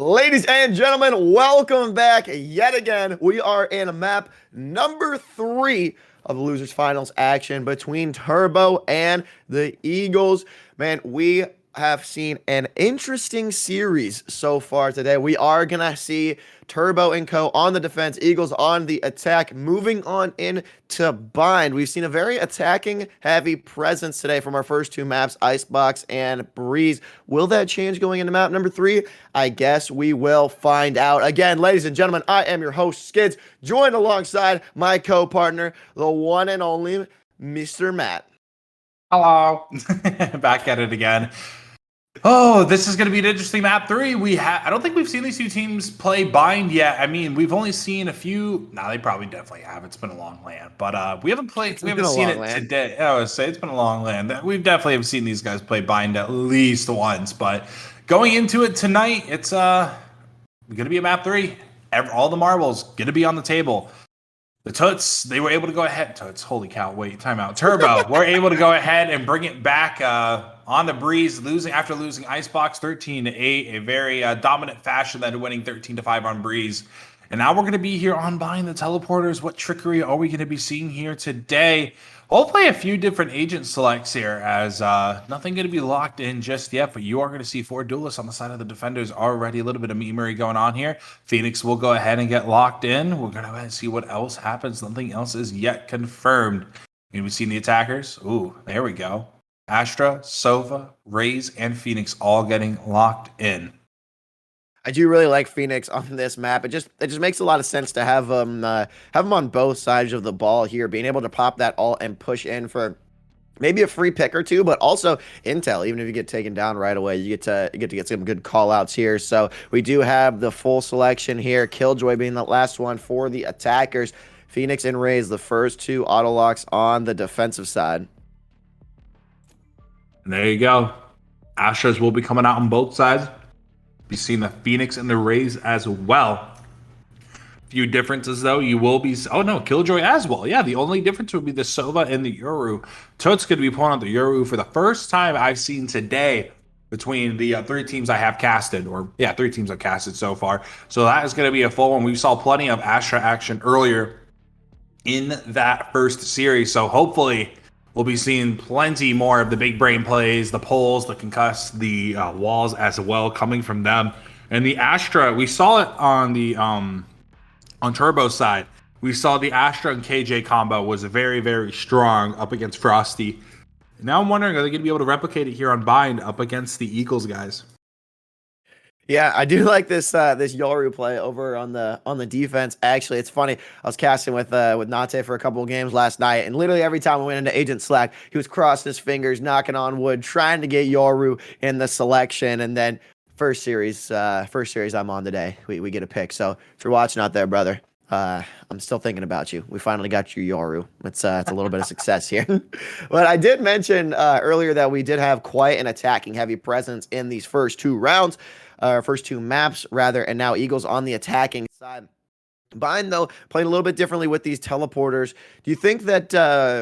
Speaker 7: Ladies and gentlemen, welcome back yet again. We are in map number 3 of the losers finals action between Turbo and the Eagles. Man, we have seen an interesting series so far today. We are gonna see Turbo and Co on the defense, Eagles on the attack. Moving on into Bind, we've seen a very attacking heavy presence today from our first 2 maps, Icebox and Breeze. Will that change going into map number 3? I guess we will find out. Again, ladies and gentlemen, I am your host, Skids, joined alongside my co-partner, the one and only Mr. Matt.
Speaker 2: Hello. Back at it again. Oh, this is going to be an interesting map 3. I don't think we've seen these 2 teams play Bind yet. I mean, we've only seen a few. No, they probably definitely have. It's been a long LAN, but we haven't seen it today. I would say it's been a long LAN. We've definitely have seen these guys play Bind at least once, but going into it tonight, it's going to be a map 3. All the marbles going to be on the table. The Toots, they were able to go ahead. Toots, holy cow, wait, timeout. Turbo, we're able to go ahead and bring it back on the Breeze, after losing Icebox 13-8, a very dominant fashion, then winning 13-5 on Breeze. And now we're going to be here on Buying the Teleporters. What trickery are we going to be seeing here today? We'll play a few different agent selects here, as nothing going to be locked in just yet, but you are going to see 4 duelists on the side of the defenders already. A little bit of memery going on here. Phoenix will go ahead and get locked in. We're going to go ahead and see what else happens. Nothing else is yet confirmed. And we've seen the attackers. Ooh, there we go. Astra, Sova, Raze, and Phoenix all getting locked in.
Speaker 7: I do really like Phoenix on this map. It just makes a lot of sense to have them on both sides of the ball here, being able to pop that ult and push in for maybe a free pick or 2, but also intel. Even if you get taken down right away, you get to get some good call outs here. So we do have the full selection here. Killjoy being the last one for the attackers. Phoenix and Raze, the first 2 auto locks on the defensive side.
Speaker 2: And there you go. Astras will be coming out on both sides. You've seen the Phoenix and the Raze as well. Few differences though. You will be. Oh no, Killjoy as well. Yeah, the only difference would be the Sova and the Yoru. Toot's going to be pulling out the Yoru for the first time I've seen today between the 3 teams I have casted, 3 teams I've casted so far. So that is going to be a full one. We saw plenty of Astra action earlier in that first series. So hopefully we'll be seeing plenty more of the big brain plays, the pulls, the concuss, the walls as well coming from them. And the Astra, we saw it on the on Turbo's side. We saw the Astra and KJ combo was very, very strong up against Frosty. Now I'm wondering, are they going to be able to replicate it here on Bind up against the Eagles guys?
Speaker 7: Yeah, I do like this this Yoru play over on the defense. Actually, it's funny. I was casting with Nate for a couple of games last night, and literally every time we went into Agent Slack, he was crossing his fingers, knocking on wood, trying to get Yoru in the selection. And then first series I'm on today, we get a pick. So if you're watching out there, brother, I'm still thinking about you. We finally got you, Yoru. It's a little bit of success here. But I did mention earlier that we did have quite an attacking heavy presence in these first 2 rounds. First 2 maps, rather, and now Eagles on the attacking side. Bind, though, playing a little bit differently with these teleporters. Do you think that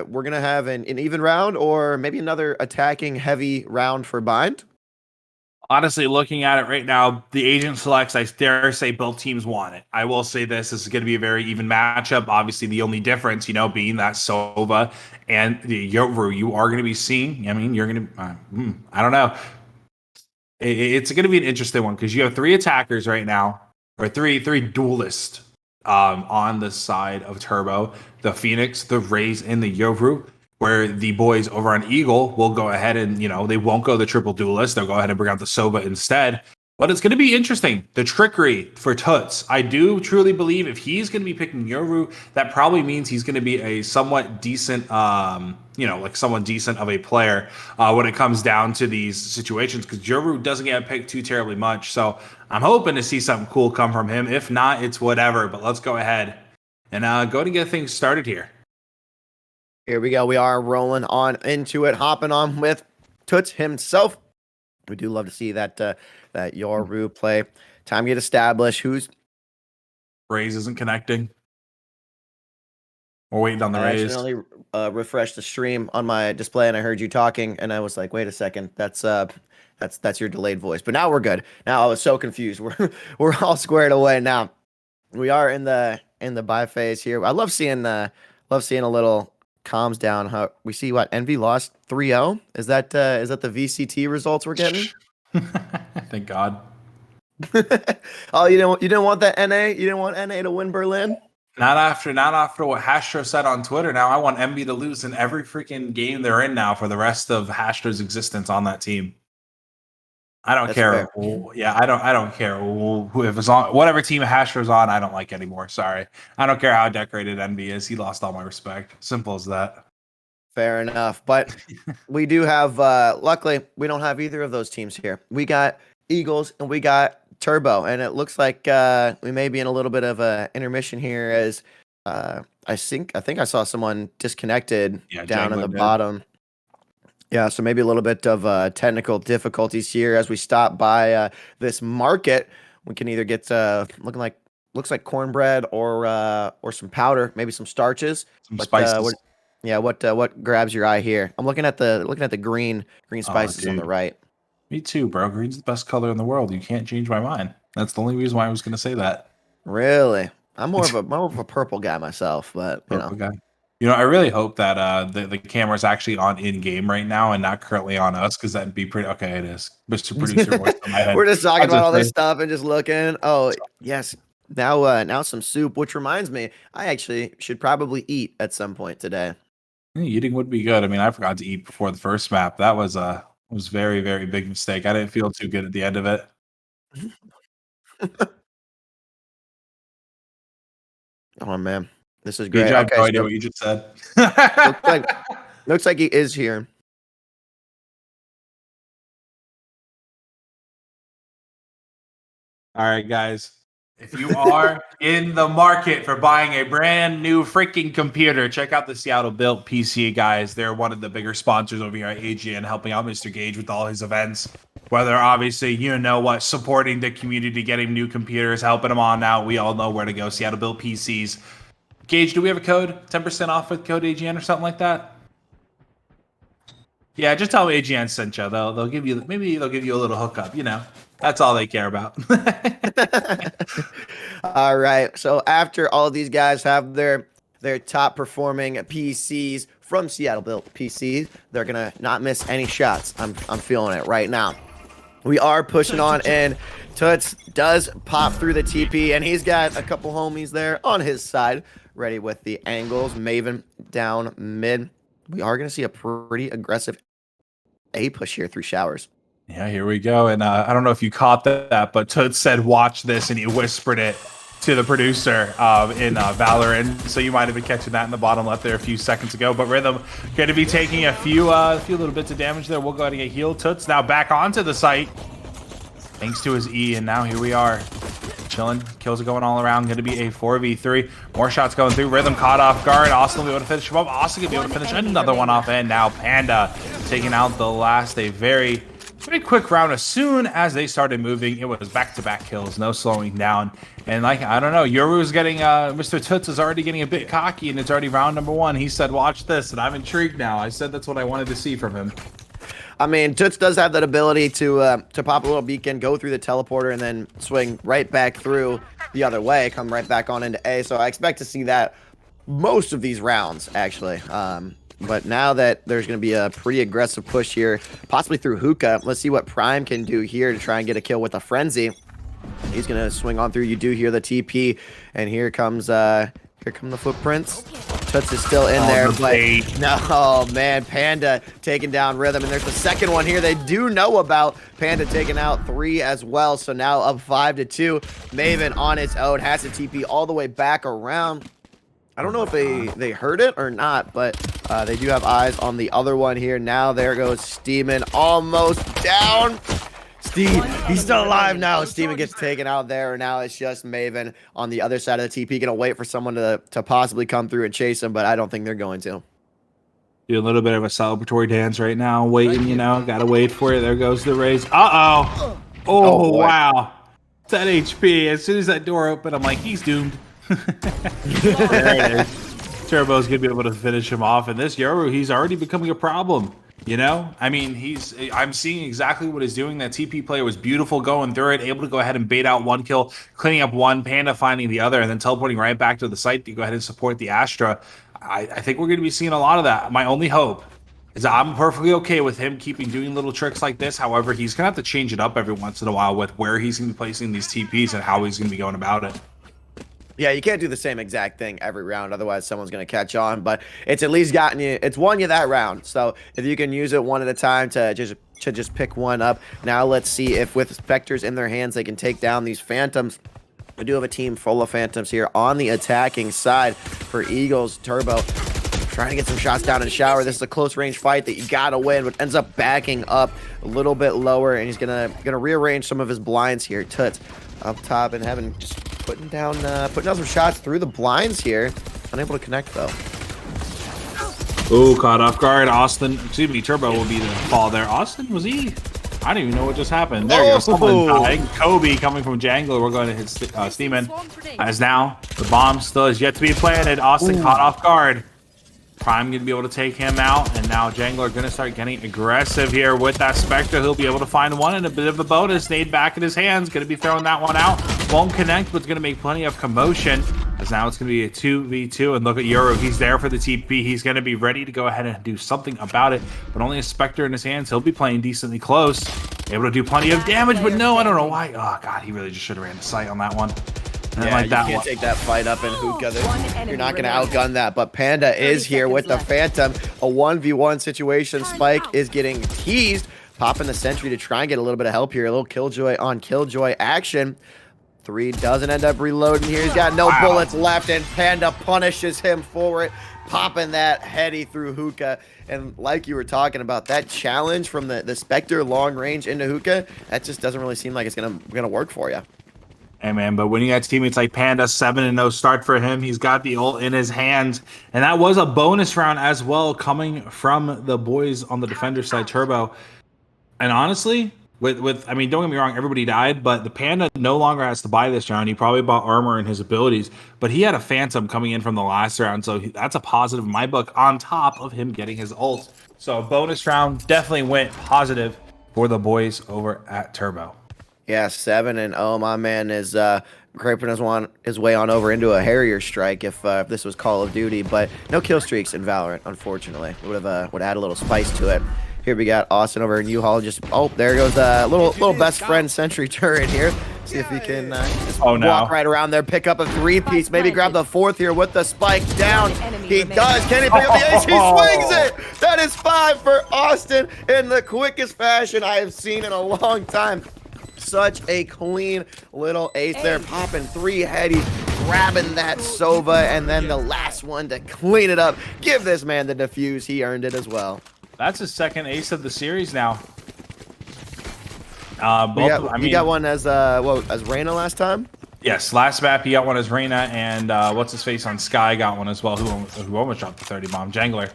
Speaker 7: we're going to have an even round or maybe another attacking heavy round for Bind?
Speaker 2: Honestly, looking at it right now, the agent selects, I dare say both teams want it. I will say this is going to be a very even matchup. Obviously, the only difference, being that Sova and the Yoru, you are going to be seeing. I mean, you're going to, I don't know. It's going to be an interesting one because you have 3 attackers right now, or three duelists on the side of Turbo, the Phoenix, the Raze, and the Yoru, where the boys over on Eagle will go ahead and, they won't go the triple duelist. They'll go ahead and bring out the Sova instead. But it's going to be interesting. The trickery for Toots. I do truly believe if he's going to be picking Yoru, that probably means he's going to be a somewhat decent, somewhat decent of a player when it comes down to these situations, because Yoru doesn't get picked too terribly much. So I'm hoping to see something cool come from him. If not, it's whatever. But let's go ahead and go to get things started here.
Speaker 7: Here we go. We are rolling on into it, hopping on with Toots himself. We do love to see that Yoru play. Time to get established. Who's
Speaker 2: Raze isn't connecting. We're waiting on the
Speaker 7: I
Speaker 2: raise.
Speaker 7: accidentally refreshed the stream on my display, and I heard you talking, and I was like, "Wait a second, that's your delayed voice." But now we're good. Now I was so confused. We're all squared away now. We are in the buy phase here. I love seeing a little calms down. How we see what Envy lost 3-0. Is that the VCT results we're getting?
Speaker 2: Thank God.
Speaker 7: Oh, you didn't want that NA? You didn't want NA to win Berlin?
Speaker 2: Not after what Hastro said on Twitter. Now I want MB to lose in every freaking game they're in now for the rest of Hastro's existence on that team. I don't care. Yeah, I don't care who if it's on whatever team Hastro's on. I don't like anymore. Sorry, I don't care how decorated MB is. He lost all my respect. Simple as that.
Speaker 7: Fair enough. But we do have. Luckily, we don't have either of those teams here. We got Eagles and we got Turbo, and it looks like we may be in a little bit of a intermission here as I think I saw someone disconnected down in the bottom. Yeah, so maybe a little bit of technical difficulties here as we stop by this market. We can either get looks like cornbread or some powder, maybe some starches.
Speaker 2: Some spices.
Speaker 7: What grabs your eye here? I'm looking at the green spices on the right.
Speaker 2: Me too, bro. Green's the best color in the world. You can't change my mind. That's the only reason why I was going to say that.
Speaker 7: Really? I'm more of a purple guy myself, but
Speaker 2: purple guy. I really hope that the camera's actually on in game right now and not currently on us, because that'd be pretty. Okay, it is. Mr. Producer voice on my head.
Speaker 7: We're just talking about all this stuff and just looking. Oh yes. Now some soup, which reminds me, I actually should probably eat at some point today.
Speaker 2: Eating would be good. I mean, I forgot to eat before the first map. That was very, very big mistake. I didn't feel too good at the end of it.
Speaker 7: Oh man, this is great.
Speaker 2: I have no idea what you just said.
Speaker 7: looks like he is here.
Speaker 2: All right, guys. If you are in the market for buying a brand new freaking computer, check out the Seattle Built PC guys. They're one of the bigger sponsors over here at AGN, helping out Mr. Gage with all his events. Whether obviously, supporting the community, getting new computers, helping them on out. We all know where to go. Seattle Built PCs. Gage, do we have a code? 10% off with code AGN or something like that? Yeah, just tell them AGN sent you. They'll give you, maybe they'll give you a little hookup. That's all they care about.
Speaker 7: All right. So after all of these guys have their top performing PCs from Seattle Built PCs, they're gonna not miss any shots. I'm feeling it right now. We are pushing on, and Toots does pop through the TP, and he's got a couple homies there on his side, ready with the angles. Maven down mid. We are gonna see a pretty aggressive A push here through showers.
Speaker 2: Yeah, here we go. And I don't know if you caught that, but Toots said, "Watch this," and he whispered it to the producer in Valorant. So you might have been catching that in the bottom left there a few seconds ago. But Rhythm going to be taking a few little bits of damage there. We'll go ahead and get healed. Toots now back onto the site thanks to his E, and now here we are. Chilling. Kills are going all around. Going to be a 4v3. More shots going through. Rhythm caught off guard. Austin will be able to finish him up. Austin going to be able to finish another one off. And now Panda taking out the last. A very quick round. As soon as they started moving, it was back-to-back kills, no slowing down. And I don't know, Yoru's getting, Mr. Toots is already getting a bit cocky, and it's already round number 1. He said, "Watch this," and I'm intrigued now. I said that's what I wanted to see from him.
Speaker 7: I mean, Toots does have that ability to pop a little beacon, go through the teleporter, and then swing right back through the other way, come right back on into A. So I expect to see that most of these rounds, actually. But now that there's going to be a pretty aggressive push here, possibly through Hookah, let's see what Prime can do here to try and get a kill with a Frenzy. He's going to swing on through. You do hear the TP, and here come the footprints. Toots is still in there, but no, man, Panda taking down Rhythm, and there's the second one here they do know about. Panda taking out 3 as well, so now up 5-2. Maven on its own has to TP all the way back around. I don't know if they heard it or not, but they do have eyes on the other one here. Now there goes Steeman, almost down. Steve, he's still alive now. Steeman gets taken out there, and now it's just Maven on the other side of the TP. Gonna wait for someone to possibly come through and chase him, but I don't think they're going to.
Speaker 2: Do a little bit of a celebratory dance right now, waiting, gotta wait for it. There goes the raise. Oh, wow. That HP, as soon as that door opened, I'm like, he's doomed. There it is. Turbo's gonna be able to finish him off. And this Yoru, he's already becoming a problem. You know, I mean, I'm seeing exactly what he's doing. That TP player was beautiful going through it, able to go ahead and bait out one kill, cleaning up one, Panda finding the other, and then teleporting right back to the site to go ahead and support the Astra. I think we're going to be seeing a lot of that. My only hope is that I'm perfectly okay with him doing little tricks like this. However, he's going to have to change it up every once in a while with where he's going to be placing these TPs and how he's going to be going about it.
Speaker 7: Yeah, you can't do the same exact thing every round, otherwise someone's going to catch on. But it's at least it's won you that round. So if you can use it one at a time to just pick one up. Now let's see if with Spectres in their hands they can take down these Phantoms. We do have a team full of Phantoms here on the attacking side for Eagles. Turbo trying to get some shots down in shower. This is a close range fight that you gotta win, but ends up backing up a little bit lower, and he's gonna rearrange some of his blinds here. Toots up top and having just putting down some shots through the blinds here. Unable to connect though.
Speaker 2: Ooh, caught off guard. Austin, excuse me, Turbo will be the fall there. Austin, was he? I don't even know what just happened. There you go. Someone dying. Kobe coming from Jangler. We're going to hit Steeman. As now, the bomb still is yet to be planted. Austin caught off guard. Prime going to be able to take him out. And now Jangler going to start getting aggressive here with that Spectre. He'll be able to find one and a bit of a bonus. Nade back in his hands. Going to be throwing that one out. Won't connect, but it's going to make plenty of commotion. As now it's going to be a 2v2. And look at Yoru. He's there for the TP. He's going to be ready to go ahead and do something about it. But only a Spectre in his hands. He'll be playing decently close. Able to do plenty of damage, but no, I don't know why. Oh, God, he really just should have ran the sight on that one.
Speaker 7: Yeah, like that you can't take that fight up in hookah. You're not going to outgun that. But Panda is here with the Phantom. A 1v1 situation. Spike is getting teased. Popping the sentry to try and get a little bit of help here. A little Killjoy on Killjoy action. 3 doesn't end up reloading here. He's got no bullets left, and Panda punishes him for it. Popping that heady through hookah. And like you were talking about, that challenge from the Spectre long range into hookah, that just doesn't really seem like it's gonna work for you.
Speaker 2: Hey, man, but when you got teammates like Panda, 7-0 start for him. He's got the ult in his hands. And that was a bonus round as well coming from the boys on the defender side, Turbo. And honestly, I mean, don't get me wrong, everybody died, but the Panda no longer has to buy this round. He probably bought armor and his abilities, but he had a Phantom coming in from the last round, so that's a positive in my book on top of him getting his ult. So a bonus round definitely went positive for the boys over at Turbo.
Speaker 7: Yeah, 7-0. My man is creeping his way on over into a Harrier strike if this was Call of Duty, but no kill streaks in Valorant, unfortunately. Would add a little spice to it. Here we got Austin over in U-Haul. There goes a little best friend sentry turret here. See if he can walk right around there, pick up a 3-piece, maybe grab the 4th here with the spike down. He does. Can he pick up the ace? He swings it. That is 5 for Austin in the quickest fashion I have seen in a long time. Such a clean little ace there, popping 3 headies, grabbing that Sova, and then the last one to clean it up. Give this man the defuse. He earned it as well.
Speaker 2: That's his 2nd ace of the series now.
Speaker 7: He got one as Reyna last time?
Speaker 2: Yes, last map he got one as Reyna, and what's his face on Sky got one as well, who almost dropped the 30 bomb, Jangler.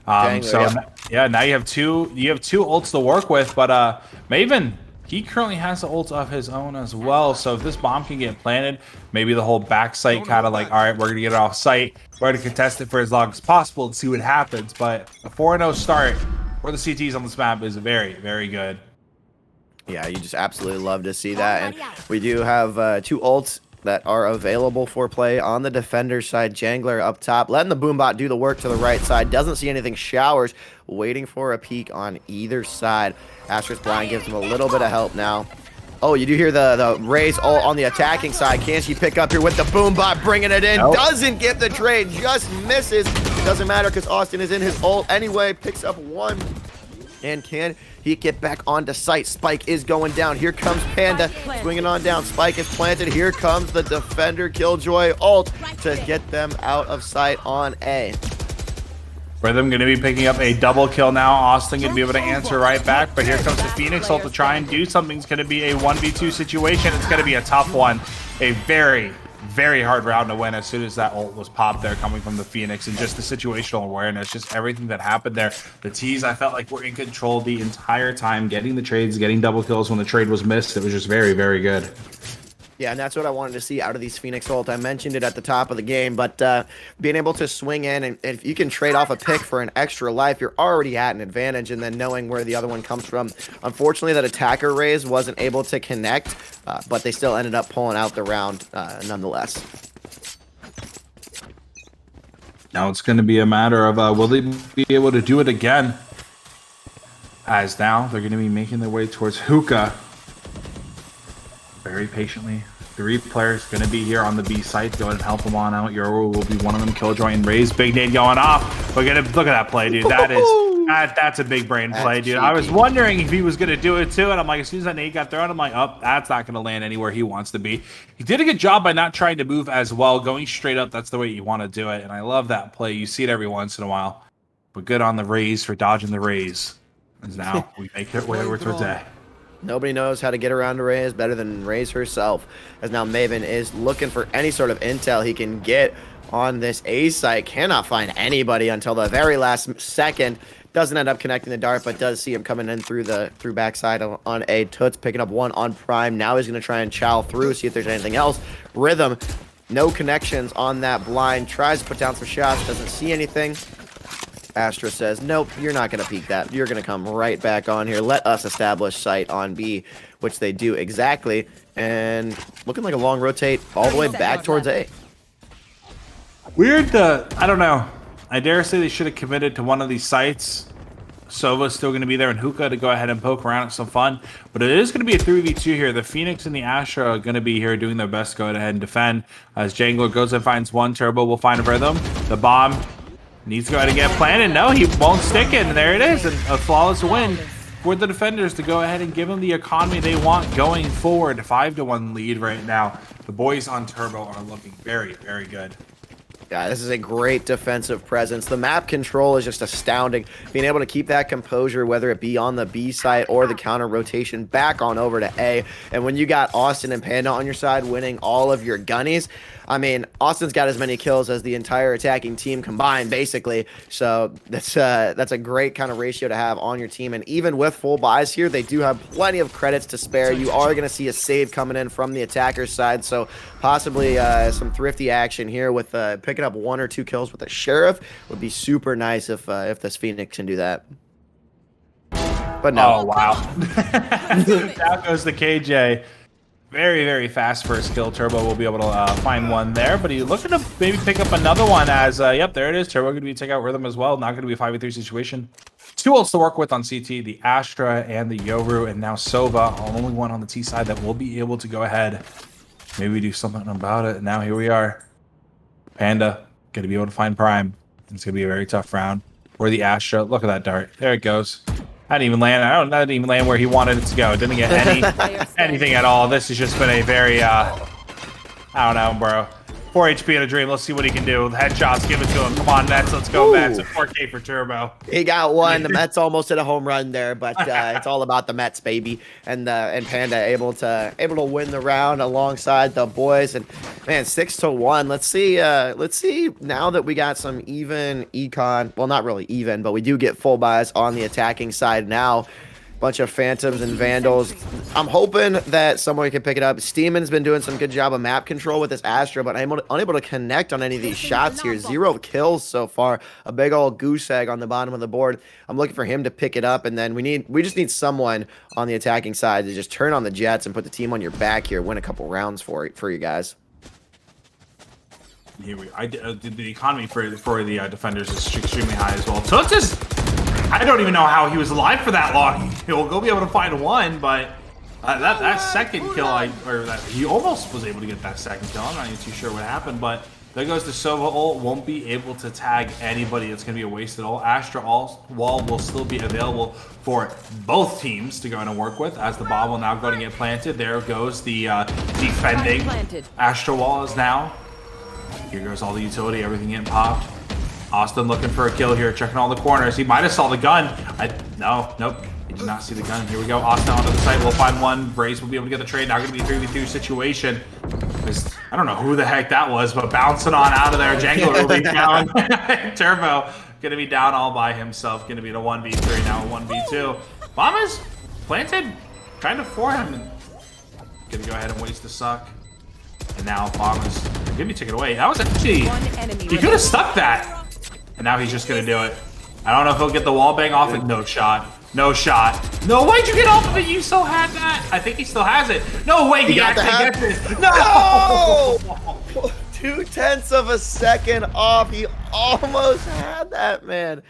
Speaker 2: Now you have two ults to work with, but Maven, he currently has the ult of his own as well. So if this bomb can get planted, maybe the whole back site kind of like, all right, we're gonna get it off site. We're gonna contest it for as long as possible and see what happens. But a 4-0 start for the CTs on this map is very, very good.
Speaker 7: Yeah, you just absolutely love to see that. And we do have 2 ults that are available for play on the defender side. Jangler up top, letting the Boombot do the work to the right side. Doesn't see anything. Showers, waiting for a peek on either side. Asterisk Blind gives him a little bit of help now. Oh, you do hear the Raze ult on the attacking side. Can she pick up here with the Boombot, bringing it in? Nope. Doesn't get the trade, just misses. Doesn't matter because Austin is in his ult anyway. Picks up 1. And can he get back onto site? Spike is going down. Here comes Panda swinging on down. Spike is planted. Here comes the defender Killjoy ult to get them out of sight on A.
Speaker 2: Rhythm going to be picking up a double kill now. Austin going to be able to answer right back, but here comes the Phoenix ult to try and do something. It's going to be a 1v2 situation. It's going to be a tough one. A very, very hard round to win as soon as that ult was popped there coming from the Phoenix, and just the situational awareness, just everything that happened there. The T's, I felt like were in control the entire time, getting the trades, getting double kills when the trade was missed. It was just very, very good.
Speaker 7: Yeah, and that's what I wanted to see out of these Phoenix ult. I mentioned it at the top of the game, but being able to swing in, and if you can trade off a pick for an extra life, you're already at an advantage, and then knowing where the other one comes from. Unfortunately, that attacker raise wasn't able to connect, but they still ended up pulling out the round nonetheless.
Speaker 2: Now it's going to be a matter of will they be able to do it again? As now they're going to be making their way towards hookah. Very patiently. 3 players going to be here on the B site. Go ahead and help them on out. Yoru will be one of them. Killjoy and Raze. Big nade going off. Look at that play, dude. That's a big brain play, dude. I was wondering if he was going to do it too, and I'm like, as soon as that nade got thrown, I'm like, oh, that's not going to land anywhere he wants to be. He did a good job by not trying to move as well. Going straight up, that's the way you want to do it, and I love that play. You see it every once in a while. But good on the Raze for dodging the Raze. As now we make our way over towards A.
Speaker 7: Nobody knows how to get around to Raze better than Raze herself, as now Maven is looking for any sort of intel he can get on this A site. Cannot find anybody until the very last second. Doesn't end up connecting the dart, but does see him coming in through backside on A. Toots picking up one on Prime. Now he's going to try and chow through, see if there's anything else. Rhythm, no connections on that blind. Tries to put down some shots, doesn't see anything. Astra says, nope, you're not going to peek that. You're going to come right back on here. Let us establish site on B, which they do exactly. And looking like a long rotate all the way back towards A.
Speaker 2: Weird, I don't know. I dare say they should have committed to one of these sites. Sova's still going to be there in hookah to go ahead and poke around at some fun. But it is going to be a 3v2 here. The Phoenix and the Astra are going to be here doing their best to go ahead and defend. As Jangler goes and finds one. Turbo will find a rhythm. The bomb needs to go ahead and get planted. No, he won't stick it. And there it is. And a flawless win for the defenders to go ahead and give them the economy they want going forward. 5-1 lead right now. The boys on Turbo are looking very, very good.
Speaker 7: Yeah, this is a great defensive presence. The map control is just astounding. Being able to keep that composure, whether it be on the B side or the counter rotation back on over to A. And when you got Austin and Panda on your side winning all of your gunnies, I mean, Austin's got as many kills as the entire attacking team combined, basically. So that's a great kind of ratio to have on your team. And even with full buys here, they do have plenty of credits to spare. You are going to see a save coming in from the attacker's side. So possibly some thrifty action here with picking up 1 or 2 kills with the Sheriff would be super nice if this Phoenix can do that. But no.
Speaker 2: Oh, wow. Down goes the KJ. Very, very fast first kill. Turbo will be able to find one there, but he's looking to maybe pick up another one as, yep, there it is. Turbo going to be take out Rhythm as well. Not going to be a 5v3 situation. 2 ults to work with on CT, the Astra and the Yoru, and now Sova, only one on the T side that will be able to go ahead, maybe do something about it. And now here we are. Panda going to be able to find Prime. It's going to be a very tough round for the Astra. Look at that dart. There it goes. I didn't even land. I didn't even land where he wanted it to go. It didn't get anything at all. This has just been a very, I don't know, bro. 4 HP in a dream. Let's see what he can do. Headshots, give it to him. Come on, Mets. Let's go, Mets. 4K for Turbo.
Speaker 7: He got one. The Mets almost hit a home run there, but it's all about the Mets, baby. And Panda able to win the round alongside the boys. And man, 6-1. Let's see now that we got some even econ. Well, not really even, but we do get full buys on the attacking side now. Bunch of Phantoms and Vandals. I'm hoping that someone can pick it up. Steeman's been doing some good job of map control with this Astra, but I'm unable to connect on any of these shots here. 0 kills so far. A big old goose egg on the bottom of the board. I'm looking for him to pick it up, and then we just need someone on the attacking side to just turn on the jets and put the team on your back here, win a couple rounds for you guys.
Speaker 2: Here the economy for the defenders is extremely high as well. Toots is, I don't even know how he was alive for that long. He'll go be able to find one, but that second kill, he almost was able to get that second kill. I'm not even too sure what happened, but there goes the Sova ult. Won't be able to tag anybody. It's going to be a wasted ult. Astra wall will still be available for both teams to go in and work with, as the bomb will now go to get planted. There goes the defending Astra wall is now. Here goes all the utility, everything getting popped. Austin looking for a kill here, checking all the corners. He might have saw the gun. Nope. He did not see the gun. Here we go. Austin onto the site. We'll find one. Brace will be able to get the trade. Now going to be a 3v2 situation. I don't know who the heck that was, but bouncing on out of there. Jangler will be down. Turbo going to be down all by himself. Going to be the 1v3 now, a 1v2. Bomb is planted kind of for him. Going to go ahead and waste the suck. And now bomb is gonna be taken away. That was actually, he could have stuck that. And now he's just gonna do it. I don't know if he'll get the wall bang off it. No shot. No shot. No, why'd you get off of it? You still had that? I think he still has it. No way, he actually gets it. No!
Speaker 7: 0.2 of a second off. He almost had that, man.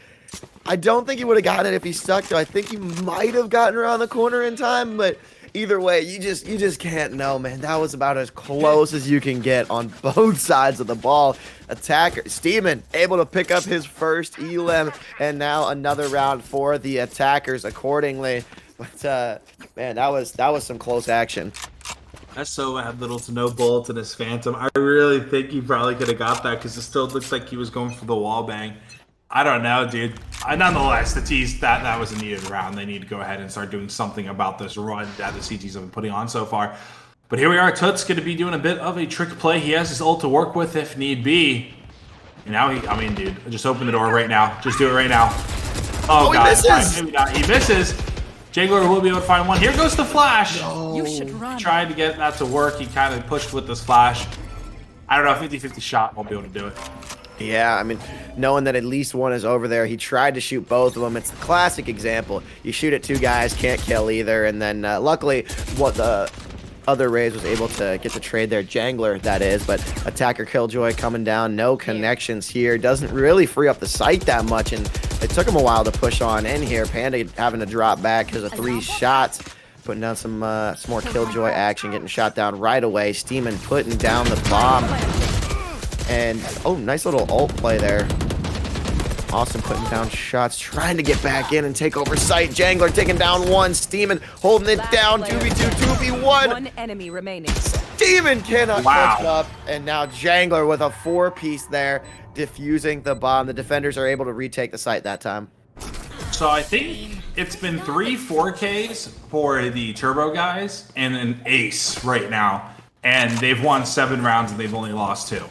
Speaker 7: I don't think he would have gotten it if he stuck, though. I think he might have gotten around the corner in time, but either way, you just can't know, man. That was about as close as you can get on both sides of the ball. Attacker Steeman able to pick up his first elim, and now another round for the attackers accordingly. But man, that was some close action.
Speaker 2: That's so had little to no bullets in his Phantom. I really think he probably could have got that because it still looks like he was going for the wall bang. I don't know, dude. Nonetheless, the T's, that was a needed round. They need to go ahead and start doing something about this run that the CTs have been putting on so far. But here we are. Toot's going to be doing a bit of a trick play. He has his ult to work with if need be. And now I mean, dude, just open the door right now. Just do it right now. Oh, God.
Speaker 7: He misses.
Speaker 2: Maybe not. He misses. Jangler will be able to find one. Here goes the flash.
Speaker 7: No.
Speaker 4: You should run.
Speaker 2: Tried to get that to work. He kind of pushed with this flash. I don't know, 50-50 shot. Won't be able to do it.
Speaker 7: Yeah, I mean, knowing that at least one is over there, he tried to shoot both of them. It's the classic example. You shoot at two guys, can't kill either, and then luckily what the other Rays was able to get the trade there, Jangler, that is, but attacker Killjoy coming down, no connections here, doesn't really free up the site that much, and it took him a while to push on in here. Panda having to drop back because of 3 shots, putting down some more Killjoy action, getting shot down right away. Steeman putting down the bomb. And, oh, nice little ult play there. Austin putting down shots, trying to get back in and take over site. Jangler taking down one. Steeman holding it down. 2v2, 2v1.
Speaker 10: One enemy remaining.
Speaker 7: Steeman cannot catch up. And now Jangler with a 4-piece there, diffusing the bomb. The defenders are able to retake the site that time.
Speaker 2: So I think it's been 3 4Ks for the Turbo guys and an ace right now. And they've won 7 rounds and they've only lost 2.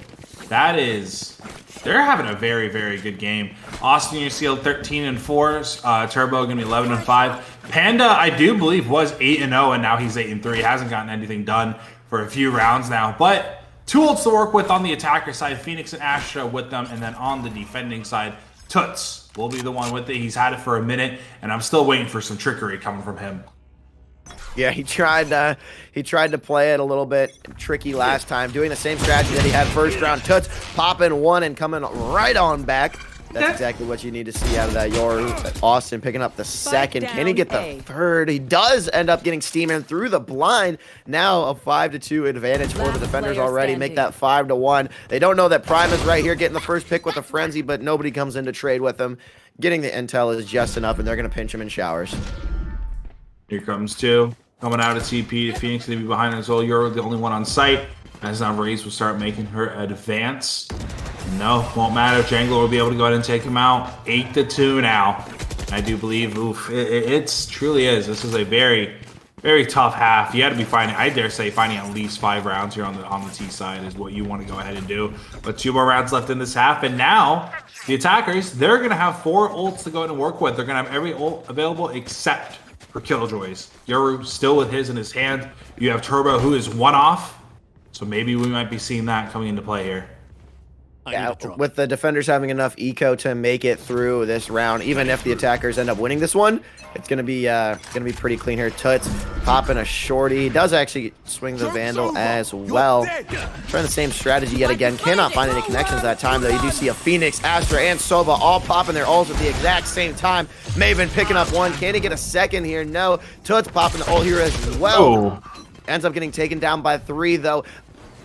Speaker 2: That is, they're having a very, very good game. Austin, you sealed 13-4. Turbo gonna be 11-5. Panda, I do believe, was 8-0, and now he's 8-3. Hasn't gotten anything done for a few rounds now, but 2 ults to work with on the attacker side. Phoenix and Astra with them, and then on the defending side, Toots will be the one with it. He's had it for a minute, and I'm still waiting for some trickery coming from him.
Speaker 7: Yeah, he tried to play it a little bit tricky last time, doing the same strategy that he had first round. Toots popping one and coming right on back. That's exactly what you need to see out of that. Austin picking up the second. Can he get the third? He does end up getting Steeman through the blind. Now a 5-2 advantage for the defenders already. Make that 5-1. They don't know that Prime is right here getting the first pick with a frenzy, but nobody comes in to trade with him. Getting the intel is just enough, and they're going to pinch him in showers.
Speaker 2: Here comes 2. Coming out of TP, Phoenix going to be behind as well. You're the only one on site. As now Raze will start making her advance. No, won't matter. Jangler will be able to go ahead and take him out. 8-2 now. I do believe, it truly is. This is a very, very tough half. You had to be finding, I dare say, finding at least 5 rounds here on the T side is what you want to go ahead and do. But 2 more rounds left in this half, and now the attackers, they're going to have 4 ults to go ahead and work with. They're going to have every ult available except for Killjoys. Yoru still with his in his hand. You have Turbo, who is 1 off. So maybe we might be seeing that coming into play here.
Speaker 7: Yeah, with the defenders having enough eco to make it through this round, even if the attackers end up winning this one, it's gonna be pretty clean here. Toots popping a shorty. He does actually swing the Vandal as well. Trying the same strategy yet again. Cannot find any connections that time though. You do see a Phoenix, Astra, and Sova all popping their ults at the exact same time. Maven picking up one. Can he get a second here? No. Toots popping the ult here as well. Ends up getting taken down by 3 though.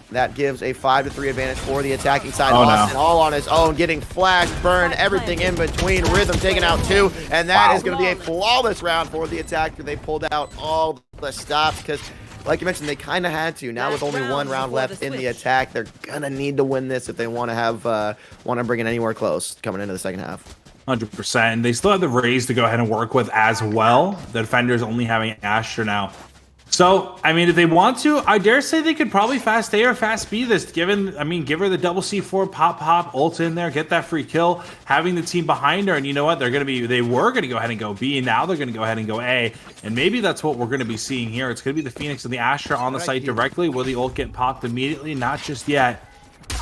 Speaker 7: That gives a 5-3 advantage for the attacking side. Austin all on his own, getting flash, burn, everything in between. Rhythm taking out 2, and that is going to be a flawless round for the attacker. They pulled out all the stops because, like you mentioned, they kind of had to. Now with only 1 round left in the attack, they're going to need to win this if they want to have bring it anywhere close coming into the second half.
Speaker 2: 100%. They still have the Raze to go ahead and work with as well. The defenders only having Astra now. So, I mean, if they want to, I dare say they could probably fast A or fast B this, given, I mean, give her the double C4, pop, ult in there, get that free kill, having the team behind her, and you know what, they were going to go ahead and go B, and now they're going to go ahead and go A, and maybe that's what we're going to be seeing here. It's going to be the Phoenix and the Astra on the site directly. Will the ult get popped immediately? Not just yet.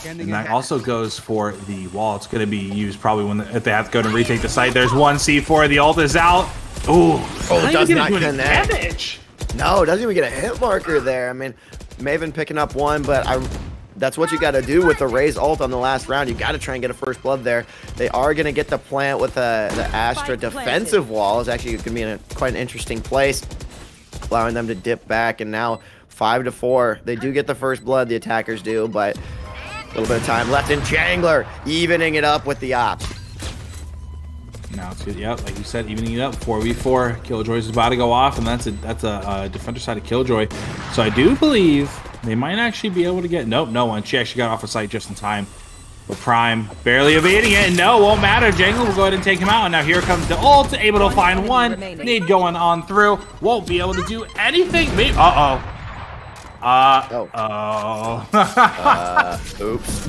Speaker 2: And that also goes for the wall. It's going to be used probably if they have to go to retake the site. There's one C4, the ult is out. Ooh,
Speaker 7: it does not connect.
Speaker 2: Damage.
Speaker 7: No, it doesn't even get a hit marker there. I mean, Maven picking up one, but that's what you got to do with the Raze ult on the last round. You got to try and get a first blood there. They are going to get the plant with the Astra defensive wall. It's actually going to be in quite an interesting place, allowing them to dip back. And now 5-4. They do get the first blood, the attackers do, but a little bit of time left in Jangler, evening it up with the ops.
Speaker 2: Now it's good. Yep, like you said, evening it up. 4v4. Killjoy's about to go off, and that's a defender side of Killjoy. So I do believe they might actually be able to get. Nope, no one. She actually got off the site just in time. But Prime barely evading it. And no, won't matter. Jangle will go ahead and take him out. And now here comes the ult. Able to find one. Nade going on through. Won't be able to do anything. Maybe.
Speaker 7: Oops.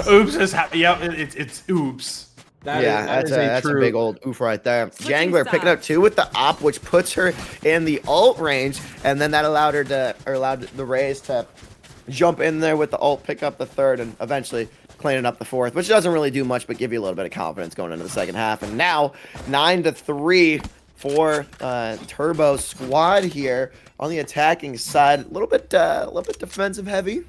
Speaker 2: Oops is yep. It's oops.
Speaker 7: That's a big old oof right there. Jangler picking up 2 with the op, which puts her in the ult range, and then that allowed the Raze to jump in there with the ult, pick up the 3rd, and eventually cleaning up the 4th, which doesn't really do much, but give you a little bit of confidence going into the second half. And now 9-3 for Turbo Squad here on the attacking side. A little bit defensive heavy,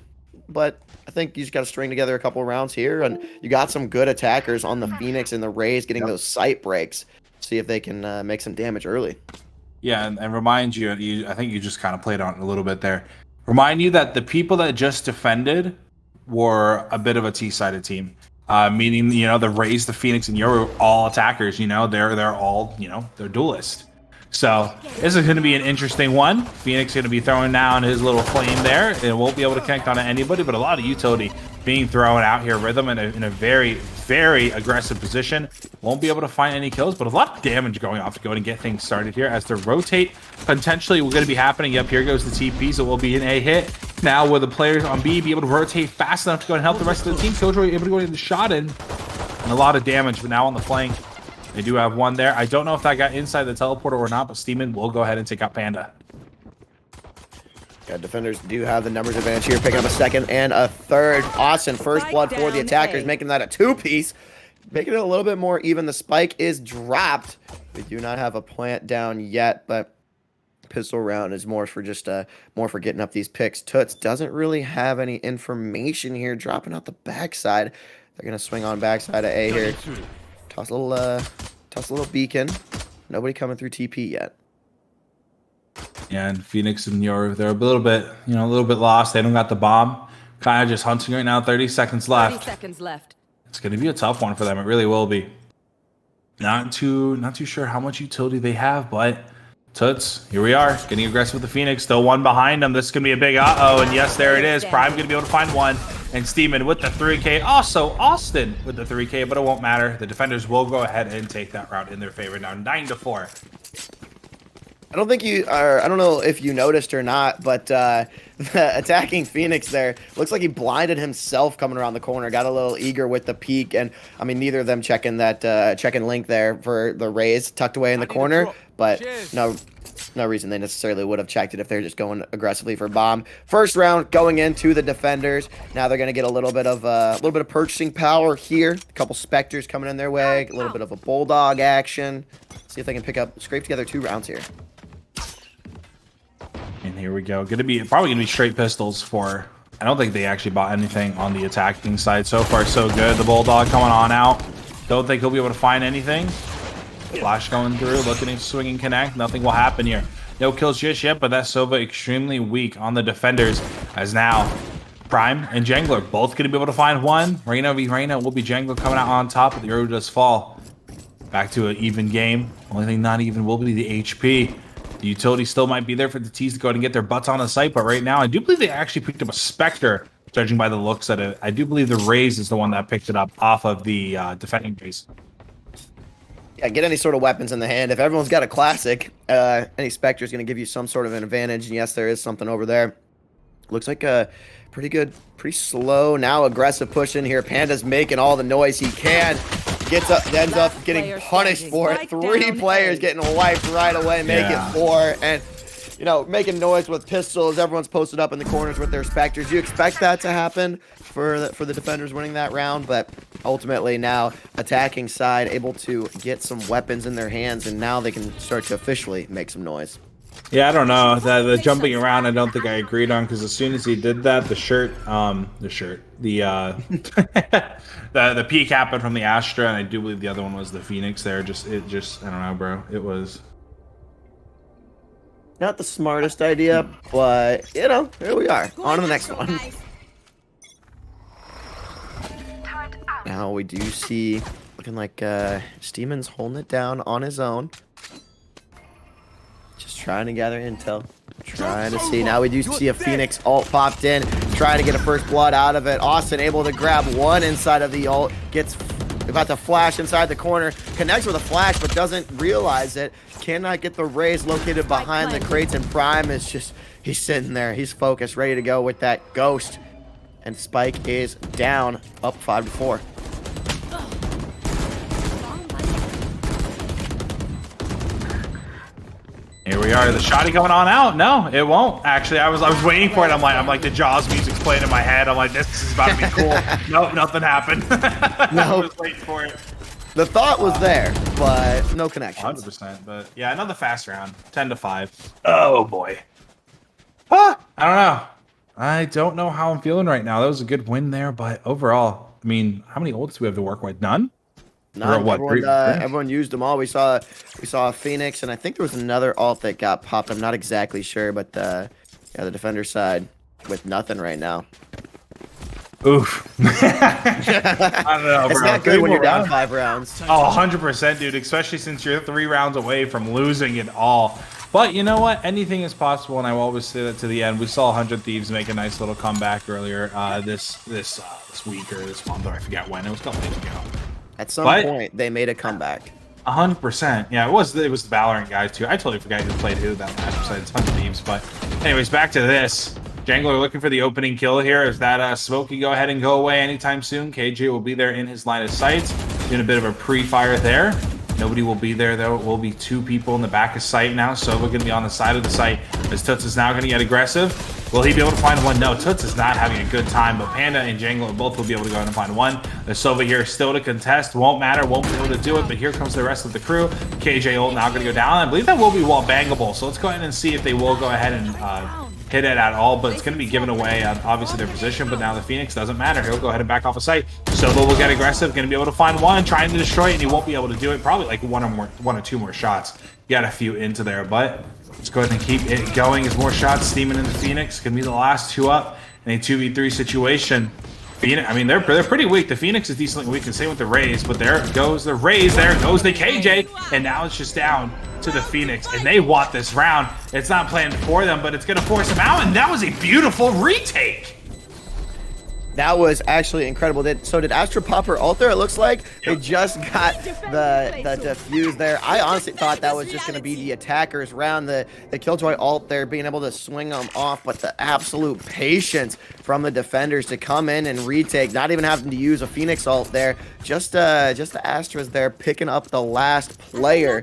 Speaker 7: but I think you just got to string together a couple of rounds here, and you got some good attackers on the Phoenix and the Raze getting those site breaks. See if they can make some damage early.
Speaker 2: Yeah, and remind you, I think you just kind of played on it a little bit there. Remind you that the people that just defended were a bit of a T-sided team. Meaning, you know, the Raze, the Phoenix, and you're all attackers. You know, they're all, you know, they're duelist. So this is going to be an interesting one. Phoenix going to be throwing down his little flame there. It won't be able to connect on anybody, but a lot of utility being thrown out here. Rhythm in a very, very aggressive position. Won't be able to find any kills, but a lot of damage going off to go and get things started here as the rotate potentially going to be happening. Yep, here goes the TP, so it will be an A hit. Now will the players on B be able to rotate fast enough to go and help the rest of the team? Killjoy able to go in the shot in. And a lot of damage, but now on the flank. They do have one there. I don't know if that got inside the teleporter or not, but Steeman will go ahead and take out Panda.
Speaker 7: Yeah, defenders do have the numbers advantage here, picking up a 2nd and a 3rd. Awesome. First blood for the attackers, making that a 2-piece. Making it a little bit more even. The spike is dropped. We do not have a plant down yet, but pistol round is more for just more for getting up these picks. Toots doesn't really have any information here, dropping out the backside. They're gonna swing on backside of A here. Toss a little beacon. Nobody coming through TP yet.
Speaker 2: Yeah, and Phoenix and they're a little bit lost. They don't got the bomb. Kind of just hunting right now. 30 seconds left.
Speaker 10: 30 seconds left.
Speaker 2: It's going to be a tough one for them. It really will be. Not too sure how much utility they have, but Toots, here we are, getting aggressive with the Phoenix. Still one behind them. This is going to be a big uh-oh, and yes, there it is. Prime going to be able to find one. And Steeman with the 3K. Also, Austin with the 3K, but it won't matter. The defenders will go ahead and take that route in their favor now. 9-4.
Speaker 7: I don't know if you noticed or not, but the attacking Phoenix there looks like he blinded himself coming around the corner. Got a little eager with the peek, and I mean neither of them checking link there for the Raze tucked away in the corner, but no reason they necessarily would have checked it if they're just going aggressively for bomb. First round going into the defenders. Now they're going to get a little bit of purchasing power here. A couple Spectres coming in their way. A little bit of a Bulldog action. See if they can scrape together 2 rounds here.
Speaker 2: And here we go. Probably gonna be straight pistols for. I don't think they actually bought anything on the attacking side. So far, so good. The Bulldog coming on out. Don't think he'll be able to find anything. Flash going through, looking to swing and connect. Nothing will happen here. No kills just yet, but that Sova extremely weak on the defenders. As now, Prime and Jangler both gonna be able to find one. Reyna v Reyna will be Jangler coming out on top, but the Euro does fall. Back to an even game. Only thing not even will be the HP. The utility still might be there for the T's to go ahead and get their butts on the site, but right now I do believe they actually picked up a Spectre, judging by the looks at it. I do believe the Raze is the one that picked it up off of the defending base.
Speaker 7: Yeah, get any sort of weapons in the hand. If everyone's got a classic, any Spectre is going to give you some sort of an advantage. And yes, there is something over there. Looks like a pretty good, pretty slow, now aggressive push in here. Panda's making all the noise he can. Gets up, ends up getting punished for it. 3 players getting wiped right away, make it 4. And, you know, making noise with pistols. Everyone's posted up in the corners with their Spectres. You expect that to happen for the defenders winning that round, but ultimately now attacking side able to get some weapons in their hands, and now they can start to officially make some noise.
Speaker 10: Yeah, I don't know. The jumping around, I don't think I agreed on, because as soon as he did that, the peak happened from the Astra, and I do believe the other one was the Phoenix there. I don't know, bro. It was
Speaker 7: not the smartest idea, but, you know, here we are. On to the next one. Now we do see, looking like Steeman's holding it down on his own. Just trying to gather intel. Trying to see. Now we do see a Phoenix ult popped in. Trying to get a first blood out of it. Austin able to grab one inside of the ult. Gets about to flash inside the corner. Connects with a flash but doesn't realize it. Cannot get the raise located behind the crates, and Prime is just, he's sitting there. He's focused, ready to go with that ghost. And Spike is down, up 5-4.
Speaker 2: Here we are. The shotty going on out. No, it won't. Actually, I was waiting for it. I'm like the Jaws music's playing in my head. I'm like, this is about to be cool. Nope, nothing happened.
Speaker 7: No,
Speaker 2: I was waiting for it.
Speaker 7: The thought was there, but no connection.
Speaker 2: 100%. But yeah, another fast round. 10-5. Oh boy. I don't know. I don't know how I'm feeling right now. That was a good win there, but overall, I mean, how many ults do we have to work with? None?
Speaker 7: None. Everyone used them all. We saw a Phoenix, and I think there was another ult that got popped. I'm not exactly sure, but yeah, the defender side with nothing right now.
Speaker 2: Oof. I don't know,
Speaker 7: it's
Speaker 2: bro.
Speaker 7: not good when you're down 5 rounds.
Speaker 2: Oh, 100%, dude, especially since you're 3 rounds away from losing it all. But you know what? Anything is possible, and I will always say that to the end. We saw 100 Thieves make a nice little comeback earlier this week or this month, or I forget when. It was a couple days ago.
Speaker 7: At some point, they made a comeback.
Speaker 2: 100%. Yeah, it was the Valorant guys, too. I totally forgot who played who that match besides 100 Thieves. But anyways, back to this. Jangler looking for the opening kill here. Is that Smoke can go ahead and go away anytime soon. KJ will be there in his line of sight. Doing a bit of a pre-fire there. Nobody will be there, though. It will be 2 people in the back of sight now. So we're going to be on the side of the site as Toots is now going to get aggressive. Will he be able to find one? No, Toots is not having a good time, but Panda and Jangler both will be able to go ahead and find one. The Sova here still to contest. Won't matter. Won't be able to do it, but here comes the rest of the crew. KJ ult now going to go down. I believe that will be wall bangable, so let's go ahead and see if they will go ahead and hit it at all, but it's going to be given away, obviously, their position, but now the Phoenix doesn't matter. He'll go ahead and back off a site. Sova will get aggressive, going to be able to find one, trying to destroy it, and he won't be able to do it. Probably like one or two more shots. Got a few into there, but let's go ahead and keep it going as more shots steaming into Phoenix. Going to be the last 2 up in a 2v3 situation. Phoenix, I mean, they're pretty weak. The Phoenix is decently weak, and same with the Rays, but there goes the Rays, there goes the KJ, and now it's just down to the Phoenix, and they want this round. It's not planned for them, but it's going to force them out, and that was a beautiful retake.
Speaker 7: That was actually incredible. So did Astra pop her ult there? It looks like they just got the defuse there. I honestly thought that was just going to be the attackers round, the Killjoy ult there, being able to swing them off, but the absolute patience from the defenders to come in and retake, not even having to use a Phoenix ult there. Just the Astras there picking up the last player.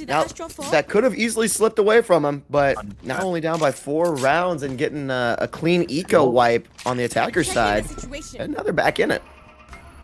Speaker 7: Now, that could have easily slipped away from him, but now only down by 4 rounds and getting a clean eco wipe on the attacker side. And now they're back in it.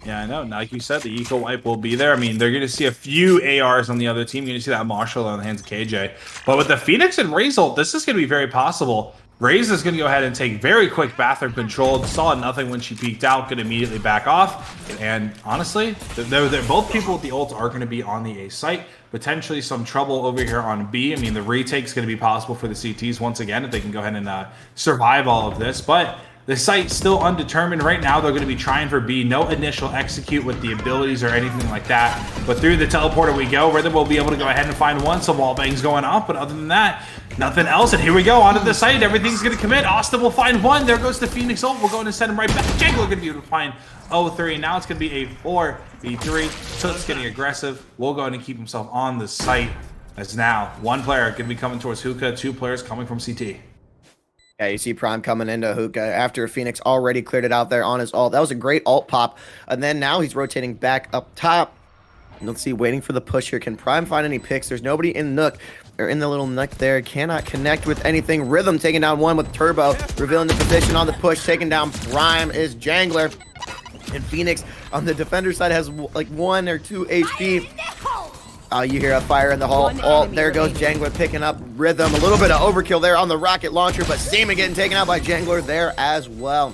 Speaker 2: Yeah, I know. Like you said, the eco wipe will be there. I mean, they're going to see a few ARs on the other team. You're going to see that Marshall on the hands of KJ. But with the Phoenix and Raze ult, this is going to be very possible. Raze is going to go ahead and take very quick bathroom control. Saw nothing when she peeked out. Could immediately back off. And honestly, they're both people with the ult are going to be on the A site. Potentially some trouble over here on B. I mean, the retake is going to be possible for the CTs once again if they can go ahead and survive all of this. But the site's still undetermined right now. They're going to be trying for B. No initial execute with the abilities or anything like that. But through the teleporter we go. Rhythm will be able to go ahead and find one. Some wall bangs going off. But other than that,
Speaker 10: Nothing else, and here we go onto the site. Everything's gonna commit. Austin will find one. There goes the Phoenix ult. We're going to send him right back. Jangler gonna be able to find 0-3. Now it's gonna be a 4v3. Toot's getting aggressive. Will go ahead and keep himself on the site. As now one player gonna be coming towards Hookah, 2 players coming from CT.
Speaker 7: Yeah, you see Prime coming into Hookah after Phoenix already cleared it out there on his ult. That was a great ult pop. And then now he's rotating back up top. Let's see, waiting for the push here. Can Prime find any picks? There's nobody in Nook, or in the little nook there. Cannot connect with anything. Rhythm taking down one with Turbo, revealing the position on the push. Taking down Prime is Jangler. And Phoenix on the defender side has like 1 or 2 HP. You hear a fire in the hall. Oh, there goes Jangler picking up Rhythm. A little bit of overkill there on the rocket launcher, but Seaman getting taken out by Jangler there as well.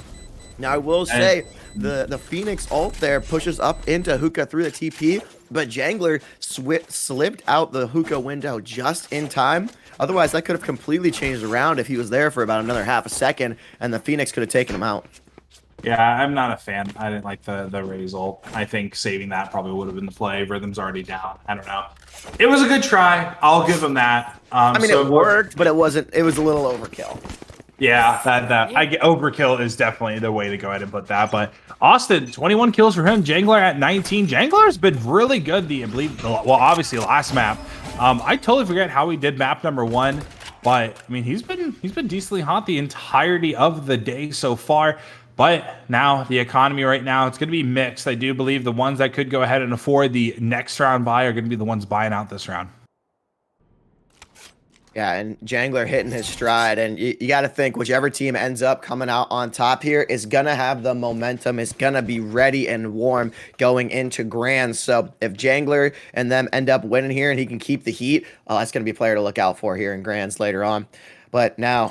Speaker 7: Now, I will say the Phoenix ult there pushes up into Hookah through the TP, but Jangler slipped out the Hookah window just in time. Otherwise, that could have completely changed around if he was there for about another half a second, and the Phoenix could have taken him out.
Speaker 10: Yeah, I'm not a fan. I didn't like the Raze ult. I think saving that probably would have been the play. Rhythm's already down. I don't know. It was a good try. I'll give him that.
Speaker 7: I mean, it worked, but it wasn't. It was a little overkill.
Speaker 10: Yeah, I get overkill is definitely the way to go ahead and put that. But Austin, 21 kills for him. Jangler at 19. Jangler's been really good. I believe, well, obviously last map. I totally forget how he did map number 1, but I mean he's been decently hot the entirety of the day so far. But now the economy right now, it's going to be mixed. I do believe the ones that could go ahead and afford the next round buy are going to be the ones buying out this round.
Speaker 7: Yeah, and Jangler hitting his stride, and you got to think whichever team ends up coming out on top here is going to have the momentum, is going to be ready and warm going into Grands. So if Jangler and them end up winning here and he can keep the heat, that's going to be a player to look out for here in Grands later on. But now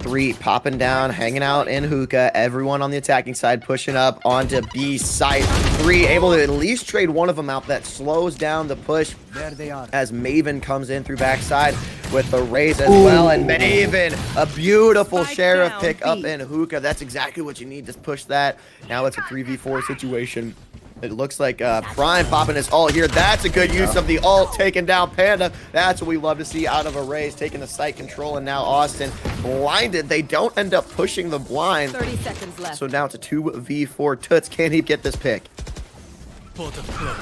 Speaker 7: 3 popping down, hanging out in Hookah. Everyone on the attacking side pushing up onto B site. 3 able to at least trade one of them out. That slows down the push.
Speaker 5: There they are.
Speaker 7: As Maven comes in through backside with the Raze as well. And Maven, a beautiful Sheriff pick up in Hookah. That's exactly what you need to push that. Now it's a 3v4 situation. It looks like Prime popping his ult here. That's a good use of the ult, taking down Panda. That's what we love to see out of a Raze, taking the site control. And now Austin blinded. They don't end up pushing the blind.
Speaker 4: 30 seconds left.
Speaker 7: So now it's a 2v4. Toots, can he get this pick?
Speaker 10: There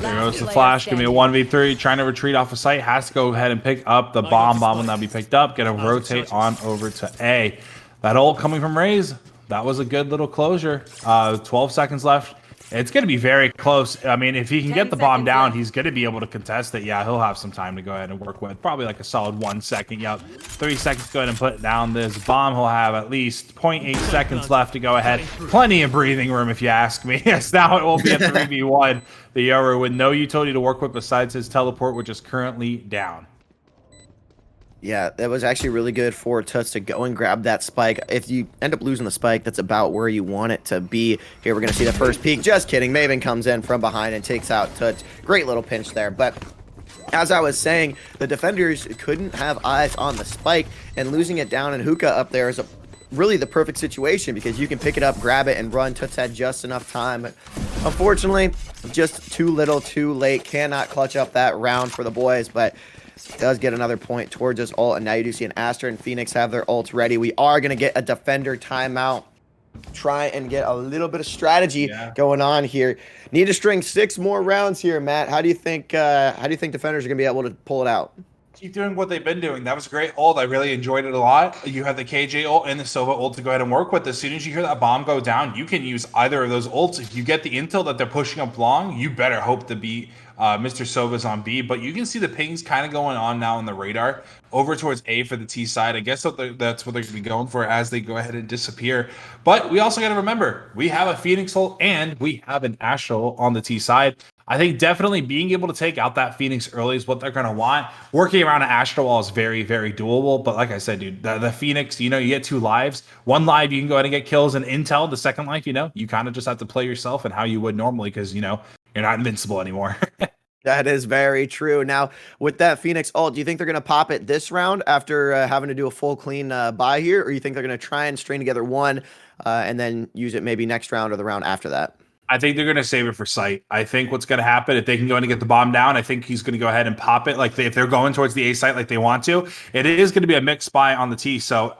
Speaker 10: goes the flash. Give me a 1v3. Trying to retreat off a site. Has to go ahead and pick up the bomb. Bomb will now be picked up. Gonna rotate on over to A. That ult coming from Raze. That was a good little closure. 12 seconds left. It's going to be very close. I mean, if he can get the bomb down, he's going to be able to contest it. Yeah, he'll have some time to go ahead and work with. Probably like a solid 1 second. Yep. 3 seconds to go ahead and put down this bomb. He'll have at least 0.8 seconds left to go ahead. Plenty of breathing room, if you ask me. Yes, now it will be a 3v1. The Yoru with no utility to work with besides his teleport, which is currently down.
Speaker 7: Yeah, that was actually really good for Toots to go and grab that spike. If you end up losing the spike, that's about where you want it to be. Here we're going to see the first peek. Just kidding. Maven comes in from behind and takes out Toots. Great little pinch there. But as I was saying, the defenders couldn't have eyes on the spike, and losing it down in Hookah up there is really the perfect situation because you can pick it up, grab it, and run. Toots had just enough time. But unfortunately, just too little, too late. Cannot clutch up that round for the boys, but does get another point towards his ult, and now you do see an Aster and Phoenix have their ults ready. We are going to get a defender timeout. Try and get a little bit of strategy going on here. Need to string 6 more rounds here, Matt. How do you think defenders are going to be able to pull it out?
Speaker 10: Keep doing what they've been doing. That was a great ult. I really enjoyed it a lot. You have the KJ ult and the Silva ult to go ahead and work with. As soon as you hear that bomb go down, you can use either of those ults. If you get the intel that they're pushing up long, you better hope to beat Mr. Silva's on B. But you can see the pings kind of going on now on the radar over towards A for the T side. I guess that's what they're going to be going for as they go ahead and disappear. But we also got to remember, we have a Phoenix ult and we have an Astral on the T side. I think definitely being able to take out that Phoenix early is what they're going to want. Working around an Astral Wall is very, very doable. But like I said, dude, the Phoenix, you get 2 lives. 1 live, you can go ahead and get kills and intel. The second life, you kind of just have to play yourself and how you would normally because, you're not invincible anymore.
Speaker 7: That is very true. Now, with that Phoenix ult, do you think they're going to pop it this round after having to do a full clean buy here? Or you think they're going to try and string together one and then use it maybe next round or the round after that?
Speaker 10: I think they're going to save it for sight. I think what's going to happen, if they can go in and get the bomb down, I think he's going to go ahead and pop it. Like if they're going towards the A site like they want to, it is going to be a mixed spy on the T. So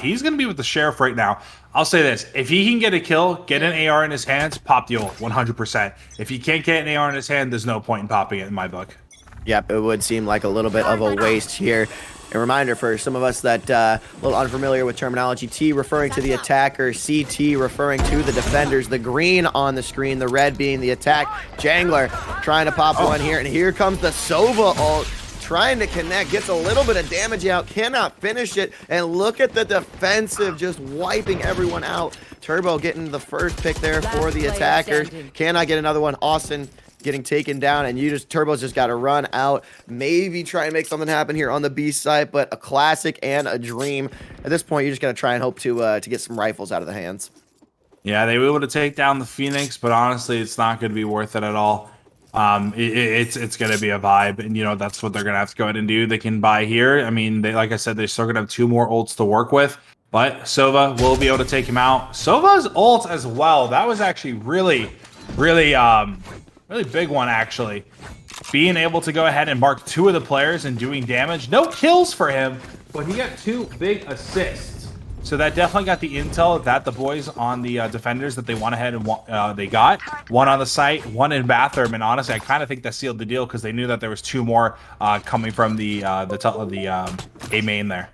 Speaker 10: he's going to be with the sheriff right now. I'll say this. If he can get a kill, get an AR in his hands, pop the ult 100%. If he can't get an AR in his hand, there's no point in popping it in my book.
Speaker 7: Yep, it would seem like a little bit of a waste here. A reminder for some of us that a little unfamiliar with terminology, T referring to the attacker, CT referring to the defenders, the green on the screen, the red being the attack. Jangler trying to pop one here, and here comes the Sova ult, trying to connect, gets a little bit of damage out, cannot finish it, and look at the defensive just wiping everyone out. Turbo getting the first pick there for the attackers, cannot get another one. Austin getting taken down, and Turbo's just got to run out, maybe try and make something happen here on the B side, but a classic and a dream. At this point, you just got to try and hope to get some rifles out of the hands.
Speaker 10: Yeah, they were able to take down the Phoenix, but honestly, it's not going to be worth it at all. It's going to be a vibe, and that's what they're going to have to go ahead and do. They can buy here. I mean, like I said, they're still going to have 2 more ults to work with, but Sova will be able to take him out. Sova's ult as well. That was actually really big one, actually. Being able to go ahead and mark 2 of the players and doing damage. No kills for him, but he got 2 big assists. So that definitely got the intel that the boys on the defenders that they went ahead and they got. 1 on the site, 1 in bathroom, and honestly, I kind of think that sealed the deal because they knew that there was 2 more coming from the A main there.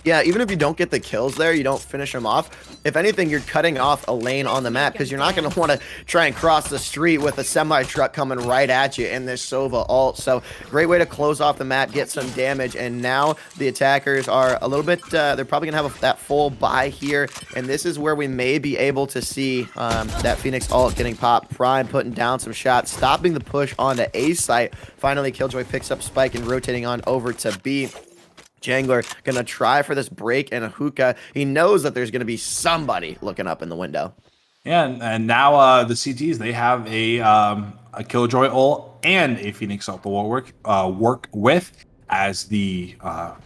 Speaker 7: Yeah, even if you don't get the kills there, you don't finish them off. If anything, you're cutting off a lane on the map because you're not going to want to try and cross the street with a semi-truck coming right at you in this Sova ult. So great way to close off the map, get some damage, and now the attackers are a little bit, they're probably going to have that full buy here, and this is where we may be able to see that Phoenix ult getting popped. Prime putting down some shots, stopping the push on the A site. Finally, Killjoy picks up Spike and rotating on over to B. Jangler gonna try for this break and a hookah. He knows that there's gonna be somebody looking up in the window.
Speaker 10: Yeah, and now the CTs, they have a Killjoy ult and a Phoenix ult to work with. As we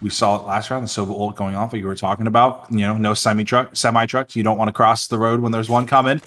Speaker 10: saw it last round, the Sova ult going off, like you were talking about. No semi trucks. You don't want to cross the road when there's one coming.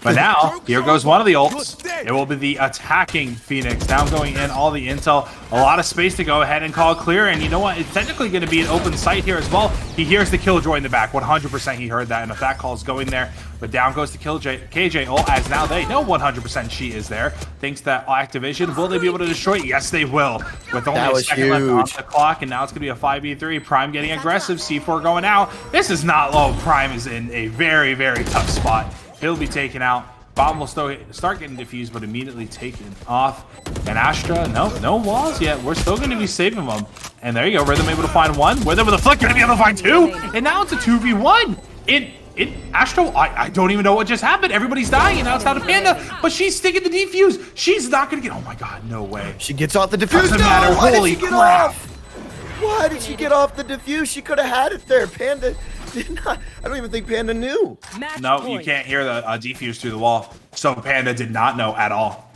Speaker 10: But now, here goes one of the ults. It will be the attacking Phoenix. Now going in, all the intel. A lot of space to go ahead and call clear. And you know what? It's technically going to be an open site here as well. He hears the Killjoy in the back. 100% he heard that. And if that call is going there. But down goes the KJ ult, as now they know 100% she is there. Thanks to Activision. Will they be able to destroy it? Yes, they will. With only a second left on the clock. And now it's going to be a 5v3. Prime getting aggressive. C4 going out. This is not low. Prime is in a very, very tough spot. He'll be taken out. Bomb will start getting defused, but immediately taken off. And Astra, no walls yet. We're still going to be saving them. And there you go. Rhythm able to find 1. Rhythm with a flick, going to be able to find 2. And now it's a 2v1. Astra, I don't even know what just happened. Everybody's dying, and now it's down to Panda. But she's sticking the defuse. She's not going to get. Oh my God, no way.
Speaker 7: She gets off the defuse.
Speaker 10: Doesn't matter. Holy crap.
Speaker 7: Why did she get off the defuse? She could have had it there. Panda did not. I don't even think Panda knew.
Speaker 10: No, you can't hear the defuse through the wall. So Panda did not know at all.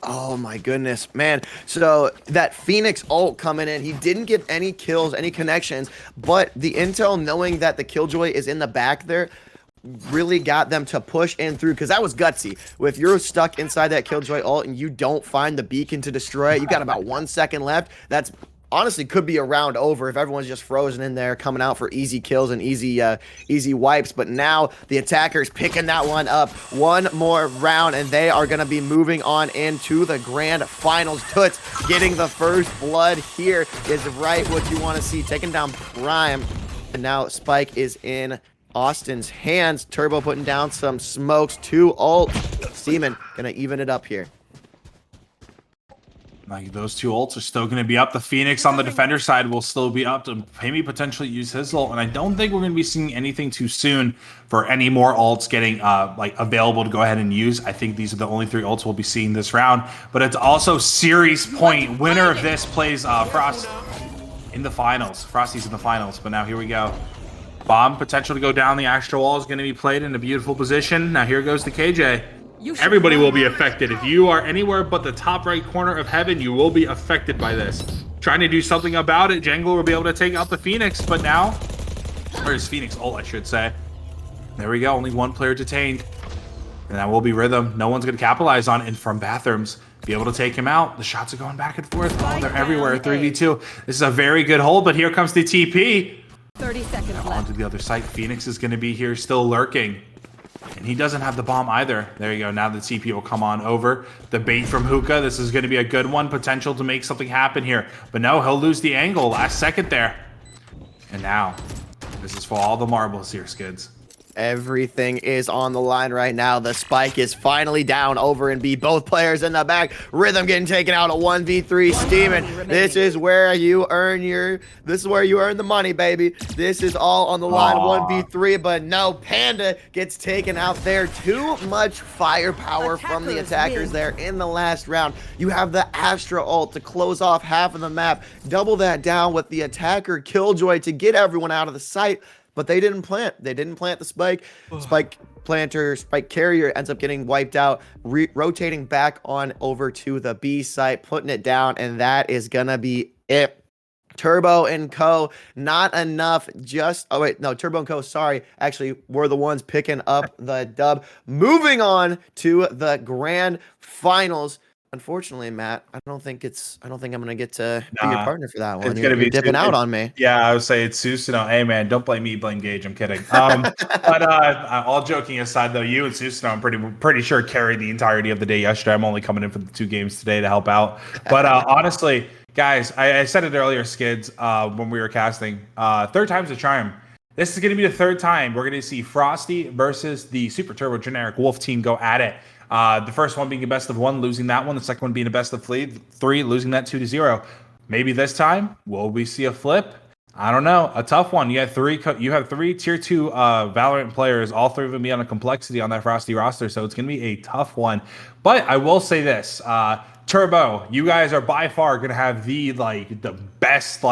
Speaker 7: Oh my goodness, man. So that Phoenix ult coming in, he didn't get any kills, any connections, but the intel knowing that the Killjoy is in the back there really got them to push in through, because that was gutsy. If you're stuck inside that Killjoy ult and you don't find the beacon to destroy it, you got about 1 second left. That's honestly could be a round over if everyone's just frozen in there, coming out for easy kills and easy wipes. But now the attackers picking that one up. 1 more round, and they are going to be moving on into the grand finals. Toots getting the first blood here is right what you want to see. Taking down Prime, and now Spike is in Austin's hands. Turbo putting down some smokes. 2 ult. Seaman going to even it up here.
Speaker 10: Like those 2 ults are still going to be up. The Phoenix on the defender side will still be up to maybe potentially use his ult. And I don't think we're going to be seeing anything too soon for any more ults getting available to go ahead and use. I think these are the only 3 ults we'll be seeing this round. But it's also series point. Winner of this plays Frost in the finals. Frosty's in the finals. But now here we go. Bomb potential to go down the Astro wall is going to be played in a beautiful position. Now here goes the KJ. Everybody will be affected. If you are anywhere but the top right corner of heaven, you will be affected by this. Trying to do something about it. Jangler will be able to take out the Phoenix, but now, or his Phoenix ult, I should say. There we go. Only 1 player detained. And that will be Rhythm. No one's going to capitalize on it. And from bathrooms, be able to take him out. The shots are going back and forth. Oh, they're everywhere. 3v2. This is a very good hold, but here comes the TP.
Speaker 4: 30 seconds
Speaker 10: Now
Speaker 4: left.
Speaker 10: onto the other side. Phoenix is going to be here still lurking. And he doesn't have the bomb either. There you go. Now the TP will come on over. The bait from Hookah. This is going to be a good one. Potential to make something happen here. But no, he'll lose the angle last second there. And now, this is for all the marbles here, Skids.
Speaker 7: Everything is on the line right now. The spike is finally down over in B. Both players in the back. Rhythm getting taken out. A 1v3 steaming. This is where you earn the money, baby. This is all on the line. 1v3, but no, Panda gets taken out there. Too much firepower from the attackers there in the last round. You have the Astra ult to close off half of the map. Double that down with the attacker Killjoy to get everyone out of the sight. But they didn't plant. They didn't plant the spike. Spike planter, spike carrier ends up getting wiped out, rotating back on over to the B site, putting it down, and that is gonna be it. Turbo and Co. Not enough. Turbo and Co. Sorry, actually, were the ones picking up the dub. Moving on to the grand finals. Unfortunately, Matt, I don't think I'm gonna get to be your partner for that one. You're dipping out on me.
Speaker 10: Yeah, I would say it's Susanoo. Hey man, don't blame me, blame Gage. I'm kidding. But all joking aside, though, you and Susanoo, I'm pretty sure carried the entirety of the day yesterday. I'm only coming in for the 2 games today to help out. But honestly, guys, I said it earlier, Skids, when we were casting. 3rd time's a charm. This is going to be the 3rd time we're going to see Frosty versus the Super Turbo Generic Wolf team go at it. The first one being a best of 1, losing that one. The second one being a best of 3, losing that 2-0. Maybe this time, will we see a flip? I don't know. A tough one. You have 3 tier 2 Valorant players, all 3 of them be on a complexity on that Frosty roster, so it's going to be a tough one. But I will say this. Turbo, you guys are by far going to have the best,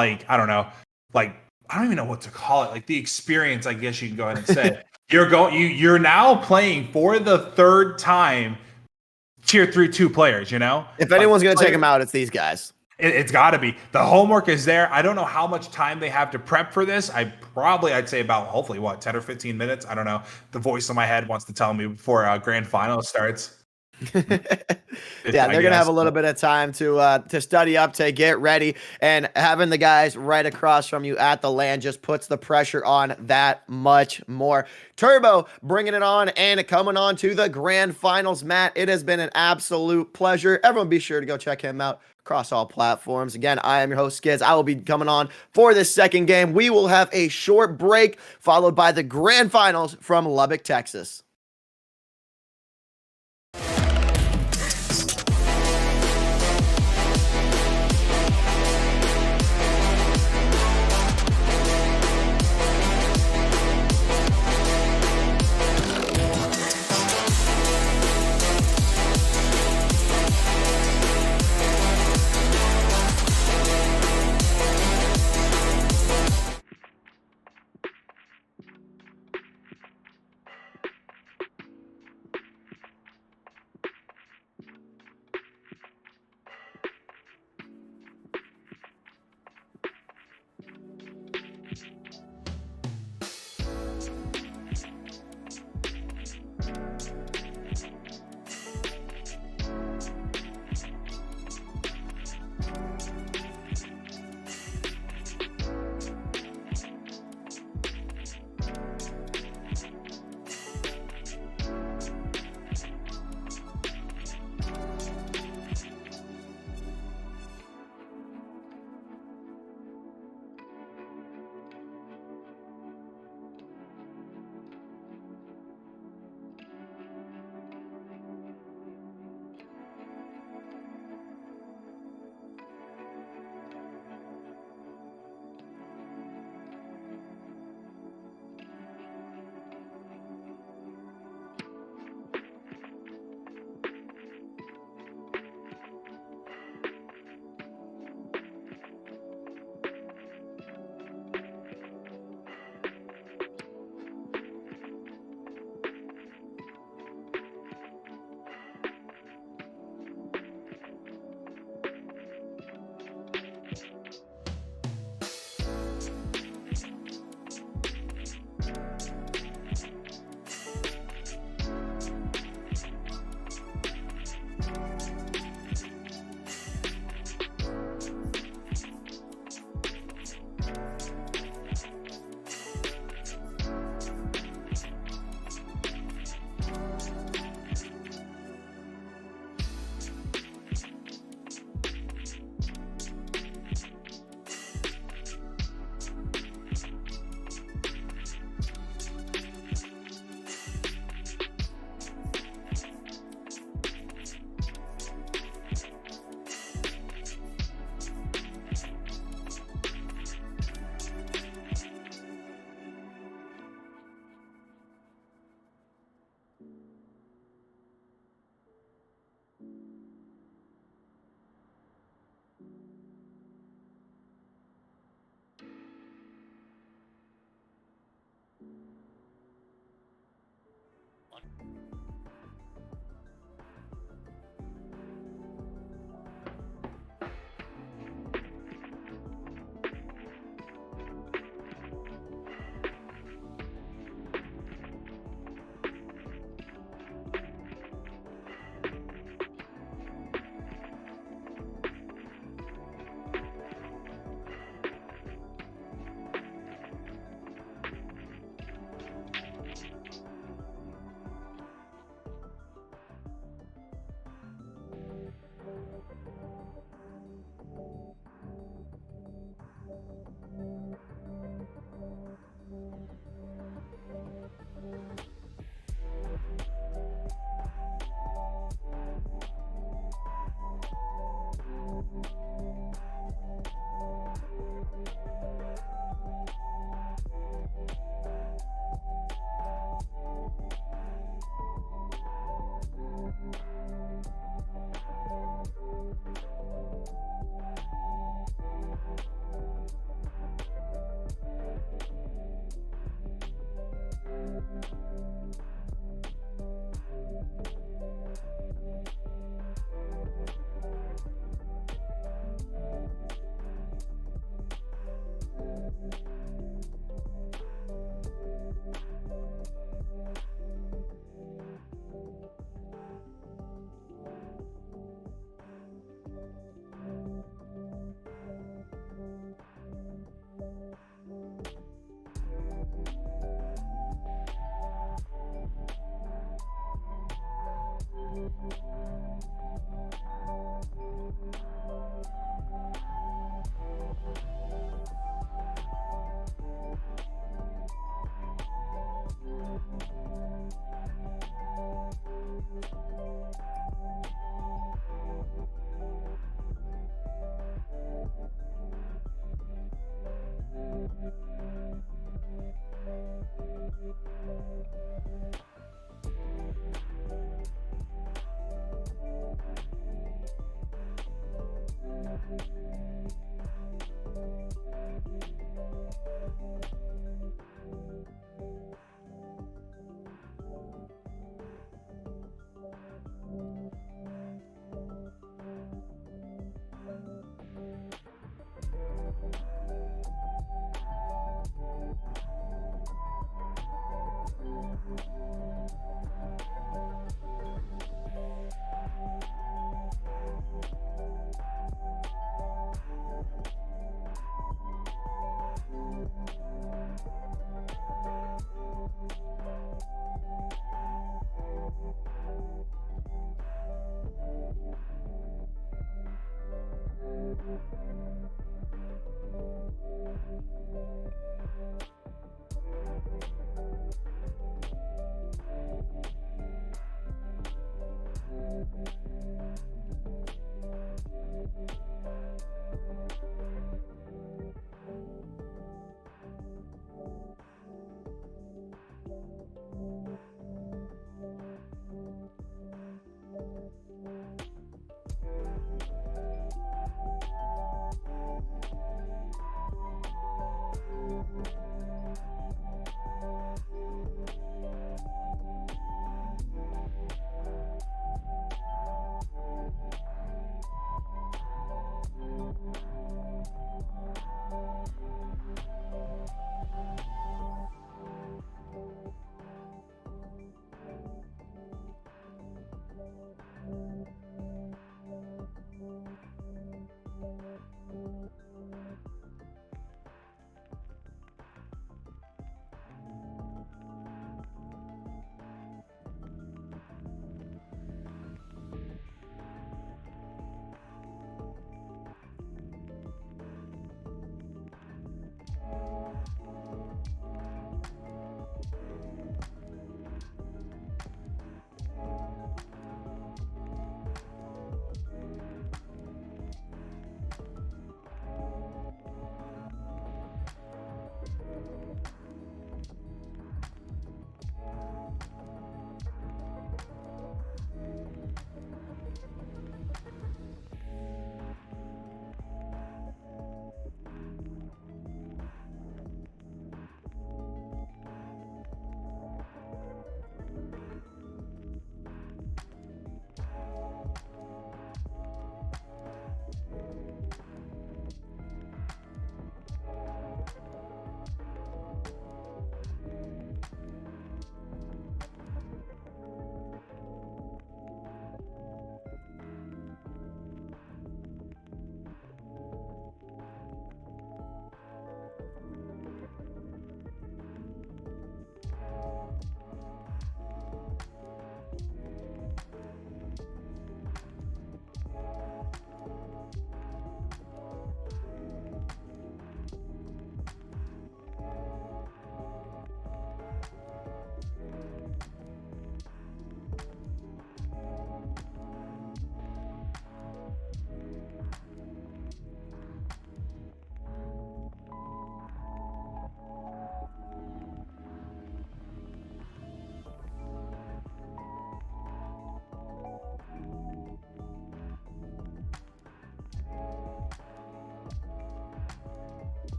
Speaker 10: I don't even know what to call it. Like the experience, I guess you can go ahead and say. You're now playing for the 3rd time tier 3-2 players, you know?
Speaker 7: If anyone's going to take them out, it's these guys.
Speaker 10: It's got to be. The homework is there. I don't know how much time they have to prep for this. I'd say about, hopefully, 10 or 15 minutes? I don't know. The voice in my head wants to tell me before grand final starts.
Speaker 7: Yeah, they're gonna have a little bit of time to study up, to get ready, and having the guys right across from you at the LAN just puts the pressure on that much more. Turbo bringing it on and coming on to the grand finals. Matt, it has been an absolute pleasure. Everyone be sure to go check him out across all platforms. Again, I am your host, Skids. I will be coming on for this 2nd game. We will have a short break followed by the grand finals from Lubbock, Texas.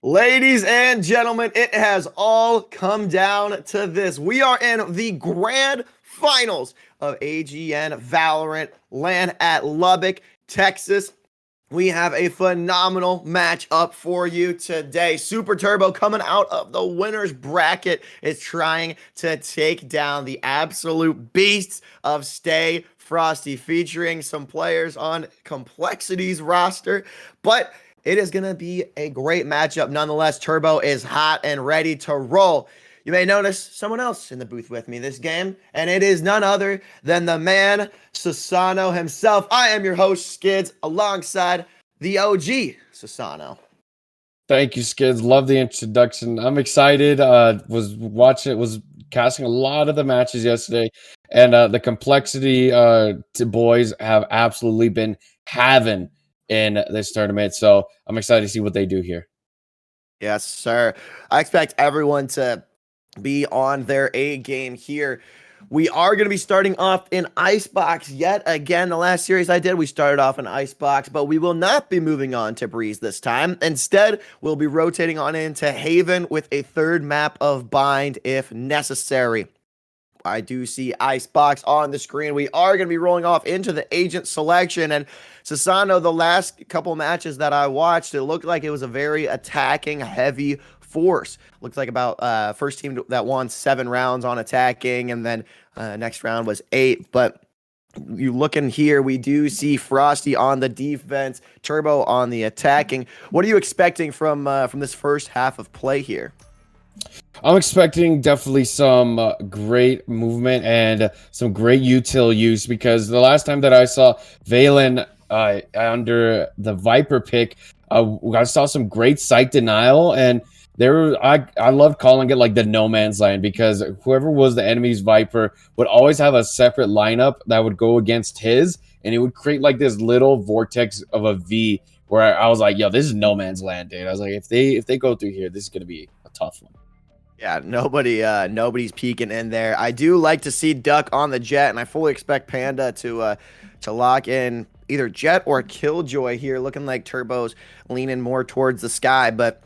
Speaker 7: Ladies and gentlemen, it has all come down to this. We are in the grand finals of AGN Valorant LAN at Lubbock, Texas. We have a phenomenal match up for you today. Super Turbo, coming out of the winner's bracket, is trying to take down the absolute beasts of Stay Frosty, featuring some players on Complexity's roster. But it is going to be a great matchup nonetheless. Turbo is hot and ready to roll. You may notice someone else in the booth with me this game, and it is none other than the man, Susano himself. I am your host, Skids, alongside the OG, Susano.
Speaker 11: Thank you, Skids. Love the introduction. I'm excited. Was casting a lot of the matches yesterday, and the Complexity boys have absolutely been having in this tournament. So I'm excited to see what they do here.
Speaker 7: Yes, sir. I expect everyone to be on their A game here. We are going to be starting off in Icebox yet again. The last series I did, we started off in Icebox, but we will not be moving on to Breeze this time. Instead, we'll be rotating on into Haven with a third map of Bind if necessary. I do see Icebox on the screen. We are going to be rolling off into the agent selection. And Susano, the last couple matches that I watched, it looked like it was a very attacking heavy force. Looks like about first team that won 7 rounds on attacking, and then next round was 8. But you look in here, we do see Frosty on the defense, Turbo on the attacking. What are you expecting from this first half of play here?
Speaker 11: I'm expecting definitely some great movement and some great util use, because the last time that I saw Valen under the Viper pick, I saw some great sight denial, and I loved calling it like the no man's land, because whoever was the enemy's Viper would always have a separate lineup that would go against his, and it would create like this little vortex of a V where I was like, yo, this is no man's land, dude. I was like, if they go through here, this is gonna be a tough one.
Speaker 7: Yeah, nobody's peeking in there. I do like to see Duck on the Jet, and I fully expect Panda to lock in either Jet or Killjoy here, looking like Turbo's leaning more towards the sky. But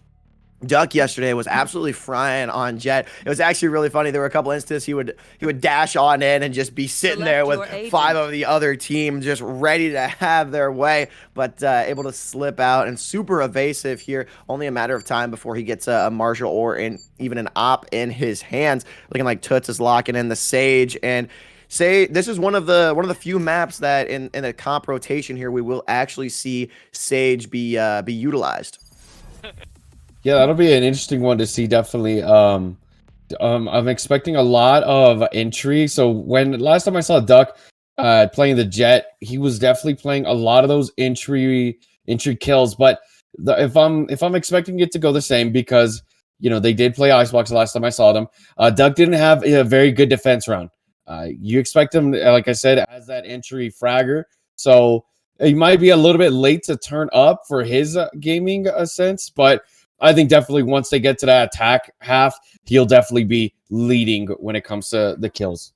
Speaker 7: Duck yesterday was absolutely frying on Jet. It was actually really funny. There were a couple instances he would dash on in and just be sitting there with 5 of the other team just ready to have their way, but able to slip out, and super evasive here. Only a matter of time before he gets a Marshall or even an op in his hands. Looking like Toots is locking in the Sage, and this is one of the few maps that in a comp rotation here we will actually see Sage be utilized.
Speaker 11: Yeah, that'll be an interesting one to see, definitely. I'm expecting a lot of entry. So when last time I saw Duck playing the Jet, he was definitely playing a lot of those entry kills. But if I'm expecting it to go the same, because they did play Icebox the last time I saw them, Duck didn't have a very good defense round. You expect him, like I said, as that entry fragger. So he might be a little bit late to turn up for his gaming sense, but I think definitely once they get to that attack half, he'll definitely be leading when it comes to the kills.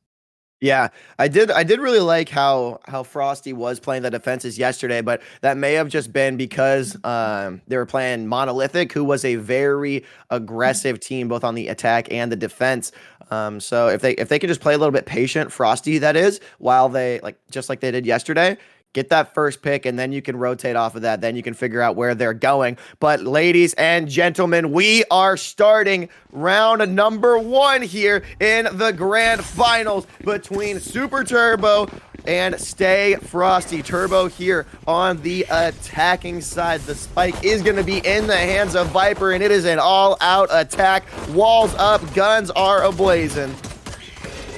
Speaker 7: Yeah, I did really like how Frosty was playing the defenses yesterday, but that may have just been because they were playing Monolithic, who was a very aggressive team both on the attack and the defense. So if they could just play a little bit patient, Frosty that is, while they just like they did yesterday, get that first pick, and then you can rotate off of that. Then you can figure out where they're going. But ladies and gentlemen, we are starting round number 1 here in the grand finals between Super Turbo and Stay Frosty. Turbo here on the attacking side. The spike is going to be in the hands of Viper, and it is an all-out attack. Walls up, guns are ablazing.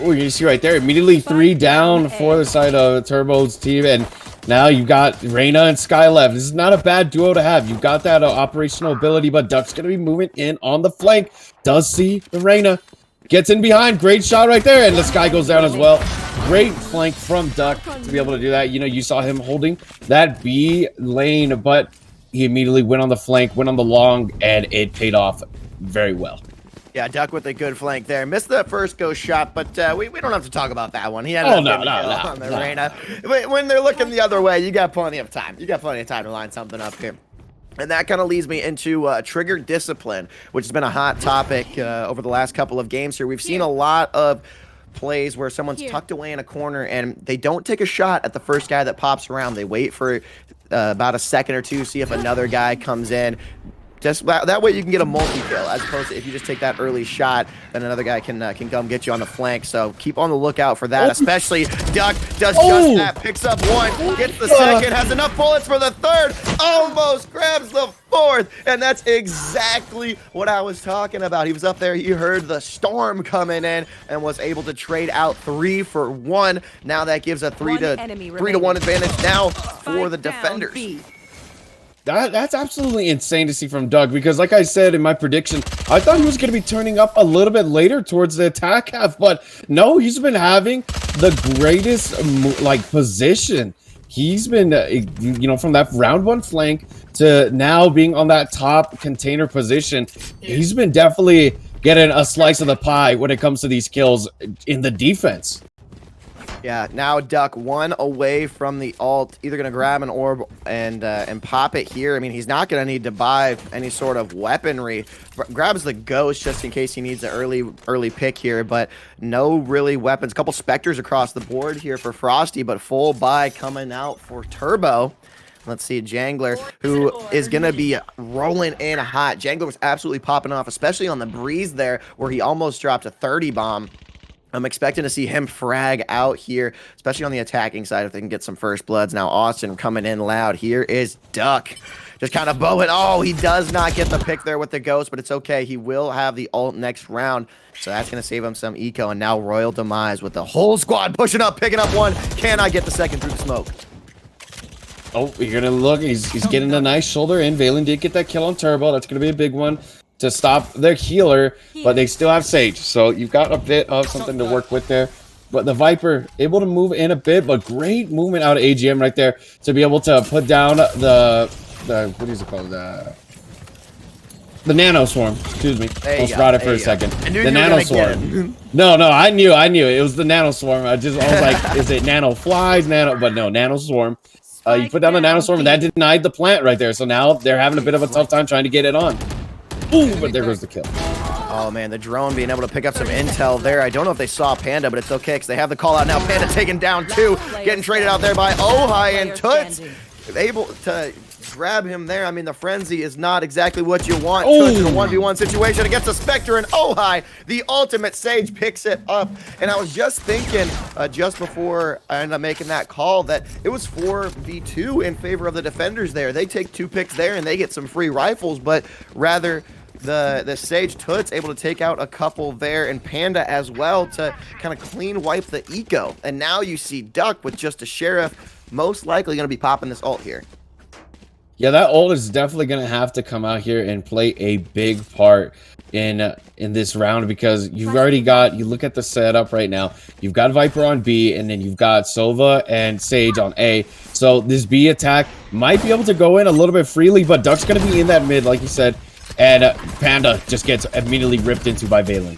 Speaker 11: Oh, you see right there, immediately 3 down for the side of Turbo's team, and now you've got Reyna and Sky left. This is not a bad duo to have. You've got that operational ability, but Duck's going to be moving in on the flank. Does see the Reyna. Gets in behind. Great shot right there, and the Sky goes down as well. Great flank from Duck to be able to do that. You saw him holding that B lane, but he immediately went on the flank, went on the long, and it paid off very well.
Speaker 7: Yeah, Duck with a good flank there. Missed that first ghost shot, but we don't have to talk about that one. He had
Speaker 11: on the
Speaker 7: Reyna. When they're looking the other way, you got plenty of time. You got plenty of time to line something up here. And that kind of leads me into trigger discipline, which has been a hot topic over the last couple of games here. We've seen a lot of plays where someone's tucked away in a corner and they don't take a shot at the first guy that pops around. They wait for about a second or two, see if another guy comes in. Just that way you can get a multi-kill, as opposed to if you just take that early shot, then another guy can come get you on the flank. So keep on the lookout for that, especially Duck does just that, picks up one, gets the second, has enough bullets for the third, almost grabs the fourth, and that's exactly what I was talking about. He was up there, he heard the storm coming in, and was able to trade out 3 for 1. Now that gives a 3 to 1 advantage now for the defenders.
Speaker 11: That's absolutely insane to see from Doug, because like I said in my prediction, I thought he was going to be turning up a little bit later towards the attack half, but no, he's been having the greatest position. He's been, from that round 1 flank to now being on that top container position, he's been definitely getting a slice of the pie when it comes to these kills in the defense.
Speaker 7: Yeah, now Duck 1 away from the ult, either going to grab an orb and pop it here. I mean, he's not going to need to buy any sort of weaponry. Grabs the ghost just in case he needs an early pick here, but no really weapons. Couple specters across the board here for Frosty, but full buy coming out for Turbo. Let's see, Jangler, who is going to be rolling in hot. Jangler was absolutely popping off, especially on the breeze there, where he almost dropped a 30 bomb. I'm expecting to see him frag out here, especially on the attacking side if they can get some first bloods. Now Austin coming in loud. Here is Duck. Just kind of bowing. Oh, he does not get the pick there with the ghost, but it's okay. He will have the ult next round, so that's going to save him some eco. And now Royal Demise with the whole squad pushing up, picking up one. Cannot get the second through the smoke.
Speaker 11: Oh, you're going to look. He's getting a nice shoulder in. Valen did get that kill on Turbo. That's going to be a big one to stop their healer, but they still have Sage, so you've got a bit of something to work with there. But the Viper able to move in a bit, but great movement out of AGM right there to be able to put down the what is it called, the Nano Swarm. Excuse me, almost brought it for a second. The Nano Swarm. No, I knew it was the Nano Swarm. I was like, is it Nano Flies, but no, Nano Swarm. You put down the Nano Swarm, and that denied the plant right there. So now they're having a bit of a tough time trying to get it on. Ooh, but there goes the kill.
Speaker 7: Oh, man, the drone being able to pick up some intel there. I don't know if they saw Panda, but it's okay because they have the call out now. Panda taken down 2, getting traded out there by Ohai, and Toots able to grab him there. I mean, the frenzy is not exactly what you want. Toots in a 1v1 situation against a Spectre, and Ohai, the ultimate Sage, picks it up. And I was just thinking, just before I ended up making that call, that it was 4v2 in favor of the defenders there. They take 2 picks there, and they get some free rifles, but rather the Sage Toots able to take out a couple there, and Panda as well to kind of clean wipe the eco. And now you see Duck with just a Sheriff, most likely going to be popping this ult here.
Speaker 11: Yeah, that ult is definitely going to have to come out here and play a big part in this round, because you've already got, you look at the setup right now, you've got Viper on B, and then you've got Sova and Sage on A. So this B attack might be able to go in a little bit freely, but Duck's going to be in that mid, like you said, and Panda just gets immediately ripped into by Valen.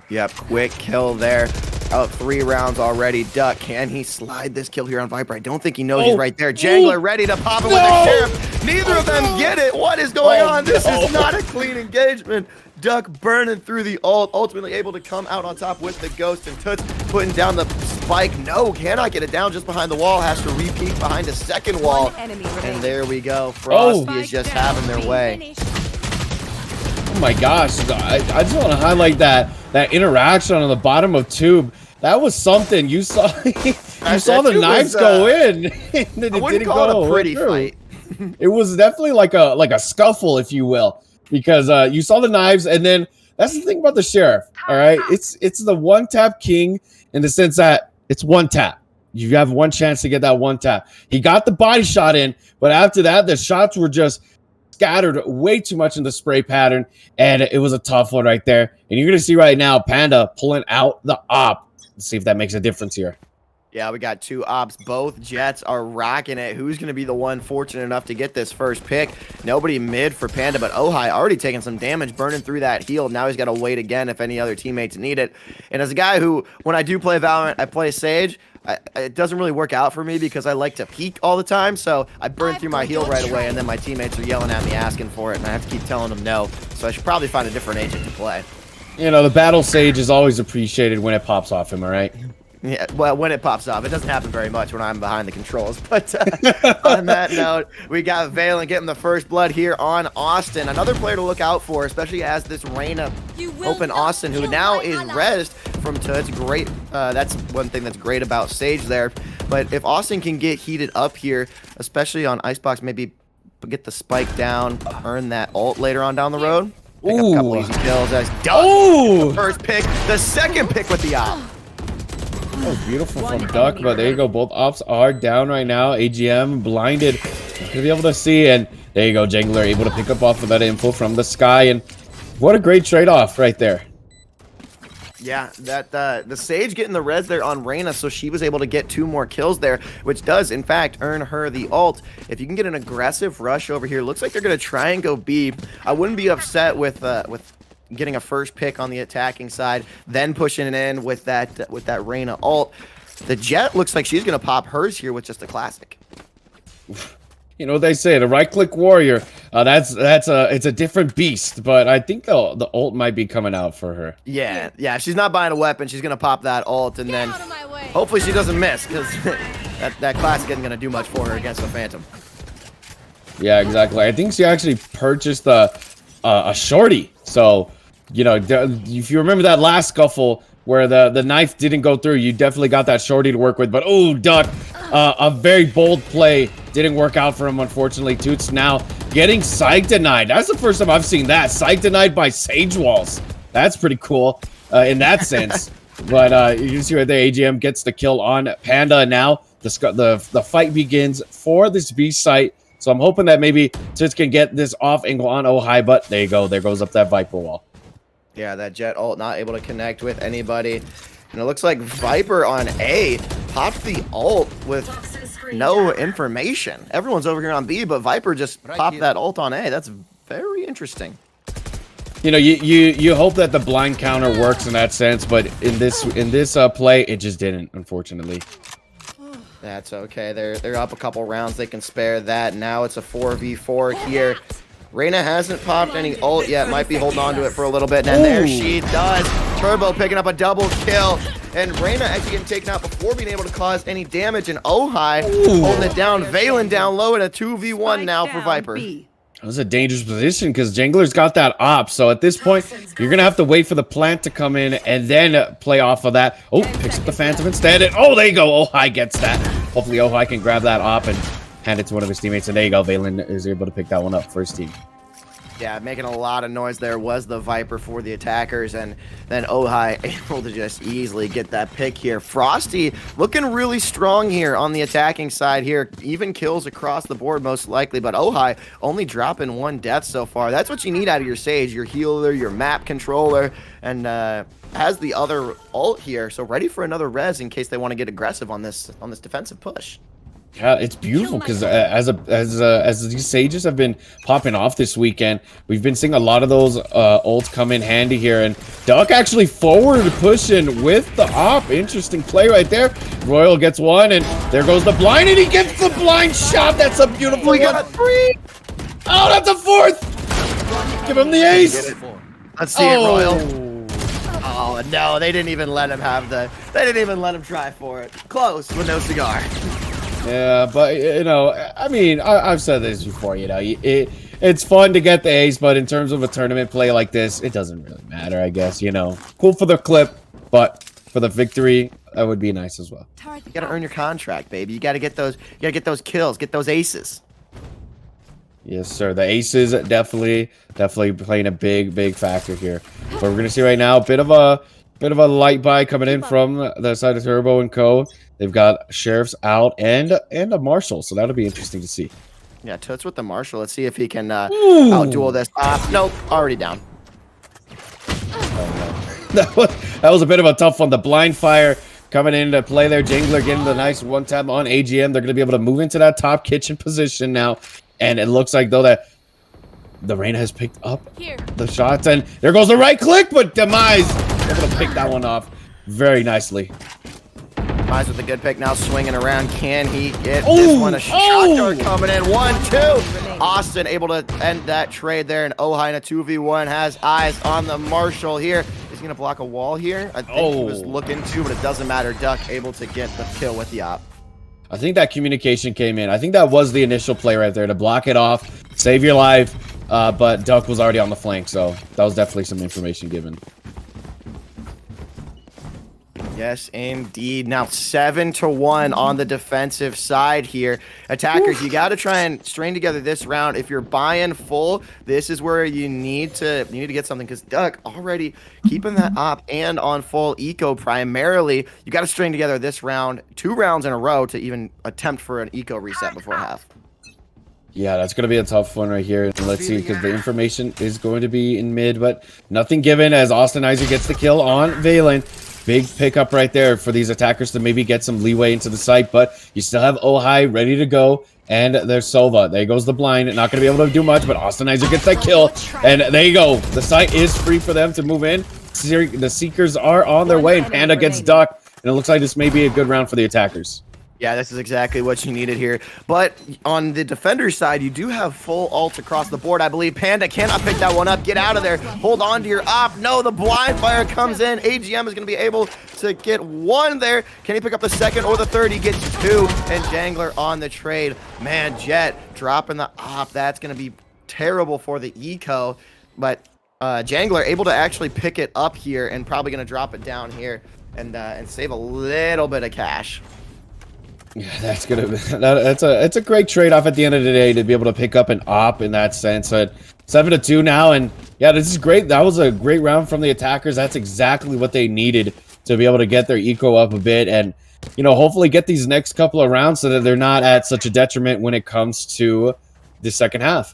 Speaker 7: Yep, quick kill there. Out 3 rounds already. Duck, can he slide this kill here on Viper? I don't think he knows he's right there. Jangler ready to pop it with the Sheriff. Neither of them get it. What is going on? This is not a clean engagement. Duck burning through the ult, ultimately able to come out on top with the ghost, and Toots putting down the spike. No, cannot get it down just behind the wall. Has to repeat behind a second wall. And there we go. Frosty is just having their way.
Speaker 11: Oh my gosh, I just want to highlight that interaction on the bottom of Tube. That was something. You saw the knives go in. And then
Speaker 7: I wouldn't call it a pretty fight.
Speaker 11: It was definitely like a scuffle, if you will, because you saw the knives, and then that's the thing about the Sheriff. All right, it's the one tap king in the sense that it's one tap. You have one chance to get that one tap. He got the body shot in, but after that, the shots were just scattered way too much in the spray pattern, and it was a tough one right there. And you're gonna see right now Panda pulling out the op. Let's see if that makes a difference here.
Speaker 7: Yeah, we got 2 ops. Both Jets are rocking it. Who's going to be the one fortunate enough to get this first pick? Nobody mid for Panda, but Ohai already taking some damage, burning through that heal. Now he's got to wait again if any other teammates need it. And as a guy who, when I do play Valorant, I play Sage, it doesn't really work out for me because I like to peek all the time. So I burn through my heal right away, and then my teammates are yelling at me asking for it, and I have to keep telling them no. So I should probably find a different agent to play.
Speaker 11: You know, the Battle Sage is always appreciated when it pops off, am I right?
Speaker 7: Yeah, well, when it pops off. It doesn't happen very much when I'm behind the controls. But on that note, we got Valen getting the first blood here on Austin. Another player to look out for, especially as this Reyna open Austin, who now is rezzed from Toots. Great. That's one thing that's great about Sage there. But if Austin can get heated up here, especially on Icebox, maybe get the spike down, earn that ult later on down the road. Pick up a couple easy kills as Duck. The first pick, the second pick with the op.
Speaker 11: That was beautiful from Duck, but there you go. Both ops are down right now. AGM blinded. Not gonna be able to see, and there you go. Jangler able to pick up off of that info from the sky, and what a great trade-off right there.
Speaker 7: Yeah, that the Sage getting the res there on Reyna, so she was able to get 2 more kills there, which does, in fact, earn her the ult. If you can get an aggressive rush over here, looks like they're going to try and go B. I wouldn't be upset with getting a first pick on the attacking side, then pushing it in with that Reyna ult. The Jet looks like she's going to pop hers here with just a classic.
Speaker 11: You know what they say, the right-click warrior. It's a different beast, but I think the ult might be coming out for her.
Speaker 7: Yeah. She's not buying a weapon. She's gonna pop that ult, and then hopefully she doesn't miss, because that classic isn't gonna do much for her against the Phantom.
Speaker 11: Yeah, exactly. I think she actually purchased a shorty. So, you know, if you remember that last scuffle where the knife didn't go through, you definitely got that shorty to work with. But oh, Duck, a very bold play. Didn't work out for him, unfortunately. Toots now getting sight denied. That's the first time I've seen that. Sight denied by Sage Walls. That's pretty cool in that sense. But you can see right there, AGM gets the kill on Panda. Now the fight begins for this B site. So I'm hoping that maybe Toots can get this off angle on Ohai. But there you go. There goes up that Viper wall.
Speaker 7: Yeah, that Jet ult not able to connect with anybody. And it looks like Viper on A popped the ult with no information. Everyone's over here on B, but Viper just popped that ult on A. That's very interesting.
Speaker 11: You know, you hope that the blind counter works in that sense, but in this play, it just didn't, unfortunately.
Speaker 7: That's okay. They're up a couple rounds. They can spare that. Now it's a 4v4 here. Reyna hasn't popped any ult yet. Might be holding on to it for a little bit. And there she does. Turbo picking up a double kill. And Reyna actually getting taken out before being able to cause any damage. And Ohai holding it down. Valen down low in a 2v1 now for Viper.
Speaker 11: That was a dangerous position because Jangler's got that op. So at this point, you're going to have to wait for the plant to come in and then play off of that. Oh, picks up the Phantom instead. And oh, there you go. Ohai gets that. Hopefully Ohai can grab that op and hand it to one of his teammates. And there you go. Valen is able to pick that one up for his team.
Speaker 7: Yeah, making a lot of noise there was the Viper for the attackers, and then Ohai able to just easily get that pick here. Frosty looking really strong here on the attacking side here. Even kills across the board most likely, but Ohai only dropping 1 death so far. That's what you need out of your Sage, your healer, your map controller, and has the other ult here, so ready for another res in case they want to get aggressive on this defensive push.
Speaker 11: Yeah, it's beautiful because as these Sages have been popping off this weekend, we've been seeing a lot of those ults come in handy here. And Duck actually forward pushing with the op. Interesting play right there. Royal gets one, and there goes the blind, and he gets the blind shot. That's a beautiful one.
Speaker 7: Got a 3.
Speaker 11: Oh, that's a 4th. Give him the ace.
Speaker 7: Let's see it, Royal. Oh no, they didn't even let him have the. They didn't even let him try for it. Close with no cigar.
Speaker 11: Yeah, but, you know, I mean, I've said this before, you know, it's fun to get the ace, but in terms of a tournament play like this, it doesn't really matter, I guess, you know. Cool for the clip, but for the victory, that would be nice as well.
Speaker 7: You gotta earn your contract, baby. You gotta get those kills, get those aces.
Speaker 11: Yes, sir. The aces definitely playing a big factor here. But we're gonna see right now a bit of a light buy coming in from the side of Turbo and Co. They've got Sheriffs out and a Marshal, so that'll be interesting to see.
Speaker 7: Yeah, Toots with the Marshal. Let's see if he can outduel this. Nope, already down.
Speaker 11: Oh, no. That was a bit of a tough one. The blind fire coming in to play there. Jangler getting the nice one tap on AGM. They're going to be able to move into that top kitchen position now. And it looks like, though, that the Reyna has picked up the shots. And there goes the right click, but Demise able to pick that one off very nicely.
Speaker 7: Mize with a good pick now, swinging around. Can he get this one? A shot dart coming in. 1-2. Austin able to end that trade there, and Ohai in a 2v1 has eyes on the Marshall here. Is he going to block a wall here? I think he was looking to, but it doesn't matter. Duck able to get the kill with the op.
Speaker 11: I think that communication came in. I think that was the initial play right there to block it off, save your life, but Duck was already on the flank, so that was definitely some information given.
Speaker 7: Yes, indeed. Now 7-1 on the defensive side here. Attackers, you got to try and string together this round. If you're buying full, this is where you need to get something, because Duck already keeping that op and on full eco primarily. You got to string together this round, 2 rounds in a row to even attempt for an eco reset before half.
Speaker 11: Yeah, that's going to be a tough one right here. And let's see, because the information is going to be in mid, but nothing given as Austinizer gets the kill on Valen. Big pickup right there for these attackers to maybe get some leeway into the site, but you still have Ohai ready to go, and there's Sova. There goes the blind. Not going to be able to do much, but Austinizer gets that kill, and there you go. The site is free for them to move in. The Seekers are on their way, and Panda gets ducked, and it looks like this may be a good round for the attackers.
Speaker 7: Yeah, this is exactly what you needed here. But on the defender side, you do have full ult across the board. I believe Panda cannot pick that one up. Get out of there. Hold on to your op. No, the blind fire comes in. AGM is going to be able to get 1 there. Can he pick up the 2nd or the 3rd? He gets 2. And Jangler on the trade. Man, Jet dropping the op. That's going to be terrible for the eco. But Jangler able to actually pick it up here and probably going to drop it down here and save a little bit of cash.
Speaker 11: Yeah, that's gonna be it's a great trade-off at the end of the day to be able to pick up an op in that sense. At 7-2 now, and yeah, this is great. That was a great round from the attackers. That's exactly what they needed to be able to get their eco up a bit, and hopefully get these next couple of rounds so that they're not at such a detriment when it comes to the second half.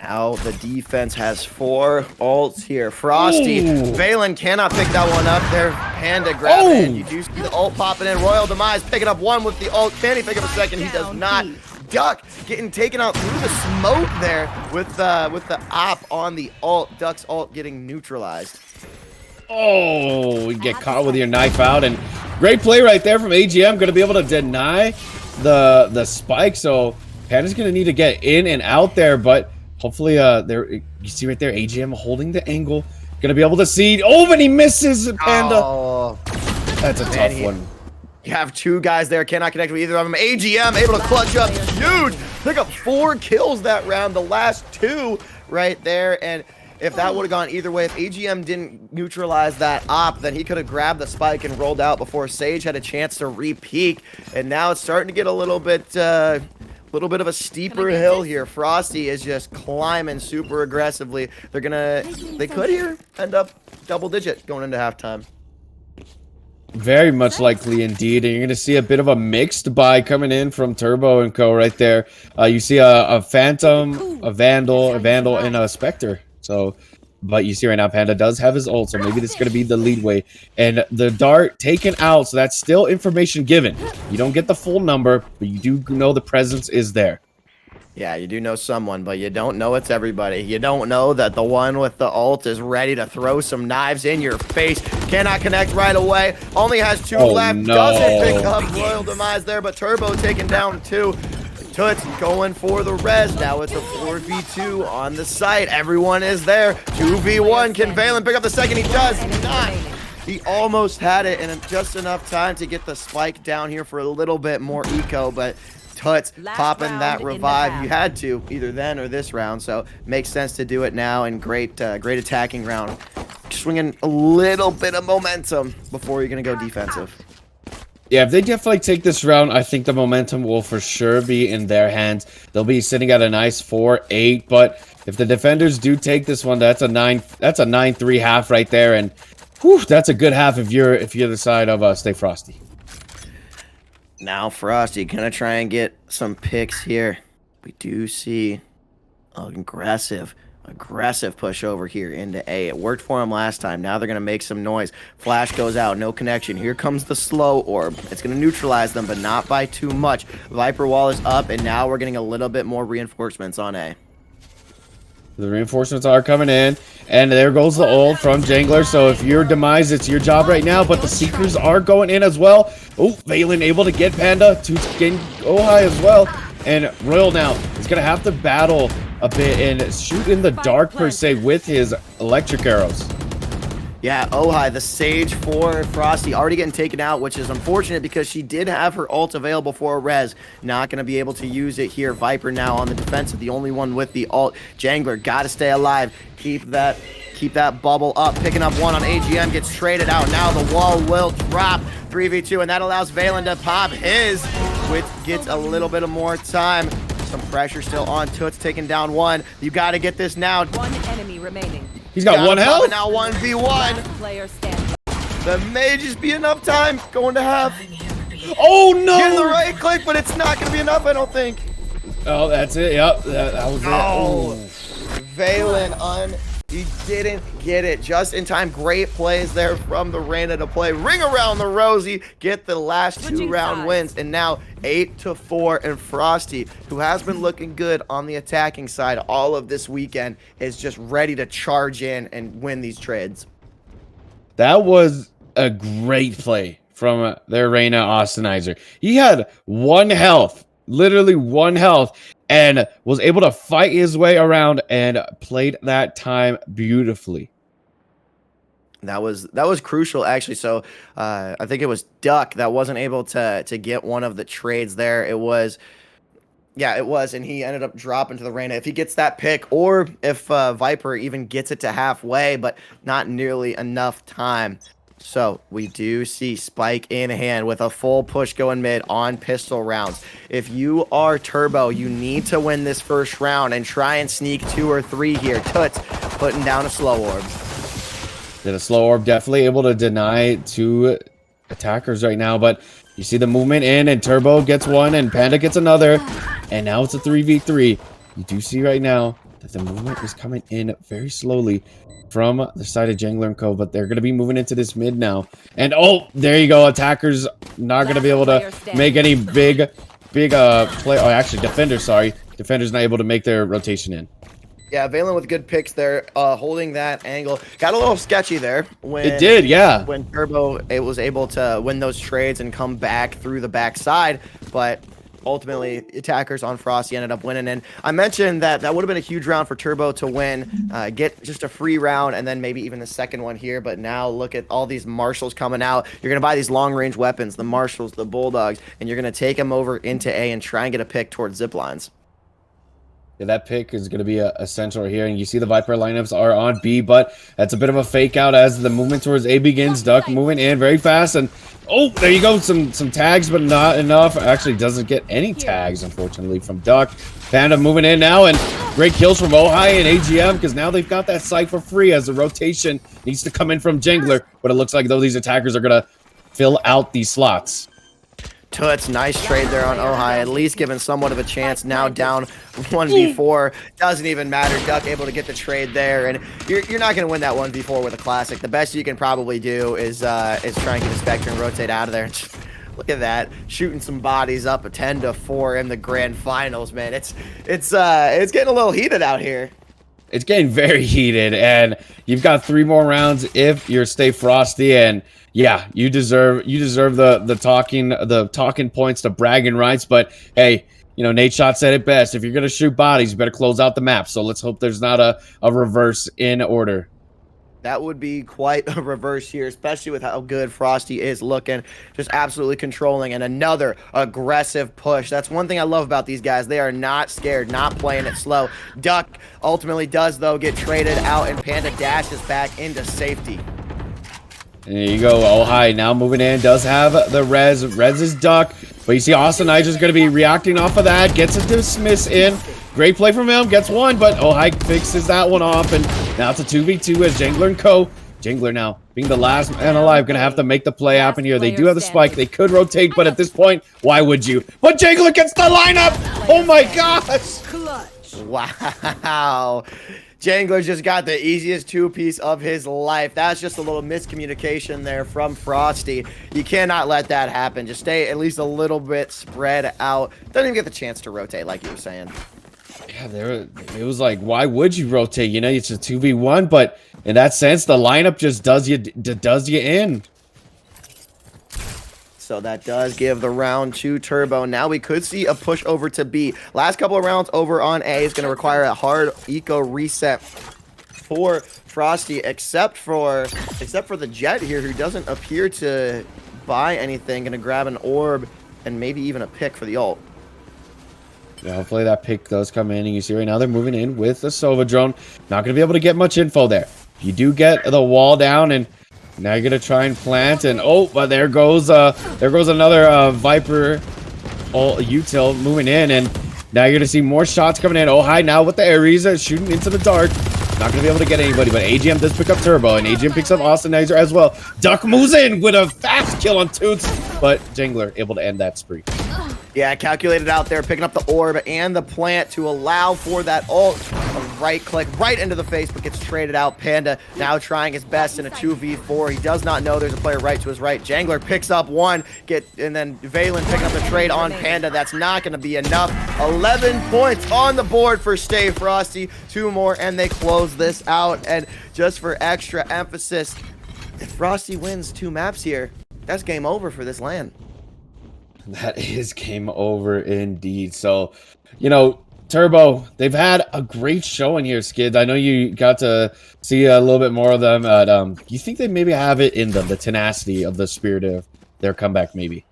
Speaker 7: Now the defense has 4 ults here. Frosty, Valen cannot pick that one up there. Panda grabbing it. You do see the ult popping in. Royal Demise picking up 1 with the ult. Can he pick up a 2nd? He does not. Duck getting taken out through the smoke there with the op on the ult. Duck's ult getting neutralized.
Speaker 11: Oh, you get caught with your knife out, and great play right there from AGM. Going to be able to deny the spike, so Panda's going to need to get in and out there, but hopefully, there you see right there, AGM holding the angle, gonna be able to see. Oh, but he misses, Panda.
Speaker 7: Oh,
Speaker 11: that's a tough one.
Speaker 7: You have 2 guys there, cannot connect with either of them. AGM able to clutch up huge, pick up 4 kills that round. The last 2 right there, and if that would have gone either way, if AGM didn't neutralize that op, then he could have grabbed the spike and rolled out before Sage had a chance to re-peek. And now it's starting to get a little bit of a steeper hill here. Frosty is just climbing super aggressively. They could here end up double digit going into halftime.
Speaker 11: Very much likely indeed. And you're going to see a bit of a mixed buy coming in from Turbo and Co. right there. You see a Phantom, a Vandal, and a Spectre. So, but you see right now, Panda does have his ult, so maybe this is going to be the leadway. And the dart taken out, so that's still information given. You don't get the full number, but you do know the presence is there.
Speaker 7: Yeah, you do know someone, but you don't know it's everybody. You don't know that the one with the ult is ready to throw some knives in your face. Cannot connect right away. Only has 2 left.
Speaker 11: No.
Speaker 7: Doesn't pick up Royal Demise there, but Turbo taken down 2. Toots going for the res. Now it's a 4v2 on the site. Everyone is there. 2v1. Can Valen pick up the 2nd? He does not. He almost had it, and just enough time to get the spike down here for a little bit more eco, but Toots popping that revive. You had to either then or this round, so makes sense to do it now. And great attacking round. Swinging a little bit of momentum before you're going to go defensive.
Speaker 11: Yeah, if they definitely take this round, I think the momentum will for sure be in their hands. They'll be sitting at a nice 4-8, but if the defenders do take this one, that's a 9-3 half right there, and whew, that's a good half if you're the side of Stay Frosty.
Speaker 7: Now Frosty gonna try and get some picks here. We do see an aggressive push over here into A. It worked for him last time. Now they're going to make some noise. Flash goes out. No connection. Here comes the slow orb. It's going to neutralize them, but not by too much. Viper wall is up, and now we're getting a little bit more reinforcements on A.
Speaker 11: The reinforcements are coming in. And there goes the ult from Jangler. So if you're demise, it's your job right now. But the Seekers are going in as well. Oh, Valen able to get Panda to gain Ohai as well. And Royal now is going to have to battle a bit and shoot in the dark per se with his electric arrows.
Speaker 7: Yeah, Ohai, the Sage for Frosty, already getting taken out, which is unfortunate because she did have her ult available for a res. Not going to be able to use it here. Viper now on the defensive, the only one with the ult. Jangler, got to stay alive. Keep that bubble up. Picking up one on AGN, gets traded out. Now the wall will drop. 3v2, and that allows Valen to pop his, which gets a little bit of more time. Some pressure still on Toots, taking down one. You got to get this now.
Speaker 12: One enemy remaining.
Speaker 11: He's got one health.
Speaker 7: Now 1v1.
Speaker 12: Player standing.
Speaker 7: The may just be enough time. Going to have.
Speaker 11: Oh no!
Speaker 7: Getting the right click, but it's not going to be enough, I don't think.
Speaker 11: Oh, that's it. Yep, that was it.
Speaker 7: Oh, Valen, he didn't get it just in time. Great plays there from the Reyna to play. Ring around the Rosie, get the last two-round wins, and now 8-4. And Frosty, who has been looking good on the attacking side all of this weekend, is just ready to charge in and win these trades.
Speaker 11: That was a great play from their Reyna Austinizer. He had one health, literally one health, and was able to fight his way around and played that time beautifully.
Speaker 7: That was crucial, actually. So I think it was Duck that wasn't able to get one of the trades there. It was, and he ended up dropping to the Reyna. If he gets that pick, or if Viper even gets it to halfway, but not nearly enough time. So we do see Spike in hand with a full push going mid on pistol rounds. If you are Turbo, you need to win this first round and try and sneak 2 or 3 here. Toots putting down a slow orb.
Speaker 11: Yeah, the slow orb definitely able to deny 2 attackers right now, but you see the movement in, and Turbo gets one and Panda gets another, and now it's a 3v3. You do see right now that the movement is coming in very slowly from the side of Jangler and Co, but they're going to be moving into this mid now. And oh, there you go. Attackers not going to be able to make any big play. Oh, actually, Defenders not able to make their rotation in.
Speaker 7: Yeah, Valen with good picks there, holding that angle. Got a little sketchy there.
Speaker 11: It did, yeah.
Speaker 7: When Turbo was able to win those trades and come back through the backside, but ultimately attackers on Frosty ended up winning. And I mentioned that would have been a huge round for Turbo to win, get just a free round, and then maybe even the second one here. But now look at all these marshals coming out. You're going to buy these long-range weapons, the marshals, the bulldogs, and you're going to take them over into A and try and get a pick towards zip lines.
Speaker 11: Yeah, that pick is going to be essential here. And you see the Viper lineups are on B, but that's a bit of a fake out as the movement towards A begins. Duck moving in very fast. And oh, there you go. Some tags, but not enough. Actually doesn't get any tags, unfortunately, from Duck. Panda moving in now, and great kills from Ohai and AGM, because now they've got that site for free as the rotation needs to come in from Jangler. But it looks like though these attackers are going to fill out these slots.
Speaker 7: Toots, nice trade there on Ohai, at least giving somewhat of a chance. Now down 1v4, doesn't even matter. Duck able to get the trade there, and you're not going to win that 1v4 with a classic. The best you can probably do is try and get a Spectre and rotate out of there. Look at that, shooting some bodies up, a 10-4 in the grand finals, man. It's getting a little heated out here.
Speaker 11: It's getting very heated, and you've got 3 more rounds if you're Stay Frosty, and yeah, you deserve the talking points, the bragging rights. But hey, you know, Nate Shot said it best. If you're gonna shoot bodies, you better close out the map. So let's hope there's not a reverse in order.
Speaker 7: That would be quite a reverse here, especially with how good Frosty is looking. Just absolutely controlling, and another aggressive push. That's one thing I love about these guys. They are not scared, not playing it slow. Duck ultimately does, though, get traded out, and Panda dashes back into safety.
Speaker 11: There you go. Ohai now moving in. Does have the res. Res is Duck. But you see Austin Niger's going to be reacting off of that. Gets a dismiss in. Great play from him. Gets one, but Ohai fixes that one off. And now it's a 2v2 as Jangler and Co. Jangler now being the last man alive. Going to have to make the play happen here. They do have the spike. They could rotate, but at this point, why would you? But Jangler gets the lineup. Oh my gosh.
Speaker 7: Wow. Jangler just got the easiest 2-piece of his life. That's just a little miscommunication there from Frosty. You cannot let that happen. Just stay at least a little bit spread out. Doesn't even get the chance to rotate like you were saying.
Speaker 11: Yeah, it was like, why would you rotate? You know, it's a 2v1, but in that sense, the lineup just does you in.
Speaker 7: So that does give the round to Turbo. Now we could see a push over to B. Last couple of rounds over on A is going to require a hard eco reset for Frosty, except for the Jet here, who doesn't appear to buy anything. Going to grab an orb and maybe even a pick for the ult.
Speaker 11: Yeah, hopefully that pick does come in, and you see right now they're moving in with the Sova drone. Not going to be able to get much info there. You do get the wall down, and now you're gonna try and plant, and oh, but there goes another Viper util moving in, and now you're gonna see more shots coming in. Oh, hi now with the Ares shooting into the dark. Not gonna be able to get anybody, but AGM does pick up Turbo, and AGM picks up Austinizer as well. Duck moves in with a fast kill on Toots, but Jangler able to end that spree.
Speaker 7: Yeah, calculated out there, picking up the orb and the plant to allow for that ult. A right click right into the face, but gets traded out. Panda now trying his best in a 2v4. He does not know there's a player right to his right. Jangler picks up one, and then Valen picking up the trade on Panda. That's not going to be enough. 11 points on the board for Stay Frosty. 2 more, and they close this out. And just for extra emphasis, if Frosty wins 2 maps here, that's game over for this LAN.
Speaker 11: That is game over indeed. So, you know, Turbo, they've had a great showing here, Skids. I know you got to see a little bit more of them. You think they maybe have it in them, the tenacity of the spirit of their comeback, maybe?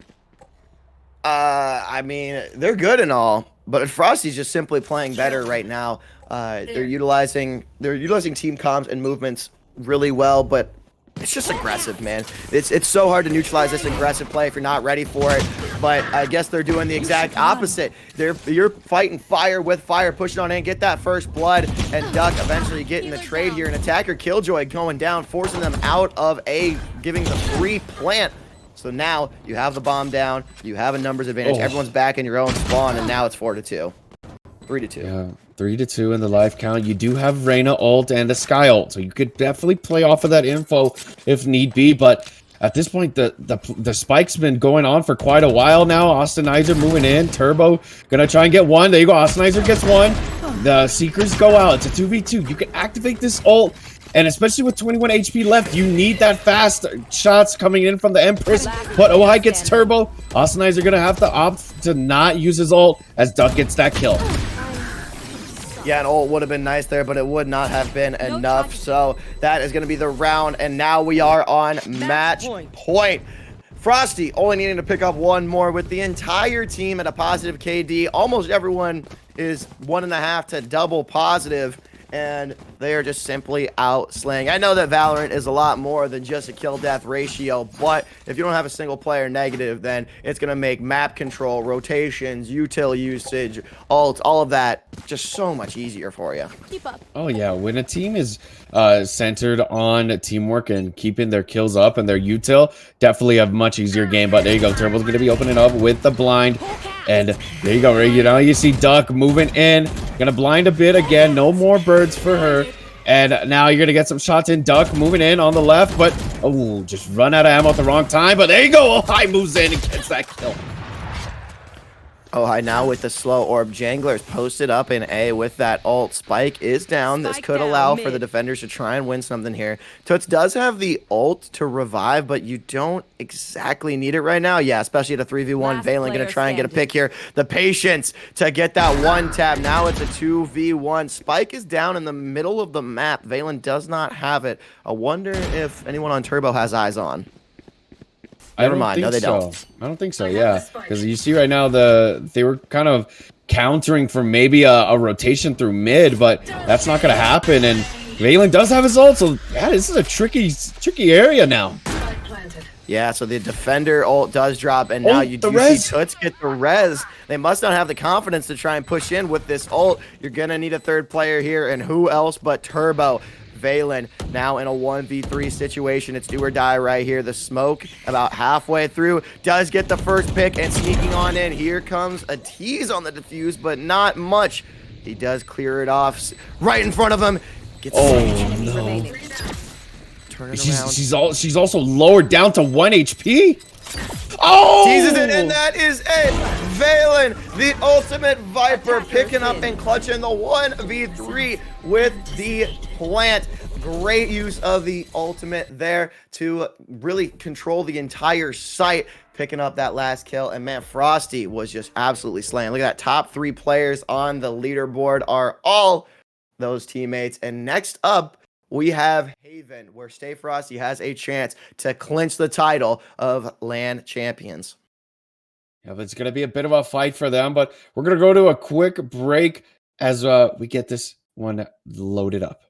Speaker 7: I mean, they're good and all, but Frosty's just simply playing better right now. They're utilizing team comms and movements really well, but it's just aggressive, man. It's so hard to neutralize this aggressive play if you're not ready for it. But I guess they're doing the exact opposite. You're fighting fire with fire, pushing on in, get that first blood, and Duck eventually getting the trade here. An attacker Killjoy going down, forcing them out of A, giving the free plant. So now you have the bomb down, you have a numbers advantage. Everyone's back in your own spawn, and now it's 4-2. 3-2.
Speaker 11: Yeah, 3-2 in the life count. You do have Reyna ult and a Sky ult, so you could definitely play off of that info if need be. But at this point, the spike's been going on for quite a while now. Austinizer moving in. Turbo gonna try and get one. There you go. Austinizer gets one. The Seekers go out. It's a 2v2. You can activate this ult. And especially with 21 HP left, you need that fast shots coming in from the Empress. But Ohai gets Turbo. Austinizer gonna have to opt to not use his ult as Duck gets that kill.
Speaker 7: Yeah, an ult would have been nice there, but it would not have been enough. So that is going to be the round, and now we are on match point. Frosty only needing to pick up 1 more with the entire team at a positive KD. Almost everyone is 1.5 to double positive, and they are just simply out slaying. I know that Valorant is a lot more than just a kill-death ratio, but if you don't have a single player negative, then it's going to make map control, rotations, util usage, ults, all of that just so much easier for you.
Speaker 4: Keep up.
Speaker 11: Oh, yeah. When a team is centered on teamwork and keeping their kills up and their util, definitely a much easier game. But there you go. Turbo's going to be opening up with the blind. And there you go. You know, you see Duck moving in. Gonna blind a bit again. No more birds for her. And now you're gonna get some shots in. Duck moving in on the left, but oh, just run out of ammo at the wrong time. But there you go. Ohai moves in and gets that kill.
Speaker 7: Ohai now with the slow orb. Jangler's posted up in A with that ult. Spike is down. This could allow for the defenders to try and win something here. Toots does have the ult to revive, but you don't exactly need it right now. Yeah, especially at a 3v1. Valen gonna try and get a pick here. The patience to get that 1 tap. Now it's a 2v1. Spike is down in the middle of the map. Valen does not have it. I wonder if anyone on Turbo has eyes on. Never mind. No, they don't.
Speaker 11: I don't think so. Yeah, because you see right now they were kind of countering for maybe a rotation through mid, but that's not going to happen. And Valen does have his ult, so yeah, this is a tricky area now.
Speaker 7: Yeah, so the defender ult does drop, and now you do see Toots get the res. They must not have the confidence to try and push in with this ult. You're gonna need a 3rd player here, and who else but Turbo. Valen now in a 1v3 situation. It's do or die right here. The smoke about halfway through does get the first pick, and sneaking on in. Here comes a tease on the defuse, but not much. He does clear it off right in front of him. Gets
Speaker 11: no.
Speaker 7: Turn it around.
Speaker 11: She's also lowered down to 1 HP. Oh!
Speaker 7: Teases it, and that is it. Valen, the ultimate Viper, picking up and clutching the 1v3 with the plant. Great use of the ultimate there to really control the entire site, picking up that last kill. And man, Frosty was just absolutely slaying. Look at that. Top 3 players on the leaderboard are all those teammates. And next up, we have Haven, where Stay Frosty has a chance to clinch the title of LAN champions.
Speaker 11: Yeah, but it's going to be a bit of a fight for them, but we're going to go to a quick break as we get this one loaded up.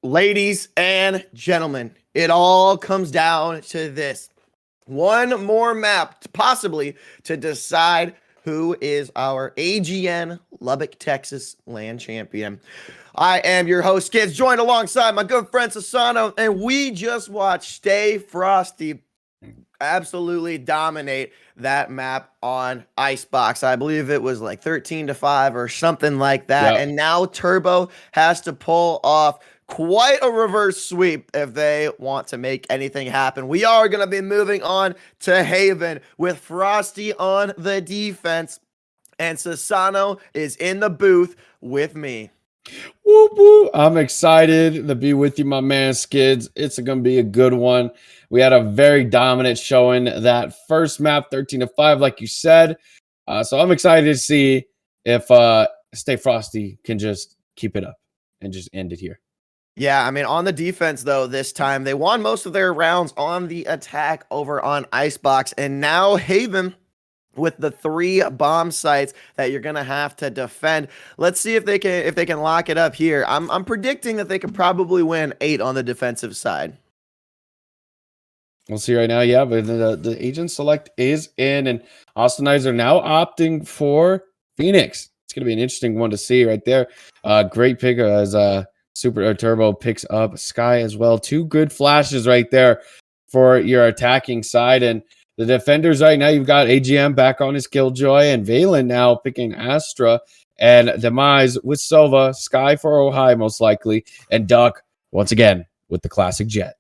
Speaker 7: Ladies and gentlemen, it all comes down to this. One more map, possibly, to decide who is our AGN Lubbock, Texas LAN champion. I am your host, Skids, joined alongside my good friend Sasano, and we just watched Stay Frosty absolutely dominate that map on Icebox. I believe it was like 13-5 or something like that.
Speaker 11: Yep.
Speaker 7: And now Turbo has to pull off quite a reverse sweep if they want to make anything happen. We are going to be moving on to Haven with Frosty on the defense, and Sasano is in the booth with me.
Speaker 11: Woo woo. I'm excited to be with you, my man Skids. It's going to be a good one. We had a very dominant showing that first map, 13-5, like you said. So I'm excited to see if Stay Frosty can just keep it up and just end it here.
Speaker 7: Yeah, I mean, on the defense, though, this time, they won most of their rounds on the attack over on Icebox. And now Haven with the 3 bomb sites that you're gonna have to defend. Let's see if they can lock it up here. I'm predicting that they could probably win 8 on the defensive side.
Speaker 11: We'll see right now. Yeah, but the agent select is in, and Austinizer now opting for Phoenix. It's gonna be an interesting one to see right there. Great pick as Super Turbo picks up Sky as well. 2 good flashes right there for your attacking side. And the defenders right now, you've got AGM back on his Killjoy, and Valen now picking Astra, and Demise with Sova, Sky for Ohio most likely, and Duck once again with the classic Jet.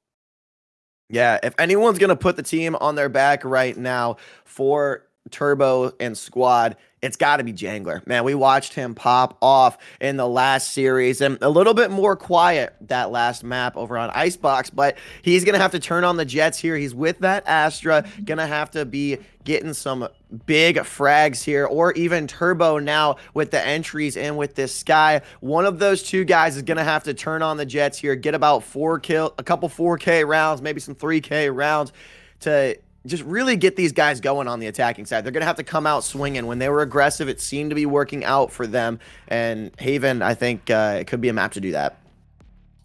Speaker 7: Yeah, if anyone's going to put the team on their back right now for Turbo and Squad, it's got to be Jangler. Man, we watched him pop off in the last series, and a little bit more quiet that last map over on Icebox, but he's going to have to turn on the Jets here. He's with that Astra, going to have to be getting some big frags here, or even Turbo now with the entries in with this Sky. One of those 2 guys is going to have to turn on the Jets here, get about a couple 4K rounds, maybe some 3K rounds to just really get these guys going on the attacking side. They're going to have to come out swinging. When they were aggressive, it seemed to be working out for them. And Haven, I think it could be a map to do that.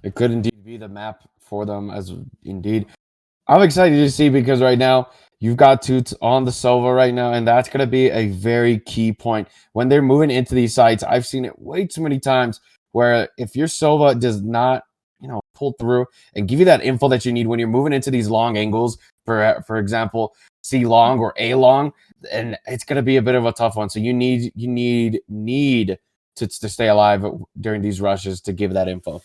Speaker 11: It could indeed be the map for them, as indeed. I'm excited to see, because right now you've got Toots on the Sova right now, and that's going to be a very key point. When they're moving into these sites, I've seen it way too many times where if your Sova does not, pull through and give you that info that you need when you're moving into these long angles, for example, C long or A long, and it's going to be a bit of a tough one. So you need to stay alive during these rushes to give that info.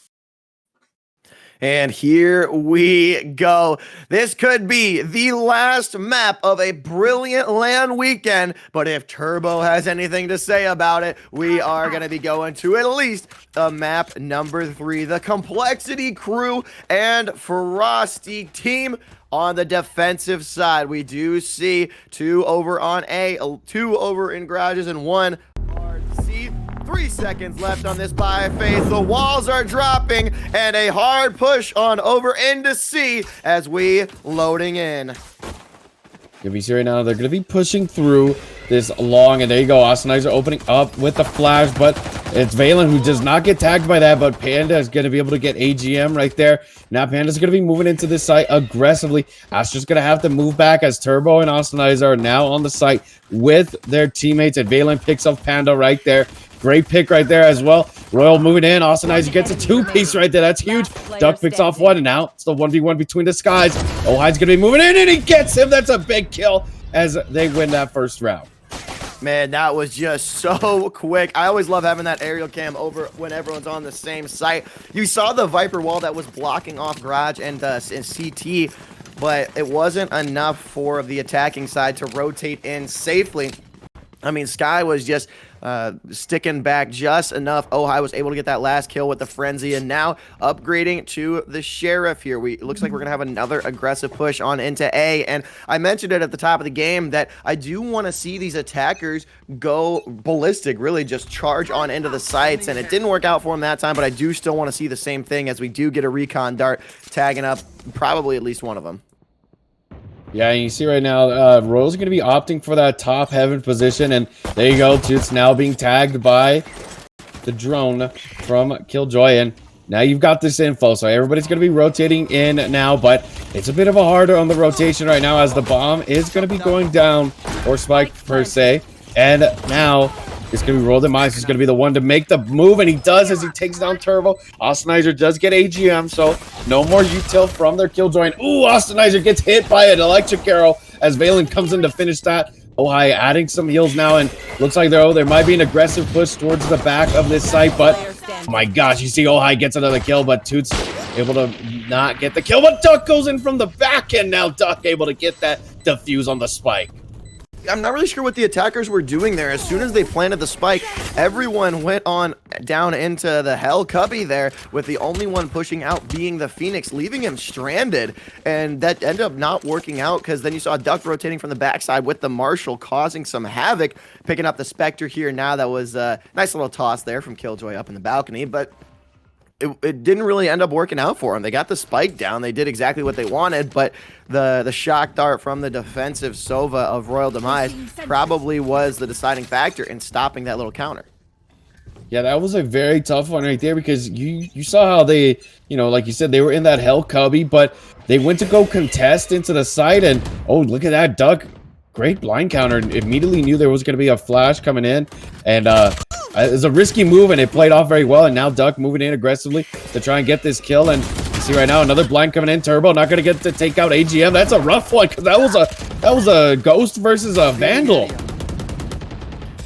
Speaker 7: And here we go. This could be the last map of a brilliant LAN weekend, but if Turbo has anything to say about it, we are going to be going to at least map number 3, the Complexity Crew and Frosty team. On the defensive side, we do see 2 over on A, 2 over in garages, and 1 RC. 3 seconds left on this buy phase. The walls are dropping, and a hard push on over into C as we loading in.
Speaker 11: You see right now, they're going to be pushing through this long, and there you go. Austinizer opening up with the flash, but it's Valen who does not get tagged by that, but Panda is going to be able to get AGM right there. Now Panda's going to be moving into this site aggressively. Astra's going to have to move back as Turbo and Austinizer are now on the site with their teammates, and Valen picks up Panda right there. Great pick right there as well. Royal moving in. Austinizer gets a 2-piece right there. That's huge. Duck picks off 1, and now it's the 1v1 between the skies. Ohio's going to be moving in, and he gets him. That's a big kill as they win that first round.
Speaker 7: Man, that was just so quick. I always love having that aerial cam over when everyone's on the same site. You saw the Viper wall that was blocking off Garage and CT, but it wasn't enough for the attacking side to rotate in safely. I mean, Sky was just sticking back just enough. Ohio was able to get that last kill with the Frenzy, and now upgrading to the Sheriff here. It looks like we're going to have another aggressive push on into A, and I mentioned it at the top of the game that I do want to see these attackers go ballistic, really just charge on into the sites, and it didn't work out for them that time, but I do still want to see the same thing as we do get a recon dart tagging up probably at least one of them.
Speaker 11: Yeah, and you see right now, Royal's going to be opting for that top heaven position, and there you go. It's now being tagged by the drone from Killjoy, and now you've got this info, so everybody's going to be rotating in now, but it's a bit of a harder on the rotation right now as the bomb is going to be going down, or spike per se, and now it's going to be Royal Demise who's going to be the one to make the move, and he does as he takes down Turbo. Austinizer does get AGM, so no more util from their Killjoy. Ooh, Austinizer gets hit by an electric arrow as Valen comes in to finish that. Ohai adding some heals now, and looks like there might be an aggressive push towards the back of this site, but oh my gosh, you see Ohai gets another kill, but Toots able to not get the kill, but Duck goes in from the back end. Now Duck able to get that defuse on the spike.
Speaker 7: I'm not really sure what the attackers were doing there. As soon as they planted the spike, everyone went on down into the hell cubby there, with the only one pushing out being the Phoenix, leaving him stranded. And that ended up not working out, because then you saw Duck rotating from the backside with the Marshall, causing some havoc, picking up the Spectre here now. That was a nice little toss there from Killjoy up in the balcony, but it didn't really end up working out for them. They got the spike down. They did exactly what they wanted, but the shock dart from the defensive Sova of Royal Demise probably was the deciding factor in stopping that little counter.
Speaker 11: Yeah, that was a very tough one right there, because you saw how they, you know, like you said, they were in that hell cubby, but they went to go contest into the site, and oh, look at that, Duck. Great blind counter. Immediately knew there was going to be a flash coming in, and it was a risky move, and it played off very well. And now Duck moving in aggressively to try and get this kill. And you see right now another blind coming in. Turbo not going to get to take out AGM. That's a rough one, because that was a Ghost versus a Vandal.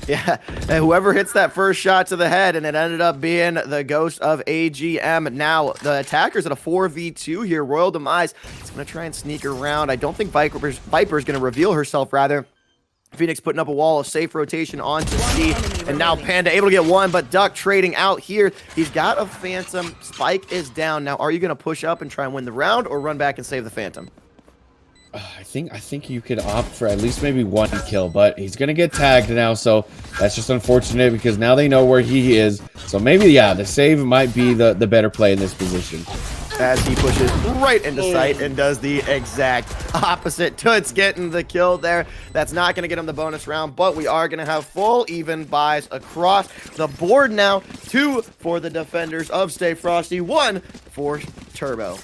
Speaker 7: Yeah, and whoever hits that first shot to the head, and it ended up being the Ghost of AGM. Now, the attackers at a 4v2 here. Royal Demise is going to try and sneak around. I don't think Viper's going to reveal herself, rather. Phoenix putting up a wall of safe rotation onto C, and now Panda able to get one, but Duck trading out here. He's got a Phantom. Spike is down. Now, are you going to push up and try and win the round, or run back and save the Phantom?
Speaker 11: I think you could opt for at least maybe one kill, but he's gonna get tagged now, so that's just unfortunate, because now they know where he is. So maybe, yeah, the save might be the better play in this position.
Speaker 7: As he pushes right into sight and does the exact opposite. Toots getting the kill there. That's not going to get him the bonus round, but we are going to have full even buys across the board now. 2 for the defenders of Stay Frosty, 1 for Turbo.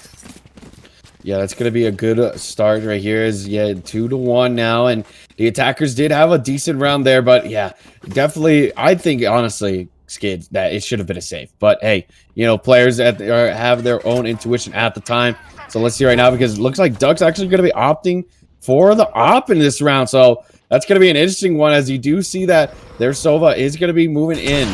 Speaker 11: Yeah, that's going to be a good start right here. Is 2-1 now, and the attackers did have a decent round there, but yeah, definitely, I think, honestly, Skids, that it should have been a save. But hey, you know, players have their own intuition at the time. So let's see right now, because it looks like Duck's actually going to be opting for the op in this round. So that's going to be an interesting one, as you do see that their Sova is going to be moving in.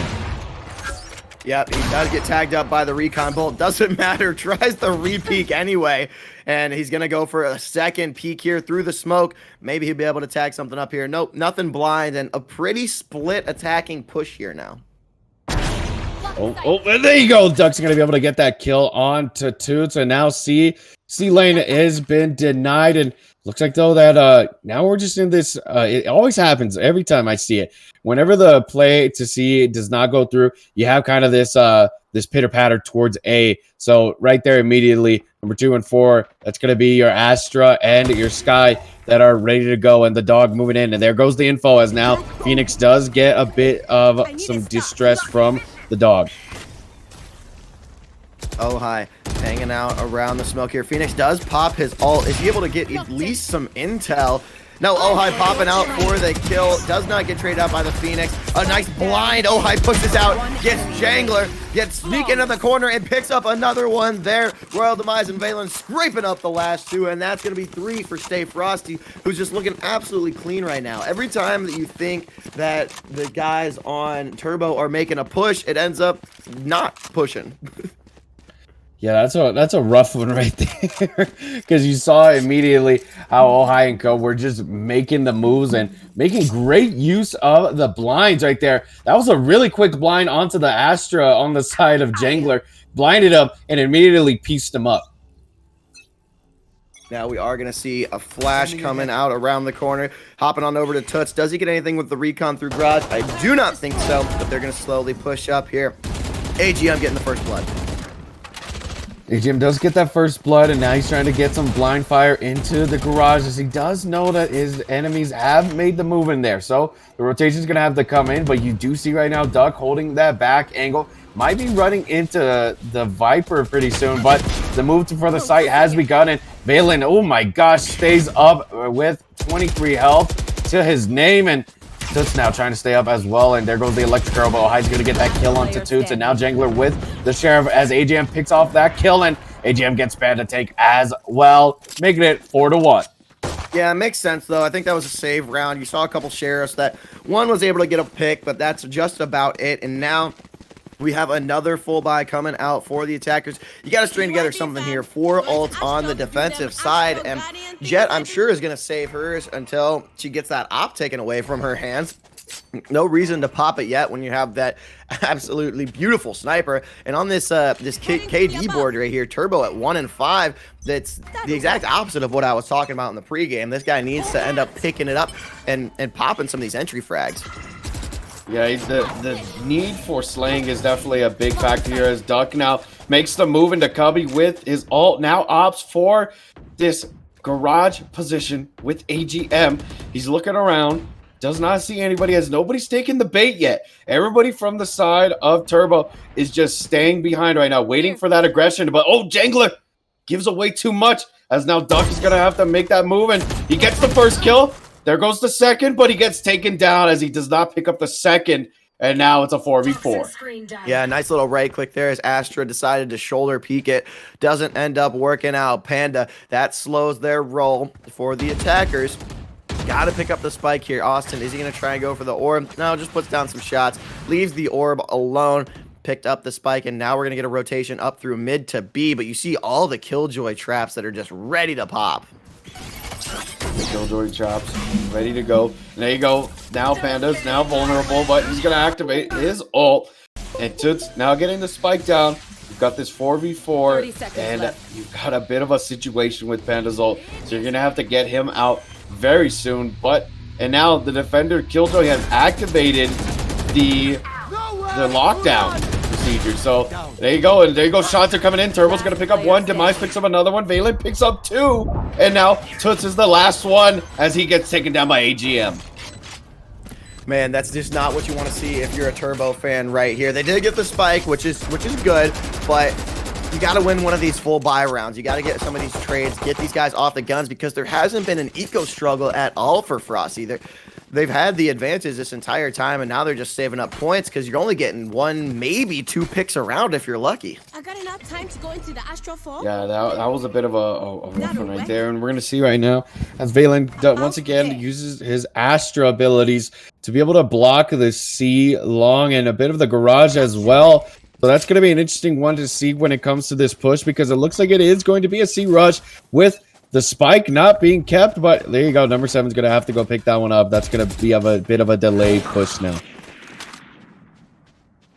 Speaker 7: Yep, he does get tagged up by the recon bolt. Doesn't matter. Tries the re-peek anyway. And he's going to go for a second peek here through the smoke. Maybe he'll be able to tag something up here. Nope, nothing blind. And a pretty split attacking push here now.
Speaker 11: Oh, and there you go. Duck's going to be able to get that kill on to Toots. And now C lane has been denied. And looks like, though, that now we're just in this. It always happens every time I see it. Whenever the play to C does not go through, you have kind of this this pitter-patter towards A. So right there immediately, number 2 and 4, that's going to be your Astra and your Sky that are ready to go, and the dog moving in. And there goes the info, as now Phoenix does get a bit of some distress from the dog.
Speaker 7: Oh, hi. Hanging out around the smoke here. Phoenix does pop his ult. Is he able to get at least some intel? No, Ohai popping out for the kill. Does not get traded out by the Phoenix. A nice blind. Ohai pushes out. Gets Jangler. Gets sneak into the corner and picks up another one there. Royal Demise and Valen scraping up the last 2. And that's going to be 3 for Stay Frosty, who's just looking absolutely clean right now. Every time that you think that the guys on Turbo are making a push, it ends up not pushing.
Speaker 11: Yeah, that's a rough one right there, because you saw immediately how Ohai and Co were just making the moves and making great use of the blinds right there. That was a really quick blind onto the Astra on the side of Jangler, blinded up and immediately pieced him up.
Speaker 7: Now we are going to see a flash coming out around the corner, hopping on over to Toots. Does he get anything with the recon through garage? I do not think so, but they're going to slowly push up here. AGM getting the first blood.
Speaker 11: AGM does get that first blood, and now he's trying to get some blind fire into the garage, as he does know that his enemies have made the move in there. So the rotation is going to have to come in, but you do see right now Duck holding that back angle. Might be running into the Viper pretty soon, but the move for the site has begun, and Valen, oh my gosh, stays up with 23 health to his name, and Toots now trying to stay up as well, and there goes the electric arrow. Ohai's going to get that kill onto Toots, and now Jangler with the Sheriff as AGM picks off that kill, and AGM gets banned to take as well, making it 4-1.
Speaker 7: Yeah, it makes sense, though. I think that was a save round. You saw a couple sheriffs that one was able to get a pick, but that's just about it. And now we have another full buy coming out for the attackers. You got to string together something here. 4 ults on the defensive side. And Jet, I'm sure, is going to save hers until she gets that op taken away from her hands. No reason to pop it yet when you have that absolutely beautiful sniper. And on this KD board right here, Turbo at 1 and 5, that's the exact opposite of what I was talking about in the pregame. This guy needs to end up picking it up and popping some of these entry frags.
Speaker 11: Yeah, the need for slaying is definitely a big factor here as Duck now makes the move into Cubby with his ult. Now opts for this garage position with AGM. He's looking around. Does not see anybody, as nobody's taken the bait yet. Everybody from the side of Turbo is just staying behind right now, waiting for that aggression. But, oh, Jangler gives away too much, as now Duck is going to have to make that move, and he gets the first kill. There goes the second, but he gets taken down as he does not pick up the second, and now it's a 4v4.
Speaker 7: Yeah, nice little right click there as Astra decided to shoulder peek it. Doesn't end up working out. Panda, that slows their roll for the attackers. Got to pick up the spike here. Austin, is he going to try and go for the orb? No, just puts down some shots. Leaves the orb alone. Picked up the spike, and now we're going to get a rotation up through mid to B. But you see all the Killjoy traps that are just ready to pop.
Speaker 11: The Killjoy traps ready to go. There you go. Now Panda's now vulnerable, but he's going to activate his ult. And Toots now getting the spike down. You've got this 4v4, and you've got a bit of a situation with Panda's ult. So you're going to have to get him out very soon. And now the defender Killjoy has activated the lockdown procedure. So there you go, and there you go. Shots are coming in. Turbo's gonna pick up one. Demise picks up another one. Valen picks up 2, and now Toots is the last one as he gets taken down by AGM.
Speaker 7: Man, that's just not what you want to see if you're a Turbo fan right here. They did get the spike, which is good, but you got to win one of these full buy rounds. You got to get some of these trades, get these guys off the guns, because there hasn't been an eco struggle at all for Frosty. They've had the advantage this entire time, and now they're just saving up points because you're only getting 1, maybe 2 picks around if you're lucky.
Speaker 4: I got enough time to go into the Astral Fall.
Speaker 11: Yeah, that was a bit of a rough one right there, and we're gonna see right now as Valen once again uses his Astra abilities to be able to block the C long and a bit of the garage as well. So that's going to be an interesting one to see when it comes to this push, because it looks like it is going to be a C rush with the spike not being kept. But there you go. Number 7's going to have to go pick that one up. That's going to be a bit of a delayed push now.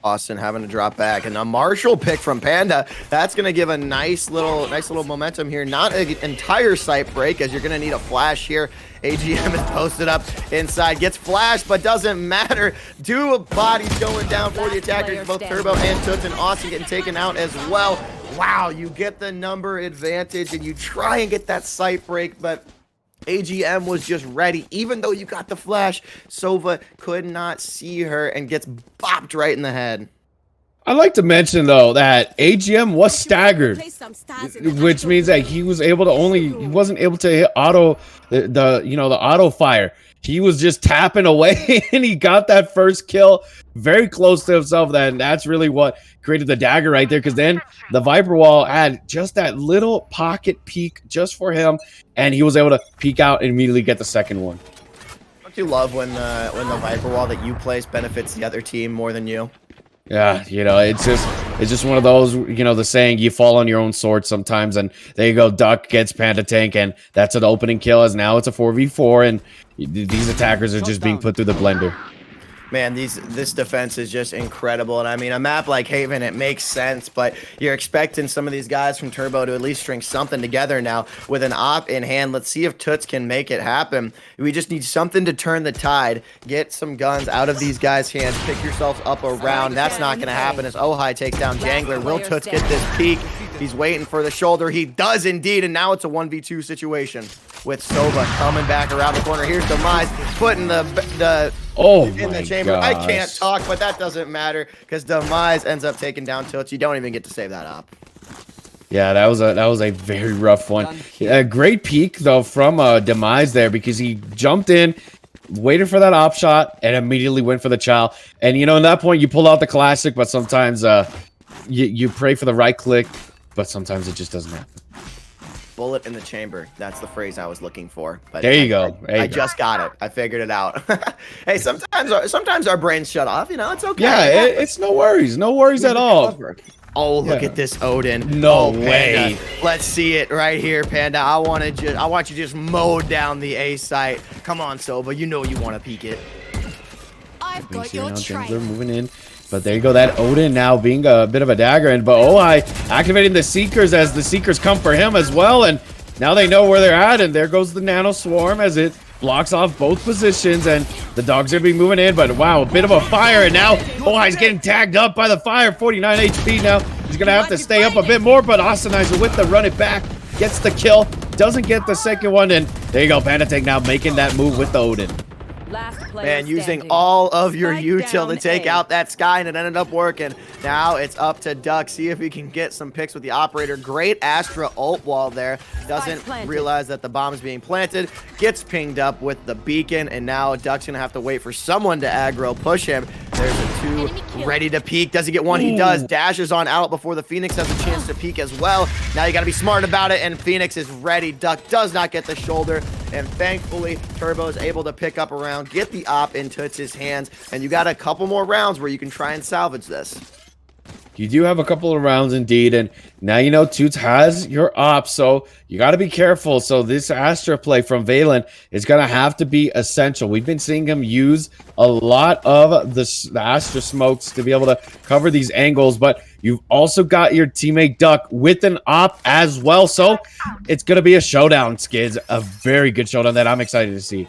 Speaker 7: Austin having to drop back, and a Marshall pick from Panda. That's going to give a nice little momentum here. Not an entire site break, as you're going to need a flash here. AGM is posted up inside, gets flashed, but doesn't matter. 2 bodies going down for the attackers. Both Turbo and Toots and Austin getting taken out as well. Wow, you get the number advantage, and you try and get that site break, but AGM was just ready. Even though you got the flash, Sova could not see her and gets bopped right in the head.
Speaker 11: I'd like to mention though that AGM was staggered, which means that he wasn't able to hit the auto fire. He was just tapping away and he got that first kill very close to himself. And that's really what created the dagger right there, because then the Viper wall had just that little pocket peek just for him, and he was able to peek out and immediately get the second one.
Speaker 7: Don't you love when the Viper wall that you place benefits the other team more than you?
Speaker 11: Yeah, it's just one of those, the saying, you fall on your own sword sometimes, and there you go, Duck gets Panda Tank, and that's an opening kill, as now it's a 4v4, and these attackers are just being put through the blender.
Speaker 7: Man, this defense is just incredible. And I mean, a map like Haven, it makes sense, but you're expecting some of these guys from Turbo to at least string something together now with an op in hand. Let's see if Toots can make it happen. We just need something to turn the tide. Get some guns out of these guys' hands. Pick yourselves up around. That's not going to happen as Ohai takes down Jangler. Will Toots get this peek? He's waiting for the shoulder. He does indeed, and now it's a 1v2 situation with Sova coming back around the corner. Here's Demise putting the in the chamber.
Speaker 11: Gosh.
Speaker 7: I can't talk, but that doesn't matter because Demise ends up taking down Toots. You don't even get to save that up.
Speaker 11: Yeah, that was a very rough one. A great peek though from Demise there, because he jumped in, waited for that op shot, and immediately went for the chow. And in that point you pull out the classic, but sometimes you pray for the right click, but sometimes it just doesn't happen.
Speaker 7: bullet in the chamber. That's the phrase I was looking for. But
Speaker 11: There you go.
Speaker 7: I just got it. I figured it out. Hey, sometimes our brains shut off. You know, it's okay.
Speaker 11: Yeah, it's no worries. No worries at all.
Speaker 7: Oh, look at this Odin.
Speaker 11: No
Speaker 7: way.
Speaker 11: way.
Speaker 7: Let's see it right here, Panda. I want you to just mow down the A site. Come on, Sova. You know you want to peek it.
Speaker 4: I've
Speaker 11: You
Speaker 4: got
Speaker 11: see
Speaker 4: your
Speaker 11: now
Speaker 4: train.
Speaker 11: Jungler moving in. But there you go, that Odin now being a bit of a dagger. And but Oi activating the Seekers as the Seekers come for him as well. And now they know where they're at. And there goes the Nano Swarm as it blocks off both positions. And the dogs are going to be moving in. But wow, a bit of a fire. And now Oi's getting tagged up by the fire. 49 HP now. He's going to have to stay up a bit more. But Ostenizer with the run it back. Gets the kill. Doesn't get the second one. And there you go, Panda now making that move with the Odin.
Speaker 7: Man, using all of your util to take out that Sky, and it ended up working. Now it's up to Duck. See if he can get some picks with the operator. Great Astra ult wall there. Doesn't realize that the bomb is being planted. Gets pinged up with the beacon, and now Duck's going to have to wait for someone to aggro push him. There's a 2 ready to peek. Does he get one? He does. Dashes on out before the Phoenix has a chance to peek as well. Now you got to be smart about it, and Phoenix is ready. Duck does not get the shoulder, and thankfully Turbo is able to pick up a round, get the op in Toots' hands, and you got a couple more rounds where you can try and salvage this.
Speaker 11: You do have a couple of rounds indeed, and now you know Toots has your op, so you got to be careful. So this Astra play from Valen is going to have to be essential. We've been seeing him use a lot of the Astra smokes to be able to cover these angles, but you've also got your teammate Duck with an op as well, so it's going to be a showdown, Skids. A very good showdown that I'm excited to see.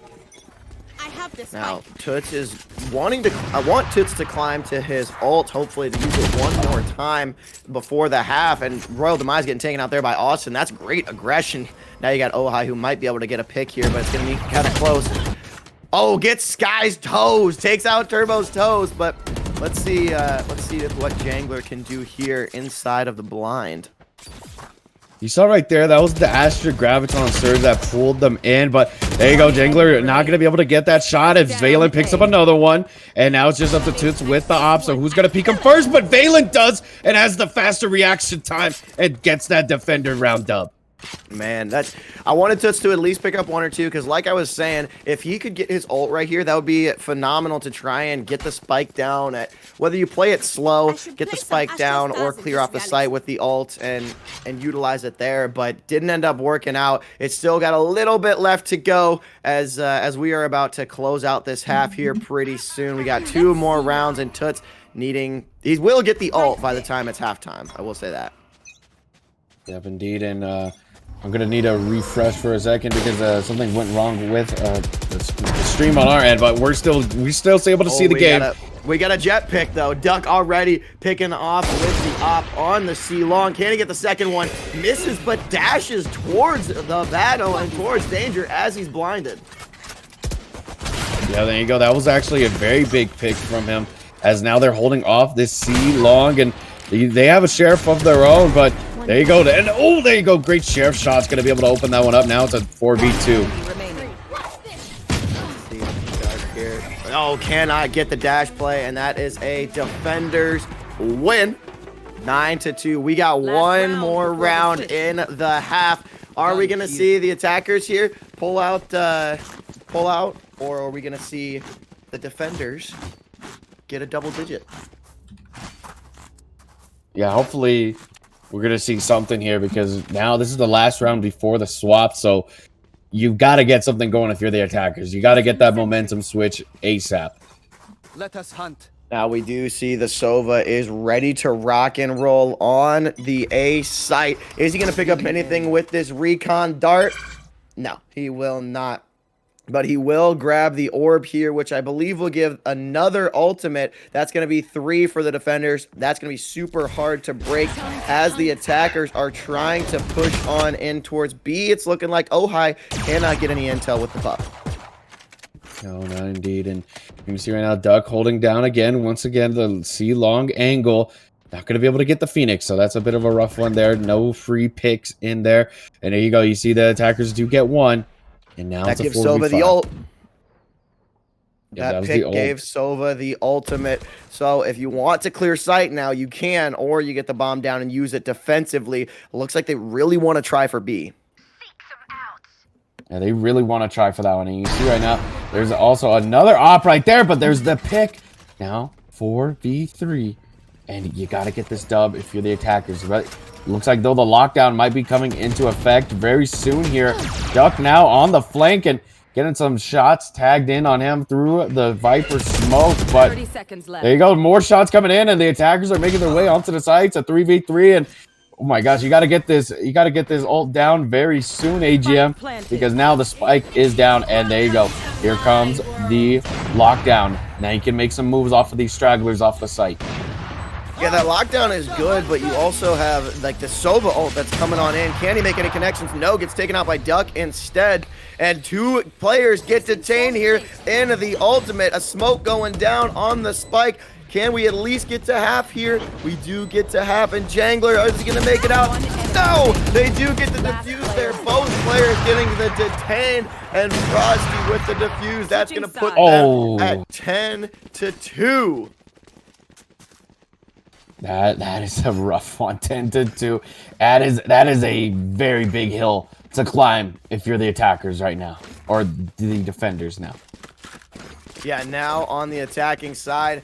Speaker 7: Now, Toots is wanting to... I want Toots to climb to his ult, hopefully to use it one more time before the half. And Royal Demise getting taken out there by Austin. That's great aggression. Now you got Ojai, who might be able to get a pick here, but it's going to be kind of close. Oh, gets Sky's toes. Takes out Turbo's toes, but let's see what Jangler can do here inside of the blind.
Speaker 11: You saw right there, that was the Astra Graviton Surge that pulled them in, but there you go, Jangler not going to be able to get that shot if Valen picks up another one, and now it's just up to Toots with the op, so who's going to peek him first? But Valen does, and has the faster reaction time, and gets that defender round dub.
Speaker 7: Man, I wanted Toots to at least pick up one or two, because like I was saying, if he could get his ult right here, that would be phenomenal to try and get the spike down. At whether you play it slow, get the spike down, or clear off the site with the ult and utilize it there, but didn't end up working out. It's still got a little bit left to go as we are about to close out this half here pretty soon. We got 2 more rounds, and Toots he will get the ult by the time it's halftime. I will say that.
Speaker 11: Yep, indeed, and I'm gonna need a refresh for a second because something went wrong with the stream on our end, but we're still able to see the game.
Speaker 7: We got a jet pick though. Duck already picking off with the op on the C long. Can he get the second one? Misses, but dashes towards the battle and towards danger as he's blinded.
Speaker 11: Yeah, there you go. That was actually a very big pick from him, as now they're holding off this C long, and they have a sheriff of their own, but there you go. And oh, there you go. Great sheriff shot's going to be able to open that one up. Now it's a 4v2.
Speaker 7: Oh, cannot get the dash play, and that is a defender's win. 9-2. We got one more round in the half. Are we going to see the attackers here pull out, or are we going to see the defenders get a double digit?
Speaker 11: Yeah, hopefully we're going to see something here, because now this is the last round before the swap, so you've got to get something going if you're the attackers. You got to get that momentum switch ASAP.
Speaker 5: Let us hunt.
Speaker 7: Now we do see the Sova is ready to rock and roll on the A site. Is he going to pick up anything with this recon dart? No, he will not. But he will grab the orb here, which I believe will give another ultimate. That's going to be 3 for the defenders. That's going to be super hard to break as the attackers are trying to push on in towards B. It's looking like Ojai cannot get any intel with the buff.
Speaker 11: No, not indeed. And you can see right now Duck holding down again. Once again, the C-long angle. Not going to be able to get the Phoenix, so that's a bit of a rough one there. No free picks in there. And there you go. You see the attackers do get one. And now
Speaker 7: that gives Sova the ult. That pick gave Sova the ultimate. So if you want to clear sight now, you can, or you get the bomb down and use it defensively. It looks like they really want to try for B.
Speaker 11: And they really want to try for that one. And you see right now, there's also another op right there, but there's the pick. Now, 4v3. And you got to get this dub if you're the attackers. But it looks like, though, the lockdown might be coming into effect very soon here. Duck now on the flank and getting some shots tagged in on him through the Viper smoke. But
Speaker 12: 30 seconds left.
Speaker 11: there you go. More shots coming in, and the attackers are making their way onto the site. It's a 3v3, and oh my gosh, you got to get this. You got to get this ult down very soon, AGM, because now the spike is down, and there you go. Here comes the lockdown. Now you can make some moves off of these stragglers off the site.
Speaker 7: Yeah, that lockdown is good, but you also have like the Sova ult that's coming on in. Can he make any connections? No, gets taken out by Duck instead. And 2 players get detained here in the ultimate. A smoke going down on the spike. Can we at least get to half here? We do get to half, and Jangler, is he gonna make it out? No, they do get the defuse there. Both players getting the detained, and Frosty with the defuse. That's gonna put them at 10-2.
Speaker 11: That is a rough one, 10-2. That is a very big hill to climb if you're the attackers right now, or the defenders now.
Speaker 7: Yeah, now on the attacking side,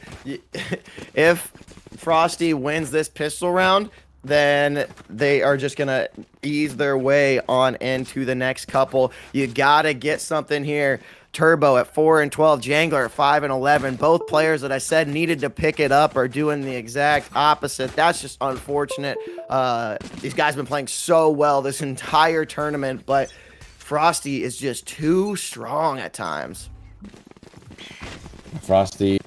Speaker 7: if Frosty wins this pistol round, then they are just gonna ease their way on into the next couple. You gotta get something here. Turbo at 4-12, Jangler at 5-11. Both players that I said needed to pick it up are doing the exact opposite. That's just unfortunate. These guys have been playing so well this entire tournament, but Frosty is just too strong at times.
Speaker 11: Frosty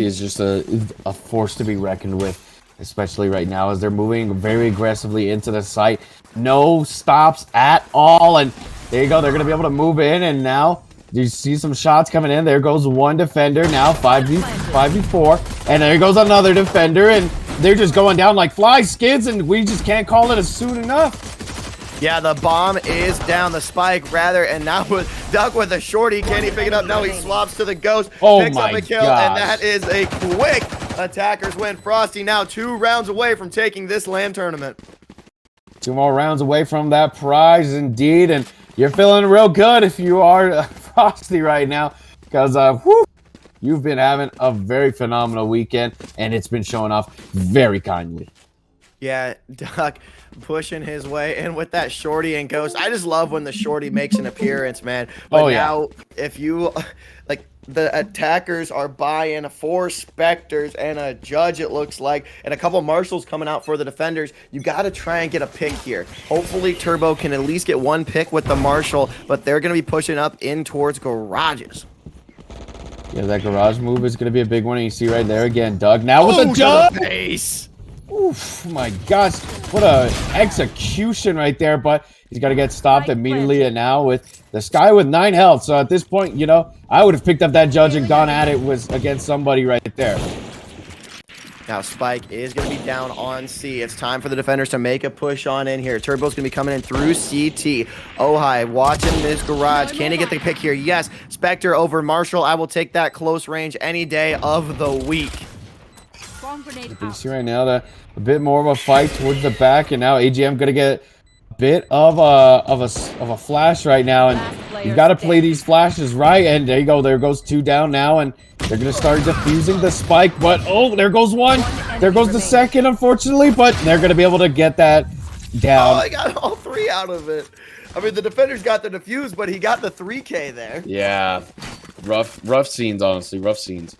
Speaker 11: is just a force to be reckoned with, especially right now as they're moving very aggressively into the site. No stops at all, and there you go. They're going to be able to move in, and now you see some shots coming in. There goes one defender. Now 5v4. And there goes another defender. And they're just going down like fly skids. And we just can't call it as soon enough.
Speaker 7: Yeah, the bomb is down. The spike, rather. And now with Duck with a shorty. Can he pick it up? No, he swaps to the ghost. Picks up a kill. And that is a quick attackers win. Frosty now 2 rounds away from taking this LAN tournament.
Speaker 11: 2 more rounds away from that prize, indeed. And you're feeling real good if you are Frosty right now, because you've been having a very phenomenal weekend, and it's been showing off very kindly.
Speaker 7: Yeah, Duck pushing his way in with that shorty and ghost. I just love when the shorty makes an appearance, man. But now, if you like, the attackers are buying 4 Spectres and a Judge, it looks like, and a couple Marshals coming out for the defenders. You got to try and get a pick here. Hopefully Turbo can at least get 1 pick with the Marshal, but they're going to be pushing up in towards garages.
Speaker 11: Yeah, that garage move is going to be a big one, and you see right there again, Doug now with the Judge.
Speaker 7: Base.
Speaker 11: Oof, my gosh, what a execution right there, but he's got to get stopped immediately, and now with the Sky with 9 health. So at this point, you know, I would have picked up that Judge and gone at it against somebody right there.
Speaker 7: Now Spike is going to be down on C. It's time for the defenders to make a push on in here. Turbo's going to be coming in through CT. Ohai watching this garage. Can he get the pick here? Yes. Spectre over Marshall. I will take that close range any day of the week.
Speaker 11: You see right now that a bit more of a fight towards the back, and now AGM going to get a bit of a flash right now, and you got to play these flashes right. And there you go. There goes 2 down now, and they're going to start defusing the spike. But oh, there goes 1. There goes the second, unfortunately. But they're going to be able to get that down.
Speaker 7: Oh, I got all 3 out of it. I mean, the defenders got the defuse, but he got the 3K there.
Speaker 11: Yeah, rough scenes, honestly. Rough scenes.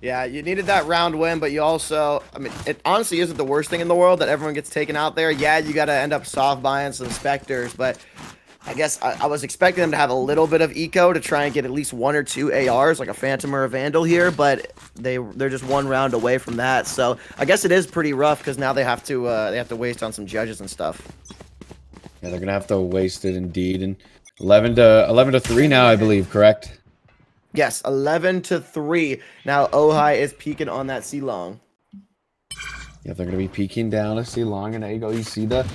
Speaker 7: Yeah, you needed that round win, but you also, I mean, it honestly isn't the worst thing in the world that everyone gets taken out there. Yeah, you got to end up soft buying some Spectres, but I guess I was expecting them to have a little bit of eco to try and get at least 1 or 2 ARs, like a Phantom or a Vandal here, but they're just 1 round away from that. So I guess it is pretty rough because now they have to waste on some Judges and stuff.
Speaker 11: Yeah, they're gonna have to waste it indeed. And 11-3 now, I believe, correct?
Speaker 7: Yes, 11-3. Now Ohai is peeking on that C-Long.
Speaker 11: Yeah, they're going to be peeking down to C-Long, and there you go. You see the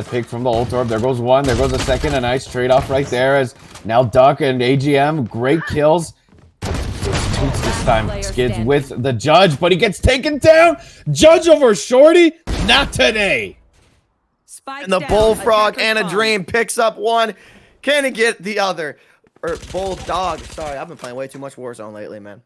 Speaker 11: pick from the ult orb. There goes 1. There goes a second. A nice trade-off right there as now Duck and AGM, great kills. Toots this time, Skids with the Judge, but he gets taken down. Judge over Shorty? Not today.
Speaker 7: And the Bullfrog and a Dream picks up 1. Can he get the other? Or Bulldog. Sorry, I've been playing way too much Warzone lately, man.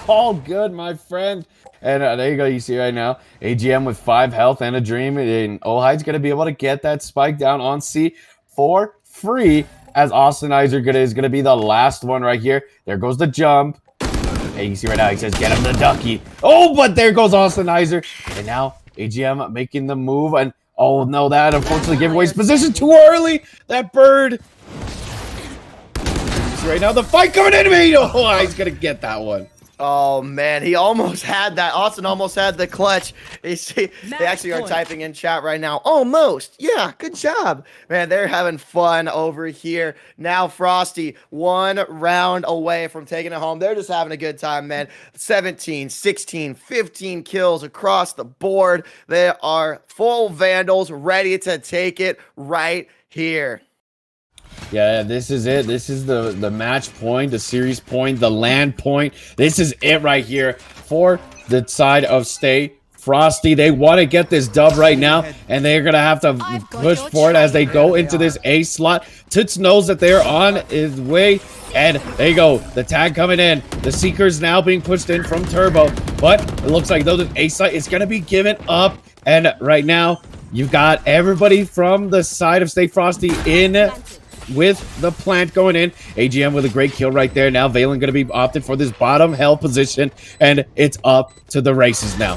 Speaker 11: All good, my friend. And there you go. You see right now, AGM with 5 health and a dream. And Ohide's going to be able to get that spike down on C for free, as Austinizer is going to be the last one right here. There goes the jump. And you see right now, he says, get him the ducky. Oh, but there goes Austinizer. And now AGM making the move. And oh, no, that unfortunately gave away his position too early. That bird. You see right now, the fight coming into me. Oh, he's going to get that one.
Speaker 7: Oh man, he almost had that. Austin almost had the clutch. You see, they actually are typing in chat right now. Almost. Yeah, good job. Man, they're having fun over here. Now Frosty, 1 round away from taking it home. They're just having a good time, man. 17, 16, 15 kills across the board. They are full Vandals ready to take it right here.
Speaker 11: Yeah, this is it. This is the match point, the series point, the land point. This is it right here for the side of Stay Frosty. They want to get this dub right now, and they're going to have to push for it as they go into this A slot. Toots knows that they're on his way, and there you go. The tag coming in. The Seeker's now being pushed in from Turbo, but it looks like though the A site is going to be given up, and right now you've got everybody from the side of Stay Frosty in with the plant going in. AGM with a great kill right there. Now Valen going to be opted for this bottom hell position, and it's up to the races now.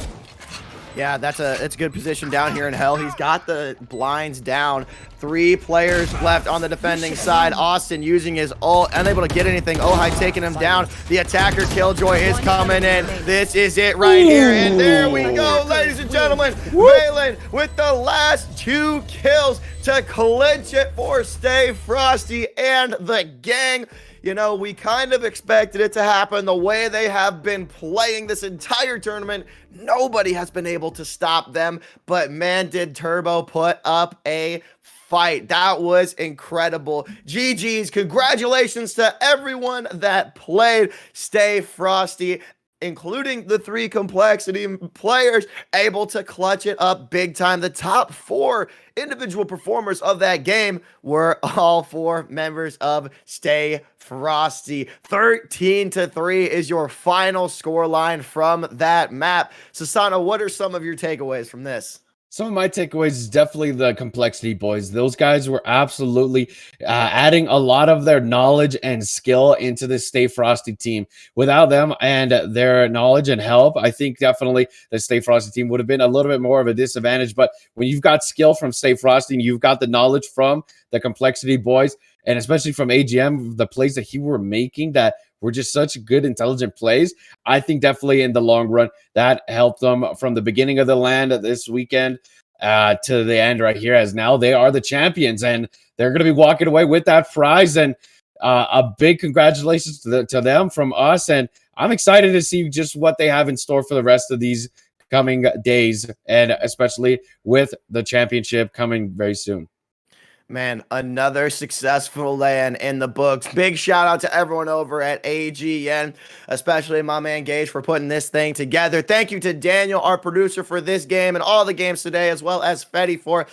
Speaker 7: Yeah, it's a good position down here in hell. He's got the blinds down. 3 players left on the defending side. Austin using his ult, unable to get anything. Ohide taking him down. The attacker Killjoy is coming in. This is it right here, and there we go, ladies and gentlemen. Valen with the last 2 kills to clinch it for Stay Frosty and the gang. You know, we kind of expected it to happen the way they have been playing this entire tournament. Nobody has been able to stop them, but man, did Turbo put up a fight. That was incredible. GG's, congratulations to everyone that played. Stay Frosty, including the 3 complexity players, able to clutch it up big time. The top 4 individual performers of that game were all 4 members of Stay Frosty. 13-3 is your final score line from that map. Sasano, what are some of your takeaways from this?
Speaker 11: Some of my takeaways is definitely the complexity boys. Those guys were absolutely adding a lot of their knowledge and skill into this Stay Frosty team. Without them and their knowledge and help, I think definitely the Stay Frosty team would have been a little bit more of a disadvantage. But when you've got skill from Stay Frosty and you've got the knowledge from the complexity boys, and especially from AGM, the plays that he were making that were just such good, intelligent plays, I think definitely in the long run, that helped them from the beginning of the land this weekend to the end right here, as now they are the champions, and they're going to be walking away with that prize. And a big congratulations to them from us. And I'm excited to see just what they have in store for the rest of these coming days, and especially with the championship coming very soon.
Speaker 7: Man, another successful LAN in the books. Big shout out to everyone over at AGN, especially my man Gage for putting this thing together. Thank you to Daniel, our producer, for this game and all the games today, as well as Fetty for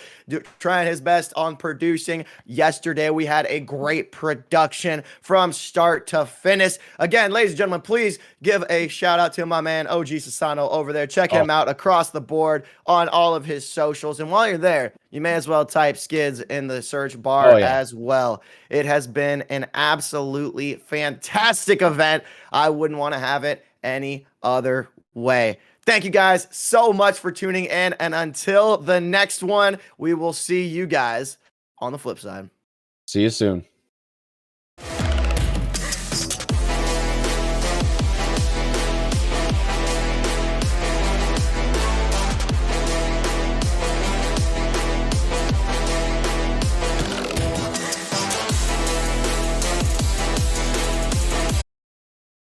Speaker 7: trying his best on producing. Yesterday, we had a great production from start to finish. Again, ladies and gentlemen, please give a shout out to my man OG Sasano over there. Check him out across the board on all of his socials. And while you're there, you may as well type Skids in the search bar as well. It has been an absolutely fantastic event. I wouldn't want to have it any other way. Thank you guys so much for tuning in. And until the next one, we will see you guys on the flip side.
Speaker 11: See you soon.